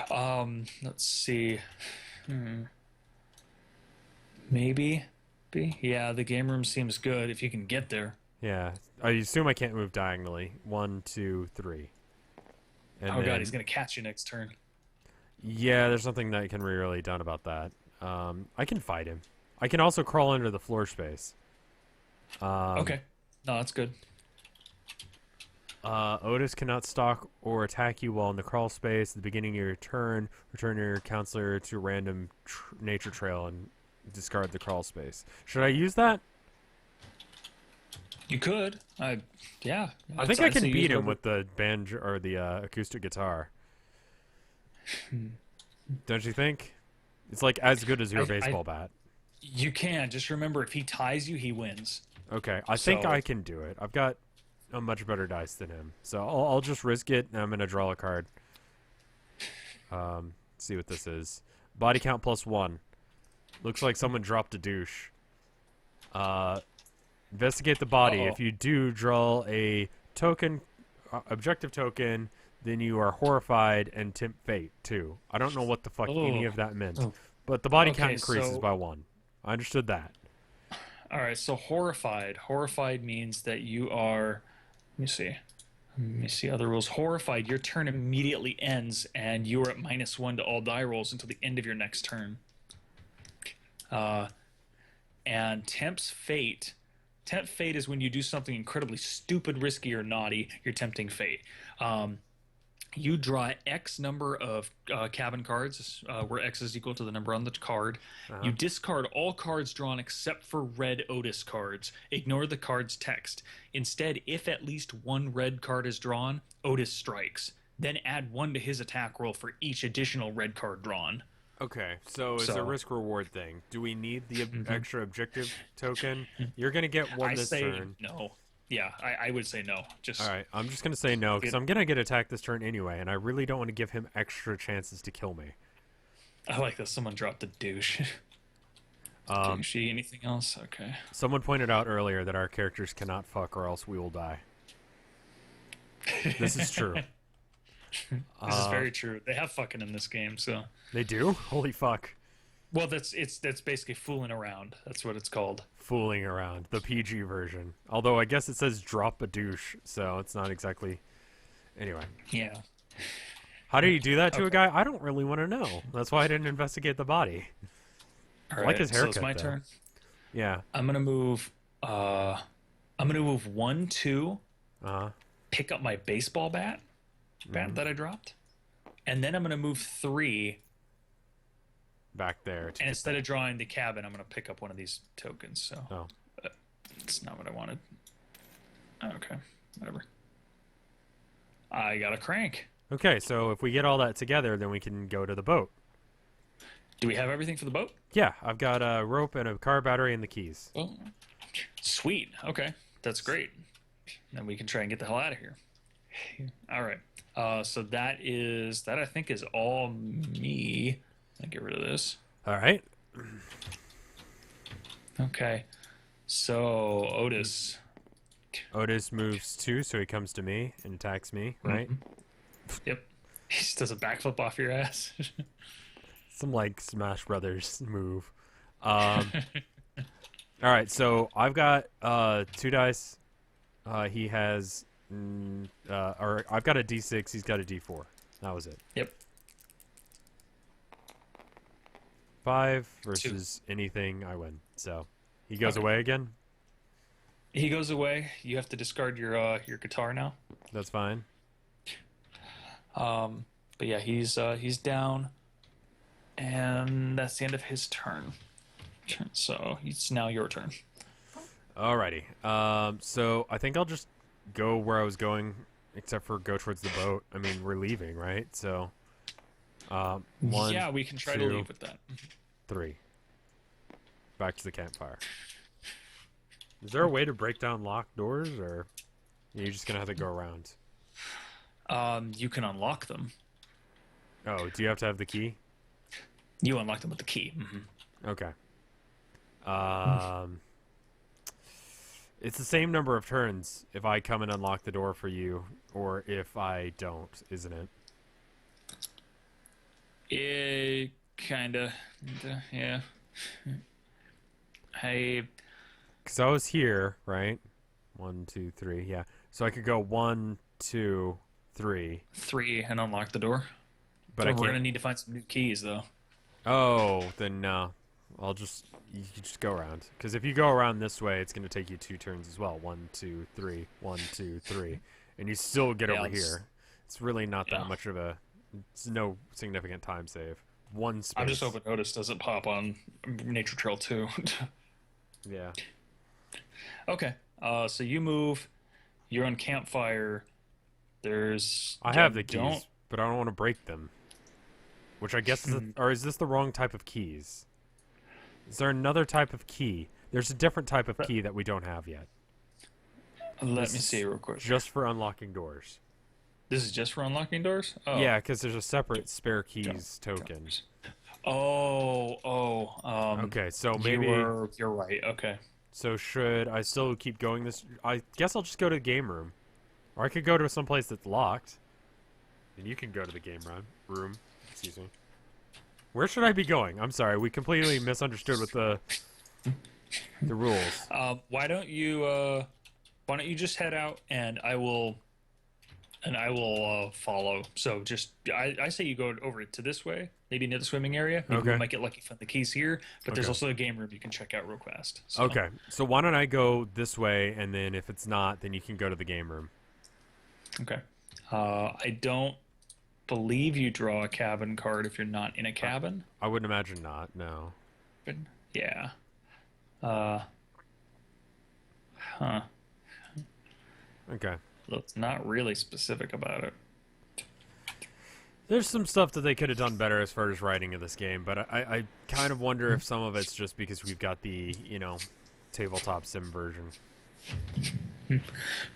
Speaker 1: Let's see. Maybe. Yeah, the game room seems good if you can get there.
Speaker 2: Yeah. I assume I can't move diagonally. 1, 2, 3. And
Speaker 1: Oh
Speaker 2: then-
Speaker 1: god, he's gonna catch you next turn.
Speaker 2: Yeah, there's nothing that can be really done about that. I can fight him. I can also crawl under the floor space.
Speaker 1: Okay. No, that's good.
Speaker 2: Otis cannot stalk or attack you while in the crawl space. At the beginning of your turn, return your counselor to a random nature trail and discard the crawl space. Should I use that?
Speaker 1: You could. Yeah.
Speaker 2: I think I can
Speaker 1: say use
Speaker 2: beat him
Speaker 1: whatever-
Speaker 2: with the banjo or the acoustic guitar. Don't you think? It's like as good as your
Speaker 1: I-
Speaker 2: baseball bat.
Speaker 1: You can. Just remember, if he ties you, he wins.
Speaker 2: Okay, I think
Speaker 1: So-
Speaker 2: I can do it. I've got a much better dice than him, so I'll just risk it, and I'm gonna draw a card. See what this is. Body count +1. Looks like someone dropped a douche. Investigate the body.
Speaker 1: Uh-oh.
Speaker 2: If you do, draw a token, objective token. Then you are horrified and tempt fate too. I don't know what the fuck any
Speaker 1: Oh.
Speaker 2: of that meant,
Speaker 3: Oh.
Speaker 2: but the body
Speaker 1: Okay,
Speaker 2: count increases
Speaker 1: so-
Speaker 2: by 1. I understood that.
Speaker 1: All right, so horrified. Horrified means that you are. Let me see. Let me see other rules. Horrified, your turn immediately ends, and you are at -1 to all die rolls until the end of your next turn. And tempts fate. Tempt fate is when you do something incredibly stupid, risky, or naughty. You're tempting fate. You draw X number of cabin cards, where X is equal to the number on the card. You discard all cards drawn except for red Otis cards. Ignore the card's text. Instead, if at least one red card is drawn, Otis strikes. Then add 1 to his attack roll for each additional red card drawn.
Speaker 2: Okay, so it's a
Speaker 1: So-
Speaker 2: risk-reward thing. Do we need the extra objective token? You're gonna get one
Speaker 1: I
Speaker 2: this
Speaker 1: say
Speaker 2: turn.
Speaker 1: no. Yeah, I would say no. Just
Speaker 2: All right, I'm just gonna say no because I'm gonna get attacked this turn anyway, and I really don't want to give him extra chances to kill me.
Speaker 1: I like that someone dropped a douche. Douchey. Anything else? Okay.
Speaker 2: Someone pointed out earlier that our characters cannot fuck or else we will die. This is true.
Speaker 1: This is very true. They have fucking in this game, so
Speaker 2: They do? Holy fuck.
Speaker 1: well, that's basically fooling around. That's what it's called.
Speaker 2: Fooling around. The PG version. Although I guess it says drop a douche, so it's not exactly... Anyway.
Speaker 1: Yeah.
Speaker 2: How do you do that to a
Speaker 1: Okay.
Speaker 2: guy? I don't really want to know. That's why I didn't investigate the body.
Speaker 1: All
Speaker 2: I like
Speaker 1: right,
Speaker 2: his
Speaker 1: so it's
Speaker 2: haircut,
Speaker 1: my
Speaker 2: though.
Speaker 1: turn.
Speaker 2: Yeah.
Speaker 1: I'm gonna move. I'm gonna move 1, 2.
Speaker 2: Uh-huh.
Speaker 1: Pick up my baseball bat that I dropped, and then I'm gonna move 3.
Speaker 2: Back there.
Speaker 1: And instead of drawing the cabin, I'm gonna pick up one of these tokens. So
Speaker 2: Oh.
Speaker 1: it's not what I wanted. Okay, whatever. I got a crank.
Speaker 2: Okay, so if we get all that together, then we can go to the boat.
Speaker 1: Do we have everything for the boat?
Speaker 2: Yeah, I've got a rope and a car battery and the keys.
Speaker 1: Oh, sweet. Okay, that's great. Then we can try and get the hell out of here. All right. So that I think is all me. I'll get rid of this.
Speaker 2: All right.
Speaker 1: Okay. So Otis.
Speaker 2: Otis moves 2, so he comes to me and attacks me, right?
Speaker 1: Yep. He just does a backflip off your ass.
Speaker 2: Some like Smash Brothers move. All right, so I've got 2 dice. He has, or I've got a D6. He's got a D4. That was it.
Speaker 1: Yep.
Speaker 2: 5 versus anything. I win. So he goes
Speaker 1: Okay.
Speaker 2: away again.
Speaker 1: He goes away. You have to discard your guitar now.
Speaker 2: That's fine.
Speaker 1: But yeah, he's down, and that's the end of his turn. So it's now your turn.
Speaker 2: Alrighty. So I think I'll just go where I was going, except for go towards the boat. I mean, we're leaving, right? So, 1,
Speaker 1: Yeah, we can try to
Speaker 2: 2,
Speaker 1: leave with that.
Speaker 2: 3. Back to the campfire. Is there a way to break down locked doors, or are you just gonna have to go around?
Speaker 1: You can unlock them.
Speaker 2: Oh, do you have to have the key?
Speaker 1: You unlock them with the key.
Speaker 2: Okay. It's the same number of turns if I come and unlock the door for you, or if I don't, isn't it?
Speaker 1: It kinda, yeah. Hey,
Speaker 2: Because I was here, right? 1, 2, 3, yeah. So I could go 1, 2, 3.
Speaker 1: 3 and unlock the door.
Speaker 2: But
Speaker 1: So
Speaker 2: I
Speaker 1: we're
Speaker 2: can't.
Speaker 1: gonna need to find some new keys, though.
Speaker 2: Oh, then no. You can just go around. Because if you go around this way, it's going to take you 2 turns as well. 1, 2, 3. 1, 2, 3. And you still get
Speaker 1: Yeah,
Speaker 2: over
Speaker 1: it's-
Speaker 2: here. It's really not that
Speaker 1: yeah.
Speaker 2: much of a. It's no significant time save. 1 space.
Speaker 1: I'm just hoping Otis doesn't pop on Nature Trail 2.
Speaker 2: Yeah.
Speaker 1: Okay. So you move. You're on campfire. There's.
Speaker 2: I have the
Speaker 1: don't-
Speaker 2: keys, but I don't want to break them. Which I guess is. Or is this the wrong type of keys? Is there another type of key? There's a different type of key that we don't have yet.
Speaker 1: Let me see real quick.
Speaker 2: Just for unlocking doors.
Speaker 1: This is just for unlocking doors? Oh.
Speaker 2: Yeah, because there's a separate spare keys token. Okay, so maybe...
Speaker 1: You're right, okay.
Speaker 2: So should I still keep going this... I guess I'll just go to the game room. Or I could go to some place that's locked. And you can go to the game room. Excuse me. Where should I be going? I'm sorry, we completely misunderstood with the rules.
Speaker 1: Why don't you just head out and I will follow. So just I say you go over to this way, maybe near the swimming area. Maybe we might get lucky from the keys here, but there's also a game room you can check out real fast. So.
Speaker 2: Okay, so why don't I go this way, and then if it's not, then you can go to the game room.
Speaker 1: Okay. I don't believe you draw a cabin card if you're not in a cabin.
Speaker 2: I wouldn't imagine not, no.
Speaker 1: Yeah.
Speaker 2: Okay.
Speaker 1: Well, it's not really specific about it.
Speaker 2: There's some stuff that they could have done better as far as writing in this game, but I kind of wonder if some of it's just because we've got the, tabletop sim version.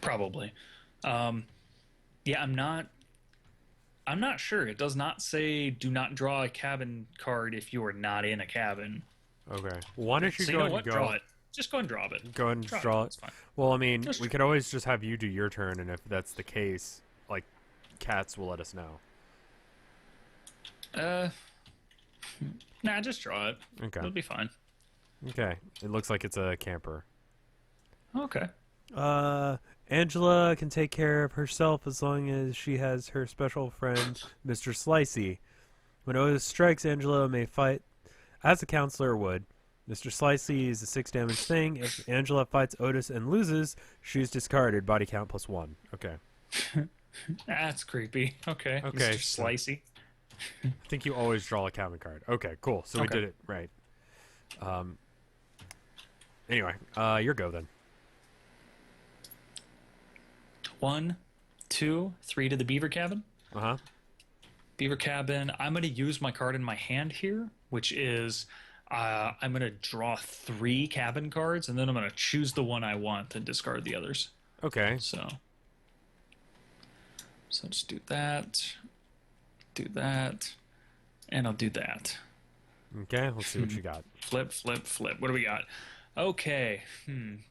Speaker 1: Probably. Yeah, I'm not sure. It does not say do not draw a cabin card if you are not in a cabin.
Speaker 2: Okay. Why don't you
Speaker 1: So
Speaker 2: go
Speaker 1: you know
Speaker 2: and
Speaker 1: what?
Speaker 2: go?
Speaker 1: Draw it. Just go and draw it.
Speaker 2: Go ahead and draw it.
Speaker 1: It's fine.
Speaker 2: Well, I mean, we could always just have you do your turn, and if that's the case, like, Cats will let us know.
Speaker 1: Nah, just draw it.
Speaker 2: Okay.
Speaker 1: It'll be fine.
Speaker 2: Okay. It looks like it's a camper.
Speaker 1: Okay.
Speaker 2: Angela can take care of herself as long as she has her special friend, Mr. Slicey. When Otis strikes, Angela may fight as a counselor would. Mr. Slicey is a 6 damage thing. If Angela fights Otis and loses, she's discarded. Body count +1. Okay.
Speaker 1: That's creepy. Okay.
Speaker 2: Okay.
Speaker 1: Mr. Slicey.
Speaker 2: I think you always draw a cabin card. Okay, cool. So we did it right. Anyway, your go then.
Speaker 1: 1, 2, 3 to the beaver cabin.
Speaker 2: Uh-huh.
Speaker 1: Beaver cabin. I'm going to use my card in my hand here, which is I'm going to draw 3 cabin cards, and then I'm going to choose the one I want and discard the others.
Speaker 2: Okay.
Speaker 1: So just do that, and I'll do that.
Speaker 2: Okay, let's see what you got.
Speaker 1: Flip, flip, flip. What do we got? Okay.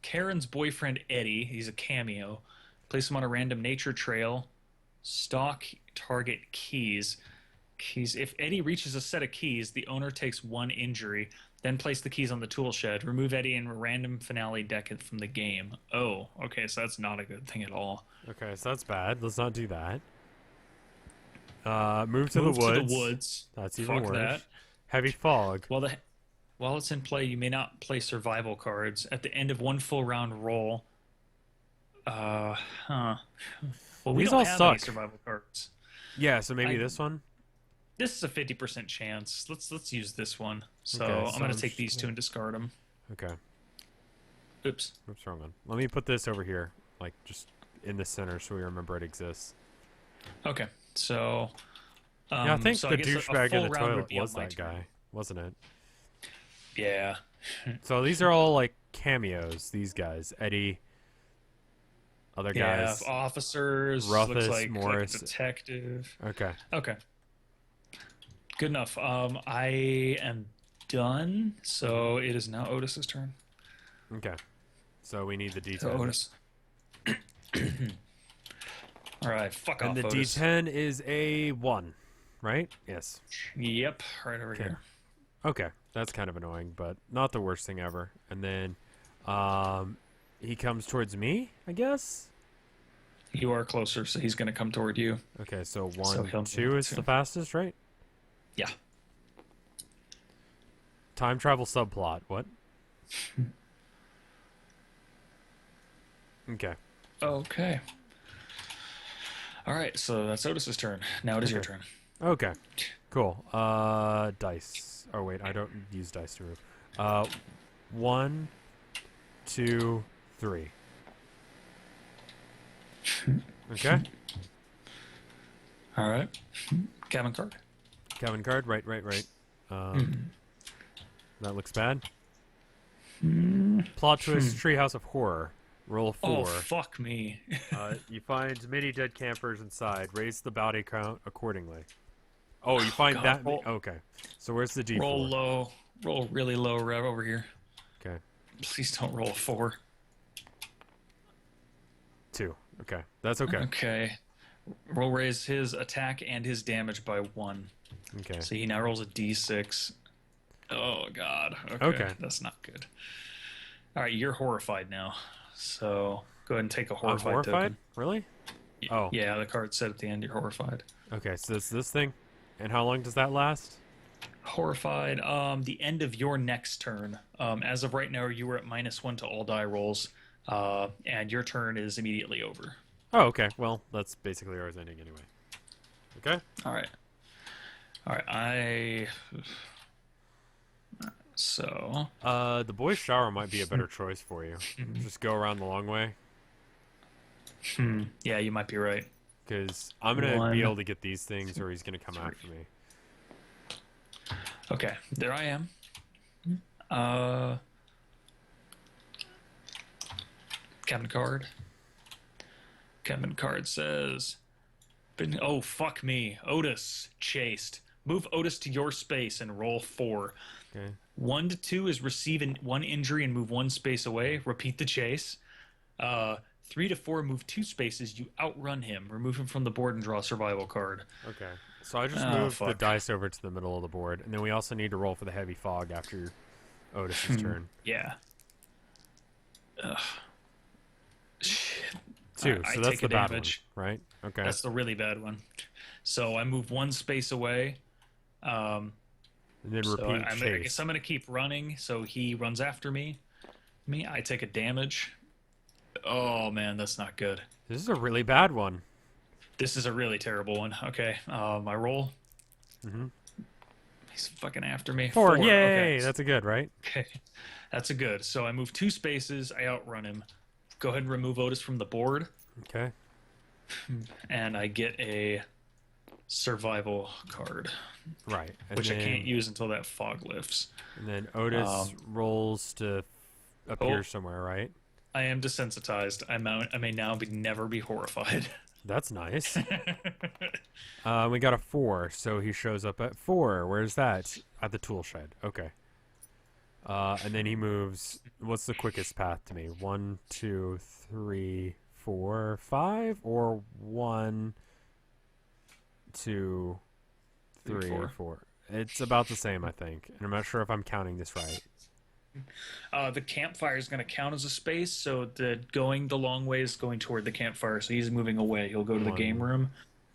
Speaker 1: Karen's boyfriend, Eddie. He's a cameo. Place him on a random nature trail. Stalk target keys. If Eddie reaches a set of keys, the owner takes 1 injury. Then place the keys on the tool shed. Remove Eddie and random finale deck it from the game. Oh, okay, so that's not a good thing at all.
Speaker 2: Okay, so that's bad. Let's not do that. Move to the woods. That's even
Speaker 1: Fuck
Speaker 2: worse.
Speaker 1: that.
Speaker 2: Heavy fog.
Speaker 1: While it's in play, you may not play survival cards. At the end of 1 full round roll. Well, we
Speaker 2: These
Speaker 1: don't
Speaker 2: all
Speaker 1: have
Speaker 2: suck.
Speaker 1: any survival cards.
Speaker 2: Yeah, so maybe this one?
Speaker 1: This is a 50% chance. Let's use this one. So
Speaker 2: Okay,
Speaker 1: I'm going to take these 2 and discard them.
Speaker 2: Okay.
Speaker 1: Oops.
Speaker 2: Oops, wrong one. Let me put this over here, like, just in the center so we remember it exists.
Speaker 1: Okay, so...
Speaker 2: yeah, I think
Speaker 1: so
Speaker 2: the
Speaker 1: guess a
Speaker 2: douchebag
Speaker 1: full
Speaker 2: in the
Speaker 1: round would
Speaker 2: toilet
Speaker 1: be on
Speaker 2: was
Speaker 1: my
Speaker 2: that
Speaker 1: turn.
Speaker 2: guy, wasn't it?
Speaker 1: Yeah.
Speaker 2: So these are all, like, cameos, these guys. Eddie, other guys.
Speaker 1: Yeah, officers,
Speaker 2: Rufus,
Speaker 1: looks like
Speaker 2: Morris.
Speaker 1: a detective.
Speaker 2: Okay.
Speaker 1: Okay. Good enough. I am done, so it is now Otis's turn.
Speaker 2: Okay. So we need the D10.
Speaker 1: So Otis. All right, fuck
Speaker 2: And
Speaker 1: off,
Speaker 2: the
Speaker 1: Otis.
Speaker 2: D10 is a 1, right? Yes.
Speaker 1: Yep, right over here.
Speaker 2: Okay, that's kind of annoying, but not the worst thing ever. And then he comes towards me, I guess?
Speaker 1: You are closer, so he's going to come toward you.
Speaker 2: Okay, so
Speaker 1: So
Speaker 2: 1,
Speaker 1: he'll
Speaker 2: 2 is
Speaker 1: two.
Speaker 2: the fastest, right?
Speaker 1: Yeah.
Speaker 2: Time travel subplot, what? Okay.
Speaker 1: Okay. All right, so that's Otis's turn. Now it is your
Speaker 2: Okay.
Speaker 1: turn.
Speaker 2: Okay. Cool. Dice. Oh, wait, I don't use dice to move. 1, 2, 3. Okay.
Speaker 1: All right. Cabin card.
Speaker 2: Cabin card, right. That looks bad. Plot twist: Treehouse of Horror. Roll 4.
Speaker 1: Oh, fuck me.
Speaker 2: You find many dead campers inside. Raise the bounty count accordingly. Oh, you find
Speaker 1: God,
Speaker 2: that.
Speaker 1: roll-
Speaker 2: Okay. So where's the D4?
Speaker 1: Roll low. Roll really low, Rev, over here.
Speaker 2: Okay.
Speaker 1: Please don't roll a 4.
Speaker 2: 2. Okay. That's okay.
Speaker 1: Okay. We'll raise his attack and his damage by 1.
Speaker 2: Okay.
Speaker 1: So he now rolls a d6. Oh, God.
Speaker 2: Okay.
Speaker 1: That's not good. All right, you're horrified now. So go ahead and take a horrified,
Speaker 2: I'm horrified?
Speaker 1: token.
Speaker 2: Really? Oh.
Speaker 1: Yeah, the card said at the end you're horrified.
Speaker 2: Okay, so it's this thing. And how long does that last?
Speaker 1: Horrified. The end of your next turn. As of right now, you were at -1 to all die rolls. And your turn is immediately over.
Speaker 2: Oh, okay. Well, that's basically ours ending anyway. Okay.
Speaker 1: All right. So.
Speaker 2: The boys' shower might be a better choice for you. Just go around the long way.
Speaker 1: Yeah, you might be right.
Speaker 2: Because I'm going to
Speaker 1: 1,
Speaker 2: be able to get these things or he's going to come after me.
Speaker 1: Okay, there I am. Captain card. Captain card says, oh, fuck me. Otis chased. Move Otis to your space and roll 4.
Speaker 2: Okay.
Speaker 1: 1 to 2 is receive 1 injury and move 1 space away. Repeat the chase. 3 to 4, move 2 spaces. You outrun him. Remove him from the board and draw a survival card.
Speaker 2: Okay. So I just
Speaker 1: Oh,
Speaker 2: moved the
Speaker 1: fuck.
Speaker 2: dice over to the middle of the board. And then we also need to roll for the heavy fog after Otis's turn.
Speaker 1: Yeah. Ugh. Shit.
Speaker 2: 2.
Speaker 1: I
Speaker 2: So that's
Speaker 1: take
Speaker 2: the
Speaker 1: a
Speaker 2: bad
Speaker 1: damage.
Speaker 2: one, right? Okay.
Speaker 1: That's the really bad one. So I move 1 space away.
Speaker 2: And then
Speaker 1: So
Speaker 2: repeat
Speaker 1: I
Speaker 2: chase.
Speaker 1: guess I'm going to keep running. So he runs after me. I take a damage. Oh, man, that's not good.
Speaker 2: This is a really bad one.
Speaker 1: This is a really terrible one. Okay, my roll.
Speaker 2: Mm-hmm.
Speaker 1: He's fucking after me.
Speaker 2: 4. Yay!
Speaker 1: Okay.
Speaker 2: That's a good, right?
Speaker 1: Okay, that's a good. So I move 2 spaces. I outrun him. Go ahead and remove Otis from the board.
Speaker 2: Okay.
Speaker 1: And I get a survival card,
Speaker 2: Right. And
Speaker 1: which I
Speaker 2: then,
Speaker 1: can't use until that fog lifts.
Speaker 2: And then Otis rolls to appear somewhere, right?
Speaker 1: I am desensitized. I may now never be horrified.
Speaker 2: That's nice. We got a 4, so he shows up at 4. Where's that? At the tool shed. Okay. And then he moves. What's the quickest path to me? 1, 2, 3, 4, 5, or 1, 2, 3, 4. It's about the same, I think. And I'm not sure if I'm counting this right.
Speaker 1: The campfire is going to count as a space, so the long way is going toward the campfire. So he's moving away. He'll go to the
Speaker 2: 1,
Speaker 1: game room,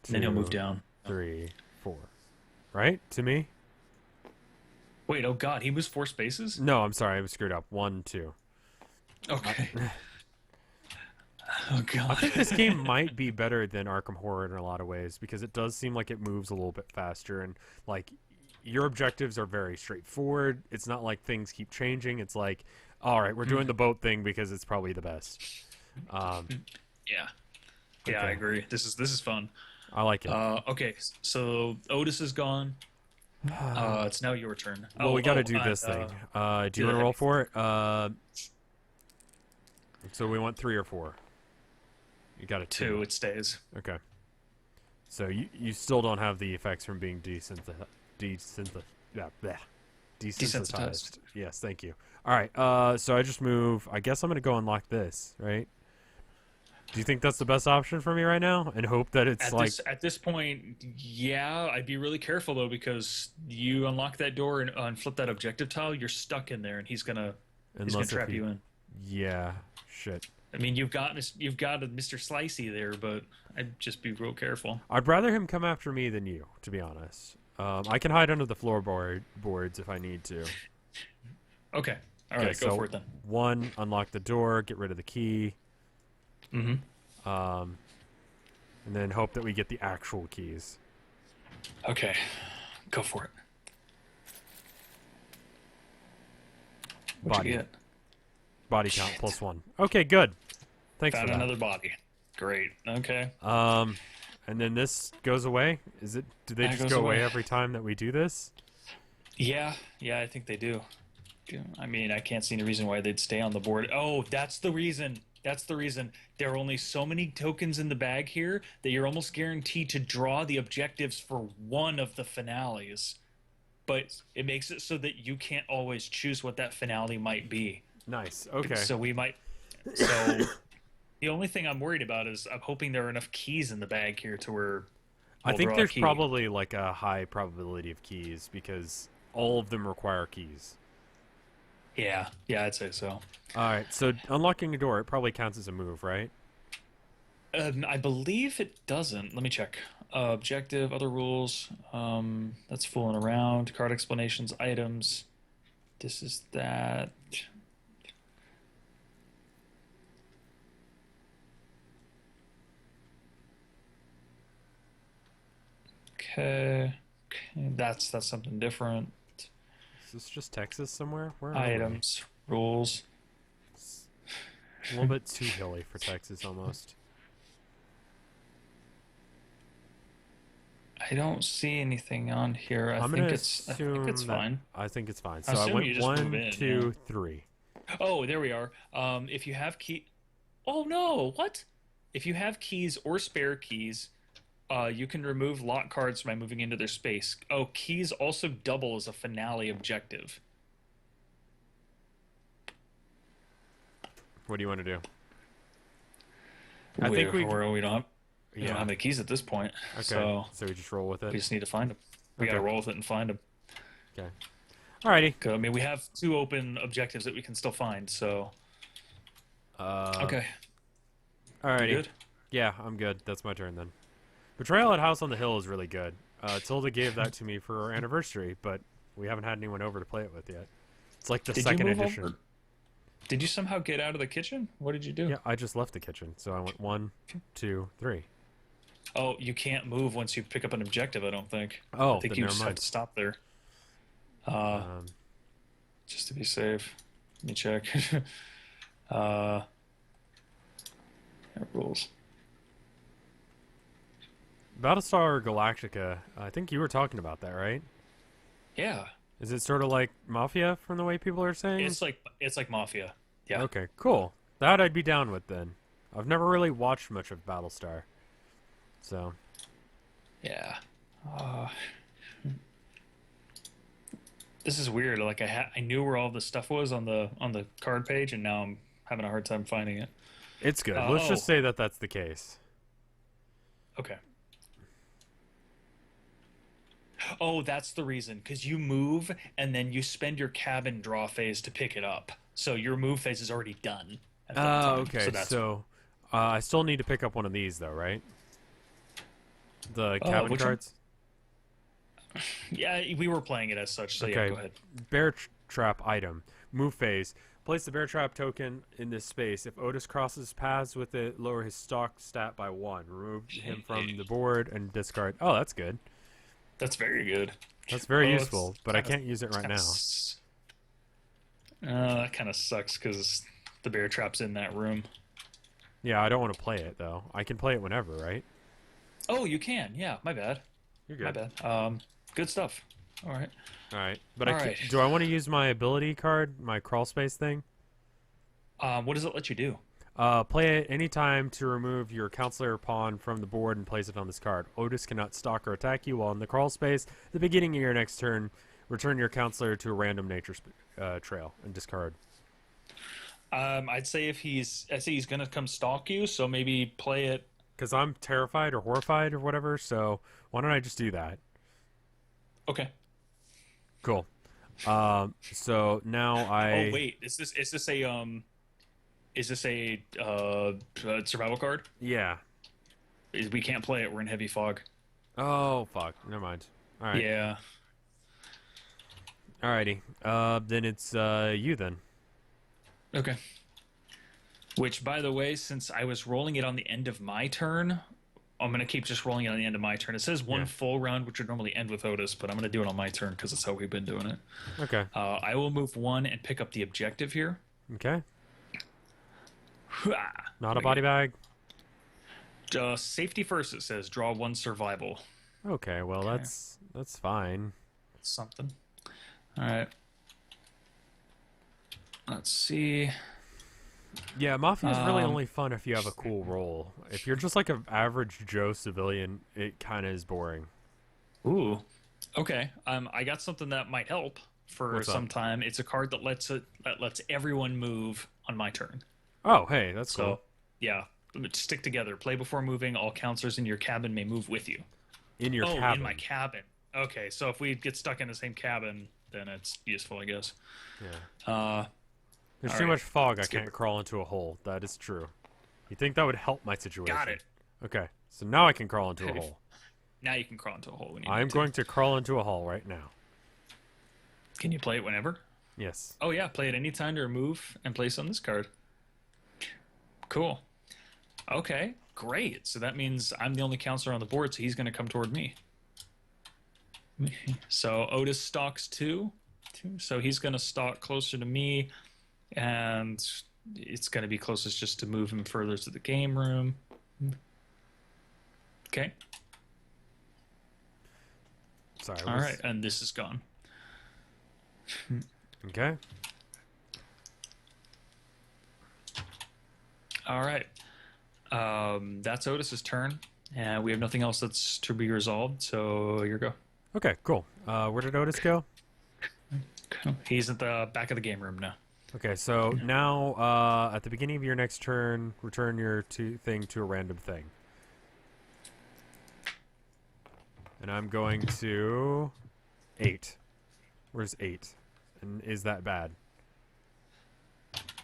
Speaker 1: and then he'll move
Speaker 2: 2,
Speaker 1: down.
Speaker 2: 3, 4. Right? To me?
Speaker 1: Wait, oh god, he moves 4 spaces?
Speaker 2: No, I'm sorry. I was screwed up. 1, 2.
Speaker 1: Okay. Oh god.
Speaker 2: I think this game might be better than Arkham Horror in a lot of ways because it does seem like it moves a little bit faster and like your objectives are very straightforward. It's not like things keep changing. It's like, all right, we're doing the boat thing because it's probably the best.
Speaker 1: Yeah. Yeah, I
Speaker 2: Okay.
Speaker 1: agree. This is fun.
Speaker 2: I like it.
Speaker 1: Okay, so Otis is gone. It's now your turn.
Speaker 2: Well, we got to do this thing. Do you want to roll for it? So we want 3 or 4. You got a 2.
Speaker 1: 2, it stays.
Speaker 2: Okay. So you still don't have the effects from being desensitized.
Speaker 1: Desensitized.
Speaker 2: Yes, thank you. All right. So I just move. I guess I'm gonna go unlock this, right? Do you think that's the best option for me right now? And hope that it's
Speaker 1: At this point, yeah, I'd be really careful though, because you unlock that door and flip that objective tile, you're stuck in there, and he's gonna trap you in.
Speaker 2: Yeah. Shit.
Speaker 1: I mean, you've got a Mr. Slicey there, but I'd just be real careful.
Speaker 2: I'd rather him come after me than you, to be honest. I can hide under the floorboards if I need to.
Speaker 1: Okay. All right, go for it then.
Speaker 2: 1, unlock the door, get rid of the key.
Speaker 1: Mm-hmm.
Speaker 2: And then hope that we get the actual keys.
Speaker 1: Okay, go for it. What'd you get?
Speaker 2: Body count +1. Okay, good. Thanks
Speaker 1: Found
Speaker 2: for that.
Speaker 1: another body. Great. Okay.
Speaker 2: And then this goes away? Do they
Speaker 1: That
Speaker 2: just
Speaker 1: goes
Speaker 2: go away
Speaker 1: away.
Speaker 2: every time that we do this?
Speaker 1: Yeah, I think they do. I mean, I can't see any reason why they'd stay on the board. Oh, that's the reason. That's the reason. There are only so many tokens in the bag here that you're almost guaranteed to draw the objectives for one of the finales. But it makes it so that you can't always choose what that finale might be.
Speaker 2: Nice. Okay.
Speaker 1: So we might. So the only thing I'm worried about is I'm hoping there are enough keys in the bag here to where
Speaker 2: I
Speaker 1: we'll
Speaker 2: think
Speaker 1: draw a
Speaker 2: there's
Speaker 1: key.
Speaker 2: probably like a high probability of keys because all of them require keys.
Speaker 1: Yeah, I'd say so.
Speaker 2: All right, so unlocking a door, it probably counts as a move, right?
Speaker 1: I believe it doesn't. Let me check. Objective, other rules. That's fooling around. Card explanations, items. This is that. Okay. That's something different.
Speaker 2: Is this just Texas somewhere? Where are we?
Speaker 1: Items, rules.
Speaker 2: It's a little bit too hilly for Texas, almost.
Speaker 1: I don't see anything on here. I
Speaker 2: I'm
Speaker 1: think
Speaker 2: gonna
Speaker 1: it's
Speaker 2: assume
Speaker 1: it's
Speaker 2: that-
Speaker 1: fine.
Speaker 2: I think it's fine.
Speaker 1: I
Speaker 2: So I
Speaker 1: assume
Speaker 2: went
Speaker 1: you just move
Speaker 2: 1,
Speaker 1: in,
Speaker 2: 2, 3.
Speaker 1: Oh, there we are. If you have key. Oh no! What? If you have keys or spare keys, you can remove lock cards by moving into their space. Oh, keys also double as a finale objective.
Speaker 2: What do you want to do?
Speaker 1: We don't have
Speaker 2: Yeah.
Speaker 1: the keys at this point.
Speaker 2: Okay.
Speaker 1: So
Speaker 2: So we just roll with
Speaker 1: we
Speaker 2: it.
Speaker 1: just need to find them. We
Speaker 2: Okay.
Speaker 1: gotta roll with it and find them.
Speaker 2: Okay. Alrighty.
Speaker 1: I mean, we have 2 open objectives that we can still find. So okay,
Speaker 2: Alrighty.
Speaker 1: good.
Speaker 2: Yeah, I'm good. That's my turn then. Betrayal at House on the Hill is really good. Tilda gave that to me for our anniversary, but we haven't had anyone over to play it with yet. It's like the
Speaker 1: Did
Speaker 2: second
Speaker 1: you move
Speaker 2: edition.
Speaker 1: over? Did you somehow get out of the kitchen? What did you do?
Speaker 2: Yeah, I just left the kitchen, so I went 1, 2, 3.
Speaker 1: Oh, you can't move once you pick up an objective, I don't think.
Speaker 2: Oh,
Speaker 1: I think
Speaker 2: then
Speaker 1: you
Speaker 2: never
Speaker 1: just have
Speaker 2: mind.
Speaker 1: to stop there. Just to be safe. Let me check. Yeah, rules.
Speaker 2: Battlestar Galactica. I think you were talking about that, right?
Speaker 1: Yeah.
Speaker 2: Is it sort of like Mafia from the way people are saying?
Speaker 1: It's like Mafia. Yeah.
Speaker 2: Okay, cool. That I'd be down with then. I've never really watched much of Battlestar, so
Speaker 1: Yeah. This is weird. Like I knew where all the stuff was on the card page, and now I'm having a hard time finding it.
Speaker 2: it's good. Let's just say that that's the case.
Speaker 1: Okay. Oh, that's the reason. Because you move, and then you spend your cabin draw phase to pick it up. So your move phase is already done. At that time.
Speaker 2: Okay.
Speaker 1: So that's
Speaker 2: I still need to pick up one of these, though, right? The cabin
Speaker 1: which one?
Speaker 2: cards.
Speaker 1: Yeah, we were playing it as such. So yeah,
Speaker 2: Okay.
Speaker 1: go ahead.
Speaker 2: Bear trap item. Move phase. Place the bear trap token in this space. If Otis crosses paths with it, lower his stock stat by 1. Remove him from the board and discard. Oh, that's good.
Speaker 1: That's very good.
Speaker 2: That's very
Speaker 1: it's
Speaker 2: useful, but I
Speaker 1: kinda-
Speaker 2: can't use it right now.
Speaker 1: That kind of sucks because the bear trap's in that room.
Speaker 2: Yeah, I don't want to play it though. I can play it whenever, right?
Speaker 1: Oh, you can. Yeah, my bad.
Speaker 2: You're
Speaker 1: My
Speaker 2: good.
Speaker 1: bad. Good stuff. All right.
Speaker 2: All right, but
Speaker 1: All
Speaker 2: I
Speaker 1: right.
Speaker 2: do I want to use my ability card, my crawl space thing?
Speaker 1: What does it let you do?
Speaker 2: Play it anytime to remove your counselor pawn from the board and place it on this card. Otis cannot stalk or attack you while in the crawl space. At the beginning of your next turn, return your counselor to a random nature trail and discard.
Speaker 1: I'd say he's gonna come stalk you, so maybe play it.
Speaker 2: Because I'm terrified or horrified or whatever, so why don't I just do that?
Speaker 1: Okay.
Speaker 2: Cool. So now I...
Speaker 1: Oh wait, is this a survival card?
Speaker 2: Yeah.
Speaker 1: We can't play it. We're in heavy fog.
Speaker 2: Oh, fuck. Never mind. All right.
Speaker 1: Yeah.
Speaker 2: Alrighty. Then it's you then.
Speaker 1: Okay. Which, by the way, since I was rolling it on the end of my turn, I'm going to keep just rolling it on the end of my turn. It says one
Speaker 2: Yeah.
Speaker 1: full round, which would normally end with Otis, but I'm going to do it on my turn because that's how we've been doing it.
Speaker 2: Okay.
Speaker 1: I will move 1 and pick up the objective here.
Speaker 2: Okay. Not a body bag.
Speaker 1: Safety first, it says. Draw 1 survival.
Speaker 2: Okay, well that's fine.
Speaker 1: Something. All right. Let's see.
Speaker 2: Yeah, Mafia is really only fun if you have a cool role. If you're just like an average Joe civilian, it kind of is boring.
Speaker 1: Ooh. Okay. I got something that might help for
Speaker 2: What's up?
Speaker 1: some time. It's a card that lets everyone move on my turn.
Speaker 2: Oh, hey, that's
Speaker 1: So,
Speaker 2: cool.
Speaker 1: yeah, stick together. Play before moving. All counselors in your cabin may move with you.
Speaker 2: In your
Speaker 1: Oh, in my
Speaker 2: cabin.
Speaker 1: cabin. Okay, so if we get stuck in the same cabin, then it's useful, I guess.
Speaker 2: Yeah.
Speaker 1: Uh,
Speaker 2: There's
Speaker 1: all
Speaker 2: too
Speaker 1: right.
Speaker 2: much fog. I
Speaker 1: Let's get
Speaker 2: can't crawl into a hole. That is true. You think that would help my situation?
Speaker 1: Got it.
Speaker 2: Okay, so now I can crawl into a
Speaker 1: Okay.
Speaker 2: hole.
Speaker 1: Now you can crawl into a hole when you
Speaker 2: I'm
Speaker 1: need to.
Speaker 2: going to crawl into a hole right now.
Speaker 1: Can you play it whenever?
Speaker 2: Yes.
Speaker 1: Oh yeah, play it anytime to remove and place on this card. Cool. Okay, great. So that means I'm the only counselor on the board, so he's going to come toward me. So Otis stalks two. So he's going to stalk closer to me, and it's going to be closest just to move him further to the game room. Okay.
Speaker 2: Sorry.
Speaker 1: All right, and this is gone.
Speaker 2: Okay.
Speaker 1: All right. That's Otis's turn, and we have nothing else that's to be resolved. So your go.
Speaker 2: Okay, cool. Where did Otis go?
Speaker 1: He's at the back of the game room now.
Speaker 2: Okay, so now at the beginning of your next turn, return your thing to a random thing. And I'm going to 8. Where's 8? And is that bad?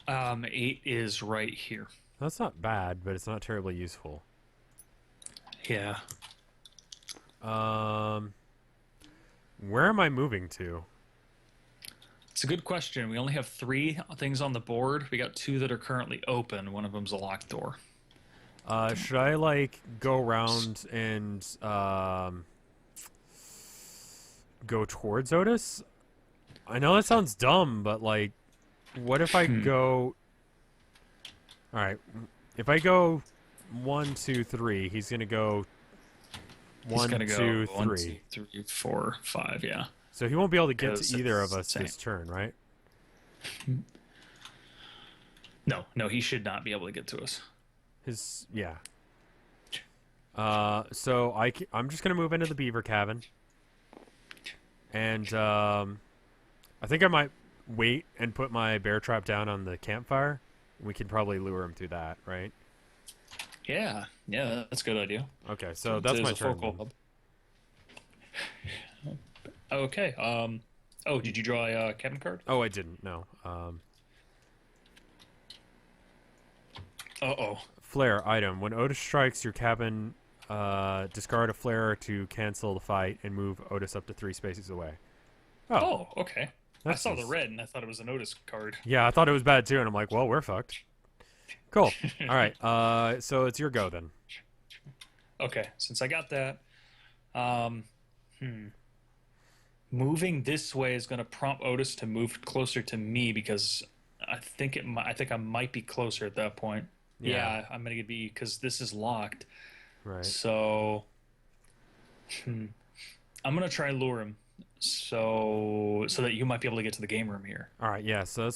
Speaker 1: 8 is right here.
Speaker 2: That's not bad, but it's not terribly useful.
Speaker 1: Yeah.
Speaker 2: Where am I moving to?
Speaker 1: It's a good question. We only have 3 things on the board. We got 2 that are currently open. One of them's a locked door.
Speaker 2: Should I like go around and go towards Otis? I know that sounds dumb, but like, what if I go? All right, if I go 1, 2, 3, he's gonna go
Speaker 1: He's
Speaker 2: 1,
Speaker 1: gonna
Speaker 2: 2,
Speaker 1: go 1,
Speaker 2: 3.
Speaker 1: 2, 3, 4, 5. Yeah.
Speaker 2: So he won't be able to get
Speaker 1: Because
Speaker 2: to either
Speaker 1: it's
Speaker 2: of us
Speaker 1: the
Speaker 2: this turn, right?
Speaker 1: No, he should not be able to get to us.
Speaker 2: Yeah. So I'm just gonna move into the beaver cabin, and I think I might wait and put my bear trap down on the campfire. We can probably lure him through that, right?
Speaker 1: Yeah, that's a good idea.
Speaker 2: Okay, so that's my
Speaker 1: There's a
Speaker 2: turn.
Speaker 1: focal
Speaker 2: then.
Speaker 1: hub. Okay. Oh, did you draw a cabin card?
Speaker 2: Oh, I didn't. No.
Speaker 1: Uh-oh.
Speaker 2: Flare item. When Otis strikes your cabin, discard a flare to cancel the fight and move Otis up to 3 spaces away.
Speaker 1: Oh, okay. I
Speaker 2: That's
Speaker 1: saw the
Speaker 2: nice.
Speaker 1: red and I thought it was a notice card.
Speaker 2: Yeah, I thought it was bad too, and I'm like, well, we're fucked. Cool. All right. So it's your go then.
Speaker 1: Okay, since I got that, moving this way is going to prompt Otis to move closer to me because I think I might be closer at that point. Yeah, I'm going to be because this is locked.
Speaker 2: Right.
Speaker 1: So, I'm going to try and lure him so that you might be able to get to the game room here.
Speaker 2: All right. Yeah. So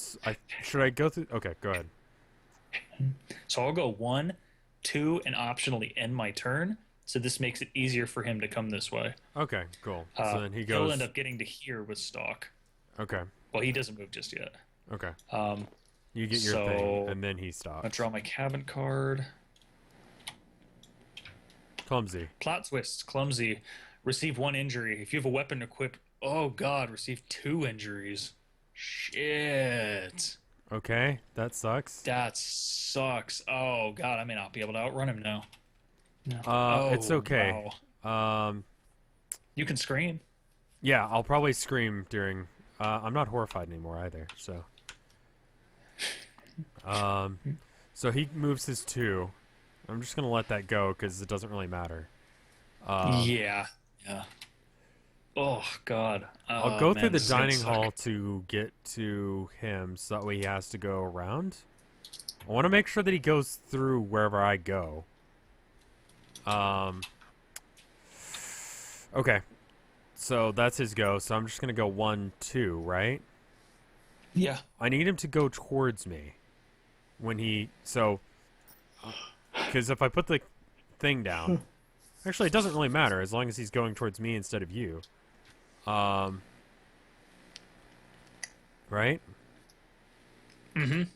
Speaker 2: should I go through? Okay. Go ahead.
Speaker 1: So I'll go 1, 2, and optionally end my turn. So this makes it easier for him to come this way.
Speaker 2: Okay. Cool. So then he
Speaker 1: He'll
Speaker 2: goes.
Speaker 1: end up getting to here with Stalk.
Speaker 2: Okay.
Speaker 1: Well, he doesn't move just yet.
Speaker 2: Okay.
Speaker 1: Um,
Speaker 2: You get your thing, and then he stops.
Speaker 1: I'll draw my cabin card.
Speaker 2: Clumsy.
Speaker 1: Plot twist, clumsy. Receive 1 injury. If you have a weapon equipped, oh god, receive 2 injuries. Shit.
Speaker 2: Okay. That sucks.
Speaker 1: That sucks. Oh god, I may not be able to outrun him now. No.
Speaker 2: It's okay.
Speaker 1: Wow. You can scream.
Speaker 2: Yeah, I'll probably scream during. I'm not horrified anymore either. So. So he moves his 2. I'm just gonna let that go because it doesn't really matter.
Speaker 1: Yeah. Oh god.
Speaker 2: I'll go
Speaker 1: man,
Speaker 2: through the
Speaker 1: this is gonna
Speaker 2: dining
Speaker 1: suck.
Speaker 2: hall to get to him, so that way he has to go around. I want to make sure that he goes through wherever I go. Okay. So that's his go. So I'm just gonna go 1, 2, right?
Speaker 1: Yeah.
Speaker 2: I need him to go towards me when he because if I put the thing down, actually it doesn't really matter as long as he's going towards me instead of you. Right?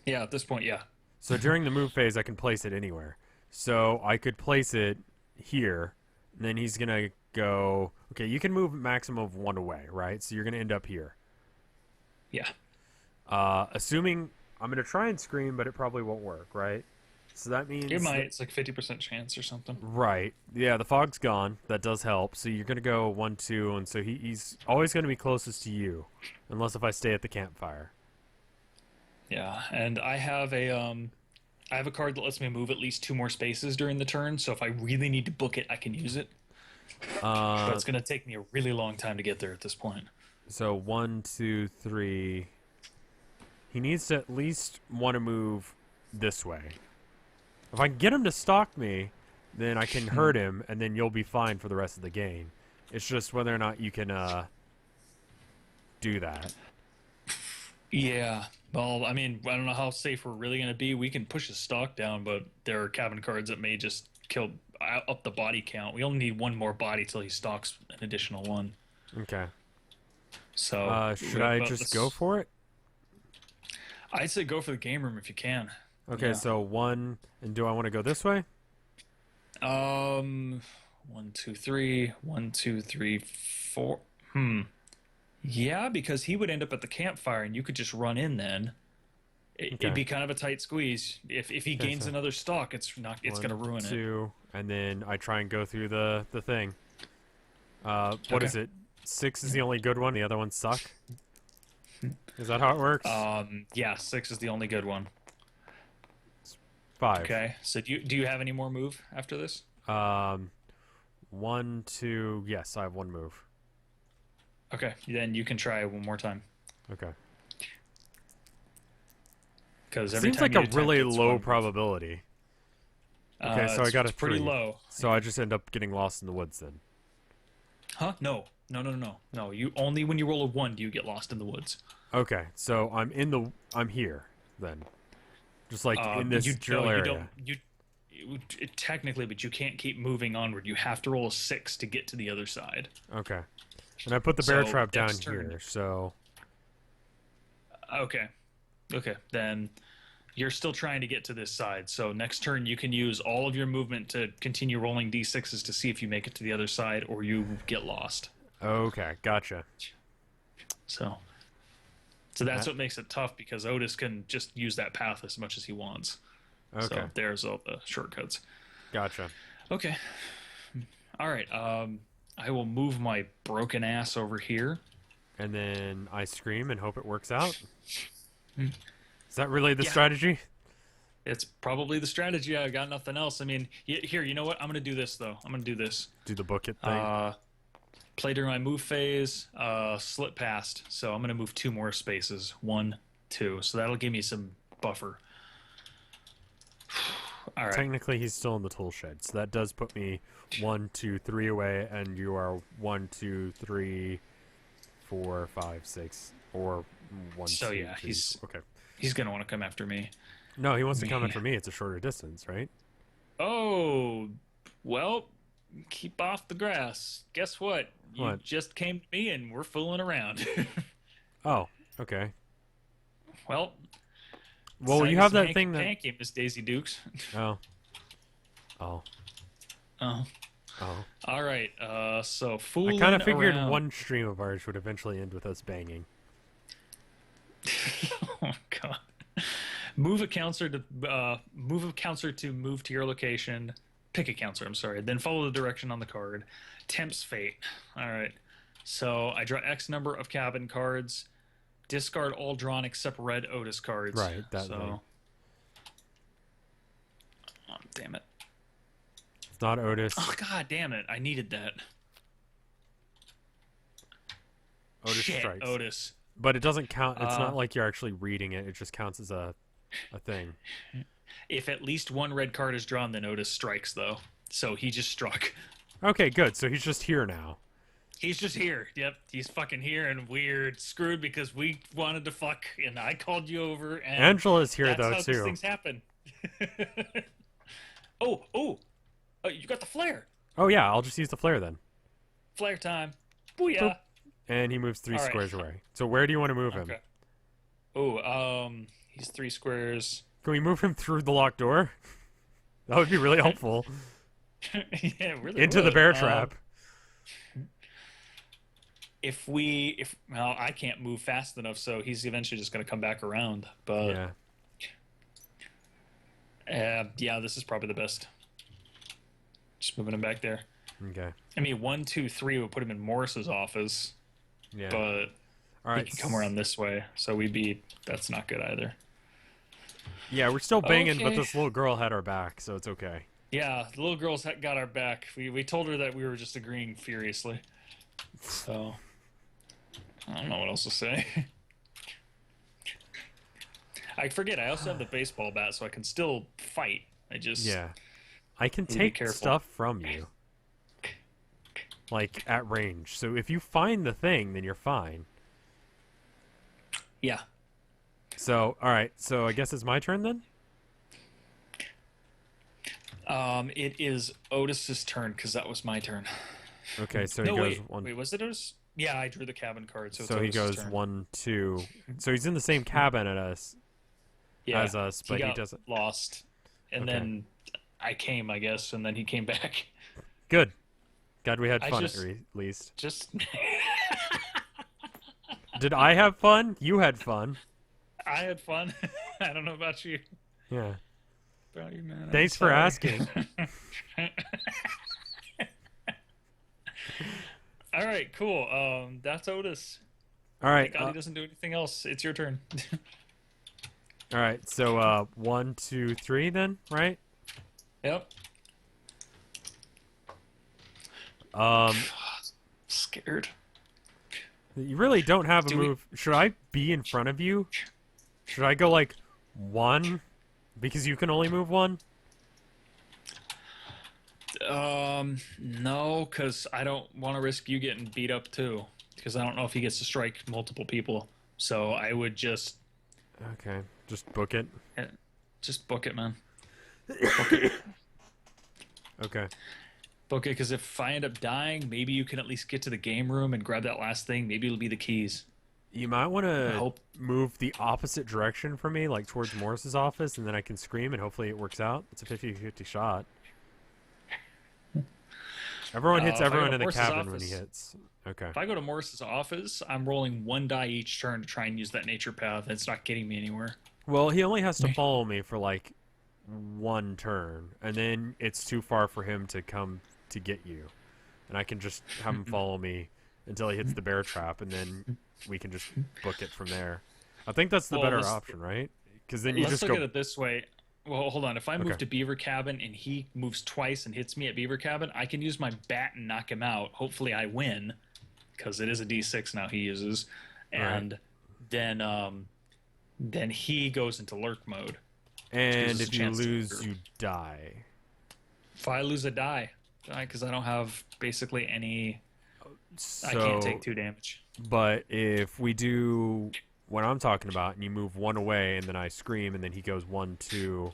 Speaker 1: Yeah, at this point, yeah.
Speaker 2: So during the move phase, I can place it anywhere. So I could place it here, and then he's gonna go. Okay, you can move maximum of 1 away, right? So you're gonna end up here.
Speaker 1: Yeah.
Speaker 2: Assuming I'm gonna try and scream, but it probably won't work, right? So that means
Speaker 1: You might. It's like 50% chance or something.
Speaker 2: right. Yeah, the fog's gone. That does help. So you're gonna go 1, 2, and so he's always gonna be closest to you, unless if I stay at the campfire.
Speaker 1: Yeah, and I have a card that lets me move at least 2 more spaces during the turn. So if I really need to book it, I can use it. But it's gonna take me a really long time to get there at this point.
Speaker 2: So 1, 2, 3. He needs to at least want to move this way. If I can get him to stalk me, then I can hurt him, and then you'll be fine for the rest of the game. It's just whether or not you can do that.
Speaker 1: Yeah. Well, I mean, I don't know how safe we're really gonna be. We can push his stock down, but there are cabin cards that may just kill up the body count. We only need 1 more body till he stalks an additional 1.
Speaker 2: Okay.
Speaker 1: So
Speaker 2: Should I just go for it?
Speaker 1: I'd say go for the game room if you can.
Speaker 2: Okay,
Speaker 1: Yeah.
Speaker 2: so 1, and do I want to go this way?
Speaker 1: 1, 2, 3. 1, 2, 3, 4. Yeah, because he would end up at the campfire, and you could just run in. Then it'd be kind of a tight squeeze. If he gains
Speaker 2: so
Speaker 1: another stock, it's not. It's
Speaker 2: 1,
Speaker 1: gonna ruin
Speaker 2: 2, and then I try and go through the thing. What
Speaker 1: Okay.
Speaker 2: is it? 6 is the only good one. The other ones suck. Is that how it works?
Speaker 1: it. Yeah, 6 is the only good one.
Speaker 2: 5.
Speaker 1: Okay. So do you have any more move after this?
Speaker 2: 1, 2. Yes, I have 1 move.
Speaker 1: Okay. Then you can try 1 more time.
Speaker 2: Okay.
Speaker 1: Because every
Speaker 2: Seems
Speaker 1: time
Speaker 2: like
Speaker 1: you
Speaker 2: a
Speaker 1: attempt,
Speaker 2: really
Speaker 1: it's
Speaker 2: low
Speaker 1: 1 move.
Speaker 2: probability. Okay, so I got a
Speaker 1: it's pretty
Speaker 2: 3.
Speaker 1: low.
Speaker 2: So I just end up getting lost in the woods then.
Speaker 1: Huh? No. No. You only when you roll a 1 do you get lost in the woods.
Speaker 2: Okay, so I'm here then, just like in this general area.
Speaker 1: Technically, but you can't keep moving onward. You have to roll a 6 to get to the other side.
Speaker 2: Okay, and I put the bear
Speaker 1: So,
Speaker 2: trap down
Speaker 1: next turn.
Speaker 2: here. So
Speaker 1: Okay. Then you're still trying to get to this side. So next turn, you can use all of your movement to continue rolling d6s to see if you make it to the other side or you get lost.
Speaker 2: okay, gotcha.
Speaker 1: So that's what makes it tough because Otis can just use that path as much as he wants.
Speaker 2: Okay,
Speaker 1: So there's all the shortcuts.
Speaker 2: gotcha.
Speaker 1: Okay. All right. I will move my broken ass over here.
Speaker 2: And then I scream and hope it works out. Is that really the strategy?
Speaker 1: It's probably the strategy. I got nothing else. I mean, here, you know what? I'm going to do this, though. I'm going to do this.
Speaker 2: Do the book it thing.
Speaker 1: Play during my move phase, slip past. So I'm going to move 2 more spaces. 1, 2. So that'll give me some buffer. All right.
Speaker 2: Technically, he's still in the tool shed, so that does put me 1, 2, 3 away, and you are 1, 2, 3, 4, 5, 6, or 1.
Speaker 1: So
Speaker 2: 2,
Speaker 1: yeah,
Speaker 2: 3,
Speaker 1: he's
Speaker 2: okay.
Speaker 1: He's going to want to come after me.
Speaker 2: No, he wants to come after me. It's a shorter distance, right?
Speaker 1: Oh, well, keep off the grass. Guess what? You
Speaker 2: What?
Speaker 1: just came to me and we're fooling around.
Speaker 2: Oh, okay.
Speaker 1: Well,
Speaker 2: Well, you have that thing that.
Speaker 1: Thank you, Miss Daisy Dukes.
Speaker 2: Oh. Oh.
Speaker 1: Oh.
Speaker 2: Oh.
Speaker 1: All right. So
Speaker 2: I
Speaker 1: fooling
Speaker 2: kind of figured
Speaker 1: around.
Speaker 2: one stream of ours would eventually end with us banging.
Speaker 1: Oh God. Move a counselor to move to your location. Pick a counselor. I'm sorry. Then follow the direction on the card. Tempts fate. All right. So I draw X number of cabin cards. Discard all drawn except red Otis cards.
Speaker 2: Right, that
Speaker 1: so.
Speaker 2: thing.
Speaker 1: Oh, damn it.
Speaker 2: It's not Otis.
Speaker 1: Oh God damn it. I needed that.
Speaker 2: Otis
Speaker 1: Shit,
Speaker 2: strikes.
Speaker 1: Otis.
Speaker 2: But it doesn't count. It's not like you're actually reading it. It just counts as a thing.
Speaker 1: If at least 1 red card is drawn, then Otis strikes, though. So he just struck.
Speaker 2: Okay, good. So he's just here now.
Speaker 1: He's just here. Yep, he's fucking here, and we're screwed because we wanted to fuck, and I called you over, and
Speaker 2: Angela's here
Speaker 1: that's
Speaker 2: though
Speaker 1: how these
Speaker 2: too.
Speaker 1: things happen. Oh, you got the flare.
Speaker 2: Oh yeah, I'll just use the flare then.
Speaker 1: Flare time. Booyah.
Speaker 2: Boop. And he moves 3
Speaker 1: All right.
Speaker 2: squares away. So where do you want to move him?
Speaker 1: Okay. Oh, he's 3 squares.
Speaker 2: Can we move him through the locked door? That would be really helpful.
Speaker 1: Yeah, really.
Speaker 2: Into the
Speaker 1: would.
Speaker 2: bear trap.
Speaker 1: Well, I can't move fast enough, so he's eventually just going to come back around. But yeah, this is probably the best. Just moving him back there.
Speaker 2: Okay.
Speaker 1: I mean, 1, 2, 3 would put him in Morris's office.
Speaker 2: Yeah.
Speaker 1: But
Speaker 2: All right.
Speaker 1: he can come around this way, so that's not good either.
Speaker 2: Yeah, we're still banging, but
Speaker 1: Okay.
Speaker 2: this little girl had our back, so it's okay.
Speaker 1: Yeah, the little girl's got our back. We told her that we were just agreeing furiously. So I don't know what else to say. I forget. I also have the baseball bat, so I can still fight. I just
Speaker 2: I can
Speaker 1: be
Speaker 2: take
Speaker 1: careful.
Speaker 2: stuff from you, like at range. So if you find the thing, then you're fine.
Speaker 1: Yeah.
Speaker 2: So all right. So I guess it's my turn then.
Speaker 1: It is Otis's turn because that was my turn.
Speaker 2: Okay. So
Speaker 1: No,
Speaker 2: he goes
Speaker 1: wait.
Speaker 2: one.
Speaker 1: Wait, was it Otis? Yeah, I drew the cabin card, so,
Speaker 2: So
Speaker 1: it's
Speaker 2: he
Speaker 1: Otis's
Speaker 2: goes
Speaker 1: turn.
Speaker 2: 1, 2. So he's in the same cabin as us, but he
Speaker 1: got
Speaker 2: doesn't.
Speaker 1: lost, and
Speaker 2: Okay.
Speaker 1: then I came, I guess, and then he came back.
Speaker 2: Good. God, we had
Speaker 1: I
Speaker 2: fun
Speaker 1: just-
Speaker 2: at least.
Speaker 1: Just
Speaker 2: Did I have fun? You had fun.
Speaker 1: I had fun. I don't know about you.
Speaker 2: Yeah.
Speaker 1: About you, man. I'm
Speaker 2: Thanks for
Speaker 1: sorry.
Speaker 2: asking.
Speaker 1: All right, cool. That's Otis.
Speaker 2: All right.
Speaker 1: Thank God he doesn't do anything else. It's your turn.
Speaker 2: All right. So 1, 2, 3 then, right?
Speaker 1: Yep. Scared.
Speaker 2: You really don't have a
Speaker 1: Do we-
Speaker 2: move. Should I be in front of you? Should I go like 1? Because you can only move 1?
Speaker 1: No, because I don't want to risk you getting beat up too. Because I don't know if he gets to strike multiple people. So I would just
Speaker 2: Okay. Just book it.
Speaker 1: book it, man.
Speaker 2: Okay.
Speaker 1: Book it, because if I end up dying, maybe you can at least get to the game room and grab that last thing. Maybe it'll be the keys.
Speaker 2: You might want
Speaker 1: I
Speaker 2: to
Speaker 1: hope.
Speaker 2: move the opposite direction from me, like towards Morris's office, and then I can scream, and hopefully it works out. It's a 50-50 shot. Everyone hits
Speaker 1: if I go
Speaker 2: everyone
Speaker 1: to
Speaker 2: in the
Speaker 1: Morris's
Speaker 2: cabin when he
Speaker 1: office-
Speaker 2: hits. Okay.
Speaker 1: If I go to Morris's office, I'm rolling 1 die each turn to try and use that nature path. It's not getting me anywhere.
Speaker 2: Well, he only has to follow me for like 1 turn, and then it's too far for him to come to get you. And I can just have him follow me until he hits the bear trap, and then we can just book it from there. I think that's the
Speaker 1: Well,
Speaker 2: better
Speaker 1: let's-
Speaker 2: option, right? Because then you
Speaker 1: Let's
Speaker 2: just
Speaker 1: look
Speaker 2: go.
Speaker 1: at it this way. Well, hold on. If I move
Speaker 2: Okay.
Speaker 1: to Beaver Cabin and he moves twice and hits me at Beaver Cabin, I can use my bat and knock him out. Hopefully, I win because it is a D6 now he uses, and then he goes into lurk mode.
Speaker 2: And
Speaker 1: gives us a
Speaker 2: if you
Speaker 1: chance to
Speaker 2: lose,
Speaker 1: move.
Speaker 2: you die.
Speaker 1: If I lose a die, because I don't have basically any.
Speaker 2: So,
Speaker 1: I can't take 2 damage.
Speaker 2: But if we do what I'm talking about, and you move 1 away, and then I scream, and then he goes 1, 2,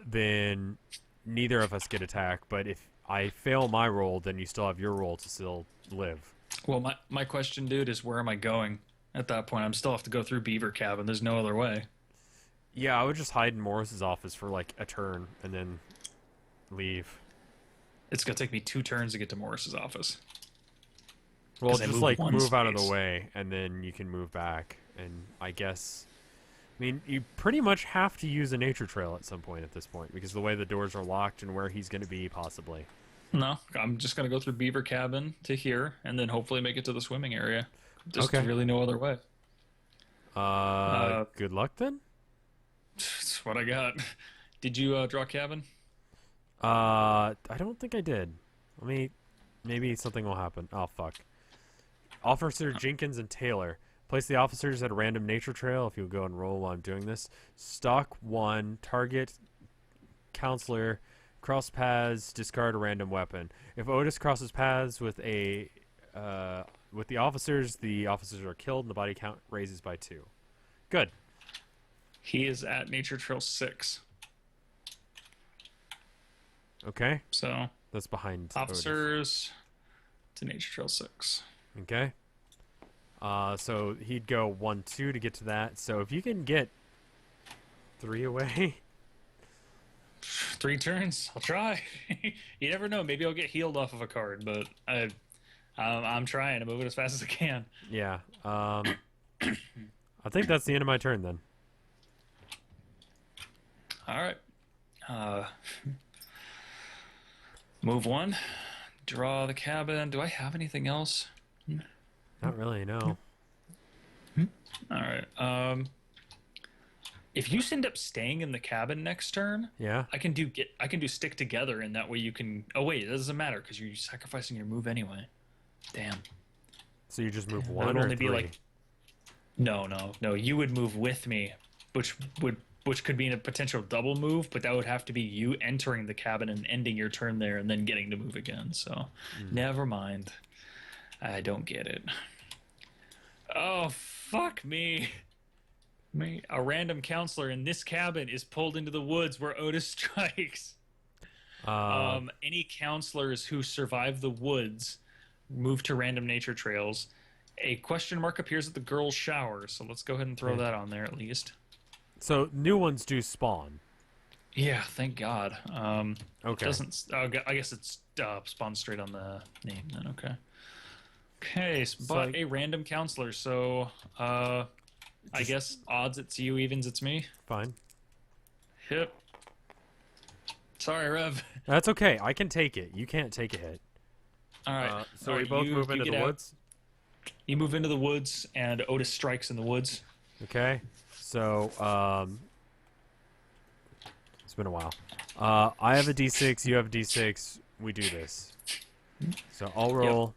Speaker 2: then neither of us get attacked. But if I fail my roll, then you still have your roll to still live.
Speaker 1: Well, my question, dude, is where am I going at that point? I'm still have to go through Beaver Cabin. There's no other way.
Speaker 2: Yeah, I would just hide in Morris's office for like a turn, and then leave.
Speaker 1: It's gonna take me 2 turns to get to Morris's office.
Speaker 2: Well,
Speaker 1: 'Cause I
Speaker 2: just
Speaker 1: moved
Speaker 2: like
Speaker 1: 1
Speaker 2: move out of the
Speaker 1: space.
Speaker 2: way, and then you can move back. And I guess, I mean, you pretty much have to use a nature trail at some point at this point, because the way the doors are locked and where he's going to be, possibly.
Speaker 1: No, I'm just gonna go through Beaver Cabin to here, and then hopefully make it to the swimming area. Just
Speaker 2: Okay.
Speaker 1: really no other way.
Speaker 2: Good luck then.
Speaker 1: That's what I got. Did you draw cabin?
Speaker 2: I don't think I did. Let me. Maybe something will happen. Oh fuck. Officer Jenkins and Taylor. Place the officers at a random nature trail. If you'll go and roll while I'm doing this. Stock 1. Target counselor Cross paths, discard a random weapon. If Otis crosses paths with the officers are killed and the body count raises by 2. Good.
Speaker 1: He is at Nature Trail 6.
Speaker 2: Okay.
Speaker 1: So
Speaker 2: That's behind
Speaker 1: officers to Nature Trail 6.
Speaker 2: Otis. Okay. So he'd go 1, 2 to get to that. So if you can get 3 away.
Speaker 1: 3 turns. I'll try. You never know. Maybe I'll get healed off of a card, but I'm trying to move it as fast as I can.
Speaker 2: Yeah. I think that's the end of my turn then.
Speaker 1: All right. Move 1. Draw the cabin. Do I have anything else?
Speaker 2: Not really, no.
Speaker 1: All right. If you end up staying in the cabin next turn,
Speaker 2: Yeah.
Speaker 1: I can do stick together, and that way you can. Oh wait, it doesn't matter because you're sacrificing your move anyway. Damn.
Speaker 2: So you just move
Speaker 1: That
Speaker 2: 1
Speaker 1: would
Speaker 2: or
Speaker 1: only
Speaker 2: 3?
Speaker 1: be like. No. You would move with me, which could be in a potential double move, but that would have to be you entering the cabin and ending your turn there, and then getting to move again. So, never mind. I don't get it. Oh fuck me. A random counselor in this cabin is pulled into the woods where Otis strikes. Any counselors who survive the woods move to random nature trails. A question mark appears at the girls' shower, so let's go ahead and throw that on there at least.
Speaker 2: So new ones do spawn.
Speaker 1: Yeah, thank God.
Speaker 2: Okay.
Speaker 1: It doesn't. I guess it's spawned straight on the name then. Okay. Okay, but a random counselor. So, I guess odds it's you, evens it's me.
Speaker 2: Fine.
Speaker 1: Yep. Sorry, Rev.
Speaker 2: That's okay. I can take it. You can't take a hit.
Speaker 1: All right.
Speaker 2: So
Speaker 1: All
Speaker 2: we
Speaker 1: right,
Speaker 2: both
Speaker 1: you
Speaker 2: move into
Speaker 1: get
Speaker 2: the
Speaker 1: out.
Speaker 2: woods?
Speaker 1: You move into the woods, and Otis strikes in the woods.
Speaker 2: Okay. So, it's been a while. I have a d6, you have a d6. We do this. So I'll roll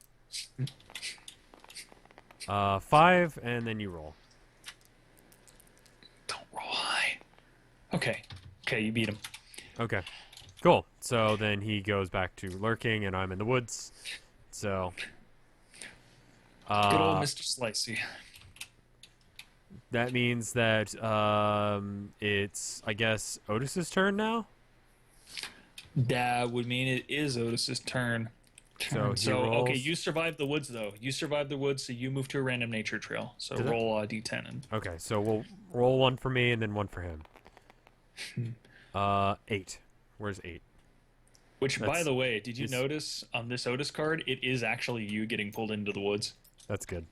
Speaker 2: 5, and then you roll.
Speaker 1: Don't roll high. Okay. Okay, you beat him.
Speaker 2: Okay. Cool. So then he goes back to lurking, and I'm in the woods. So.
Speaker 1: Good old Mr. Slicey.
Speaker 2: That means that it's, I guess, Otis's turn now?
Speaker 1: That would mean it is Otis's turn.
Speaker 2: So he rolls.
Speaker 1: Okay, you survived the woods though. You survived the woods, so you move to a random nature trail. So
Speaker 2: Did I?
Speaker 1: roll a d10 and
Speaker 2: Okay, so we'll roll 1 for me and then 1 for him. 8. Where's 8?
Speaker 1: which, by
Speaker 2: That's-
Speaker 1: the way, did you
Speaker 2: is-
Speaker 1: notice on this Otis card, it is actually you getting pulled into the woods.
Speaker 2: That's good.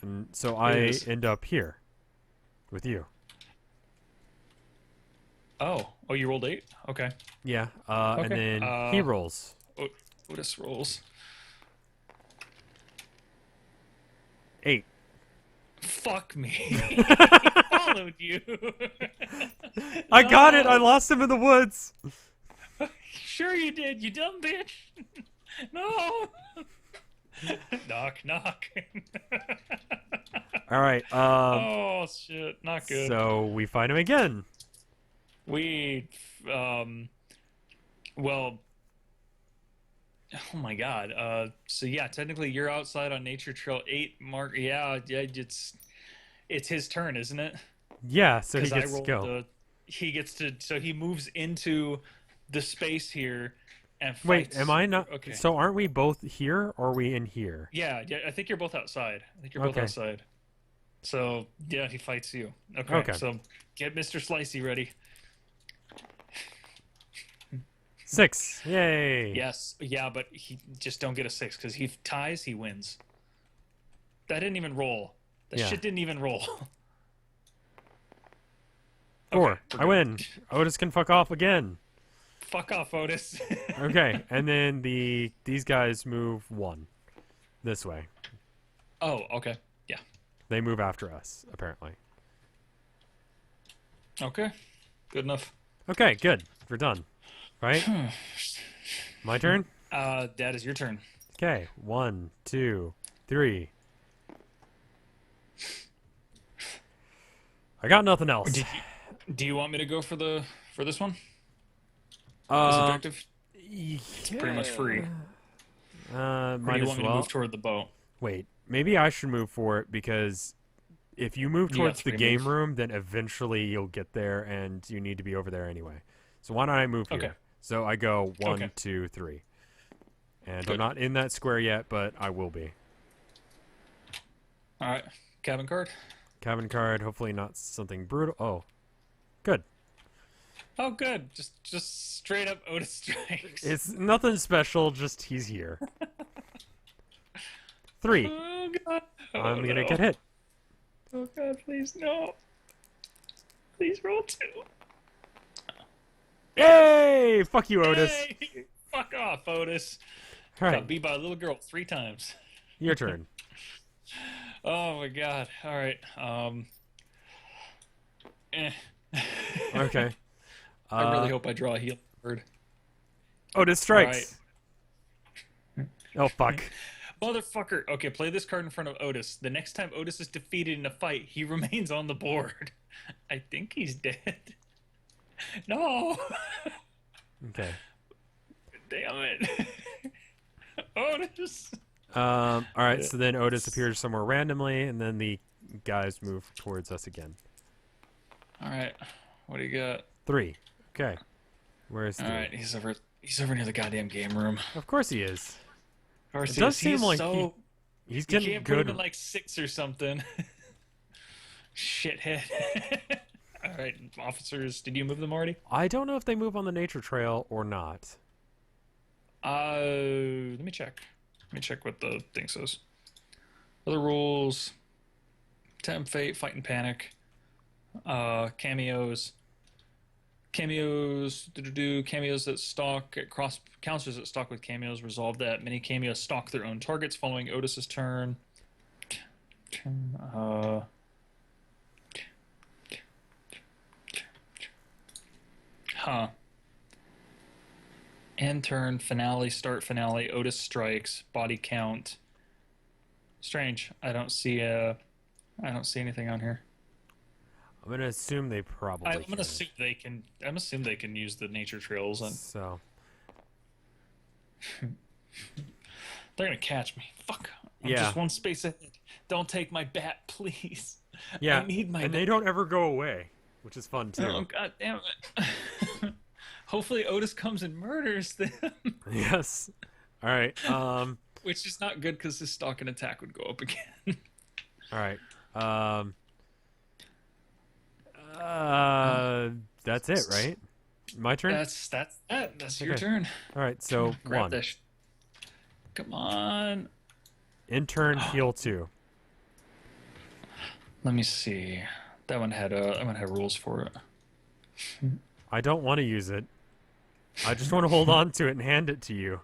Speaker 2: And so I
Speaker 1: is.
Speaker 2: end up here with you.
Speaker 1: Oh, you rolled 8? Okay.
Speaker 2: Yeah, and
Speaker 1: Okay,
Speaker 2: then he rolls.
Speaker 1: Otis rolls.
Speaker 2: 8.
Speaker 1: Fuck me. He followed you.
Speaker 2: I got it! I
Speaker 1: No.
Speaker 2: lost him in the woods!
Speaker 1: Sure you did, you dumb bitch. No. Knock, knock.
Speaker 2: Alright,
Speaker 1: Oh, shit. Not good.
Speaker 2: so we find him again.
Speaker 1: We, well, oh my God. So yeah, technically you're outside on Nature Trail 8, Mark. Yeah, it's his turn, isn't it?
Speaker 2: Yeah, so he
Speaker 1: 'Cause
Speaker 2: gets to go.
Speaker 1: He gets to, so he moves into the space here and
Speaker 2: Wait,
Speaker 1: fights.
Speaker 2: am I not?
Speaker 1: Okay.
Speaker 2: So aren't we both here, or are we in here?
Speaker 1: Yeah, I think you're both outside. I think you're both
Speaker 2: Okay.
Speaker 1: outside. So yeah, he fights you. Okay.
Speaker 2: Okay.
Speaker 1: So get Mr. Slicey ready.
Speaker 2: 6. Yay!
Speaker 1: Yes, yeah, but he just don't get a 6 because he ties, he wins. That didn't even roll. That
Speaker 2: Yeah.
Speaker 1: shit didn't even roll.
Speaker 2: 4.
Speaker 1: Okay, we're
Speaker 2: I
Speaker 1: good.
Speaker 2: win. Otis can fuck off again.
Speaker 1: Fuck off, Otis.
Speaker 2: Okay, and then these guys move 1 this way.
Speaker 1: Oh, okay. Yeah.
Speaker 2: They move after us, apparently.
Speaker 1: Okay. Good enough.
Speaker 2: Okay, good. We're done. Right? My turn?
Speaker 1: That is your turn.
Speaker 2: Okay. 1, 2, 3. I got nothing else.
Speaker 1: Do you want me to go for this one? This
Speaker 2: Uh,
Speaker 1: objective? It's pretty much free. Or do
Speaker 2: Might
Speaker 1: you
Speaker 2: as
Speaker 1: want me to
Speaker 2: well.
Speaker 1: move toward the boat?
Speaker 2: Wait, maybe I should move for it because if you move
Speaker 1: You got
Speaker 2: towards the
Speaker 1: 3
Speaker 2: game
Speaker 1: moves.
Speaker 2: room, then eventually you'll get there, and you need to be over there anyway. So why don't I move
Speaker 1: Okay.
Speaker 2: here? So I go one,
Speaker 1: Okay.
Speaker 2: 2, 3, and I'm
Speaker 1: Good.
Speaker 2: not in that square yet, but I will be.
Speaker 1: All right. Cabin card.
Speaker 2: Cabin card. Hopefully not something brutal. Oh, good.
Speaker 1: Oh, good. Just straight up Otis strikes.
Speaker 2: It's nothing special. Just he's here. 3.
Speaker 1: Oh god. Oh,
Speaker 2: I'm gonna
Speaker 1: no.
Speaker 2: get hit.
Speaker 1: Oh god, please no. Please roll 2.
Speaker 2: Yay! Fuck you, Otis.
Speaker 1: Yay! Fuck off, Otis.
Speaker 2: All
Speaker 1: Got
Speaker 2: right,
Speaker 1: beat by a little girl 3 times.
Speaker 2: your turn.
Speaker 1: Oh my god. All right. Eh.
Speaker 2: Okay.
Speaker 1: I really hope I draw a heal bird.
Speaker 2: Otis strikes. Oh fuck.
Speaker 1: Motherfucker. Okay, play this card in front of Otis. The next time Otis is defeated in a fight, he remains on the board. I think he's dead. No.
Speaker 2: Okay.
Speaker 1: Damn it. Otis.
Speaker 2: All right. So then Otis appears somewhere randomly, and then the guys move towards us again.
Speaker 1: All right. What do you got?
Speaker 2: 3. Okay. Where's
Speaker 1: All
Speaker 2: 3?
Speaker 1: right, he's over near the goddamn game room.
Speaker 2: Of course he is.
Speaker 1: Of course,
Speaker 2: It
Speaker 1: he
Speaker 2: does
Speaker 1: is. He
Speaker 2: seem
Speaker 1: is
Speaker 2: like
Speaker 1: so
Speaker 2: he's
Speaker 1: you
Speaker 2: getting
Speaker 1: can't put him
Speaker 2: good.
Speaker 1: in like 6 or something. Shithead. All right, officers. Did you move them already?
Speaker 2: I don't know if they move on the nature trail or not.
Speaker 1: Let me check. Let me check what the thing says. Other rules. Tempt Fate, Fight and Panic. Cameos. Cameos, cameos that stalk at cross counters that stalk with cameos resolve that many cameos stalk their own targets following Otis's turn. Huh. End turn, finale, start finale, Otis strikes, body count. Strange. I don't see anything on here.
Speaker 2: I'm gonna assume they probably.
Speaker 1: I'm gonna
Speaker 2: can.
Speaker 1: assume they can. I'm assuming they can use the nature trails, and
Speaker 2: So
Speaker 1: they're gonna catch me. Fuck. I'm
Speaker 2: Yeah.
Speaker 1: just one space ahead. Don't take my bat, please.
Speaker 2: yeah,
Speaker 1: I need my
Speaker 2: and
Speaker 1: bat.
Speaker 2: they don't ever go away, which is fun too.
Speaker 1: Oh god damn it. Hopefully Otis comes and murders them,
Speaker 2: Yes. All right.
Speaker 1: which is not good because his stalk and attack would go up again.
Speaker 2: All right. That's it, right? My turn.
Speaker 1: That's your
Speaker 2: Okay.
Speaker 1: turn.
Speaker 2: All right. So
Speaker 1: Grab
Speaker 2: 1.
Speaker 1: that Come on.
Speaker 2: Intern heal 2.
Speaker 1: Let me see. That one had rules for it.
Speaker 2: I don't want to use it. I just want to hold on to it and hand it to you.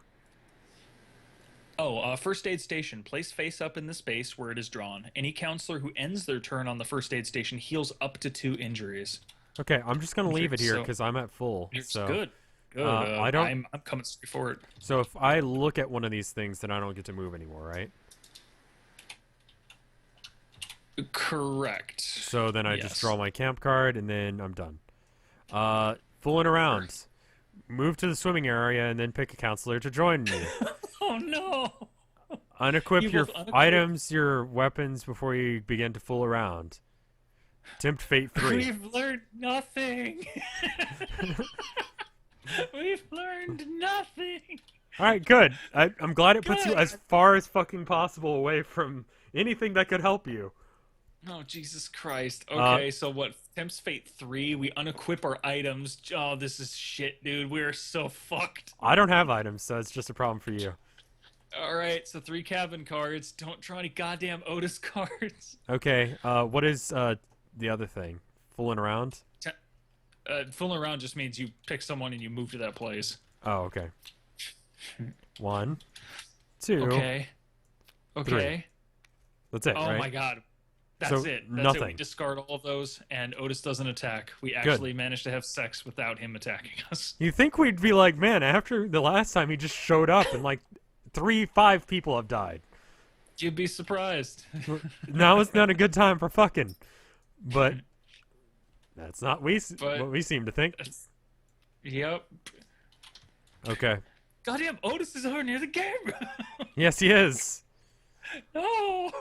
Speaker 1: Oh, first aid station. Place face up in the space where it is drawn. Any counselor who ends their turn on the first aid station heals up to 2 injuries.
Speaker 2: Okay, I'm just gonna leave it here
Speaker 1: So-
Speaker 2: because I'm at full.
Speaker 1: It's
Speaker 2: So
Speaker 1: good. Good.
Speaker 2: I don't-
Speaker 1: I'm coming straight for it.
Speaker 2: So if I look at one of these things, then I don't get to move anymore, right?
Speaker 1: Correct.
Speaker 2: So then I
Speaker 1: Yes.
Speaker 2: just draw my camp card and then I'm done. Fooling around. Move to the swimming area and then pick a counselor to join me.
Speaker 1: Oh no.
Speaker 2: Unequip
Speaker 1: You
Speaker 2: your
Speaker 1: both unequip-
Speaker 2: items, your weapons before you begin to fool around. Tempt Fate 3.
Speaker 1: We've learned nothing. We've learned nothing.
Speaker 2: Alright, good. I'm glad it puts you
Speaker 1: Good.
Speaker 2: as far as fucking possible away from anything that could help you.
Speaker 1: Oh, Jesus Christ. Okay, so what? Temp's Fate 3, we unequip our items. Oh, this is shit, dude. We're so fucked.
Speaker 2: I don't have items, so it's just a problem for you.
Speaker 1: All right, so 3 cabin cards. Don't draw any goddamn Otis cards.
Speaker 2: Okay, what is the other thing? Fooling around?
Speaker 1: Fooling around just means you pick someone and you move to that place.
Speaker 2: Oh, okay. 1, 2.
Speaker 1: Okay. Okay.
Speaker 2: That's it,
Speaker 1: Oh
Speaker 2: right?
Speaker 1: my god. That's
Speaker 2: So,
Speaker 1: it. That's it.
Speaker 2: nothing.
Speaker 1: We discard all of those, and Otis doesn't attack. We actually managed to have sex without him attacking us.
Speaker 2: You think we'd be like, man, after the last time he just showed up and like 5 people have died.
Speaker 1: You'd be surprised.
Speaker 2: Now is not a good time for fucking. But that's not what we seem to think.
Speaker 1: Yep.
Speaker 2: Okay.
Speaker 1: Goddamn, Otis is over near the game.
Speaker 2: Yes, he is.
Speaker 1: No.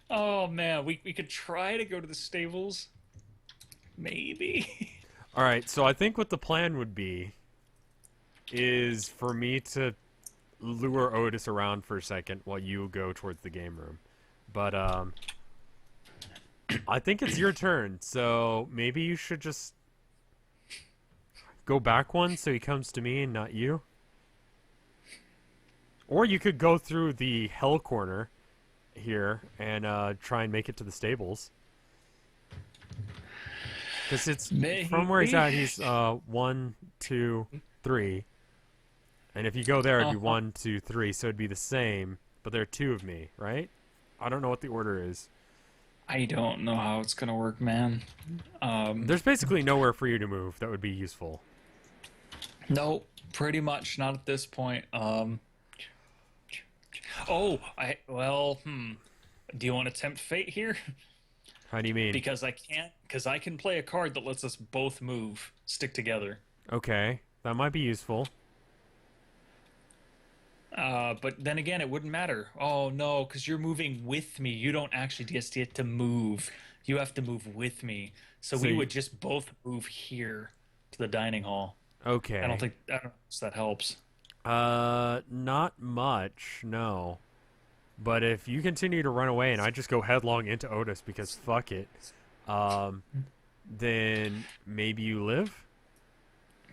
Speaker 1: Oh man, we could try to go to the stables. Maybe.
Speaker 2: All right, so I think what the plan would be is for me to lure Otis around for a second while you go towards the game room. But I think it's your turn, so maybe you should just go back one so he comes to me and not you. Or you could go through the hell corner here and try and make it to the stables. Because it's from where he's at, he's 1, 2, 3. And if you go there, it'd be 1, 2, 3, so it'd be the same, but there are 2 of me, right? I don't know what the order is.
Speaker 1: I don't know how it's gonna work, man.
Speaker 2: There's basically nowhere for you to move that would be useful.
Speaker 1: No, pretty much not at this point. Do you want to tempt fate here?
Speaker 2: How do you mean?
Speaker 1: Because I can't. Because I can play a card that lets us both move, stick together.
Speaker 2: Okay, that might be useful.
Speaker 1: But then again, it wouldn't matter. Oh no, because you're moving with me. You don't actually just get to move. You have to move with me. So we would just both move here to the dining hall.
Speaker 2: Okay.
Speaker 1: I don't know if that helps.
Speaker 2: Not much, no. But if you continue to run away and I just go headlong into Otis because fuck it, then maybe you live?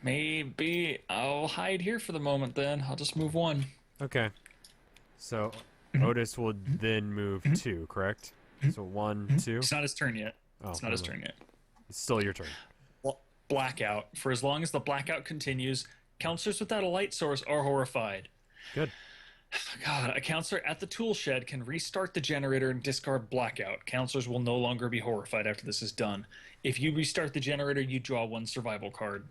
Speaker 1: Maybe I'll hide here for the moment then. I'll just move 1.
Speaker 2: Okay. So Otis will then move 2, correct? So 1, 2?
Speaker 1: It's not his turn yet.
Speaker 2: Oh,
Speaker 1: It's not his turn yet.
Speaker 2: It's still your turn.
Speaker 1: Blackout. For as long as the blackout continues, counselors without a light source are horrified.
Speaker 2: Good.
Speaker 1: God, a counselor at the tool shed can restart the generator and discard blackout. Counselors will no longer be horrified after this is done. If you restart the generator, you draw 1 survival card.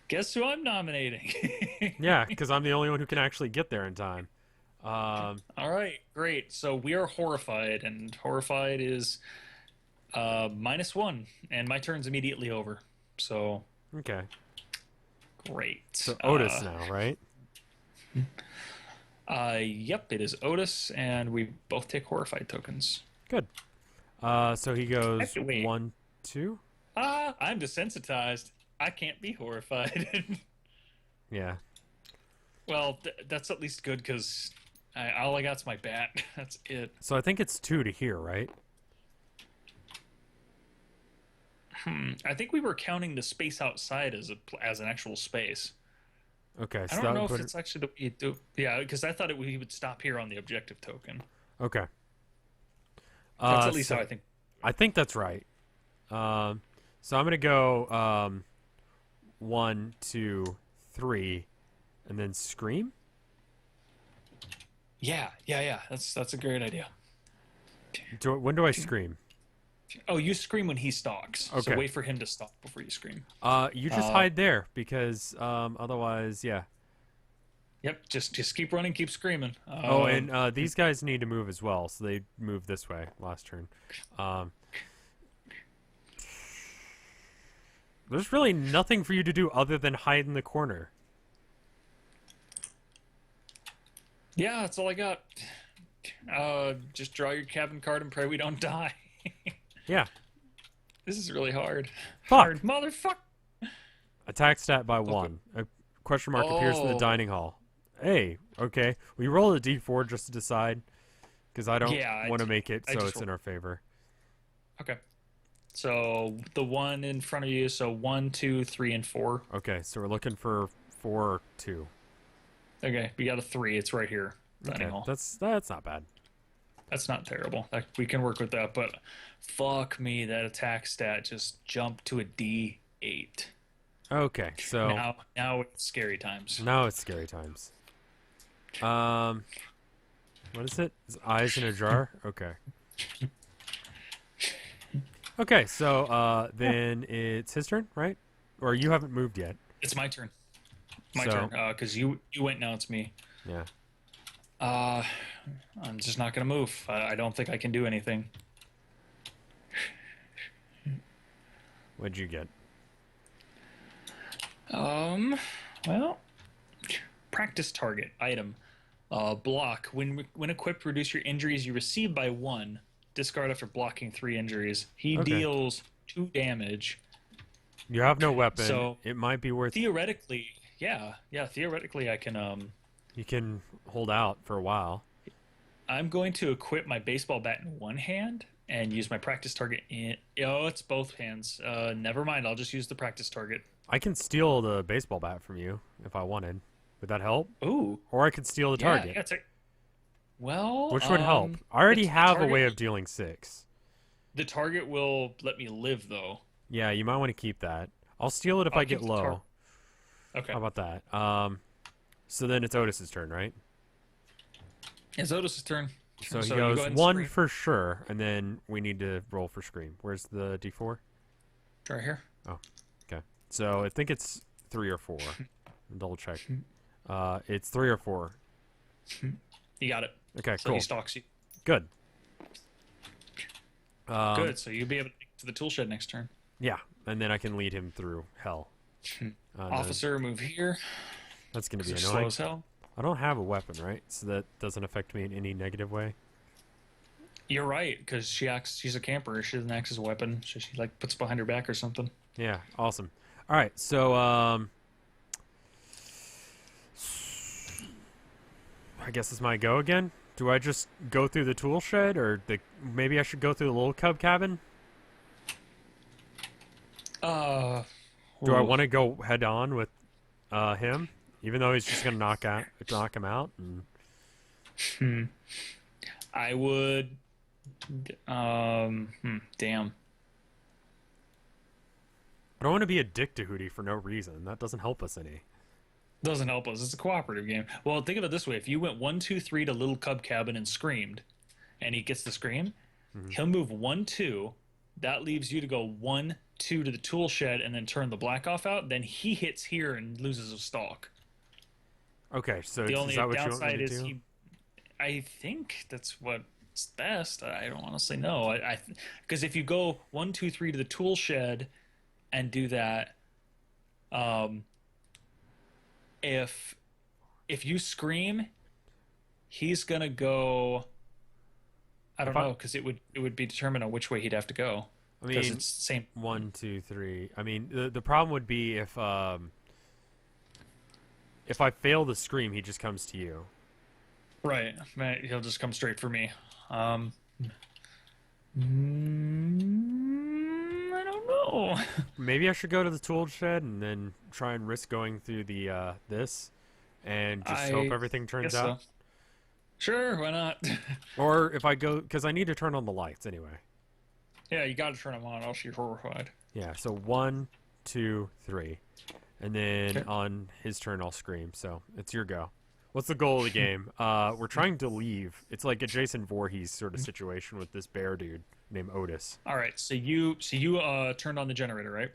Speaker 1: Guess who I'm nominating?
Speaker 2: Yeah, because I'm the only one who can actually get there in time.
Speaker 1: All right, great. So we are horrified, and horrified is -1, and my turn's immediately over. So
Speaker 2: Okay.
Speaker 1: great.
Speaker 2: So Otis now, right?
Speaker 1: Yep, it is Otis, and we both take horrified tokens.
Speaker 2: Good. So he goes
Speaker 1: have to wait.
Speaker 2: 1, 2?
Speaker 1: I'm desensitized. I can't be horrified.
Speaker 2: Yeah.
Speaker 1: Well, that's at least good, because all I got's my bat. That's it.
Speaker 2: So I think it's 2 to here, right?
Speaker 1: I think we were counting the space outside as an actual space.
Speaker 2: Okay. So
Speaker 1: I
Speaker 2: that
Speaker 1: don't know
Speaker 2: would
Speaker 1: if
Speaker 2: put
Speaker 1: it's actually the way you do. Yeah, because I thought we would stop here on the objective token.
Speaker 2: Okay.
Speaker 1: That's at least
Speaker 2: so
Speaker 1: how I think.
Speaker 2: I think that's right. So I'm gonna go 1, 2, 3, and then scream.
Speaker 1: Yeah. That's a great idea.
Speaker 2: When do I scream?
Speaker 1: Oh, you scream when he stalks.
Speaker 2: Okay.
Speaker 1: So wait for him to stalk before you scream.
Speaker 2: You just hide there because otherwise, yeah.
Speaker 1: Yep. Just keep running, keep screaming.
Speaker 2: And these guys need to move as well, so they move this way last turn. There's really nothing for you to do other than hide in the corner.
Speaker 1: Yeah, that's all I got. Just draw your cabin card and pray we don't die.
Speaker 2: Yeah.
Speaker 1: This is really hard.
Speaker 2: Fuck.
Speaker 1: Hard motherfucker.
Speaker 2: Attack stat by 1. A question mark appears in the dining hall. Hey, okay. We roll a d4 just to decide, because I don't want to make it so it's in our favor.
Speaker 1: Okay. So the 1 in front of you, so 1, 2, 3, and 4.
Speaker 2: Okay, so we're looking for 4 or 2.
Speaker 1: Okay, we got a 3. It's right here. Dining hall.
Speaker 2: That's not bad.
Speaker 1: That's not terrible. We can work with that, but fuck me, that attack stat just jumped to a D8.
Speaker 2: Okay, so
Speaker 1: now it's scary times.
Speaker 2: Now it's scary times. What is it? Is eyes in a jar? Okay. Okay, so then it's his turn, right? Or you haven't moved yet.
Speaker 1: It's my turn. My turn. Because you went, now it's me.
Speaker 2: Yeah.
Speaker 1: I'm just not gonna move. I don't think I can do anything.
Speaker 2: What'd you get?
Speaker 1: Well, Practice target item. Block. When equipped, reduce your injuries you receive by 1. Discard after blocking 3 injuries. He
Speaker 2: Okay.
Speaker 1: deals 2 damage.
Speaker 2: You have no weapon.
Speaker 1: So
Speaker 2: It might be worth.
Speaker 1: theoretically, theoretically I can
Speaker 2: You can hold out for a while.
Speaker 1: I'm going to equip my baseball bat in one hand and use my practice target in. Oh, it's both hands. Never mind. I'll just use the practice target.
Speaker 2: I can steal the baseball bat from you if I wanted. Would that help?
Speaker 1: Ooh,
Speaker 2: Or I could steal the
Speaker 1: yeah,
Speaker 2: target.
Speaker 1: yeah. Well,
Speaker 2: Which would help? I already
Speaker 1: the
Speaker 2: have a
Speaker 1: target-
Speaker 2: way of dealing 6.
Speaker 1: The target will let me live, though.
Speaker 2: Yeah, you might want to keep that. I'll steal it if
Speaker 1: I'll
Speaker 2: I get
Speaker 1: keep the
Speaker 2: low.
Speaker 1: Okay.
Speaker 2: How about that? So then it's Otis's turn, right?
Speaker 1: It's Otis' turn.
Speaker 2: So he
Speaker 1: you go
Speaker 2: goes
Speaker 1: ahead and
Speaker 2: 1
Speaker 1: scream.
Speaker 2: for sure, and then we need to roll for Scream. Where's the D4?
Speaker 1: Right here.
Speaker 2: Okay. So I think it's 3 or 4. Double check. It's 3 or 4.
Speaker 1: You got it.
Speaker 2: Okay,
Speaker 1: So
Speaker 2: cool.
Speaker 1: he stalks you.
Speaker 2: Good.
Speaker 1: Good. So you'll be able to take to the tool shed next turn.
Speaker 2: Yeah, and then I can lead him through hell.
Speaker 1: Officer, move here.
Speaker 2: That's going to be
Speaker 1: Officer,
Speaker 2: annoying.
Speaker 1: slow as hell.
Speaker 2: I don't have a weapon, right? So that doesn't affect me in any negative way.
Speaker 1: You're right, because she's a camper. She doesn't act as a weapon. She like puts it behind her back or something.
Speaker 2: Yeah, awesome. All right, so I guess it's my go again. Do I just go through the tool shed, or maybe I should go through the little cub cabin? Do I
Speaker 1: ooh.
Speaker 2: want to go head on with him, even though he's just gonna knock him out? And...
Speaker 1: I would. Damn.
Speaker 2: I don't want to be a dick to Hootey for no reason. That doesn't help us any.
Speaker 1: Doesn't help us. It's a cooperative game. Well, think of it this way: if you went 1, 2, 3 to little cub cabin and screamed, and he gets the scream, he'll move 1, 2. That leaves you to go 1, 2 to the tool shed and then turn the black off out. Then he hits here and loses a stalk.
Speaker 2: Okay, so
Speaker 1: The
Speaker 2: is
Speaker 1: only
Speaker 2: that what you want me
Speaker 1: downside
Speaker 2: to
Speaker 1: is
Speaker 2: do?
Speaker 1: I think that's what's best. I don't honestly know. Because if you go 1, 2, 3 to the tool shed and do that, if you scream, he's gonna go. I don't know, because it would be determined on which way he'd have to go.
Speaker 2: I
Speaker 1: Because
Speaker 2: mean,
Speaker 1: it's the same.
Speaker 2: 1, 2, 3. I mean, the problem would be if I fail the scream, he just comes to you.
Speaker 1: Right. He'll just come straight for me. I don't know.
Speaker 2: Maybe I should go to the tool shed and then try and risk going through the this, and just hope everything turns
Speaker 1: Guess
Speaker 2: out.
Speaker 1: so. Sure, why not?
Speaker 2: Or if I go, because I need to turn on the lights anyway.
Speaker 1: Yeah, you got to turn them on, else you're horrified.
Speaker 2: Yeah. So 1, 2, 3, and then
Speaker 1: Okay.
Speaker 2: on his turn I'll scream. So it's your go. What's the goal of the game? We're trying to leave. It's like a Jason Voorhees sort of situation with this bear dude named Otis.
Speaker 1: All right, so you turned on the generator, right?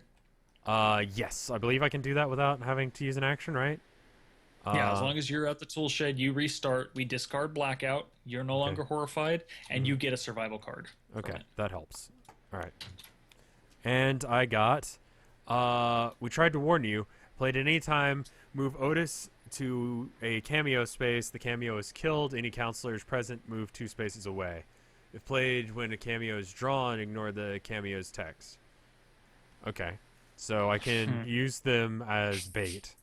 Speaker 2: Yes, I believe I can do that without having to use an action, right?
Speaker 1: Yeah, as long as you're at the tool shed, you restart. We discard blackout. You're no longer horrified, and you get a survival card. from
Speaker 2: Okay,
Speaker 1: it.
Speaker 2: that helps. All right. And I got, we tried to warn you, played at any time, move Otis to a cameo space. The cameo is killed. Any counselors present move 2 spaces away. If played when a cameo is drawn, ignore the cameo's text. Okay. So I can use them as bait.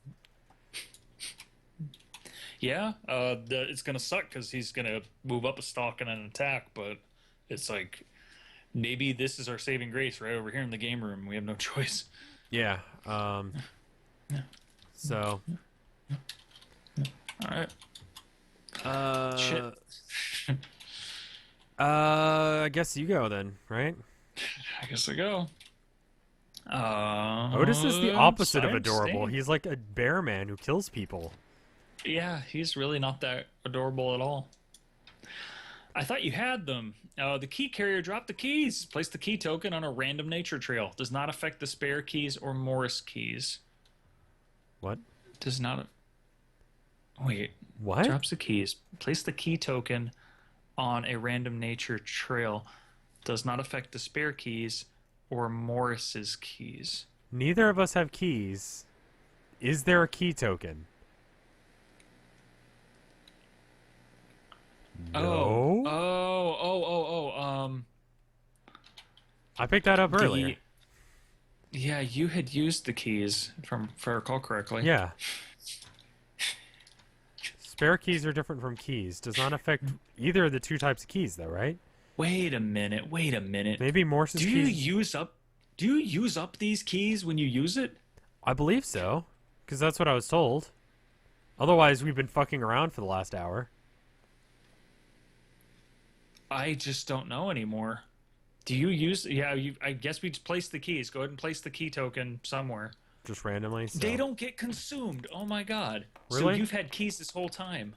Speaker 1: Yeah, it's gonna suck because he's gonna move up a stalk and then attack. But it's like maybe this is our saving grace right over here in the game room. We have no choice.
Speaker 2: Yeah. So.
Speaker 1: All right.
Speaker 2: Shit. I guess you go then, right?
Speaker 1: I guess I go.
Speaker 2: Otis is the opposite of
Speaker 1: I'm
Speaker 2: adorable.
Speaker 1: staying.
Speaker 2: He's like a bear man who kills people.
Speaker 1: Yeah, he's really not that adorable at all. I thought you had them. The key carrier dropped the keys. Place the key token on a random nature trail. Does not affect the spare keys or Morris keys.
Speaker 2: What?
Speaker 1: Does not. Wait.
Speaker 2: What?
Speaker 1: Drops the keys. Place the key token on a random nature trail. Does not affect the spare keys or Morris's keys.
Speaker 2: Neither of us have keys. Is there a key token?
Speaker 1: Oh,
Speaker 2: No.
Speaker 1: oh.
Speaker 2: I picked that up earlier.
Speaker 1: Yeah, you had used the keys from, if I recall correctly.
Speaker 2: Yeah. Spare keys are different from keys. Does not affect either of the two types of keys, though, right?
Speaker 1: Wait a minute. Wait a minute.
Speaker 2: Maybe Morse's
Speaker 1: Do you
Speaker 2: keys.
Speaker 1: use up these keys when you use it?
Speaker 2: I believe so, because that's what I was told. Otherwise, we've been fucking around for the last hour.
Speaker 1: I just don't know anymore. Do you use? Yeah, I guess we just place the keys. Go ahead and place the key token somewhere.
Speaker 2: Just randomly. So.
Speaker 1: They don't get consumed. Oh my god. So
Speaker 2: Really?
Speaker 1: you've had keys this whole time.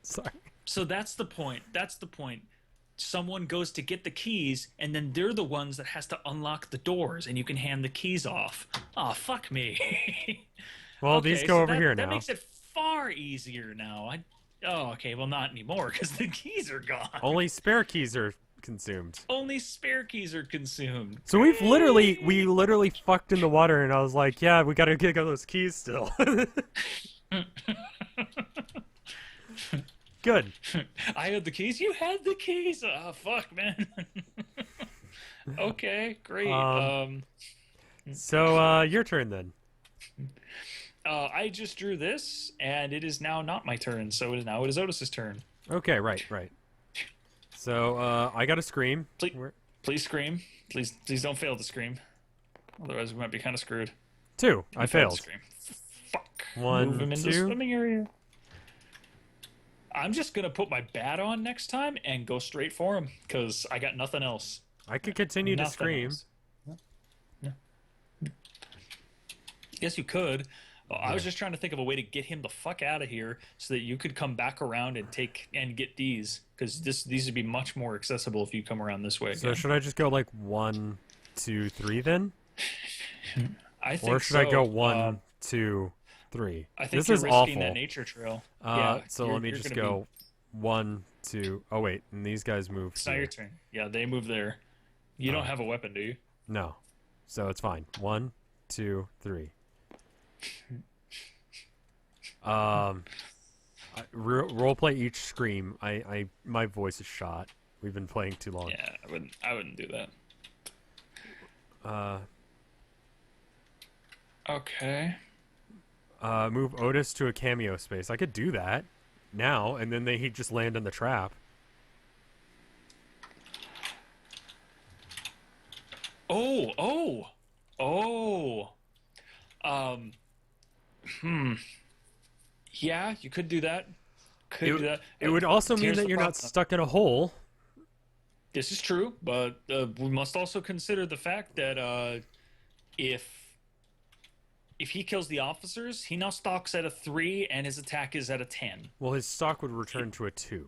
Speaker 2: Sorry.
Speaker 1: So that's the point. That's the point. Someone goes to get the keys, and then they're the ones that has to unlock the doors, and you can hand the keys off. Oh, fuck me.
Speaker 2: Well,
Speaker 1: Okay,
Speaker 2: these go over
Speaker 1: that,
Speaker 2: here
Speaker 1: that
Speaker 2: now.
Speaker 1: makes it far easier now. Oh, okay. Well, not anymore because the keys are gone.
Speaker 2: Only spare keys are consumed.
Speaker 1: Only spare keys are consumed.
Speaker 2: So we literally fucked in the water, and I was like, yeah, we gotta get those keys still. Good.
Speaker 1: I had the keys. You had the keys. Oh, fuck, man. Okay, great.
Speaker 2: So, your turn then.
Speaker 1: I just drew this, and it is now not my turn. So it is Otis's turn.
Speaker 2: Okay, right. So, I got to scream.
Speaker 1: Please scream. Please don't fail to scream. Otherwise, we might be kind of screwed.
Speaker 2: 2. I
Speaker 1: Failed
Speaker 2: failed.
Speaker 1: to scream. Fuck.
Speaker 2: 1,
Speaker 1: Move him into the
Speaker 2: 2.
Speaker 1: swimming area. I'm just gonna put my bat on next time and go straight for him because I got nothing else.
Speaker 2: I could continue to
Speaker 1: Nothing
Speaker 2: scream.
Speaker 1: else. Yeah. Yes, you could. I was just trying to think of a way to get him the fuck out of here so that you could come back around and get these because these would be much more accessible if you come around this way.
Speaker 2: So
Speaker 1: again.
Speaker 2: should I just go like 1, 2, 3 then?
Speaker 1: I think
Speaker 2: Or should I go
Speaker 1: so.
Speaker 2: 1, 2, 3?
Speaker 1: I think
Speaker 2: This
Speaker 1: you're
Speaker 2: is
Speaker 1: risking
Speaker 2: awful.
Speaker 1: that nature trail.
Speaker 2: So let me just go 1, 2. Oh wait, and these guys move.
Speaker 1: It's not
Speaker 2: here.
Speaker 1: your turn. Yeah, they move there. You don't have a weapon, do you?
Speaker 2: No, so it's fine. 1, 2, 3. Roleplay each scream. My voice is shot. We've been playing too long.
Speaker 1: Yeah, I wouldn't do that. Okay.
Speaker 2: Move Otis to a cameo space. I could do that now, and then he'd just land in the trap.
Speaker 1: Oh. Yeah, you could do that. Do that.
Speaker 2: It would also mean
Speaker 1: Here's
Speaker 2: that
Speaker 1: the
Speaker 2: you're not
Speaker 1: problem.
Speaker 2: stuck in a hole.
Speaker 1: This is true, but we must also consider the fact that if he kills the officers, he now stalks at a 3 and his attack is at a 10.
Speaker 2: Well, his stock would return to a 2.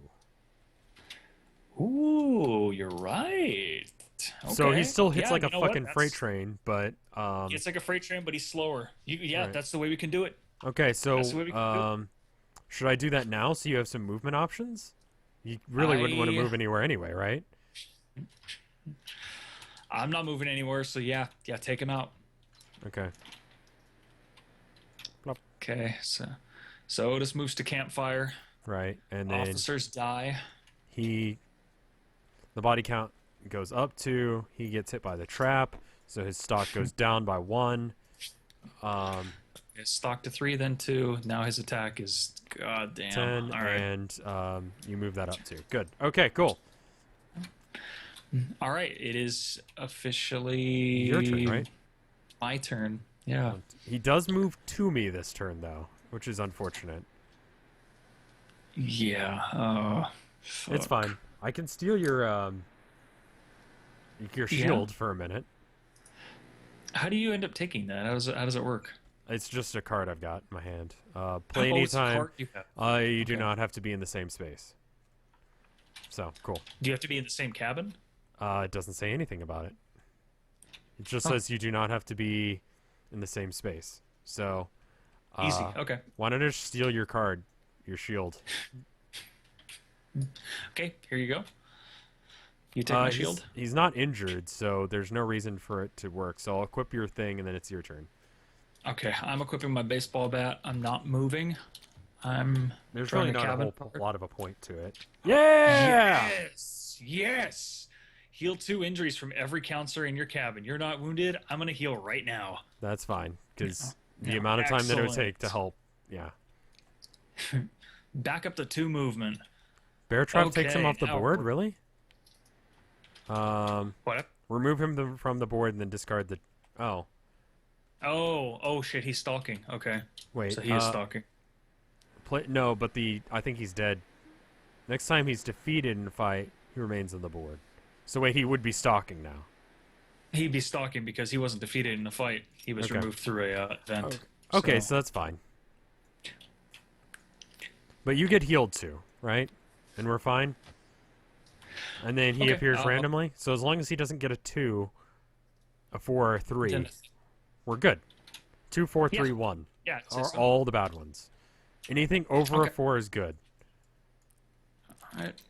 Speaker 1: Ooh, you're right.
Speaker 2: So he
Speaker 1: Okay.
Speaker 2: still hits
Speaker 1: Yeah,
Speaker 2: like a
Speaker 1: you know what?
Speaker 2: fucking freight train, but
Speaker 1: It's like a freight train, but he's slower.
Speaker 2: Right.
Speaker 1: That's the way we can do it.
Speaker 2: okay, so
Speaker 1: That's the way we can do
Speaker 2: should I do that now so you have some movement options? You really wouldn't want to
Speaker 1: I-
Speaker 2: move anywhere anyway, right?
Speaker 1: I'm not moving anywhere, so yeah, take him out.
Speaker 2: Okay.
Speaker 1: Okay, so Otis moves to campfire.
Speaker 2: Right, and then
Speaker 1: Officers die.
Speaker 2: the body count goes up 2. He gets hit by the trap, so his stock goes down by 1.
Speaker 1: Stock to 3, then 2. Now his attack is goddamn.
Speaker 2: 10,
Speaker 1: All right.
Speaker 2: and you move that up 2. Good. Okay, cool.
Speaker 1: All right. It is officially
Speaker 2: Your turn, right?
Speaker 1: My turn. Yeah.
Speaker 2: He does move to me this turn, though, which is unfortunate.
Speaker 1: Yeah.
Speaker 2: It's fine. I can steal your shield for a minute.
Speaker 1: How do you end up taking that? How does it work?
Speaker 2: It's just a card I've got in my hand. Play
Speaker 1: Oh, it's a
Speaker 2: anytime.
Speaker 1: card you have.
Speaker 2: You do
Speaker 1: Okay.
Speaker 2: not have to be in the same space. So, cool.
Speaker 1: Do you have to be in the same cabin?
Speaker 2: It doesn't say anything about it. It just
Speaker 1: Huh.
Speaker 2: says you do not have to be in the same space. So,
Speaker 1: Easy. Okay.
Speaker 2: why don't I just steal your card, your shield?
Speaker 1: Okay. Here you go. You take my shield.
Speaker 2: He's not injured, so there's no reason for it to work. So I'll equip your thing, and then it's your turn.
Speaker 1: Okay. I'm equipping my baseball bat. I'm not moving. I'm
Speaker 2: There's
Speaker 1: drawing
Speaker 2: really
Speaker 1: a
Speaker 2: not a
Speaker 1: cabin.
Speaker 2: whole lot of a point to it. Yeah!
Speaker 1: Yes. Heal 2 injuries from every counselor in your cabin. You're not wounded. I'm gonna heal right now.
Speaker 2: That's fine, because the
Speaker 1: Yeah,
Speaker 2: amount of time that it would
Speaker 1: excellent.
Speaker 2: take to help, yeah.
Speaker 1: Back up to 2 movement.
Speaker 2: Bear Trap takes him
Speaker 1: Okay,
Speaker 2: off the
Speaker 1: now
Speaker 2: board,
Speaker 1: we're-
Speaker 2: really?
Speaker 1: What?
Speaker 2: Remove him from the board and then discard the... Oh,
Speaker 1: Oh shit, he's stalking. Okay.
Speaker 2: wait.
Speaker 1: So he is stalking.
Speaker 2: No, but I think he's dead. Next time he's defeated in a fight, he remains on the board. So wait, he would be stalking now.
Speaker 1: He'd be stalking because he wasn't defeated in the fight. He was
Speaker 2: Okay.
Speaker 1: removed through a event.
Speaker 2: Okay, so that's fine. But you get healed too, right? And we're fine? And then he
Speaker 1: Okay,
Speaker 2: appears randomly? So as long as he doesn't get a 2, a 4, or a 3,
Speaker 1: Then-
Speaker 2: we're good. 2, 4, 3,
Speaker 1: Yeah.
Speaker 2: 1
Speaker 1: yeah, it's
Speaker 2: are
Speaker 1: just-
Speaker 2: all the bad ones. Anything over a
Speaker 1: Okay.
Speaker 2: 4 is good.
Speaker 1: All right.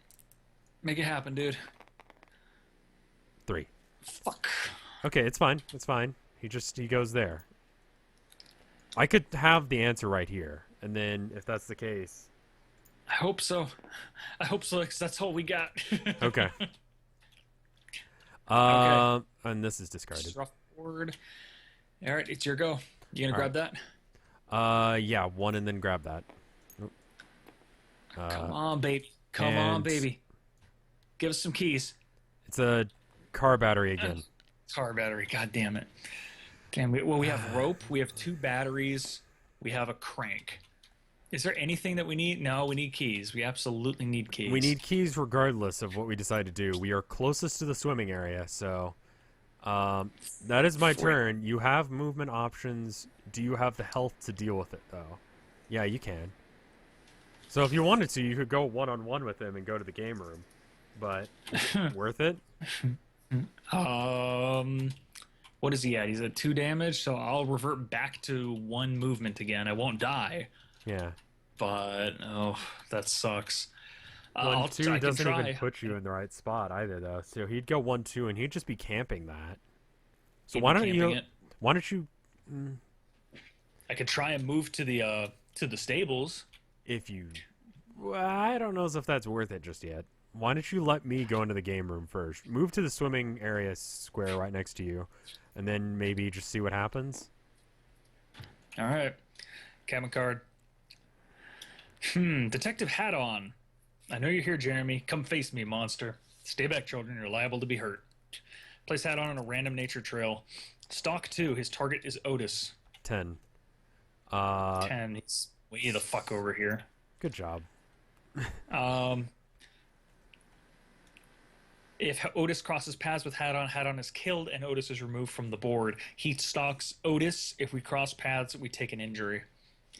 Speaker 1: Make it happen, dude.
Speaker 2: 3.
Speaker 1: Fuck.
Speaker 2: Okay, it's fine. It's fine. He goes there. I could have the answer right here. And then if that's the case...
Speaker 1: I hope so. I hope so, because that's all we got.
Speaker 2: Okay. And this is discarded.
Speaker 1: Rough board. All right, it's your go. You gonna grab that?
Speaker 2: Yeah, 1 and then grab that. Oop.
Speaker 1: Come on, baby. Come on,
Speaker 2: and-
Speaker 1: baby. Give us some keys.
Speaker 2: It's a car battery again.
Speaker 1: Car battery. God damn it. Damn. We have rope. We have 2 batteries. We have a crank. Is there anything that we need? No, we need keys. We absolutely need keys.
Speaker 2: We need keys regardless of what we decide to do. We are closest to the swimming area, so... that is my turn. You have movement options. Do you have the health to deal with it, though? Yeah, you can. So if you wanted to, you could go one-on-one with him and go to the game room. But, worth it?
Speaker 1: What is he at? He's at 2 damage, so I'll revert back to 1 movement again. I won't die,
Speaker 2: Yeah.
Speaker 1: but oh, that sucks.
Speaker 2: 1, 2
Speaker 1: I can
Speaker 2: doesn't
Speaker 1: try.
Speaker 2: even put you in the right spot either, though. So he'd go 1, 2, and he'd just be camping that. So
Speaker 1: He'd
Speaker 2: why
Speaker 1: be
Speaker 2: don't you?
Speaker 1: camping it.
Speaker 2: Why don't you?
Speaker 1: I could try and move to the stables.
Speaker 2: If you, well, I don't know as if that's worth it just yet. Why don't you let me go into the game room first? Move to the swimming area square right next to you, and then maybe just see what happens.
Speaker 1: All right, cabin card. Detective hat on. I know you're here, Jeremy. Come face me, monster. Stay back, children. You're liable to be hurt. Place hat on a random nature trail. Stalk 2. His target is Otis.
Speaker 2: 10.
Speaker 1: 10. He's way the fuck over here.
Speaker 2: Good job.
Speaker 1: If Otis crosses paths with hat on is killed, and Otis is removed from the board. He stalks Otis. If we cross paths, we take an injury.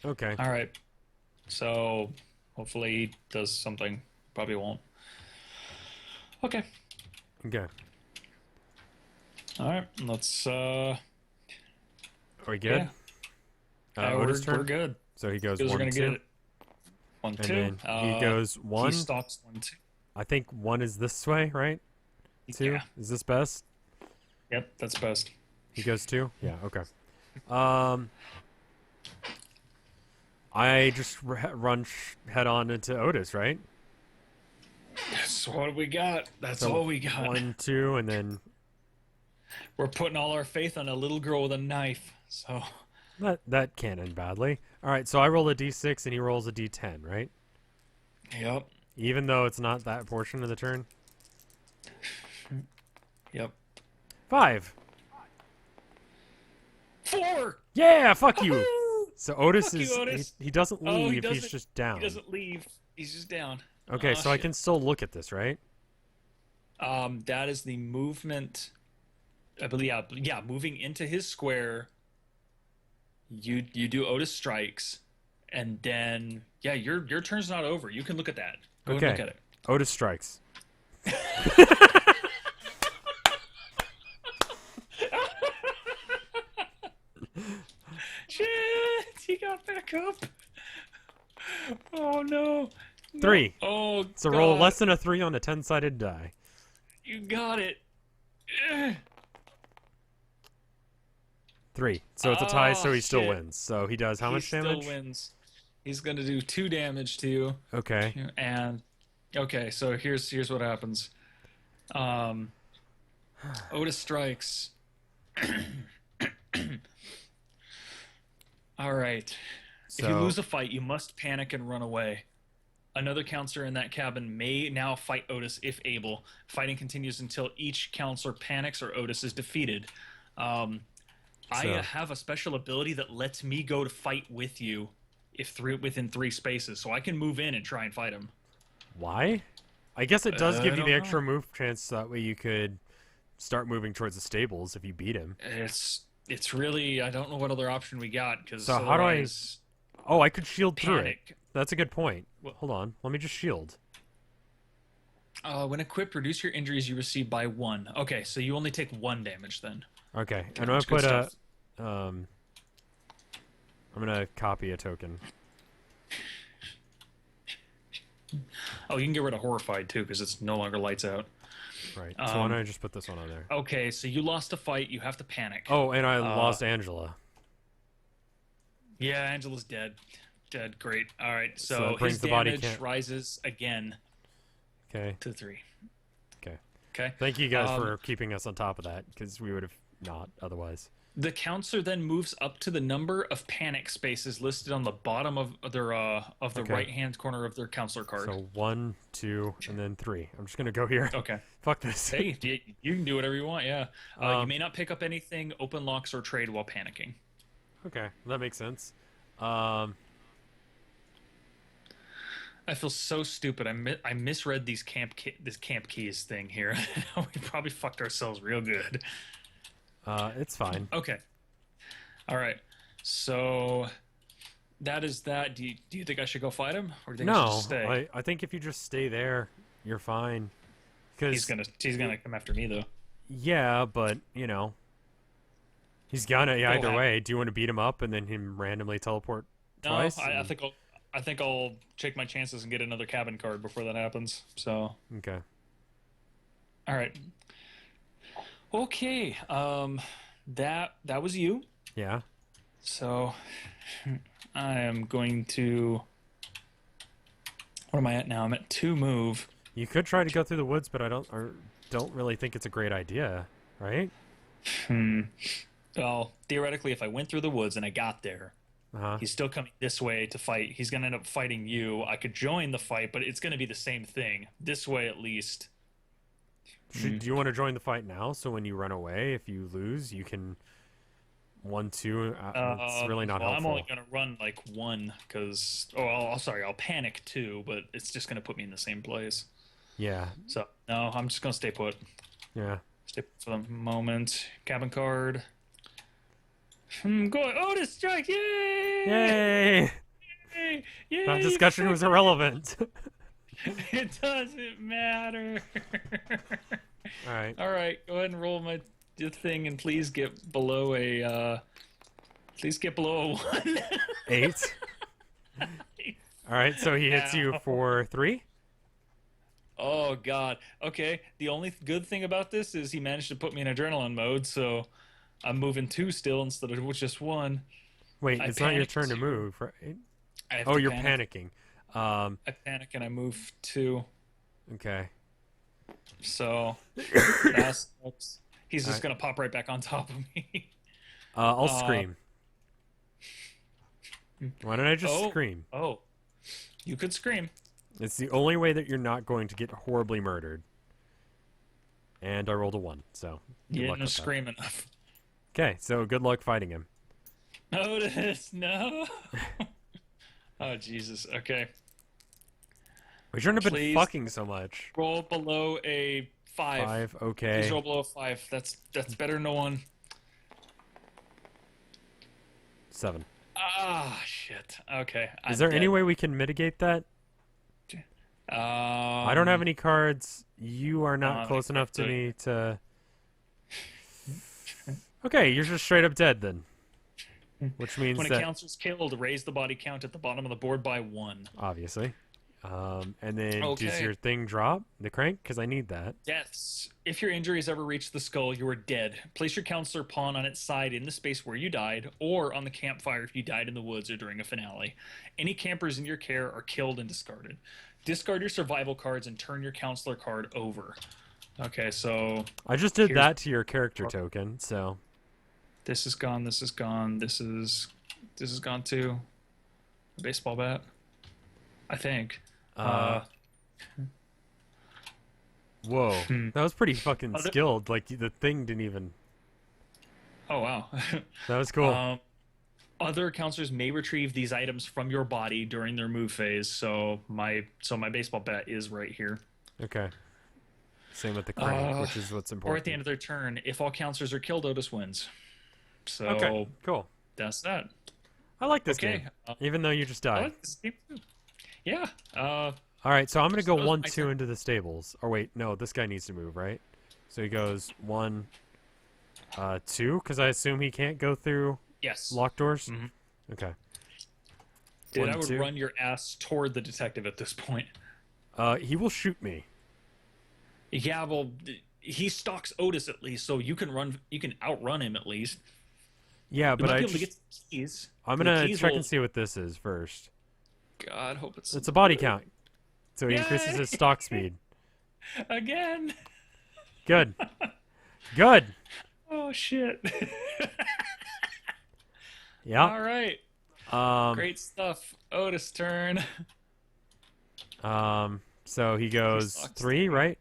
Speaker 2: Okay.
Speaker 1: All right. So hopefully he does something. Probably won't. Okay.
Speaker 2: Okay.
Speaker 1: All right. Let's.
Speaker 2: Are we good?
Speaker 1: Yeah.
Speaker 2: Otis' turn?
Speaker 1: We're good.
Speaker 2: So he goes
Speaker 1: Because we're
Speaker 2: 1,
Speaker 1: gonna
Speaker 2: 2,
Speaker 1: get it. 1, 2.
Speaker 2: and then he goes 1.
Speaker 1: He stalks 1, 2.
Speaker 2: I think 1 is this way, right? 2
Speaker 1: Yeah.
Speaker 2: is this best?
Speaker 1: Yep. That's best.
Speaker 2: He goes 2? Yeah, okay. I just run head on into Otis, right?
Speaker 1: That's what we got. That's
Speaker 2: So
Speaker 1: all we got.
Speaker 2: 1, 2, and then
Speaker 1: We're putting all our faith on a little girl with a knife. So.
Speaker 2: that can't end badly. All right, so I roll a d6 and he rolls a d10, right?
Speaker 1: Yep.
Speaker 2: Even though it's not that portion of the turn.
Speaker 1: Yep.
Speaker 2: 5.
Speaker 1: 4.
Speaker 2: Yeah, fuck you. So Otis
Speaker 1: Fuck you,
Speaker 2: is
Speaker 1: Otis.
Speaker 2: he doesn't
Speaker 1: Oh, he
Speaker 2: leave. He's
Speaker 1: doesn't-
Speaker 2: just down.
Speaker 1: He doesn't leave. He's just down.
Speaker 2: Okay,
Speaker 1: Oh,
Speaker 2: so I
Speaker 1: shit.
Speaker 2: can still look at this, right?
Speaker 1: That is the movement. I believe. Yeah. Moving into his square. You do Otis strikes, and then your turn's not over. You can look at that. Go and look at it.
Speaker 2: Otis strikes.
Speaker 1: Shit! He got back up. Oh no.
Speaker 2: 3.
Speaker 1: Oh.
Speaker 2: So roll
Speaker 1: God.
Speaker 2: less than a 3 on a 10-sided die.
Speaker 1: You got it.
Speaker 2: 3. So it's a tie, so he still
Speaker 1: shit.
Speaker 2: wins. So he does how much damage?
Speaker 1: He still wins. He's gonna do 2 damage to you.
Speaker 2: Okay.
Speaker 1: And okay, so here's what happens. Otis strikes. All right. If you
Speaker 2: So-
Speaker 1: lose a fight, you must panic and run away. Another counselor in that cabin may now fight Otis if able. Fighting continues until each counselor panics or Otis is defeated. I have a special ability that lets me go to fight with you if within 3 spaces, so I can move in and try and fight him.
Speaker 2: Why? I guess it does give
Speaker 1: I
Speaker 2: you the
Speaker 1: don't
Speaker 2: extra move chance, so that way you could start moving towards the stables if you beat him.
Speaker 1: It's really, I don't know what other option we got, because
Speaker 2: So how do I... Oh, I could shield through it.
Speaker 1: panic.
Speaker 2: That's a good point. Hold on. Let me just shield.
Speaker 1: When equipped, reduce your injuries you receive by 1. Okay, so you only take 1 damage then.
Speaker 2: Okay.
Speaker 1: Okay,
Speaker 2: I'm gonna
Speaker 1: that's good
Speaker 2: put a...
Speaker 1: stuff.
Speaker 2: I'm gonna copy a token.
Speaker 1: Oh, you can get rid of horrified too, because it's no longer lights out.
Speaker 2: Right. So why don't I just put this one on there?
Speaker 1: Okay, so you lost a fight. You have to panic.
Speaker 2: Oh, and I lost Angela.
Speaker 1: Yeah, Angela's dead. Dead. Great. All right.
Speaker 2: So
Speaker 1: So,
Speaker 2: that brings
Speaker 1: his
Speaker 2: the body
Speaker 1: damage
Speaker 2: count-
Speaker 1: rises again
Speaker 2: Okay.
Speaker 1: to 3.
Speaker 2: Okay.
Speaker 1: Okay.
Speaker 2: Thank you guys for keeping us on top of that, because we would have not otherwise.
Speaker 1: The counselor then moves up to the number of panic spaces listed on the bottom of their the
Speaker 2: Okay.
Speaker 1: right-hand corner of their counselor card.
Speaker 2: So 1, 2, and then 3. I'm just gonna go here.
Speaker 1: Okay.
Speaker 2: Fuck this.
Speaker 1: Hey, you can do whatever you want. Yeah. You
Speaker 2: Um,
Speaker 1: may not pick up anything, open locks, or trade while panicking.
Speaker 2: Okay, that makes sense.
Speaker 1: I feel so stupid. I misread these this camp keys thing here. We probably fucked ourselves real good.
Speaker 2: It's fine.
Speaker 1: Okay. All right. So that is that. Do you think I should go fight him, or do you think I should
Speaker 2: No,
Speaker 1: just stay?
Speaker 2: I think if you just stay there, you're fine. Because
Speaker 1: He's gonna come after me though.
Speaker 2: yeah, but you know, he's gonna either
Speaker 1: happen.
Speaker 2: way. Do you want to beat him up and then him randomly teleport
Speaker 1: No,
Speaker 2: twice?
Speaker 1: I think I'll take my chances and get another cabin card before that happens. So
Speaker 2: Okay.
Speaker 1: all right. Okay. That was you.
Speaker 2: Yeah.
Speaker 1: So I am going to. What am I at now? I'm at 2 move.
Speaker 2: You could try to go through the woods, but I don't really think it's a great idea, right?
Speaker 1: Well, theoretically, if I went through the woods and I got there,
Speaker 2: Uh-huh.
Speaker 1: he's still coming this way to fight. He's going to end up fighting you. I could join the fight, but it's going to be the same thing. This way, at least.
Speaker 2: Do you want to join the fight now? So when you run away, if you lose, you can 1, 2. It's really not
Speaker 1: well,
Speaker 2: helpful.
Speaker 1: I'm only going to run like 1 because. Oh, I'll panic 2, but it's just going to put me in the same place.
Speaker 2: Yeah.
Speaker 1: So, no, I'm just going to stay put.
Speaker 2: Yeah.
Speaker 1: Stay put for the moment. Cabin card. Go Otis strike! Yay!
Speaker 2: Yay!
Speaker 1: Yay! Yay!
Speaker 2: That discussion was irrelevant.
Speaker 1: It doesn't matter.
Speaker 2: All right.
Speaker 1: All right, go ahead and roll my thing, and please get below a. Please get below a 1.
Speaker 2: 8. All right. So he hits you
Speaker 1: Ow.
Speaker 2: for 3.
Speaker 1: Oh God. Okay. The only good thing about this is he managed to put me in adrenaline mode, so I'm moving 2 still instead of just 1.
Speaker 2: Wait,
Speaker 1: I
Speaker 2: it's not your
Speaker 1: panicked
Speaker 2: turn to
Speaker 1: 2.
Speaker 2: move, right?
Speaker 1: I have
Speaker 2: Oh,
Speaker 1: to
Speaker 2: you're
Speaker 1: panic.
Speaker 2: panicking.
Speaker 1: I panic and I move 2.
Speaker 2: Okay.
Speaker 1: So that's he's just
Speaker 2: Alright.
Speaker 1: gonna pop right back on top of me.
Speaker 2: I'll scream. Why don't I just
Speaker 1: oh.
Speaker 2: scream?
Speaker 1: Oh, you could scream.
Speaker 2: It's the only way that you're not going to get horribly murdered. And I rolled a 1, so good
Speaker 1: You
Speaker 2: luck
Speaker 1: didn't
Speaker 2: with that.
Speaker 1: scream enough.
Speaker 2: Okay, so good luck fighting him.
Speaker 1: Otis, no. Oh Jesus. Okay.
Speaker 2: We shouldn't have been
Speaker 1: Please.
Speaker 2: fucking so much.
Speaker 1: Roll below a 5.
Speaker 2: 5,
Speaker 1: Please
Speaker 2: okay.
Speaker 1: roll below a 5. That's better than a 1.
Speaker 2: 7.
Speaker 1: Ah, shit. Okay.
Speaker 2: Is there any way we can mitigate that? I don't have any cards. You are not
Speaker 1: No,
Speaker 2: close enough to
Speaker 1: that's
Speaker 2: me to... Okay, you're just straight up dead then. Which means
Speaker 1: When a
Speaker 2: that...
Speaker 1: counselor's killed, raise the body count at the bottom of the board by 1.
Speaker 2: Obviously. And then does
Speaker 1: Okay.
Speaker 2: your thing drop the crank? Because I need that.
Speaker 1: Deaths. If your injuries ever reach the skull, you are dead. Place your counselor pawn on its side in the space where you died, or on the campfire if you died in the woods or during a finale. Any campers in your care are killed and discarded. Discard your survival cards and turn your counselor card over. Okay, so
Speaker 2: I just did
Speaker 1: Here's-
Speaker 2: that to your character token, so
Speaker 1: this is gone. This is gone. This is gone too. A baseball bat, I think.
Speaker 2: Whoa, that was pretty fucking
Speaker 1: Other-
Speaker 2: skilled. Like the thing didn't even.
Speaker 1: Oh wow.
Speaker 2: That was cool.
Speaker 1: Other counselors may retrieve these items from your body during their move phase. So my baseball bat is right here.
Speaker 2: Okay. Same with the crank, which is what's important.
Speaker 1: Or at the end of their turn, if all counselors are killed, Otis wins. So
Speaker 2: Okay, cool.
Speaker 1: that's that.
Speaker 2: I like this
Speaker 1: Okay,
Speaker 2: game, even though you just
Speaker 1: I
Speaker 2: died.
Speaker 1: like this game too. Yeah.
Speaker 2: All right, so I'm gonna go
Speaker 1: So
Speaker 2: one,
Speaker 1: my
Speaker 2: two
Speaker 1: turn.
Speaker 2: into the stables. Or wait, no, this guy needs to move, right? So he goes 1, 2, because I assume he can't go through
Speaker 1: Yes.
Speaker 2: locked doors.
Speaker 1: Mhm.
Speaker 2: Okay.
Speaker 1: Dude,
Speaker 2: 1,
Speaker 1: I would
Speaker 2: 2.
Speaker 1: run your ass toward the detective at this point.
Speaker 2: He will shoot me.
Speaker 1: Yeah, well, he stalks Otis at least, so you can run. You can outrun him at least.
Speaker 2: Yeah,
Speaker 1: You
Speaker 2: but
Speaker 1: might
Speaker 2: I
Speaker 1: be able to
Speaker 2: just,
Speaker 1: get some keys.
Speaker 2: I'm
Speaker 1: The
Speaker 2: gonna
Speaker 1: keys
Speaker 2: check
Speaker 1: will-
Speaker 2: and see what this is first.
Speaker 1: God, hope it's
Speaker 2: It's a body count, so he increases
Speaker 1: Yay!
Speaker 2: his stalk speed.
Speaker 1: again.
Speaker 2: Good. Good.
Speaker 1: Oh shit!
Speaker 2: Yeah.
Speaker 1: All right, great stuff. Otis turn.
Speaker 2: So he goes
Speaker 1: Stalks
Speaker 2: 3, right?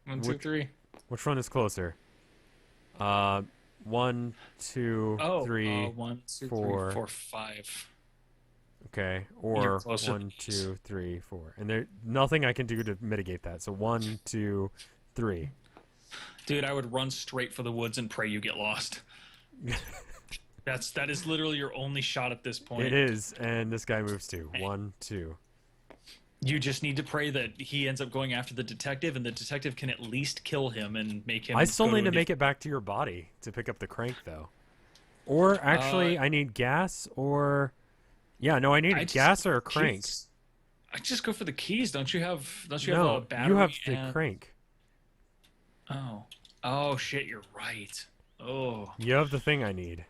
Speaker 1: 1, 2, 3.
Speaker 2: Which one is closer? 1, 2,
Speaker 1: Oh,
Speaker 2: 3.
Speaker 1: 1, 2, 3,
Speaker 2: 4.
Speaker 1: 4, 5.
Speaker 2: Okay,
Speaker 1: You're
Speaker 2: or
Speaker 1: closer
Speaker 2: 1,
Speaker 1: than these.
Speaker 2: 2, 3, 4, and there nothing I can do to mitigate that. So 1, 2, 3.
Speaker 1: Dude, I would run straight for the woods and pray you get lost. That is literally your only shot at this point.
Speaker 2: It is, and this guy moves too. 1, 2.
Speaker 1: You just need to pray that he ends up going after the detective, and the detective can at least kill him and make him.
Speaker 2: I still
Speaker 1: go
Speaker 2: need to
Speaker 1: a
Speaker 2: make it back to your body to pick up the crank, though. Or actually, I need gas or. Yeah, no, I need
Speaker 1: I
Speaker 2: a
Speaker 1: just-
Speaker 2: gas or a crank.
Speaker 1: keys. I just go for the keys. Don't you have a
Speaker 2: No,
Speaker 1: battery?
Speaker 2: you have the
Speaker 1: and-
Speaker 2: crank.
Speaker 1: Oh shit! You're right. Oh,
Speaker 2: You have the thing I need.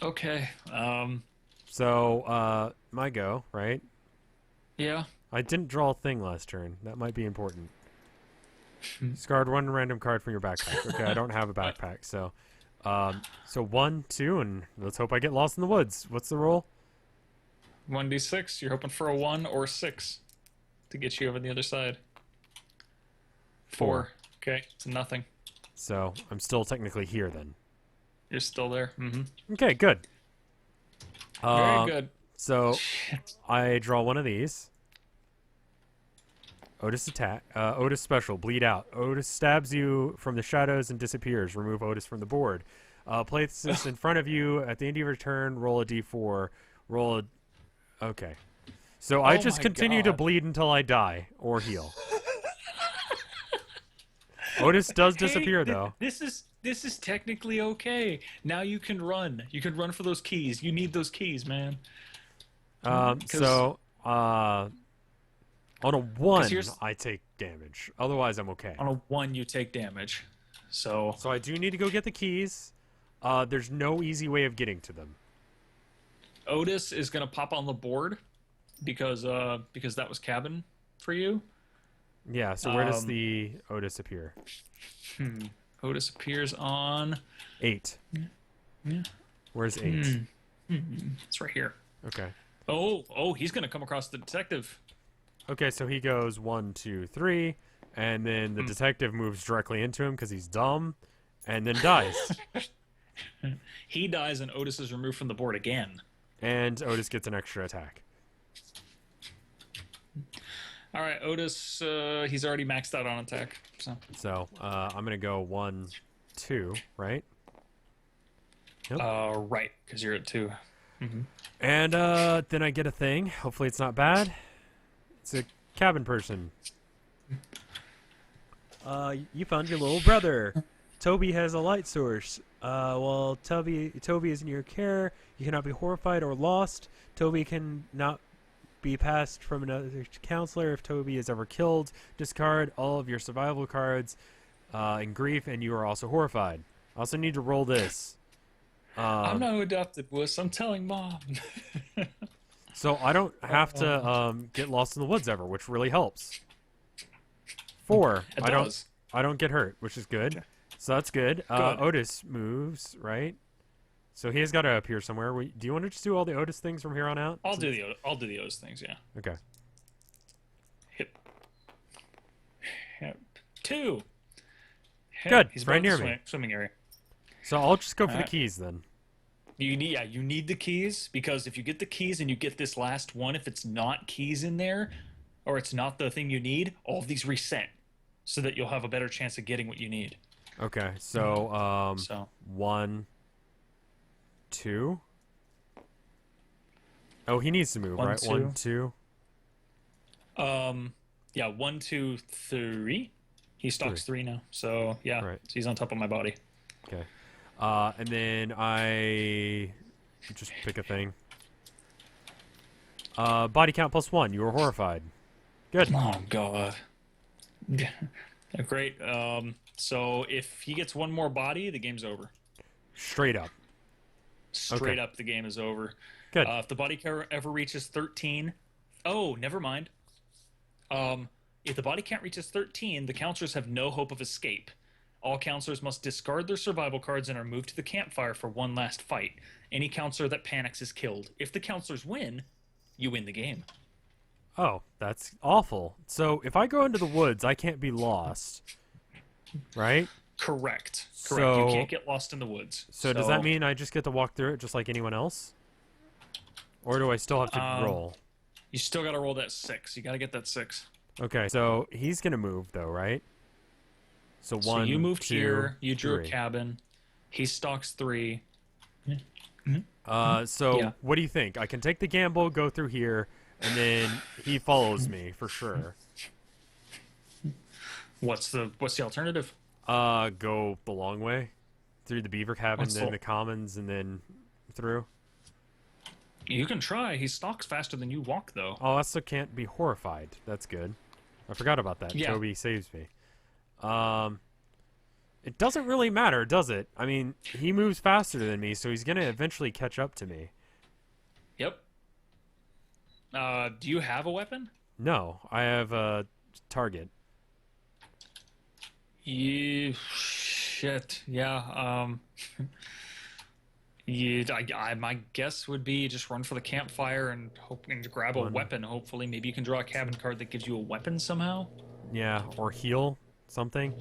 Speaker 1: okay.
Speaker 2: So, my go, right?
Speaker 1: Yeah.
Speaker 2: I didn't draw a thing last turn. That might be important. Discard 1 random card from your backpack. Okay, I don't have a backpack, so 1, 2, and let's hope I get lost in the woods. What's the roll?
Speaker 1: 1d6. You're hoping for a 1 or 6 to get you over the other side. 4. Okay, it's nothing.
Speaker 2: So I'm still technically here then.
Speaker 1: You're still there. Mm-hmm.
Speaker 2: Okay, good.
Speaker 1: Very good.
Speaker 2: So I draw one of these. Otis attack. Otis special. Bleed out. Otis stabs you from the shadows and disappears. Remove Otis from the board. Place this in front of you. At the end of your turn, roll a d4. Roll a. Okay. So I
Speaker 1: Oh
Speaker 2: just
Speaker 1: my
Speaker 2: continue to
Speaker 1: God.
Speaker 2: bleed until I die or heal. Otis does disappear
Speaker 1: Hey,
Speaker 2: though.
Speaker 1: This is technically okay. Now you can run. You can run for those keys. You need those keys, man.
Speaker 2: So on a 1,
Speaker 1: here's-
Speaker 2: I take damage. Otherwise, I'm okay.
Speaker 1: On a 1, you take damage. So
Speaker 2: So I do need to go get the keys. There's no easy way of getting to them.
Speaker 1: Otis is gonna pop on the board because that was cabin for you.
Speaker 2: Yeah, so where does the Otis appear?
Speaker 1: Otis appears on.
Speaker 2: 8.
Speaker 1: Yeah.
Speaker 2: Where's 8?
Speaker 1: It's right here.
Speaker 2: Okay.
Speaker 1: Oh, he's gonna come across the detective.
Speaker 2: Okay, so he goes 1, 2, 3, and then the detective moves directly into him because he's dumb, and then dies.
Speaker 1: He dies, and Otis is removed from the board again.
Speaker 2: And Otis gets an extra attack.
Speaker 1: All right, Otis. He's already maxed out on attack. So
Speaker 2: So I'm gonna go 1, 2, right?
Speaker 1: right, because you're at 2.
Speaker 2: And then I get a thing. Hopefully it's not bad. It's a cabin person. You found your little brother. Toby has a light source. Well, Toby is in your care. You cannot be horrified or lost. Toby cannot be passed from another counselor. If Toby is ever killed, discard all of your survival cards in grief, and you are also horrified. I also need to roll this.
Speaker 1: I'm not who adopted Wuss. I'm telling Mom.
Speaker 2: So I don't have to get lost in the woods ever, which really helps. 4.
Speaker 1: It
Speaker 2: I
Speaker 1: does.
Speaker 2: don't get hurt, which is good.
Speaker 1: Okay.
Speaker 2: So that's good.
Speaker 1: Good.
Speaker 2: Otis moves, right? So he has got to appear somewhere. Do you want to just do all the Otis things from here on out?
Speaker 1: I'll do the Otis things. Yeah.
Speaker 2: Okay.
Speaker 1: Hip. 2. Hip.
Speaker 2: Good.
Speaker 1: He's
Speaker 2: Right
Speaker 1: above the
Speaker 2: near me.
Speaker 1: swimming area.
Speaker 2: So I'll just go for the
Speaker 1: Alright.
Speaker 2: keys then.
Speaker 1: You need the keys, because if you get the keys and you get this last one, if it's not keys in there, or it's not the thing you need, all of these reset, so that you'll have a better chance of getting what you need.
Speaker 2: Okay. So
Speaker 1: So
Speaker 2: 1, 2. Oh, he needs to move,
Speaker 1: 1,
Speaker 2: right?
Speaker 1: 2.
Speaker 2: 1, 2.
Speaker 1: Yeah, 1, 2, 3. He stalks 3 now, so yeah,
Speaker 2: Right.
Speaker 1: so he's on top of my body.
Speaker 2: Okay. And then I just pick a thing. Body count +1. You were horrified. Good.
Speaker 1: Oh god. Yeah, great. So if he gets one more body, the game's over.
Speaker 2: Straight up.
Speaker 1: Straight up, the game is over.
Speaker 2: Good.
Speaker 1: If the body count ever reaches 13, oh, never mind. If the body count reaches 13, the counselors have no hope of escape. All counselors must discard their survival cards and are moved to the campfire for one last fight. Any counselor that panics is killed. If the counselors win, you win the game.
Speaker 2: Oh, that's awful. So if I go into the woods, I can't be lost, right?
Speaker 1: Correct.
Speaker 2: So-
Speaker 1: You can't get lost in the woods.
Speaker 2: So does that mean I just get to walk through it just like anyone else? Or do I still have to roll?
Speaker 1: You still got to roll that 6. You got to get that 6.
Speaker 2: Okay, so he's going to move though, right? So 1,
Speaker 1: So you moved
Speaker 2: 2,
Speaker 1: here. You drew
Speaker 2: 3.
Speaker 1: a cabin. He stalks 3.
Speaker 2: So
Speaker 1: Yeah.
Speaker 2: what do you think? I can take the gamble, go through here, and then he follows me for sure.
Speaker 1: What's the alternative?
Speaker 2: Go the long way through the beaver cabin,
Speaker 1: What's
Speaker 2: then
Speaker 1: the-
Speaker 2: the commons, and then through.
Speaker 1: You can try. He stalks faster than you walk, though.
Speaker 2: Oh, I also can't be horrified. That's good. I forgot about that.
Speaker 1: Yeah.
Speaker 2: Toby saves me. It doesn't really matter, does it? I mean, he moves faster than me, so he's gonna eventually catch up to me.
Speaker 1: Yep. Do you have a weapon?
Speaker 2: No, I have a target.
Speaker 1: You shit. Yeah. My guess would be just run for the campfire and hope and grab a weapon. Hopefully, maybe you can draw a cabin card that gives you a weapon somehow.
Speaker 2: Yeah, or heal something.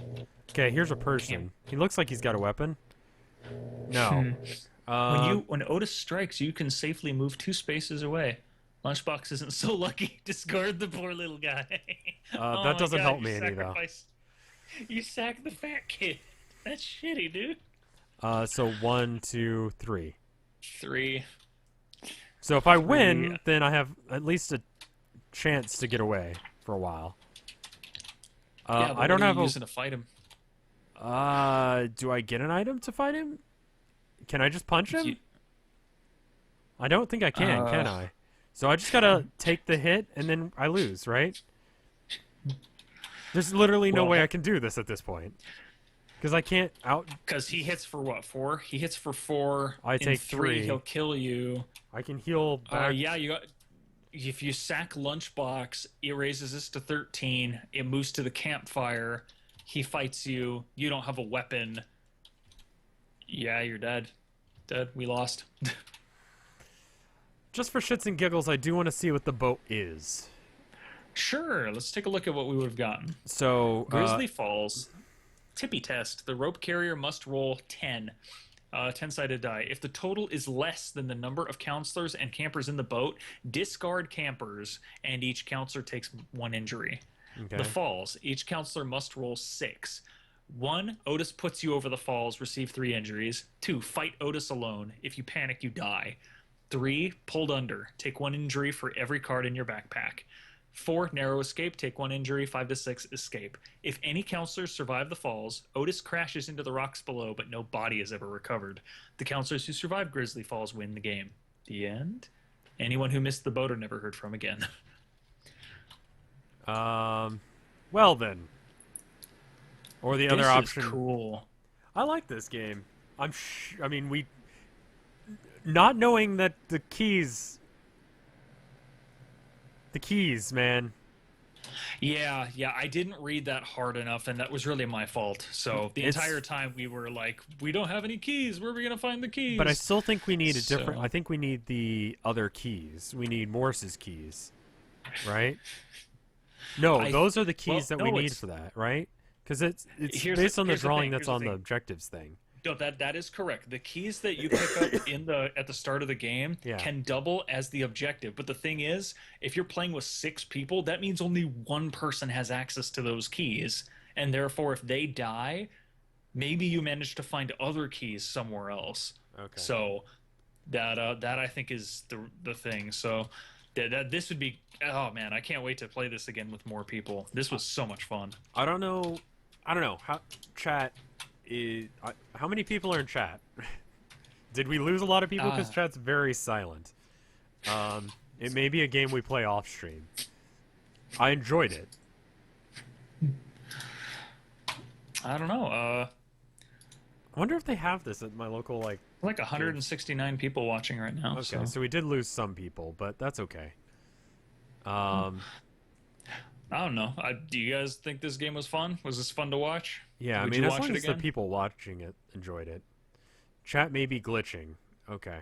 Speaker 2: Okay, here's a person. He looks like he's got a weapon. No.
Speaker 1: When Otis strikes, you can safely move 2 spaces away. Lunchbox isn't so lucky. Discard the poor little guy. Oh
Speaker 2: that
Speaker 1: my
Speaker 2: doesn't
Speaker 1: God,
Speaker 2: help
Speaker 1: you
Speaker 2: me any, though.
Speaker 1: You sacked the fat kid. That's shitty, dude.
Speaker 2: So 1, 2, 3.
Speaker 1: 3.
Speaker 2: So if I win,
Speaker 1: Yeah.
Speaker 2: then I have at least a chance to get away for a while.
Speaker 1: Yeah, but
Speaker 2: I don't
Speaker 1: what are
Speaker 2: have
Speaker 1: you
Speaker 2: a.
Speaker 1: using to fight him.
Speaker 2: Do I get an item to fight him? Can I just punch him? I don't think I can I? So I just gotta take the hit and then I lose, right? There's literally no
Speaker 1: Well,
Speaker 2: way I can do this at this point. Because I can't out.
Speaker 1: Because he hits for what? 4? He hits for 4.
Speaker 2: I
Speaker 1: In
Speaker 2: take
Speaker 1: 3.
Speaker 2: 3.
Speaker 1: He'll kill you.
Speaker 2: I can heal back.
Speaker 1: Yeah, you got. If you sack Lunchbox, it raises this to 13. It moves to the campfire. He fights you. You don't have a weapon. Yeah, you're dead. Dead. We lost.
Speaker 2: Just for shits and giggles, I do want to see what the boat is.
Speaker 1: Sure. Let's take a look at what we would have gotten.
Speaker 2: So
Speaker 1: Grizzly Falls. Tippy test. The rope carrier must roll 10. 10-sided die. If the total is less than the number of counselors and campers in the boat, discard campers, and each counselor takes 1 injury.
Speaker 2: okay.
Speaker 1: The falls. Each counselor must roll 6. 1. Otis puts you over the falls. Receive 3 injuries. 2. Fight Otis alone. If you panic, you die. 3. Pulled under. Take 1 injury for every card in your backpack. 4. Narrow escape. Take 1 injury. 5 to 6. Escape. If any counselors survive the falls, Otis crashes into the rocks below, but no body is ever recovered. The counselors who survive Grizzly Falls win the game. The end. Anyone who missed the boat are never heard from again.
Speaker 2: Well then. Or the other
Speaker 1: This is
Speaker 2: option.
Speaker 1: cool.
Speaker 2: I like this game. I mean, we not knowing that the keys, man.
Speaker 1: Yeah, I didn't read that hard enough, and that was really my fault. So the entire time we were like, we don't have any keys. Where are we gonna find the keys?
Speaker 2: But I still think we need a different.
Speaker 1: So-
Speaker 2: I think we need the other keys. We need Morse's keys, right? No, those are the keys that we need for that, right? Because it's based on the drawing that's on the objectives thing.
Speaker 1: No, that is correct. The keys that you pick up at the start of the game can double as the objective. But the thing is, if you're playing with 6 people, that means only one person has access to those keys, and therefore, if they die, maybe you manage to find other keys somewhere else.
Speaker 2: Okay.
Speaker 1: So that I think is the thing. So that this would be. Oh man, I can't wait to play this again with more people. This was so much fun.
Speaker 2: I don't know how chat. How many people are in chat? Did we lose a lot of people? Because chat's very silent. It may be a game we play off stream. I enjoyed it.
Speaker 1: I don't know.
Speaker 2: I wonder if they have this at my local
Speaker 1: like 169 people watching right now.
Speaker 2: Okay, so we did lose some people, but that's okay.
Speaker 1: I don't know. Do you guys think this game was fun? Was this fun to watch?
Speaker 2: Yeah, I mean, as long as the people watching it enjoyed it. Chat may be glitching. Okay.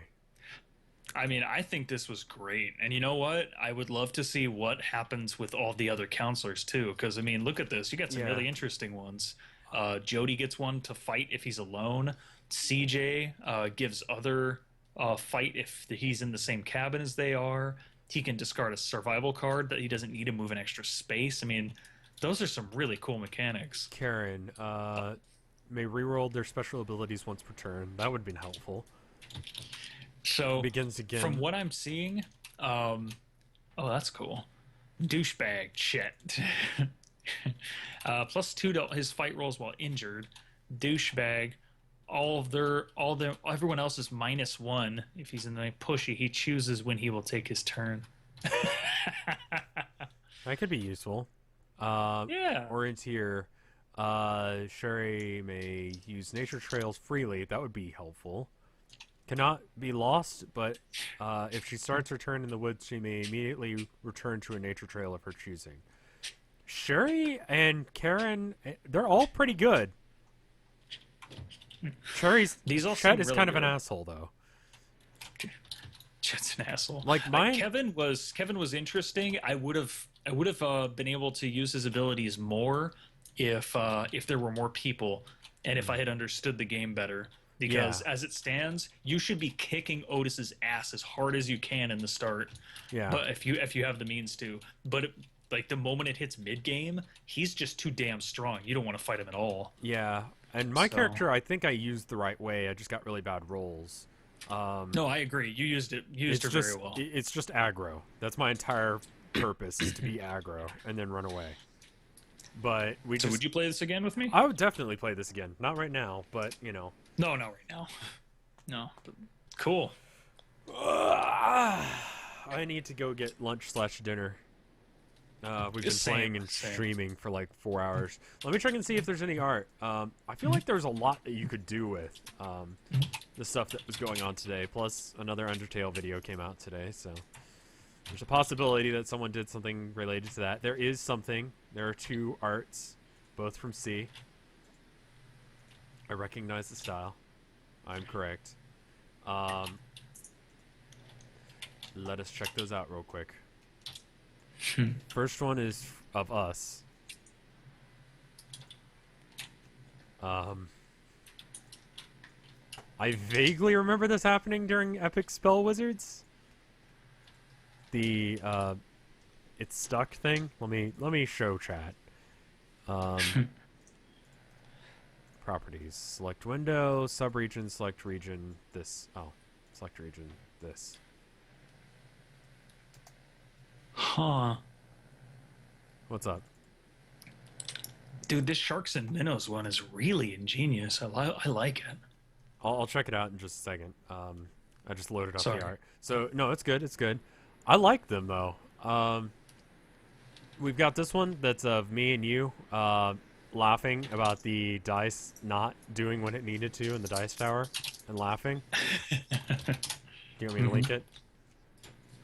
Speaker 1: I mean, I think this was great. And you know what? I would love to see what happens with all the other counselors, too. Because, I mean, look at this. You got some really interesting ones. Jody gets one to fight if he's alone. CJ gives other fight if he's in the same cabin as they are. He can discard a survival card that he doesn't need to move an extra space. I mean, those are some really cool mechanics.
Speaker 2: Karen, may reroll their special abilities once per turn. That would have been helpful.
Speaker 1: So,
Speaker 2: begins again.
Speaker 1: From what I'm seeing, oh, that's cool. Douchebag, shit. +2 to his fight rolls while injured. Douchebag, everyone else is -1 if he's in the pushy. He chooses when he will take his turn.
Speaker 2: That could be useful. Orienteer. Sherry may use nature trails freely. That would be helpful. Cannot be lost, but if she starts her turn in the woods, she may immediately return to a nature trail of her choosing. Sherry and Karen, they're all pretty good. Chet is kind of an asshole, though.
Speaker 1: Chet's an asshole.
Speaker 2: Like mine,
Speaker 1: Kevin was interesting. I would have been able to use his abilities more if there were more people and if I had understood the game better. Because as it stands, you should be kicking Otis's ass as hard as you can in the start.
Speaker 2: Yeah.
Speaker 1: But if you have the means to, like the moment it hits mid game, he's just too damn strong. You don't want to fight him at all.
Speaker 2: Yeah. And my character, I think I used the right way. I just got really bad rolls.
Speaker 1: No, I agree. You used it very well.
Speaker 2: It's just aggro. That's my entire purpose, is to be aggro and then run away. But
Speaker 1: would you play this again with me?
Speaker 2: I would definitely play this again. Not right now, but you know.
Speaker 1: No, not right now. No, but cool.
Speaker 2: I need to go get lunch/dinner. We've been playing and streaming for like 4 hours. Let me check and see if there's any art. I feel like there's a lot that you could do with the stuff that was going on today. Plus, another Undertale video came out today, so there's a possibility that someone did something related to that. There is something. There are 2 arts, both from C. I recognize the style. I'm correct. Let us check those out real quick. First one is of us. I vaguely remember this happening during Epic Spell Wizards. The it's stuck thing. Let me show chat. Properties. Select window, subregion, select region, this. Oh, select region, this.
Speaker 1: Huh.
Speaker 2: What's up?
Speaker 1: Dude, this Sharks and Minnows one is really ingenious. I like it.
Speaker 2: I'll check it out in just a second. I just loaded up
Speaker 1: Sorry.
Speaker 2: the art. So no, it's good. It's good. I like them though. We've got this one that's of me and you laughing about the dice not doing what it needed to in the dice tower and laughing. Do you want me to link it?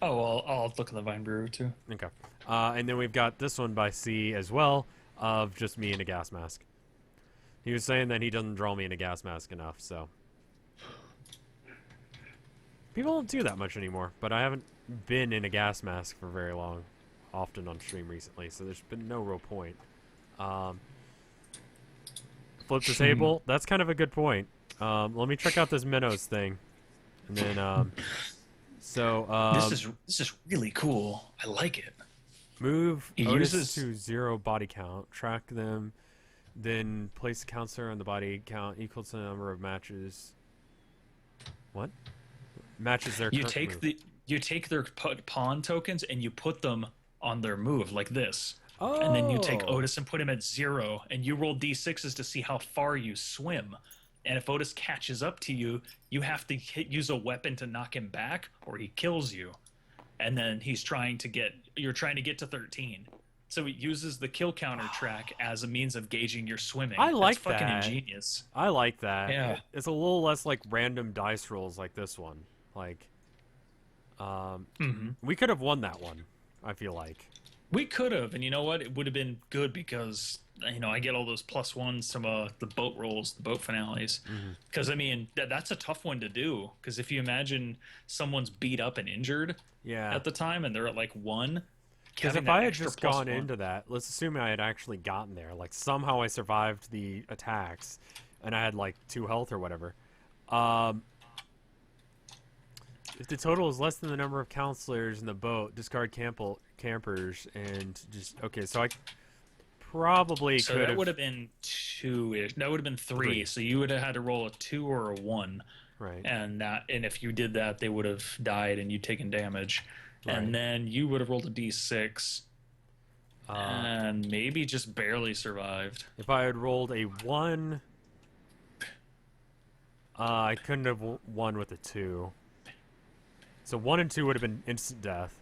Speaker 1: Oh, well, I'll look at the Vine Brewer too.
Speaker 2: Okay. And then we've got this one by C as well of just me in a gas mask. He was saying that he doesn't draw me in a gas mask enough, so. People don't do that much anymore, but I haven't been in a gas mask for very long, often on stream recently, so there's been no real point. Flip the table, that's kind of a good point. Let me check out this minnows thing. And then,
Speaker 1: This is really cool. I like it.
Speaker 2: move
Speaker 1: He
Speaker 2: Otis
Speaker 1: uses-
Speaker 2: to 0 body count, track them, then place a counselor on the body count equal to the number of matches. What? Matches their current move.
Speaker 1: You take their pawn tokens and you put them on their move like this.
Speaker 2: Oh.
Speaker 1: And then you take Otis and put him at 0, and you roll d6s to see how far you swim. And if Otis catches up to you, you have to use a weapon to knock him back, or he kills you. And then you're trying to get to 13. So it uses the kill counter track as a means of gauging your swimming.
Speaker 2: I like
Speaker 1: That's fucking
Speaker 2: that.
Speaker 1: ingenious.
Speaker 2: I like that.
Speaker 1: Yeah.
Speaker 2: It's a little less like random dice rolls like this one. Like, we could have won that one, I feel like.
Speaker 1: We could have, and you know what? It would have been good because I get all those +1s from the boat rolls, the boat finales. Because I mean, that's a tough one to do. Because if you imagine someone's beat up and injured at the time, and they're at like 1.
Speaker 2: Because if I had just gone into that, let's assume I had actually gotten there. Like somehow I survived the attacks, and I had like 2 health or whatever. If the total is less than the number of counselors in the boat, discard campers and just so I probably
Speaker 1: So
Speaker 2: could have.
Speaker 1: that would have been 2-ish. That would have been 3. So you would have had to roll a 2 or a 1.
Speaker 2: Right.
Speaker 1: And if you did that, they would have died and you'd taken damage.
Speaker 2: Right.
Speaker 1: And then you would have rolled a d6 and maybe just barely survived.
Speaker 2: If I had rolled a 1, I couldn't have won with a 2. So 1 and 2 would have been instant death.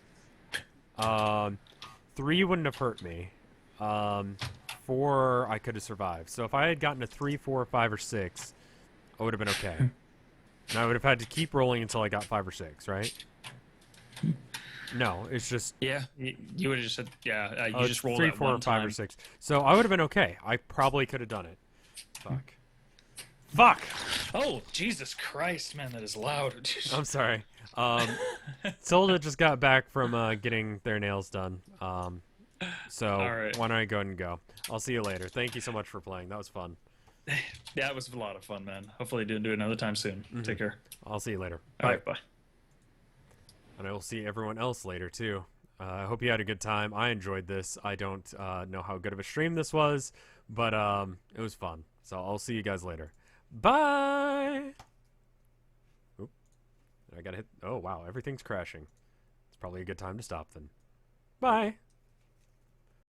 Speaker 2: 3 wouldn't have hurt me. 4, I could have survived. So if I had gotten a 3, 4, 5, or 6, I would have been okay. And I would have had to keep rolling until I got 5 or 6, right? No, it's just...
Speaker 1: Yeah, you would have just said, you
Speaker 2: it's
Speaker 1: just rolled
Speaker 2: 3,
Speaker 1: that
Speaker 2: 4,
Speaker 1: one
Speaker 2: 5,
Speaker 1: time.
Speaker 2: or 6. So I would have been okay. I probably could have done it. Fuck. Fuck!
Speaker 1: Oh, Jesus Christ, man, that is loud.
Speaker 2: I'm sorry. Solda just got back from getting their nails done. So
Speaker 1: All right.
Speaker 2: why don't I go ahead and go? I'll see you later. Thank you so much for playing. That was fun.
Speaker 1: Yeah, it was a lot of fun, man. Hopefully, do it another time soon. Take care.
Speaker 2: I'll see you later.
Speaker 1: All right, bye.
Speaker 2: And I will see everyone else later too. I hope you had a good time. I enjoyed this. I don't know how good of a stream this was, but it was fun. So I'll see you guys later. Bye! Oop. I gotta hit... Oh, wow. Everything's crashing. It's probably a good time to stop then. Bye!